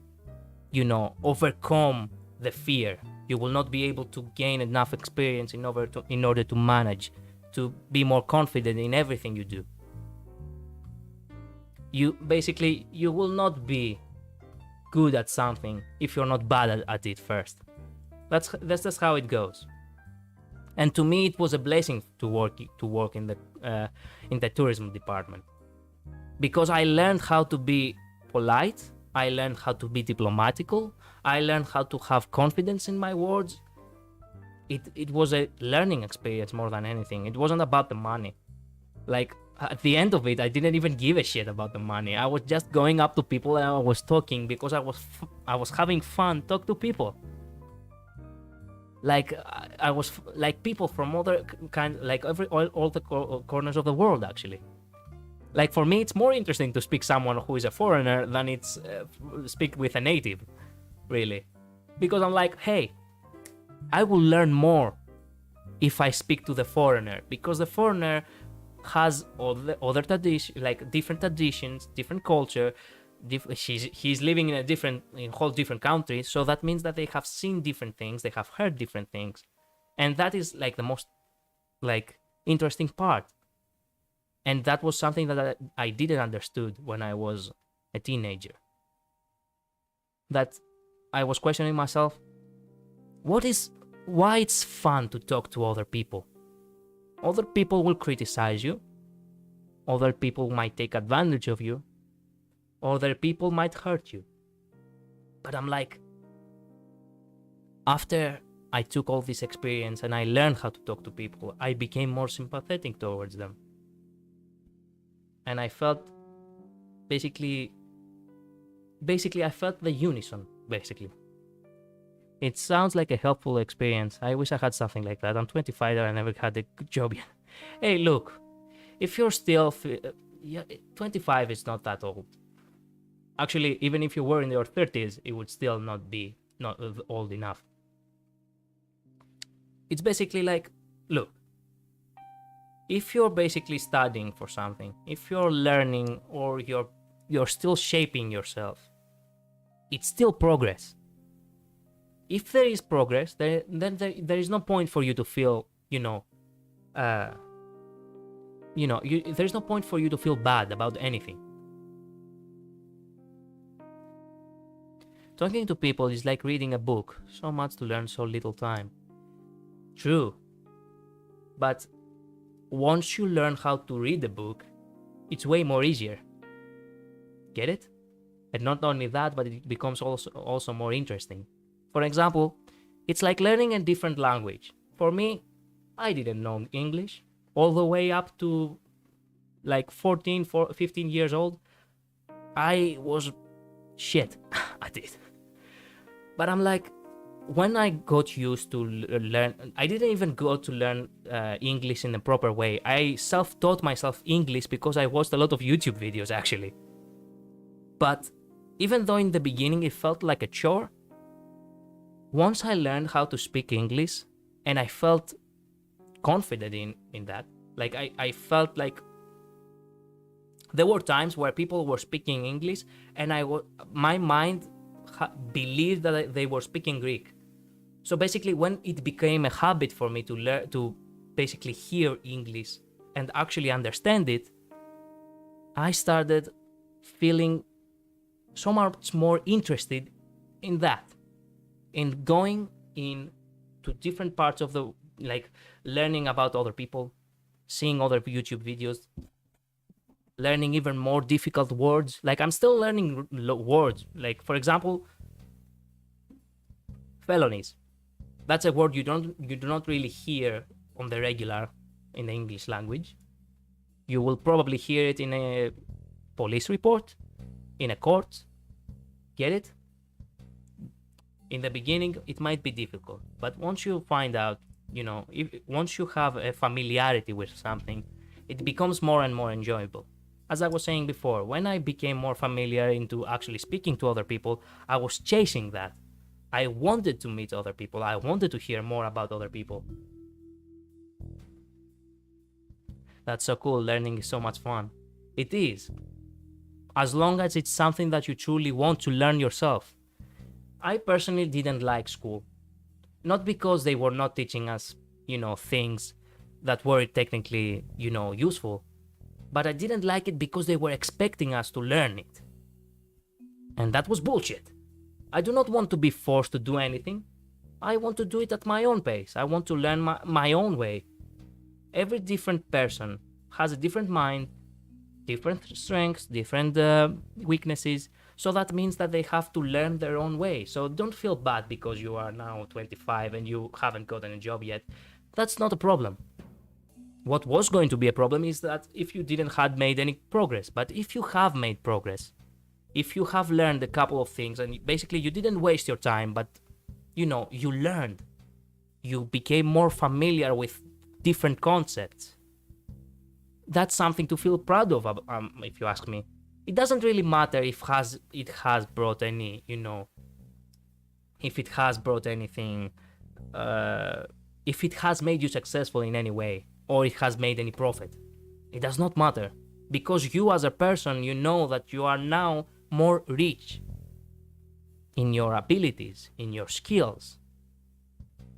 overcome the fear. You will not be able to gain enough experience in order to manage, to be more confident in everything you do. You will not be good at something if you're not bad at it first. That's just how it goes. And to me, it was a blessing to work in the tourism department, because I learned how to be polite. I learned how to be diplomatical. I learned how to have confidence in my words. It was a learning experience more than anything. It wasn't about the money. Like, at the end of it, I didn't even give a shit about the money. I was just going up to people and I was talking because I was having fun. Talk to people. Like, I was like people from other all the corners of the world, actually. Like, for me, it's more interesting to speak someone who is a foreigner than it's speak with a native, really. Because I'm like, hey, I will learn more if I speak to the foreigner, because the foreigner has other traditions, like different traditions, different culture. He's living in a whole different country, so that means that they have seen different things, they have heard different things, and that is like the most interesting part. And that was something that I didn't understood when I was a teenager. That I was questioning myself, why it's fun to talk to other people? Other people will criticize you. Other people might take advantage of you. Other people might hurt you. But I'm like, after I took all this experience and I learned how to talk to people, I became more sympathetic towards them. And I felt, basically I felt the unison, basically. It sounds like a helpful experience. I wish I had something like that. I'm 25 and I never had a good job yet. Hey, look, if you're still 25 is not that old. Actually, even if you were in your 30s, it would still not be old enough. It's basically like, look, if you're basically studying for something, if you're learning or you're still shaping yourself, it's still progress. If there is progress, then there is no point for you to feel, there's no point for you to feel bad about anything. Talking to people is like reading a book. So much to learn, so little time. True. But once you learn how to read the book, it's way more easier. Get it? And not only that, but it becomes also more interesting. For example, it's like learning a different language. For me, I didn't know English all the way up to like 15 years old. I was shit at it. But I'm like, when I got used to learn, I didn't even go to learn English in a proper way. I self-taught myself English because I watched a lot of YouTube videos, actually. But even though in the beginning it felt like a chore, once I learned how to speak English and I felt confident in that, like I felt like there were times where people were speaking English and my mind believed that they were speaking Greek. So basically, when it became a habit for me to learn to basically hear English and actually understand it, I started feeling so much more interested in that, in going in to different parts of the, like learning about other people, seeing other YouTube videos, learning even more difficult words. Like I'm still learning words. Like for example, felonies. That's a word you do not really hear on the regular in the English language. You will probably hear it in a police report, in a court. Get it? In the beginning, it might be difficult, but once you find out, you know, once you have a familiarity with something, it becomes more and more enjoyable. As I was saying before, when I became more familiar into actually speaking to other people, I was chasing that. I wanted to meet other people. I wanted to hear more about other people. That's so cool. Learning is so much fun. It is. As long as it's something that you truly want to learn yourself. I personally didn't like school. Not because they were not teaching us, you know, things that were technically, you know, useful. But I didn't like it because they were expecting us to learn it. And that was bullshit. I do not want to be forced to do anything. I want to do it at my own pace. I want to learn my own way. Every different person has a different mind, different strengths, different weaknesses. So that means that they have to learn their own way. So don't feel bad because you are now 25 and you haven't gotten a job yet. That's not a problem. What was going to be a problem is that if you didn't have made any progress. But if you have made progress, if you have learned a couple of things and basically you didn't waste your time, but you know, you learned, you became more familiar with different concepts. That's something to feel proud of, if you ask me. It doesn't really matter if it has brought any, you know, if it has brought anything, if it has made you successful in any way, or it has made any profit. It does not matter. Because you as a person, you know that you are now more rich in your abilities, in your skills,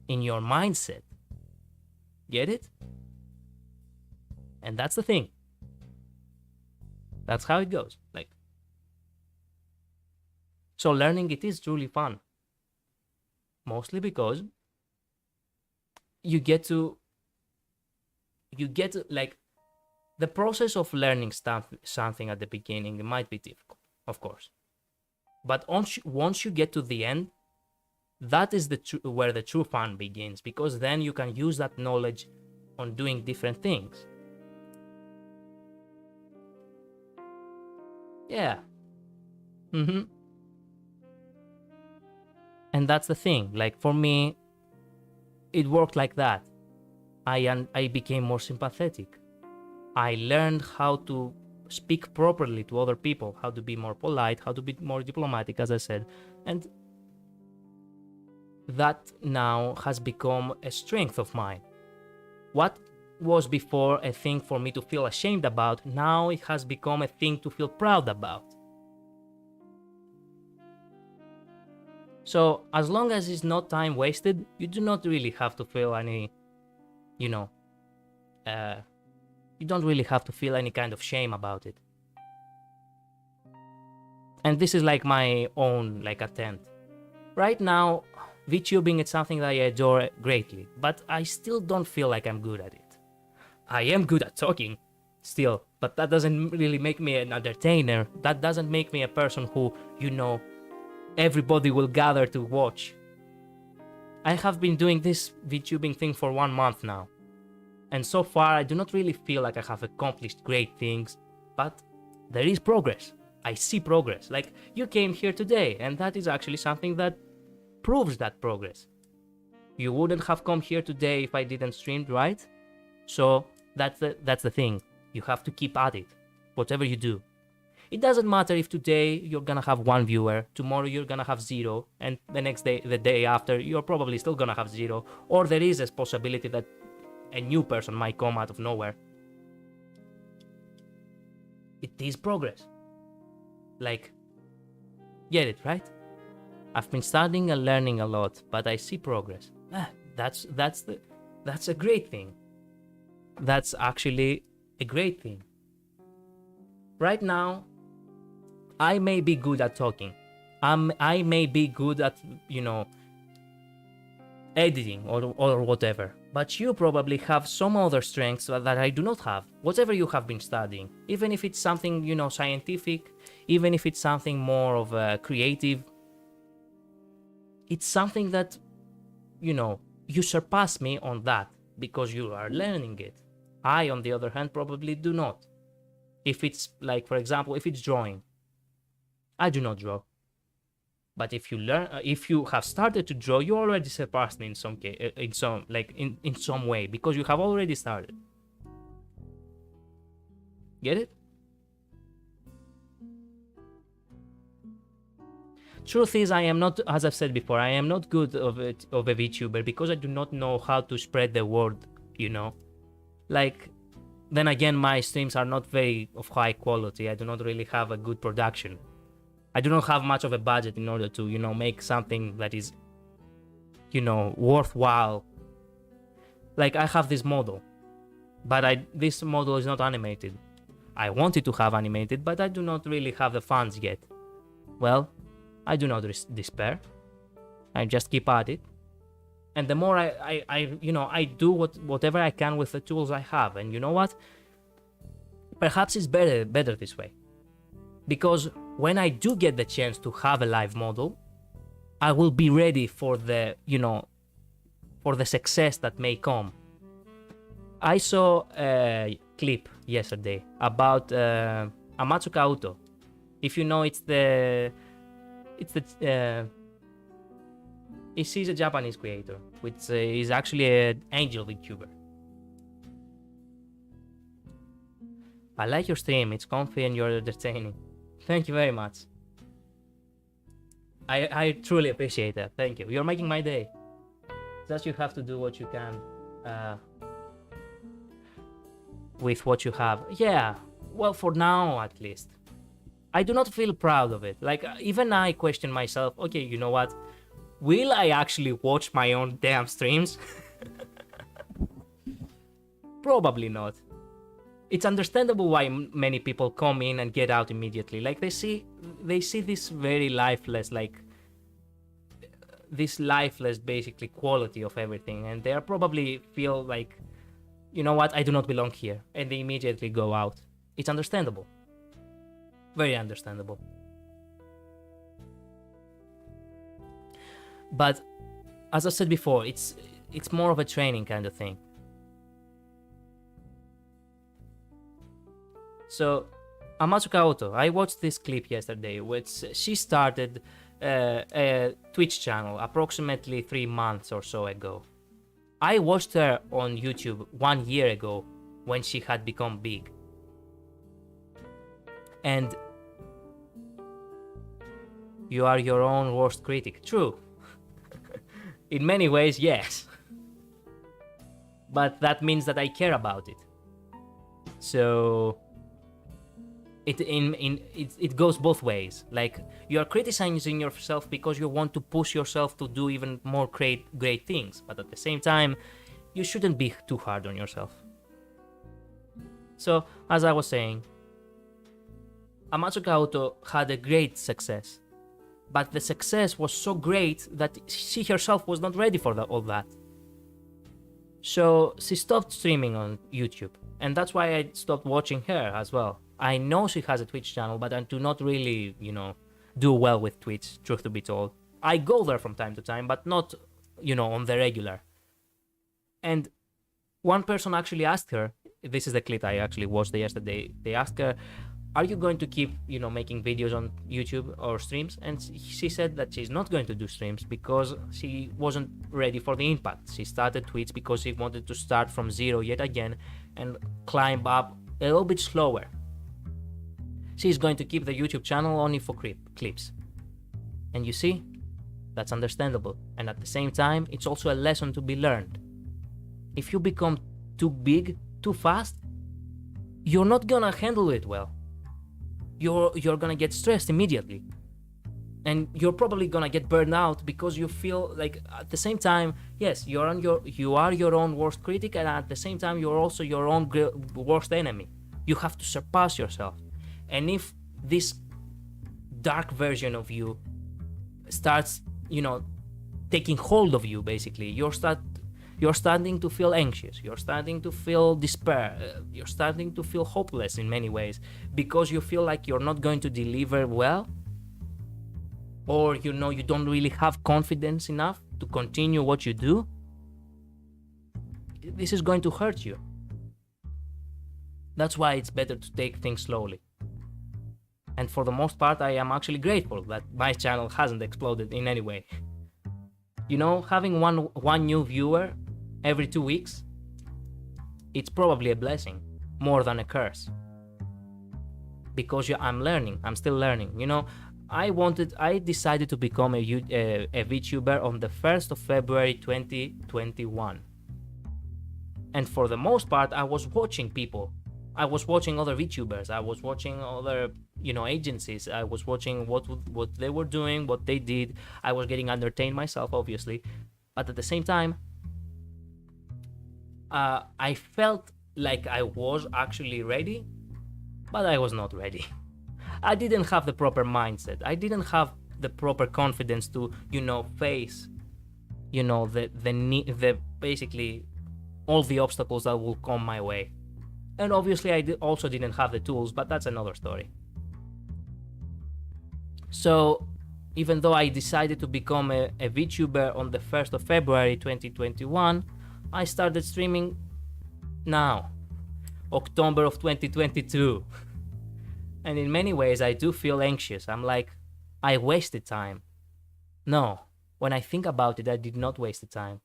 in your mindset. Get it? And that's the thing. That's how it goes. Like, so learning, it is truly fun. Mostly because you get to like, the process of learning something at the beginning, it might be difficult, of course. But once you get to the end, that is where the true fun begins, because then you can use that knowledge on doing different things. Yeah. And that's the thing. Like, for me, it worked like that. I became more sympathetic. I learned how to speak properly to other people, how to be more polite, how to be more diplomatic, as I said. And that now has become a strength of mine. What was before a thing for me to feel ashamed about, now it has become a thing to feel proud about. So, as long as it's not time wasted, you do not really have to feel any, you know, you don't really have to feel any kind of shame about it. And this is like my own, like, attempt. Right now, VTubing is something that I adore greatly, but I still don't feel like I'm good at it. I am good at talking, still, but that doesn't really make me an entertainer. That doesn't make me a person who, you know, everybody will gather to watch. I have been doing this VTubing thing for 1 month now. And so far, I do not really feel like I have accomplished great things, but there is progress. I see progress. Like, you came here today, and that is actually something that proves that progress. You wouldn't have come here today if I didn't stream, right? So that's the thing. You have to keep at it, whatever you do. It doesn't matter if today you're gonna have 1 viewer, tomorrow you're gonna have 0, and the next day, the day after, you're probably still gonna have 0, or there is a possibility that a new person might come out of nowhere. It is progress. Like, get it, right? I've been studying and learning a lot, but I see progress. That's a great thing. That's actually a great thing. Right now, I may be good at talking. I may be good at, editing or whatever. But you probably have some other strengths that I do not have. Whatever you have been studying, even if it's something, scientific, even if it's something more of creative, it's something that, you surpass me on that because you are learning it. I, on the other hand, probably do not. If it's like, for example, if it's drawing, I do not draw. But if you have started to draw, you already surpassed me in some way, because you have already started. Get it? Truth is, I am not, as I've said before, I am not good of a VTuber because I do not know how to spread the word, Like, then again, my streams are not very of high quality. I do not really have a good production. I do not have much of a budget in order to, make something that is, worthwhile. Like, I have this model, but this model is not animated. I wanted to have animated, but I do not really have the funds yet. Well, I do not despair. I just keep at it. And the more I do whatever I can with the tools I have. And you know what? Perhaps it's better this way. Because when I do get the chance to have a live model, I will be ready for the, for the success that may come. I saw a clip yesterday about Amatsuka Uto. If you know, he's a Japanese creator, which is actually an angel VTuber. I like your stream, it's comfy and you're entertaining. Thank you very much. I truly appreciate that, thank you. You're making my day. Just you have to do what you can with what you have. Yeah, well, for now at least. I do not feel proud of it. Like, even I question myself, okay, you know what? Will I actually watch my own damn streams? Probably not. It's understandable why many people come in and get out immediately. Like, they see this very lifeless, basically quality of everything, and they probably feel like, you know what, I do not belong here, and they immediately go out. It's understandable. Very understandable. But as I said before, it's more of a training kind of thing. So, Amatsuka Uto, I watched this clip yesterday, which she started a Twitch channel approximately 3 months or so ago. I watched her on YouTube 1 year ago when she had become big. And you are your own worst critic. True. In many ways, yes. But that means that I care about it. So it goes both ways. Like, you are criticizing yourself because you want to push yourself to do even more great things, but at the same time, you shouldn't be too hard on yourself. So, as I was saying, Amatsuka Uto had a great success, but the success was so great that she herself was not ready for all that. So she stopped streaming on YouTube, and that's why I stopped watching her as well. I know she has a Twitch channel, but I do not really, do well with Twitch, truth to be told. I go there from time to time, but not, on the regular. And one person actually asked her, this is the clip I actually watched yesterday, they asked her, are you going to keep, making videos on YouTube or streams? And she said that she's not going to do streams because she wasn't ready for the impact. She started Twitch because she wanted to start from zero yet again and climb up a little bit slower. She's going to keep the YouTube channel only for clips. And you see, that's understandable. And at the same time, it's also a lesson to be learned. If you become too big, too fast, you're not gonna handle it well. You're gonna get stressed immediately. And you're probably gonna get burned out because you feel like at the same time, yes, you are your own worst critic, and at the same time, you're also your own worst enemy. You have to surpass yourself. And if this dark version of you starts, taking hold of you, basically, you're starting to feel anxious. You're starting to feel despair. You're starting to feel hopeless in many ways because you feel like you're not going to deliver well, or you don't really have confidence enough to continue what you do. This is going to hurt you. That's why it's better to take things slowly. And for the most part, I am actually grateful that my channel hasn't exploded in any way. Having one new viewer every 2 weeks, it's probably a blessing more than a curse. Because I'm learning, I'm still learning. I decided to become a VTuber on the 1st of February 2021. And for the most part, I was watching people. I was watching other VTubers. I was watching other, agencies. I was watching what they were doing, what they did. I was getting entertained myself, obviously. But at the same time, I felt like I was actually ready, but I was not ready. I didn't have the proper mindset. I didn't have the proper confidence to, face, the basically all the obstacles that will come my way. And obviously I also didn't have the tools, but that's another story. So even though I decided to become a VTuber on the 1st of February 2021, I started streaming now, October of 2022. And in many ways, I do feel anxious. I'm like, I wasted time. No, when I think about it, I did not waste the time.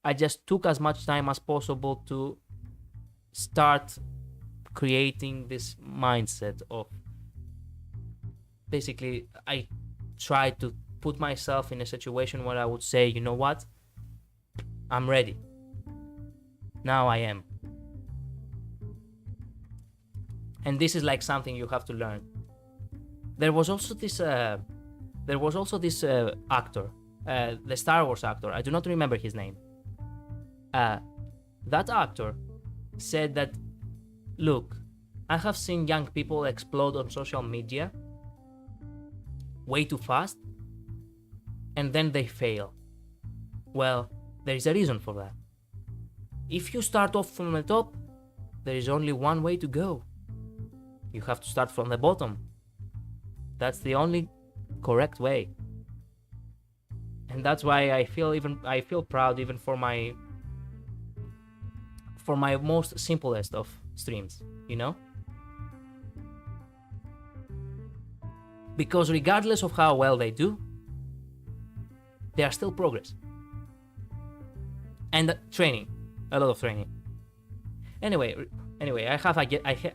I just took as much time as possible to start creating this mindset of, basically, I tried to put myself in a situation where I would say, you know what? I'm ready. Now I am. And this is like something you have to learn. There was also this actor, the Star Wars actor. I do not remember his name. That actor said that, look, I have seen young people explode on social media way too fast, and then they fail. Well, there is a reason for that. If you start off from the top, there is only one way to go. You have to start from the bottom. That's the only correct way. And that's why I feel proud even for my most simplest of streams, Because regardless of how well they do, they are still progress. And training, a lot of training. Anyway,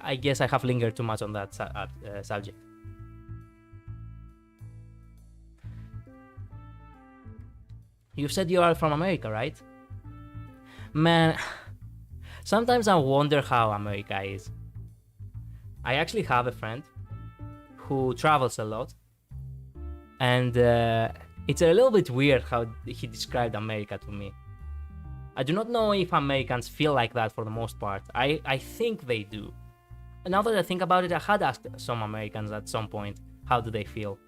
I guess I have lingered too much on that subject. You said you are from America, right? Man, sometimes I wonder how America is. I actually have a friend who travels a lot, and it's a little bit weird how he described America to me. I do not know if Americans feel like that for the most part. I think they do. And now that I think about it, I had asked some Americans at some point, how do they feel?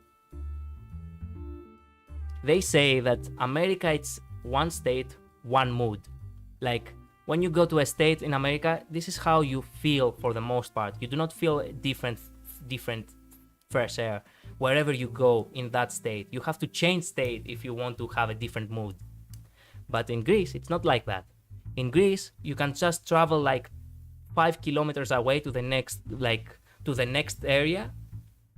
They say that America, it's one state, one mood. Like, when you go to a state in America, this is how you feel for the most part. You do not feel different fresh air wherever you go in that state. You have to change state if you want to have a different mood. But in Greece, it's not like that. In Greece, you can just travel like 5 kilometers away to the next area,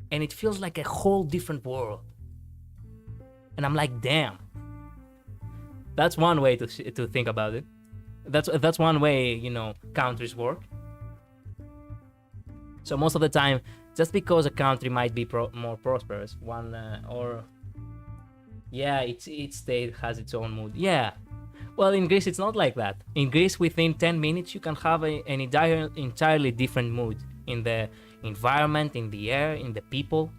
and it feels like a whole different world. And I'm like, damn. That's one way to think about it. That's one way, countries work. So most of the time, just because a country might be more prosperous, each state has its own mood. Yeah. Well, in Greece, it's not like that. In Greece, within 10 minutes, you can have an entirely different mood in the environment, in the air, in the people.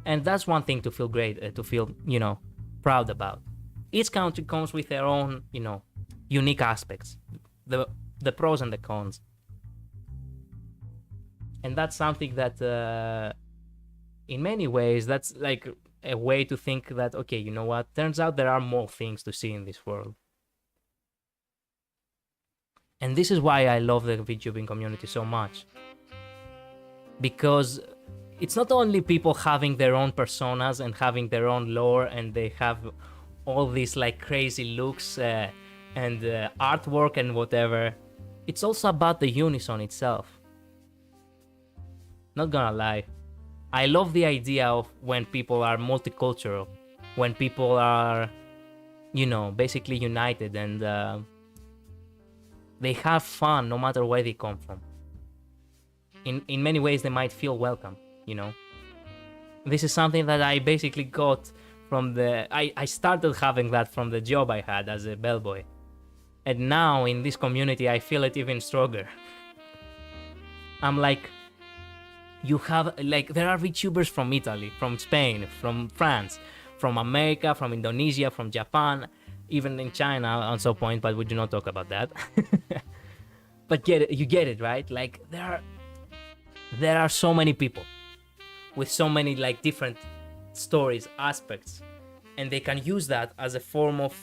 And that's one thing to feel great, to feel, proud about. Each country comes with their own, unique aspects, the pros and the cons. And that's something that, in many ways, that's like a way to think that, okay, you know what? Turns out there are more things to see in this world. And this is why I love the VTubing community so much. Because it's not only people having their own personas and having their own lore, and they have all these like crazy looks and artwork and whatever. It's also about the Unison itself. Not gonna lie. I love the idea of when people are multicultural, when people are, basically united, and they have fun no matter where they come from. In many ways, they might feel welcome, This is something that I basically got from I started having that from the job I had as a bellboy. And now in this community, I feel it even stronger. I'm like, there are VTubers from Italy, from Spain, from France, from America, from Indonesia, from Japan, even in China at some point, but we do not talk about that. But you get it, right? Like, there are so many people with so many like different stories, aspects, and they can use that as a form of,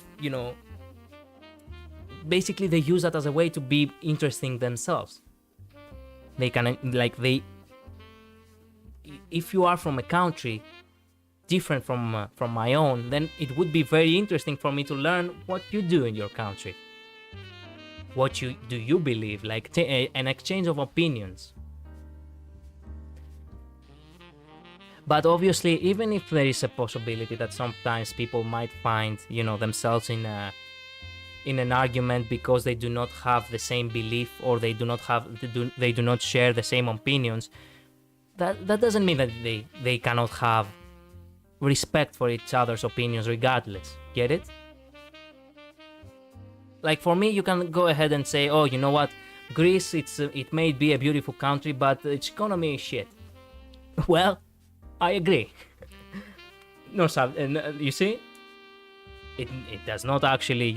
basically they use that as a way to be interesting themselves. They can, if you are from a country different from my own, then it would be very interesting for me to learn what you do in your country. What do you believe, like an exchange of opinions. But obviously, even if there is a possibility that sometimes people might find, themselves in an argument because they do not have the same belief, or they do not share the same opinions, that doesn't mean that they cannot have respect for each other's opinions regardless. Get it? Like, for me, you can go ahead and say, oh, you know what, Greece, it may be a beautiful country, but its economy is shit. Well, I agree. No, you see, it does not actually,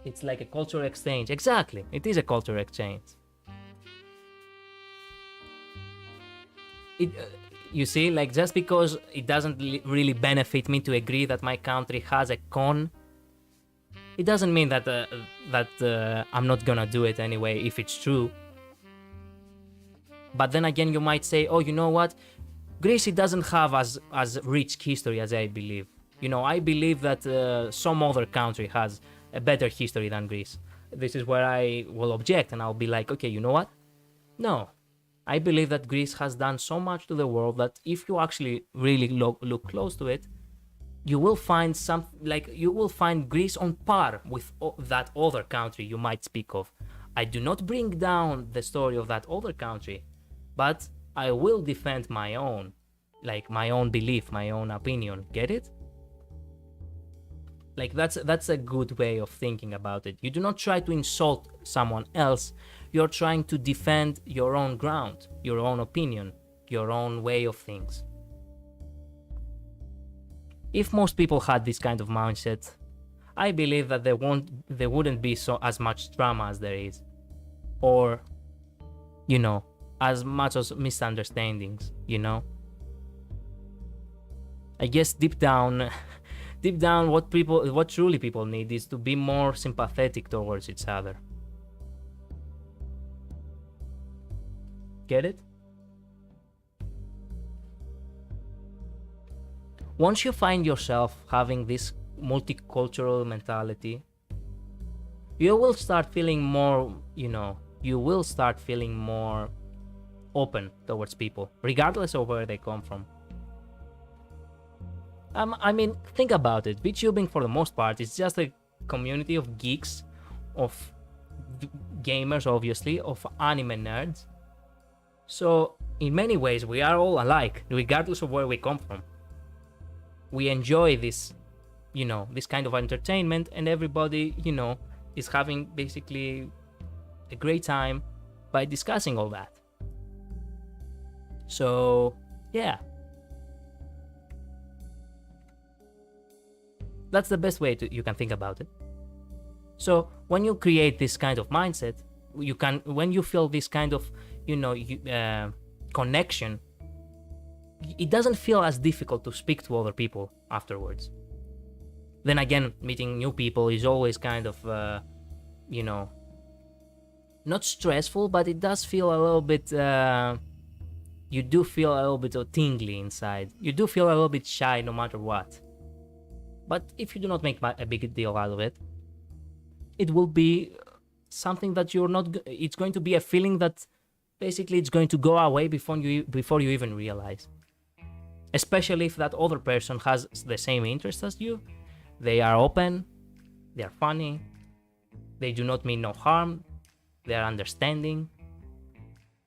it's like a cultural exchange. Exactly, it is a cultural exchange. You see, like, just because it doesn't really benefit me to agree that my country has a con, it doesn't mean that I'm not gonna do it anyway if it's true. But then again, you might say, oh, you know what? Greece, it doesn't have as rich history as I believe. I believe that some other country has a better history than Greece. This is where I will object, and I'll be like, okay, you know what? No. I believe that Greece has done so much to the world that if you actually really look close to it, you will find Greece on par with that other country you might speak of. I do not bring down the story of that other country, but I will defend my own, like my own belief, my own opinion. Get it? Like, that's a good way of thinking about it. You do not try to insult someone else. You're trying to defend your own ground, your own opinion, your own way of things. If most people had this kind of mindset, I believe that there wouldn't be as much drama as there is, or, as much as misunderstandings. I guess deep down, what truly people need is to be more sympathetic towards each other. Get it? Once you find yourself having this multicultural mentality, you will start feeling more, you will start feeling more open towards people, regardless of where they come from. I mean, think about it. VTubing, for the most part, is just a community of geeks, of gamers, obviously, of anime nerds. So in many ways, we are all alike, regardless of where we come from. We enjoy this, this kind of entertainment, and everybody, is having basically a great time by discussing all that. So, yeah. That's the best way you can think about it. So, when you create this kind of mindset, when you feel this kind of, connection, it doesn't feel as difficult to speak to other people afterwards. Then again, meeting new people is always kind of, not stressful, but it does feel a little bit, you do feel a little bit tingly inside. You do feel a little bit shy no matter what. But if you do not make a big deal out of it, it will be something that you're not, it's going to be a feeling that basically it's going to go away before you even realize. Especially if that other person has the same interests as you. They are open, they are funny, they do not mean no harm, they are understanding.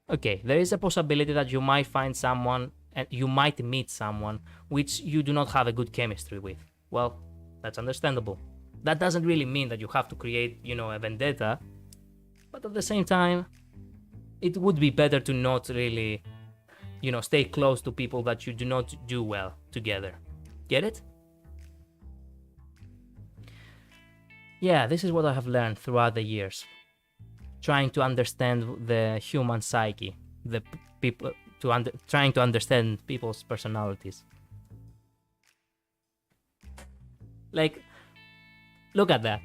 Okay, there is a possibility that you might find someone, and you might meet someone which you do not have a good chemistry with. Well, that's understandable. That doesn't really mean that you have to create, a vendetta, but at the same time, it would be better to not really, stay close to people that you do not do well together. Get it? Yeah, this is what I have learned throughout the years. Trying to understand the human psyche, trying to understand people's personalities. Like, look at that.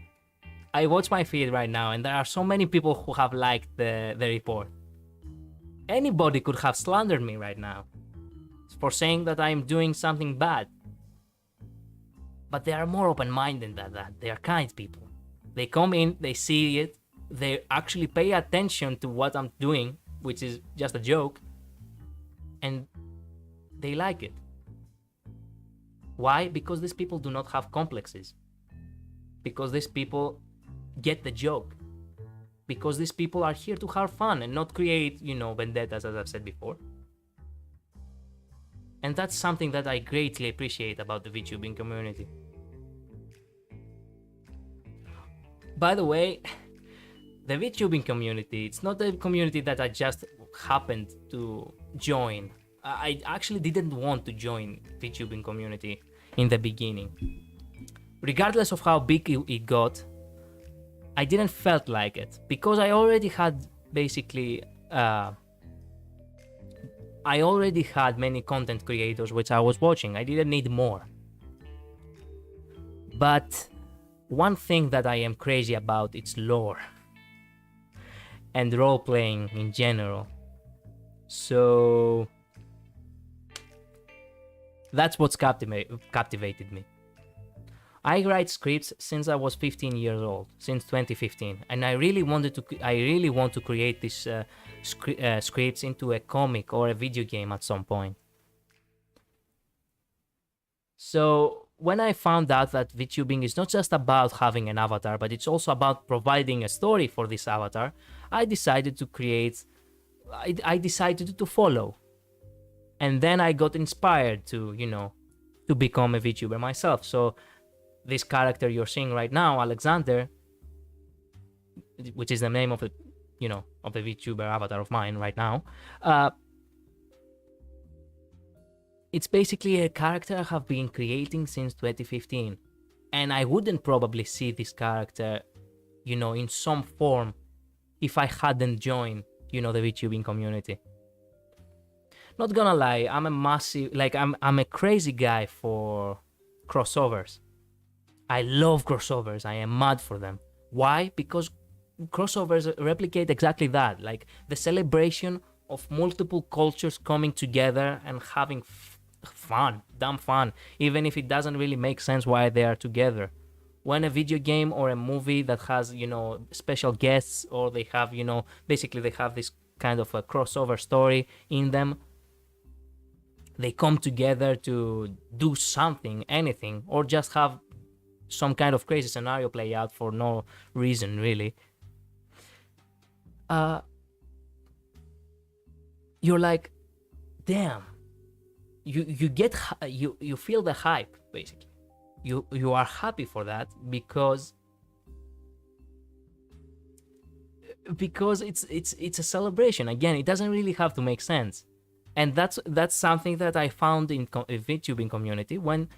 I watch my feed right now, and there are so many people who have liked the report. Anybody could have slandered me right now for saying that I'm doing something bad. But they are more open-minded than that. They are kind people. They come in, they see it, they actually pay attention to what I'm doing, which is just a joke, and they like it. Why? Because these people do not have complexes. Because these people get the joke. Because these people are here to have fun and not create, vendettas, as I've said before. And that's something that I greatly appreciate about the VTubing community. By the way, the VTubing community, it's not a community that I just happened to join. I actually didn't want to join VTubing community in the beginning. Regardless of how big it got, I didn't felt like it, because I already had basically many content creators which I was watching. I didn't need more. But one thing that I am crazy about is lore and role-playing in general. So that's what's captivated me. I write scripts since I was 15 years old, since 2015, and I really want to create these scripts into a comic or a video game at some point. So when I found out that VTubing is not just about having an avatar, but it's also about providing a story for this avatar, I decided to follow. And then I got inspired to become a VTuber myself. So this character you're seeing right now, Alexander, which is the name of the VTuber avatar of mine right now, it's basically a character I have been creating since 2015. And I wouldn't probably see this character, in some form if I hadn't joined, the VTubing community. Not gonna lie, I'm a crazy guy for crossovers. I love crossovers. I am mad for them. Why? Because crossovers replicate exactly that, like the celebration of multiple cultures coming together and having dumb fun, even if it doesn't really make sense why they are together. When a video game or a movie that has, special guests, or they have, basically they have this kind of a crossover story in them, they come together to do something, anything, or just have some kind of crazy scenario play out for no reason, really. You're like, damn, you feel the hype basically. You are happy for that because it's a celebration. Again, it doesn't really have to make sense, and that's something that I found in VTubing community when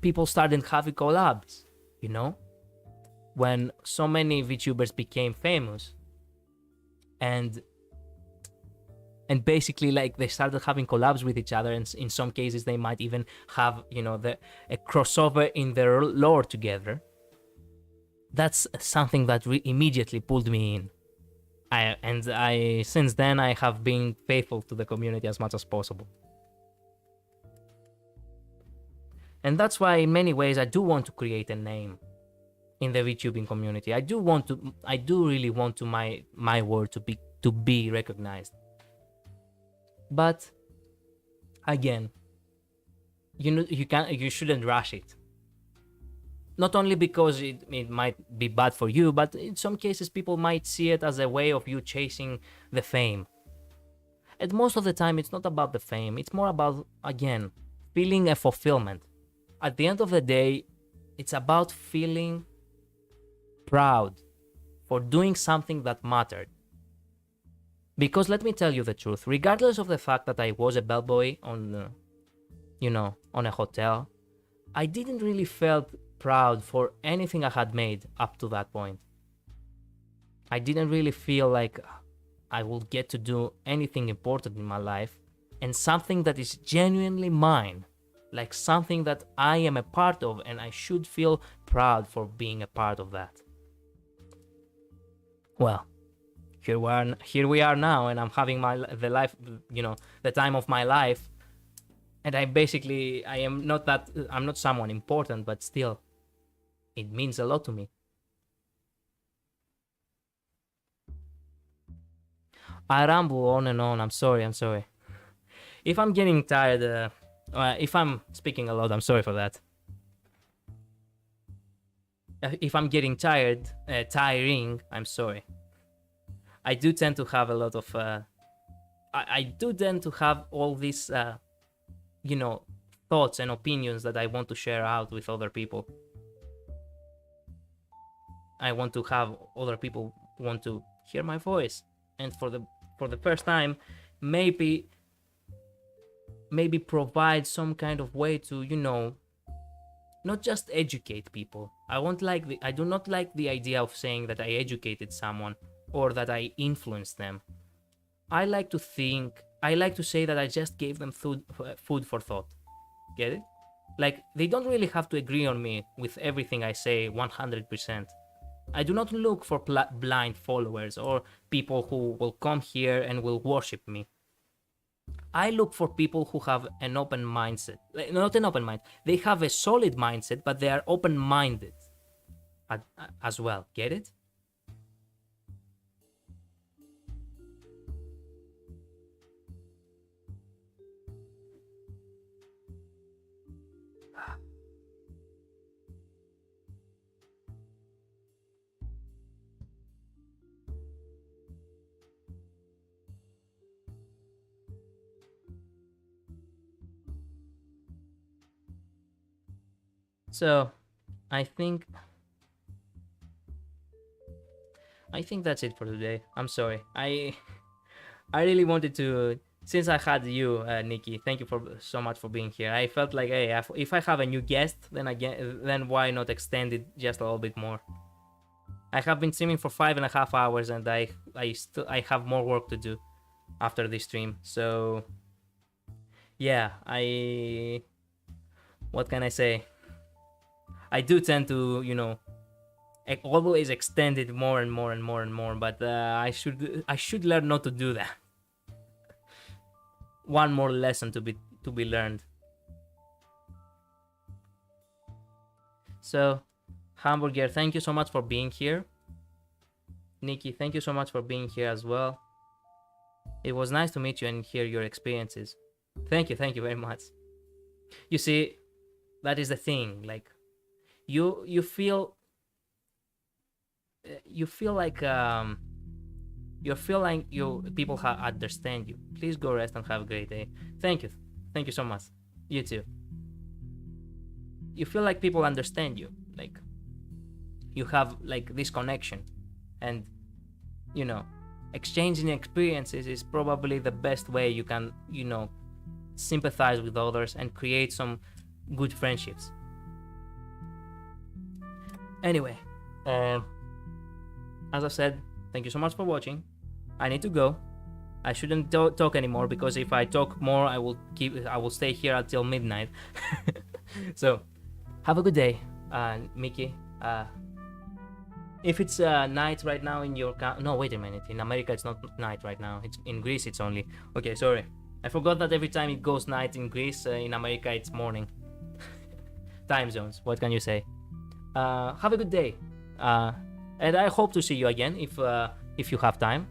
people started having collabs. You know, when so many VTubers became famous, and basically like they started having collabs with each other, and in some cases they might even have, you know, a crossover in their lore together. That's something that immediately pulled me in. I since then I have been faithful to the community as much as possible. And that's why in many ways I do want to create a name in the VTubing community. I do really want to my word to be recognized. But again, you shouldn't rush it. Not only because it might be bad for you, but in some cases people might see it as a way of you chasing the fame. And most of the time it's not about the fame, it's more about, again, feeling a fulfillment. At the end of the day, it's about feeling proud for doing something that mattered. Because let me tell you the truth, regardless of the fact that I was a bellboy on a hotel, I didn't really felt proud for anything I had made up to that point. I didn't really feel like I will get to do anything important in my life, and something that is genuinely mine, like something that I am a part of, and I should feel proud for being a part of that. Well, here we are now, and I'm having the time of my life, and I'm not someone important, but still, it means a lot to me. I ramble on and on. I'm sorry. If I'm getting tired, if I'm speaking a lot, I'm sorry for that. If I'm getting tiring, I'm sorry. I do tend to have a lot of I do tend to have all these thoughts and opinions that I want to share out with other people. I want to have other people want to hear my voice, and for the first time maybe provide some kind of way to not just educate people. I do not like the idea of saying that I educated someone or that I influenced them. I like to say that I just gave them food for thought. Get it? Like, they don't really have to agree on me with everything I say 100%. I do not look for blind followers or people who will come here and will worship me. I look for people who have an open mindset. Not an open mind. They have a solid mindset, but they are open-minded as well. Get it? So, I think that's it for today. I'm sorry. I really wanted to, since I had you, Nikki. Thank you so much for being here. I felt like, hey, if I have a new guest, then why not extend it just a little bit more? I have been streaming for 5.5 hours, and I have more work to do after this stream. So, yeah, what can I say? I do tend to, always extend it more and more and more and more, but I should learn not to do that. One more lesson to be learned. So, Hamburger, thank you so much for being here. Nikki, thank you so much for being here as well. It was nice to meet you and hear your experiences. Thank you very much. You see, that is the thing, like, you feel like you feel like people understand you, please go rest and have a great day. Thank you so much. You too. You feel like people understand you, like you have like this connection, and you know, exchanging experiences is probably the best way you can, you know, sympathize with others and create some good friendships. Anyway, as I said, thank you so much for watching. I need to go. I shouldn't talk anymore, because if I talk more, I will stay here until midnight. So, have a good day, Mickey. If it's night right now in your no, wait a minute. In America, it's not night right now. It's in Greece. It's only okay. Sorry, I forgot that every time it goes night in Greece, in America it's morning. Time zones. What can you say? Have a good day, and I hope to see you again if you have time.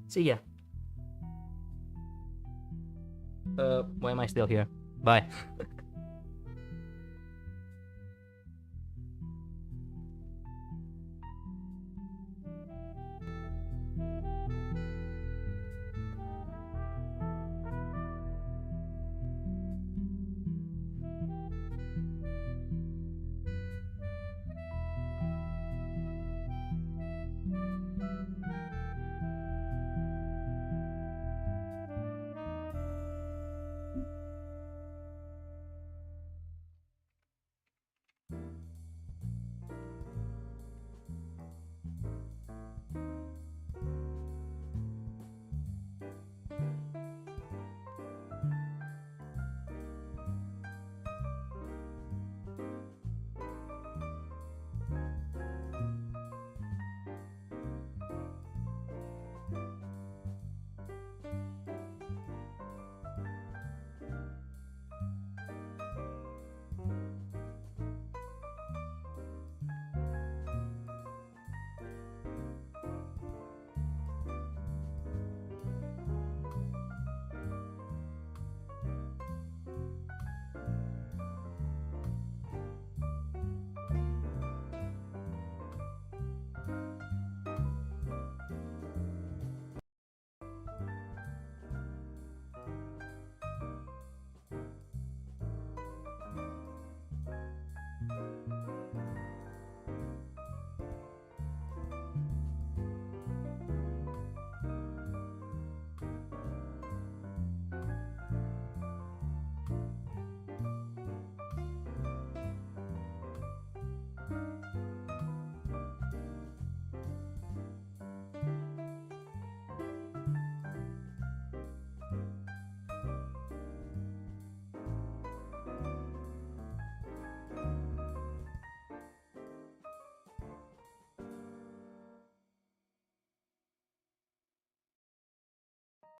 See ya. Why am I still here? Bye.